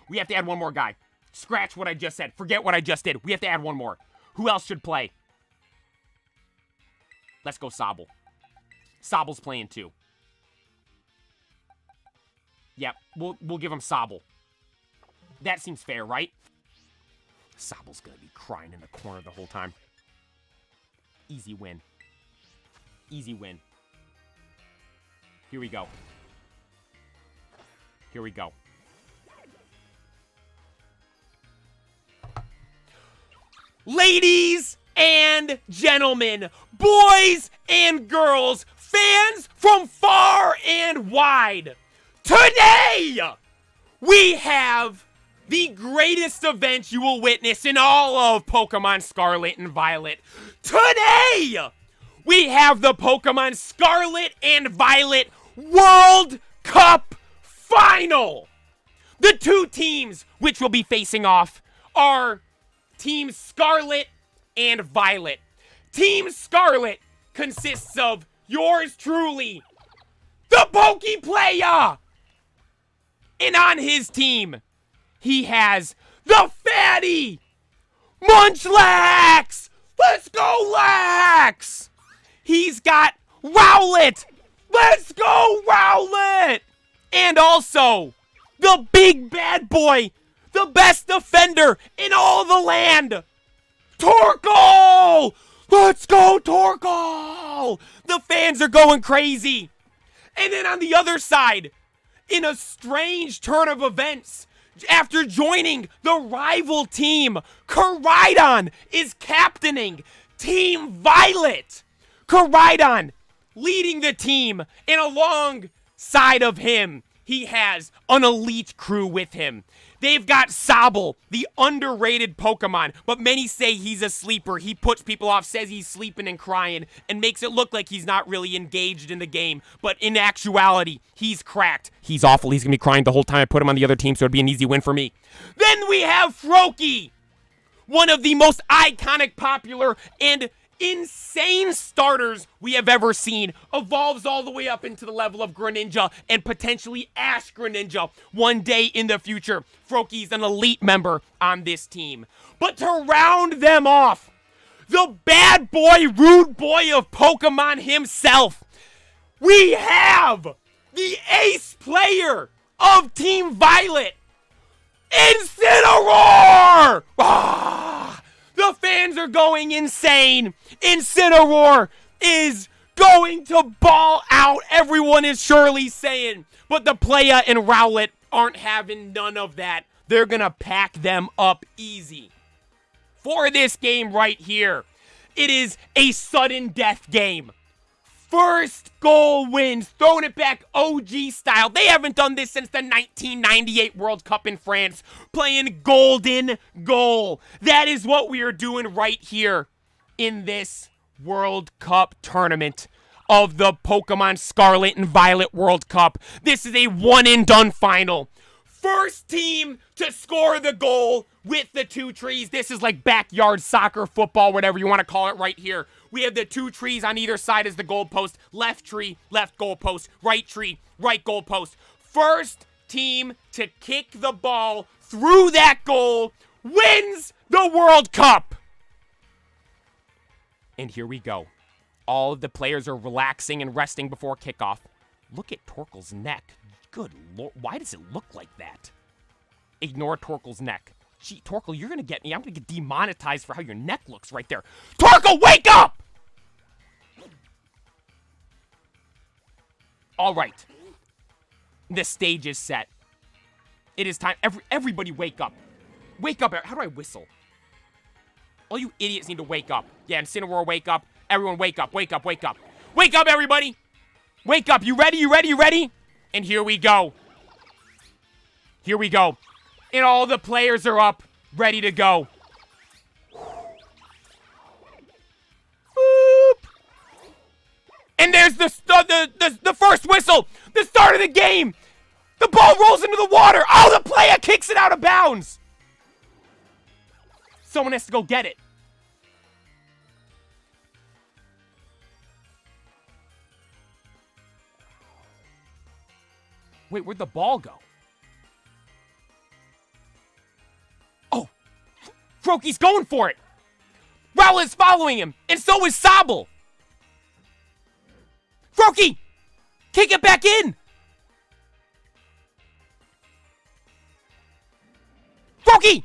We have to add one more guy. Scratch what I just said. Forget what I just did. We have to add one more. Who else should play? Let's go Sobble. Sobble's playing too. Yep, we'll give him Sobble. That seems fair, right? Sobble's gonna be crying in the corner the whole time. Easy win. Easy win. Here we go. Here we go. Ladies and gentlemen, boys and girls, fans from far and wide, today we have the greatest event you will witness in all of Pokemon Scarlet and Violet. Today we have the Pokemon Scarlet and Violet World Cup Final. The two teams which will be facing off are Team Scarlet and Violet. Team Scarlet consists of yours truly, the Pokey Playa! And on his team, he has the Fatty Munchlax! Let's go, Lax! He's got Rowlet! Let's go, Rowlet! And also, the big bad boy, the best defender in all the land, Torkoal! Let's go, Torkoal! The fans are going crazy. And then on the other side, in a strange turn of events, after joining the rival team, Koraidon is captaining Team Violet. Koraidon leading the team, and alongside of him, he has an elite crew with him. They've got Sobble, the underrated Pokemon, but many say he's a sleeper. He puts people off, says he's sleeping and crying, and makes it look like he's not really engaged in the game. But in actuality, he's cracked. He's awful. He's going to be crying the whole time I put him on the other team, so it'd be an easy win for me. Then we have Froakie, one of the most iconic, popular, and insane starters we have ever seen. Evolves all the way up into the level of Greninja and potentially Ash Greninja one day in the future. Froakie's an elite member on this team. But to round them off, the bad boy, rude boy of Pokemon himself, we have the ace player of Team Violet, Incineroar! The fans are going insane. Incineroar is going to ball out, everyone is surely saying. But the Playa and Rowlet aren't having none of that. They're going to pack them up easy. For this game right here, it is a sudden death game. First goal wins, throwing it back OG style. They haven't done this since the 1998 World Cup in France, playing golden goal. That is what we are doing right here in this World Cup tournament of the Pokemon Scarlet and Violet World Cup. This is a one-and-done final. First team to score the goal with the two trees. This is like backyard soccer, football, whatever you want to call it right here. We have the two trees on either side as the goalpost. Left tree, left goalpost. Right tree, right goalpost. First team to kick the ball through that goal wins the World Cup. And here we go. All of the players are relaxing and resting before kickoff. Look at Torkoal's neck. Good lord, why does it look like that? Ignore Torkoal's neck. Gee, Torkoal, you're gonna get me. I'm gonna get demonetized for how your neck looks right there. Torkoal, wake up! All right. The stage is set. It is time. Everybody wake up. Wake up. How do I whistle? All you idiots need to wake up. Yeah, Incineroar, wake up. Everyone wake up, wake up, wake up. Wake up, everybody! Wake up. You ready? You ready? You ready? And here we go. Here we go. And all the players are up, ready to go. Boop. And there's the first whistle. The start of the game. The ball rolls into the water. Oh, the player kicks it out of bounds. Someone has to go get it. Wait, where'd the ball go? Oh, Froakie's going for it. Rowlet is following him, and so is Sobble. Froakie, kick it back in. Froakie.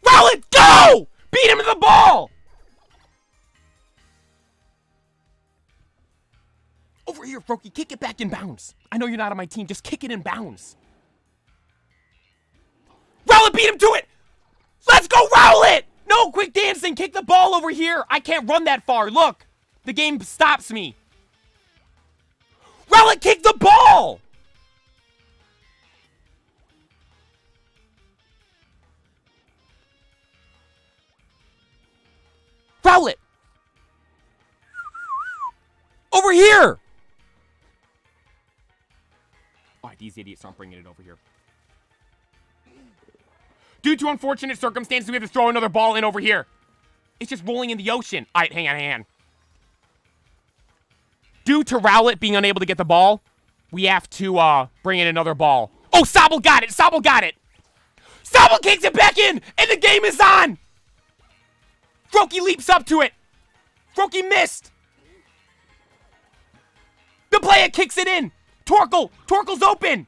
Rowlet, go! Beat him to the ball. Over here, Froakie, kick it back in bounds. I know you're not on my team, just kick it in bounds. Rowlet beat him to it! Let's go, Rowlet! No, quick dancing, kick the ball over here. I can't run that far, look. The game stops me. Rowlet, kick the ball! Rowlet! Over here! Alright, these idiots aren't bringing it over here. Due to unfortunate circumstances, we have to throw another ball in over here. It's just rolling in the ocean. All right, hang on. Due to Rowlet being unable to get the ball, we have to bring in another ball. Oh, Sobble got it. Sobble kicks it back in, and the game is on. Froakie leaps up to it. Froakie missed. The player kicks it in. Torkoal's open.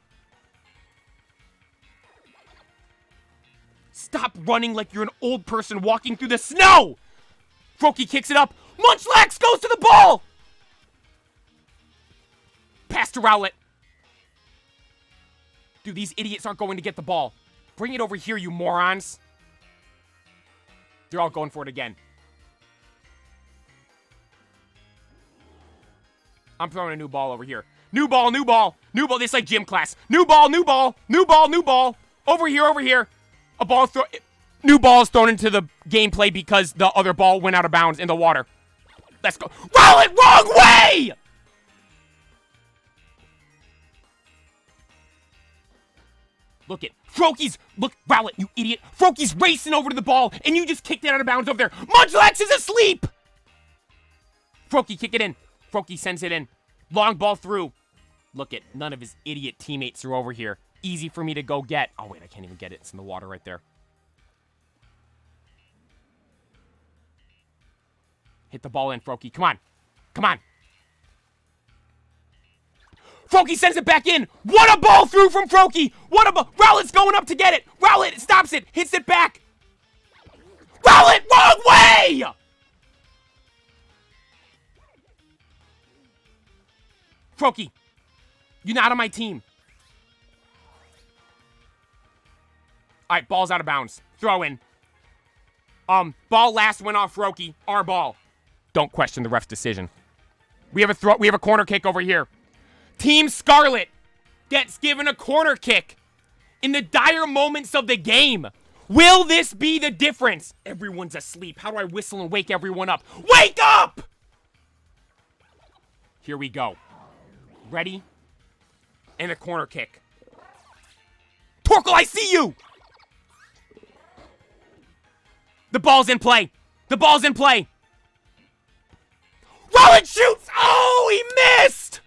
Stop running like you're an old person walking through the snow. Froakie kicks it up. Munchlax goes to the ball. Pass to Rowlet. Dude, these idiots aren't going to get the ball. Bring it over here, you morons. They're all going for it again. I'm throwing a new ball over here. New ball. This is like gym class. New ball. Over here. New ball is thrown into the gameplay because the other ball went out of bounds in the water. Let's go. Rowlet, wrong way! Look, Rowlet, you idiot. Froakie's racing over to the ball, and you just kicked it out of bounds over there. Munchlax is asleep! Froakie, kick it in. Froakie sends it in. Long ball through. Look, none of his idiot teammates are over here. Easy for me to go get. Oh, wait, I can't even get it. It's in the water right there. Hit the ball in, Froakie. Come on. Froakie sends it back in. What a ball through from Froakie. Rowlet's going up to get it. Rowlet stops it. Hits it back. Rowlet, wrong way! Froakie, you're not on my team. All right, ball's out of bounds. Throw in. Ball last went off Froakie. Our ball. Don't question the ref's decision. We have a corner kick over here. Team Scarlet gets given a corner kick in the dire moments of the game. Will this be the difference? Everyone's asleep. How do I whistle and wake everyone up? Wake up! Here we go. Ready? And a corner kick. Torkoal, I see you! The ball's in play. Rowlet shoots! Oh, he missed!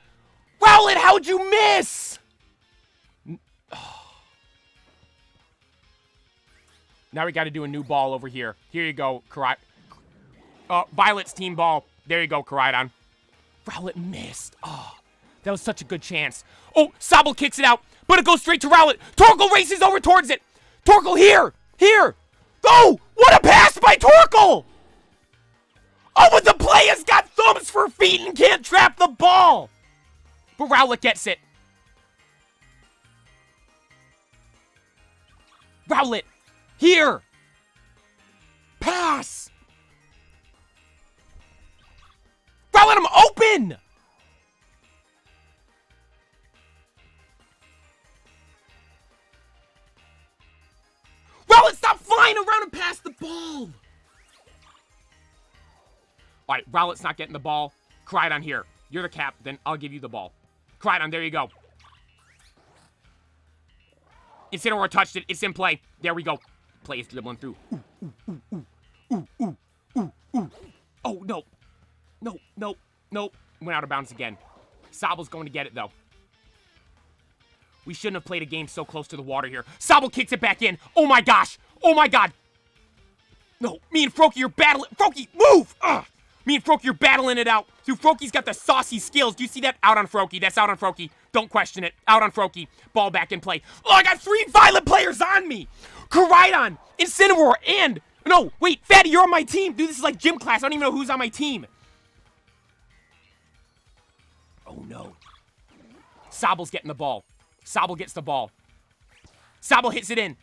Rowlet, how'd you miss? Now we got to do a new ball over here. Here you go, Violet's team ball. There you go, Koraidon. Rowlet missed. Oh, that was such a good chance. Oh, Sobble kicks it out, but it goes straight to Rowlet. Torkoal races over towards it. Torkoal, here. Oh, what a pass by Torkoal! Oh, but the player's got thumbs for feet and can't trap the ball. But Rowlet gets it. Rowlet, here. Pass. Rowlet, I'm open. Rowlet, stop flying around and pass the ball. All right, Rowlet's not getting the ball. Koraidon, here. You're the captain. I'll give you the ball. Koraidon, there you go. Incineroar touched it. It's in play. There we go. Play is dribbling through. Ooh. Oh, no. No. Went out of bounds again. Sobble's going to get it, though. We shouldn't have played a game so close to the water here. Sobble kicks it back in. Oh, my gosh. Oh, my God. No, me and Froakie are battling. Froakie, move! Ugh. Me and Froakie are battling it out. Dude, Froakie's got the saucy skills. Do you see that? Out on Froakie. That's out on Froakie. Don't question it. Out on Froakie. Ball back in play. Oh, I got 3 Violet players on me. Koraidon, Incineroar, and... No, wait, Fatty, you're on my team. Dude, this is like gym class. I don't even know who's on my team. Oh, no. Sobble's getting the ball. Sobble gets the ball. Sobble hits it in.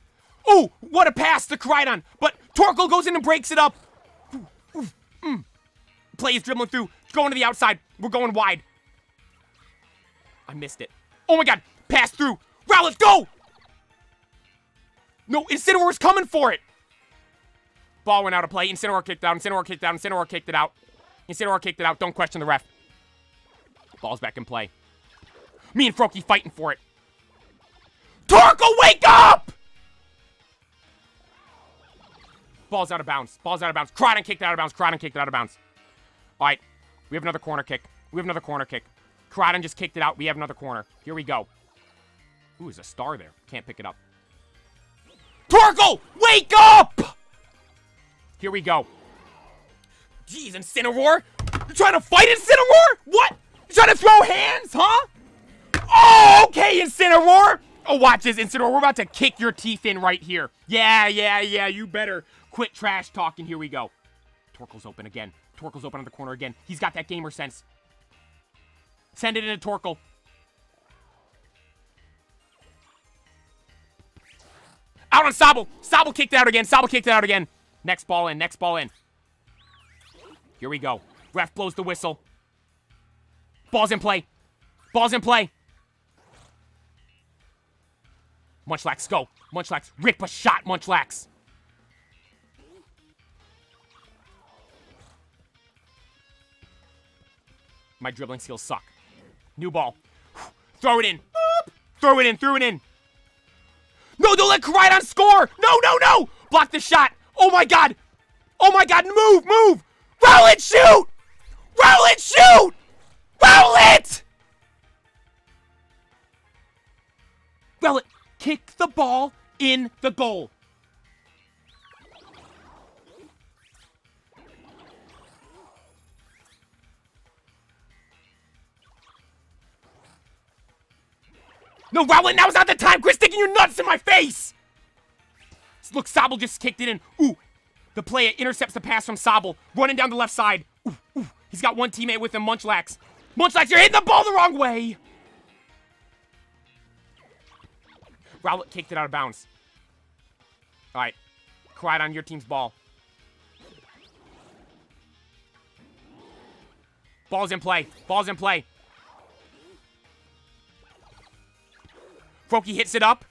Oh, what a pass to Koraidon. But Torkoal goes in and breaks it up. Play is dribbling through. Going to the outside. We're going wide. I missed it. Oh my God. Pass through. Rowlet, go! No, Incineroar's coming for it. Ball went out of play. Incineroar kicked out. Incineroar kicked out. Incineroar kicked it out. Incineroar kicked it out. Don't question the ref. Ball's back in play. Me and Froakie fighting for it. Torkoal, wake up! Ball's out of bounds. Ball's out of bounds. Crowdon kicked it out of bounds. Crowdon kicked it out of bounds. All right. We have another corner kick. We have another corner kick. Crowdon just kicked it out. We have another corner. Here we go. Ooh, there's a star there. Can't pick it up. Torkoal! Wake up! Here we go. Jeez, Incineroar? You're trying to fight Incineroar? What? You trying to throw hands, huh? Oh, okay, Incineroar. Oh, watch this, Incineroar. We're about to kick your teeth in right here. Yeah. You better quit trash talking. Here we go. Torkoal's open again. Torkoal's open on the corner again. He's got that gamer sense. Send it into Torkoal. Out on Sobble. Sobble kicked it out again. Sobble kicked it out again. Next ball in. Next ball in. Here we go. Ref blows the whistle. Ball's in play. Ball's in play. Munchlax, go. Munchlax, rip a shot, Munchlax. My dribbling skills suck. New ball. Throw it in. Boop. Throw it in. Throw it in. No, don't let Koraidon score. No. Block the shot. Oh, my God. Oh, my God. Move. Roll it, shoot. Roll it, shoot. Roll it. Roll it. Kick the ball in the goal. No, Rowlet, now's not the time! Quit sticking your nuts in my face! Look, Sobble just kicked it in. Ooh, the player intercepts the pass from Sobble, running down the left side. Ooh, he's got one teammate with him, Munchlax. Munchlax, you're hitting the ball the wrong way! Rowlet kicked it out of bounds. Alright, Koraidon, your team's ball. Ball's in play. Ball's in play. Froakie hits it up.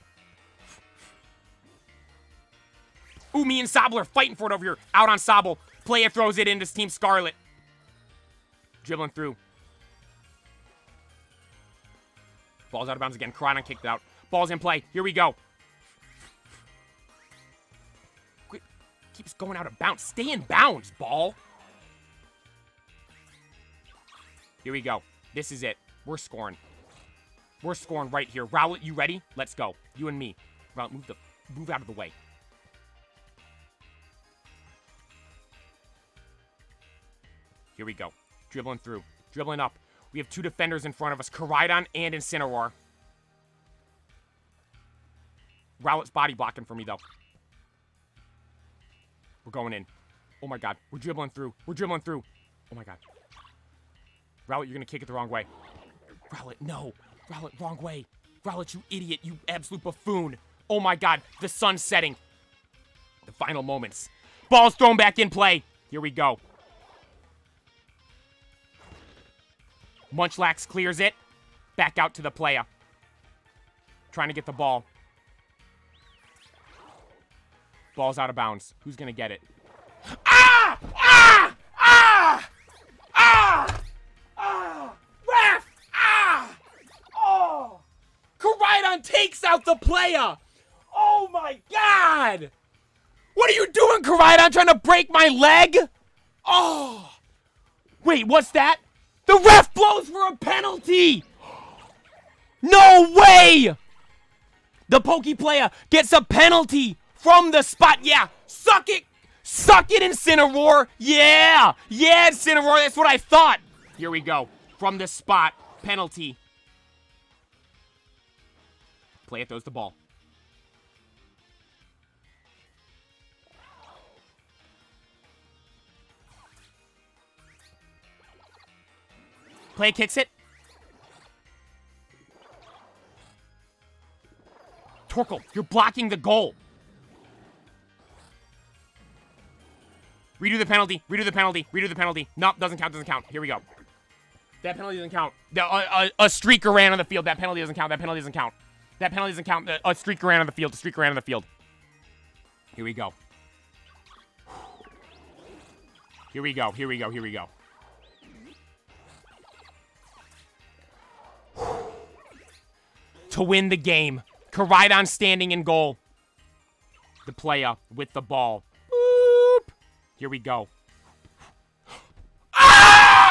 Ooh, me and Sobble are fighting for it over here. Out on Sobble. Player throws it into Team Scarlet. Dribbling through. Ball's out of bounds again. Koraidon kicked it out. Ball's in play. Here we go. Quit. Keeps going out of bounds. Stay in bounds, ball. Here we go. This is it. We're scoring. We're scoring right here. Rowlet, you ready? Let's go. You and me. Rowlet, move out of the way. Here we go. Dribbling through. Dribbling up. We have two defenders in front of us. Koraidon and Incineroar. Rowlet's body blocking for me, though. We're going in. Oh, my God. We're dribbling through. We're dribbling through. Oh, my God. Rowlet, you're going to kick it the wrong way. Rowlet, no. Rowlet, wrong way. Rowlet, you idiot. You absolute buffoon. Oh, my God. The sun's setting. The final moments. Ball's thrown back in play. Here we go. Munchlax clears it. Back out to the player. Trying to get the ball. Ball's out of bounds. Who's going to get it? Ah! Ah! Ah! Ah! Ah! Ref! Ah! Oh! Koraidon takes out the player! Oh my God! What are you doing, Koraidon? Trying to break my leg? Oh! Wait, what's that? The ref blows for a penalty! No way! The Poke player gets a penalty from the spot. Yeah, suck it. Suck it, Incineroar. Yeah, Incineroar. That's what I thought. Here we go. From the spot. Penalty. Player throws the ball. Player kicks it. Torkoal, you're blocking the goal. Redo the penalty. Redo the penalty. Redo the penalty. Nope, doesn't count. Doesn't count. Here we go. That penalty doesn't count. A streaker ran on the field. That penalty doesn't count. That penalty doesn't count. That penalty doesn't count. A streaker ran on the field. A streaker ran on the field. Here we go. Here we go. Here we go. Here we go. To win the game. Koraidon standing in goal. The player with the ball. Woo! Here we go. Ah!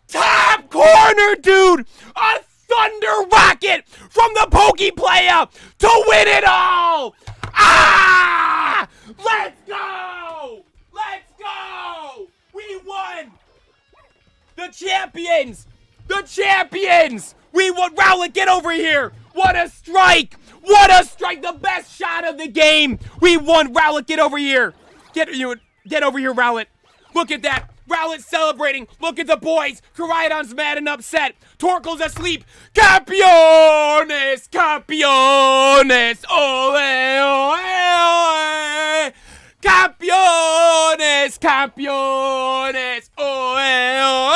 Top corner, dude! A thunder rocket from the Pokey player to win it all! Ah! Let's go! Let's go! We won! The champions! The champions! We won! Rowlet, get over here! What a strike! What a strike! The best shot of the game! We won! Rowlet, get over here! Get over here, Rowlet! Look at that! Rowlet celebrating! Look at the boys! Koraidon's mad and upset! Torko's asleep! Campeones! Campeones! Ole, ole, ole! Campeones! Campeones! Ole, ole,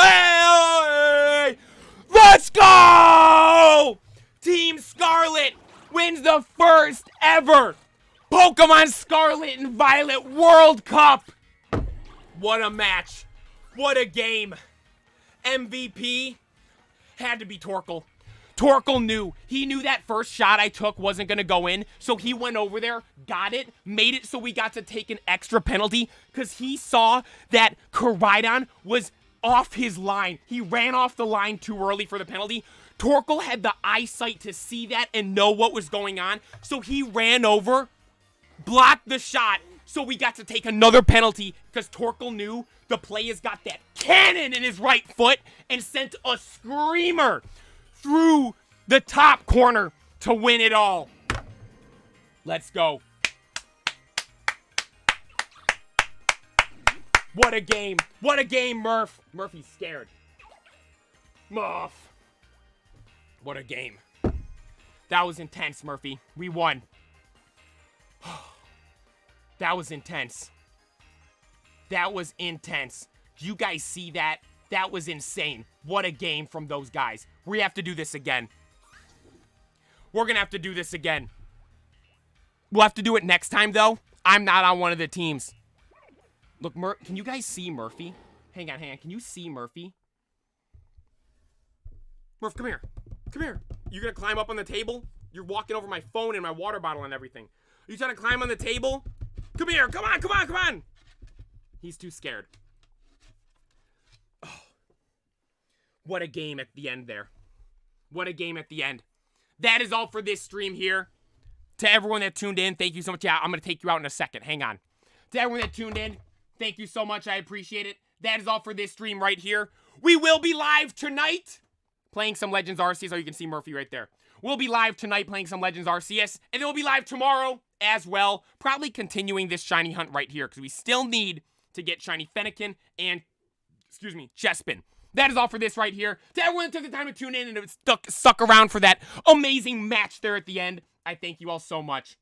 ole! Let's go! Team Scarlet wins the first ever Pokemon Scarlet and Violet World Cup! What a match! What a game! MVP had to be Torkoal. Torkoal knew. He knew that first shot I took wasn't going to go in, so he went over there, got it, made it so we got to take an extra penalty, because he saw that Koraidon was off his line. He ran off the line too early for the penalty. Torkoal had the eyesight to see that and know what was going on, so he ran over, blocked the shot, so we got to take another penalty because Torkoal knew the player's got that cannon in his right foot and sent a screamer through the top corner to win it all. Let's go. What a game. What a game, Murph. Murphy's scared. Murph. What a game. That was intense, Murphy. We won. That was intense. That was intense. Do you guys see that? That was insane. What a game from those guys. We have to do this again. We're going to have to do this again. We'll have to do it next time, though. I'm not on one of the teams. Look, can you guys see Murphy? Hang on. Can you see Murphy? Murph, come here. Come here. You going to climb up on the table? You're walking over my phone and my water bottle and everything. Are you trying to climb on the table? Come here. Come on, come on, come on. He's too scared. Oh. What a game at the end there. What a game at the end. That is all for this stream here. To everyone that tuned in, thank you so much. Yeah, I'm going to take you out in a second. Hang on. To everyone that tuned in, thank you so much. I appreciate it. That is all for this stream right here. We will be live tonight playing some Legends Arceus. Oh, you can see Murphy right there. We'll be live tonight playing some Legends Arceus. And then we'll be live tomorrow as well. Probably continuing this shiny hunt right here because we still need to get shiny Fennekin and, Chespin. That is all for this right here. To everyone that took the time to tune in and stuck around for that amazing match there at the end, I thank you all so much.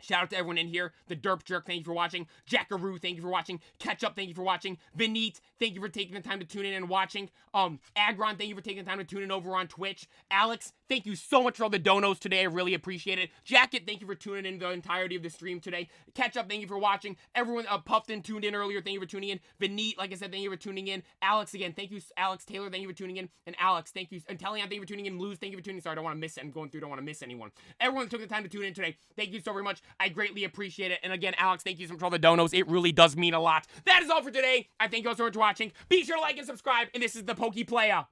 Shout out to everyone in here. The Derp Jerk, thank you for watching. Jackaroo, thank you for watching. Ketchup, thank you for watching. Vineet, thank you for taking the time to tune in and watching. Agron, thank you for taking the time to tune in over on Twitch. Alex, thank you so much for all the donos today. I really appreciate it. Jacket, thank you for tuning in the entirety of the stream today. Ketchup, thank you for watching. Everyone, Puffton tuned in earlier. Thank you for tuning in. Vineet, like I said, thank you for tuning in. Alex, again, thank you. Alex Taylor, thank you for tuning in. And Alex, thank you. And Tellion, thank you for tuning in. Luz, thank you for tuning in. Sorry, I don't want to miss it. I'm going through, don't want to miss anyone. Everyone that took the time to tune in today, thank you so very much. I greatly appreciate it. And again, Alex, thank you so much for all the donos. It really does mean a lot. That is all for today. I thank you all so much for watching. Be sure to like and subscribe. And this is the Pokey Playa.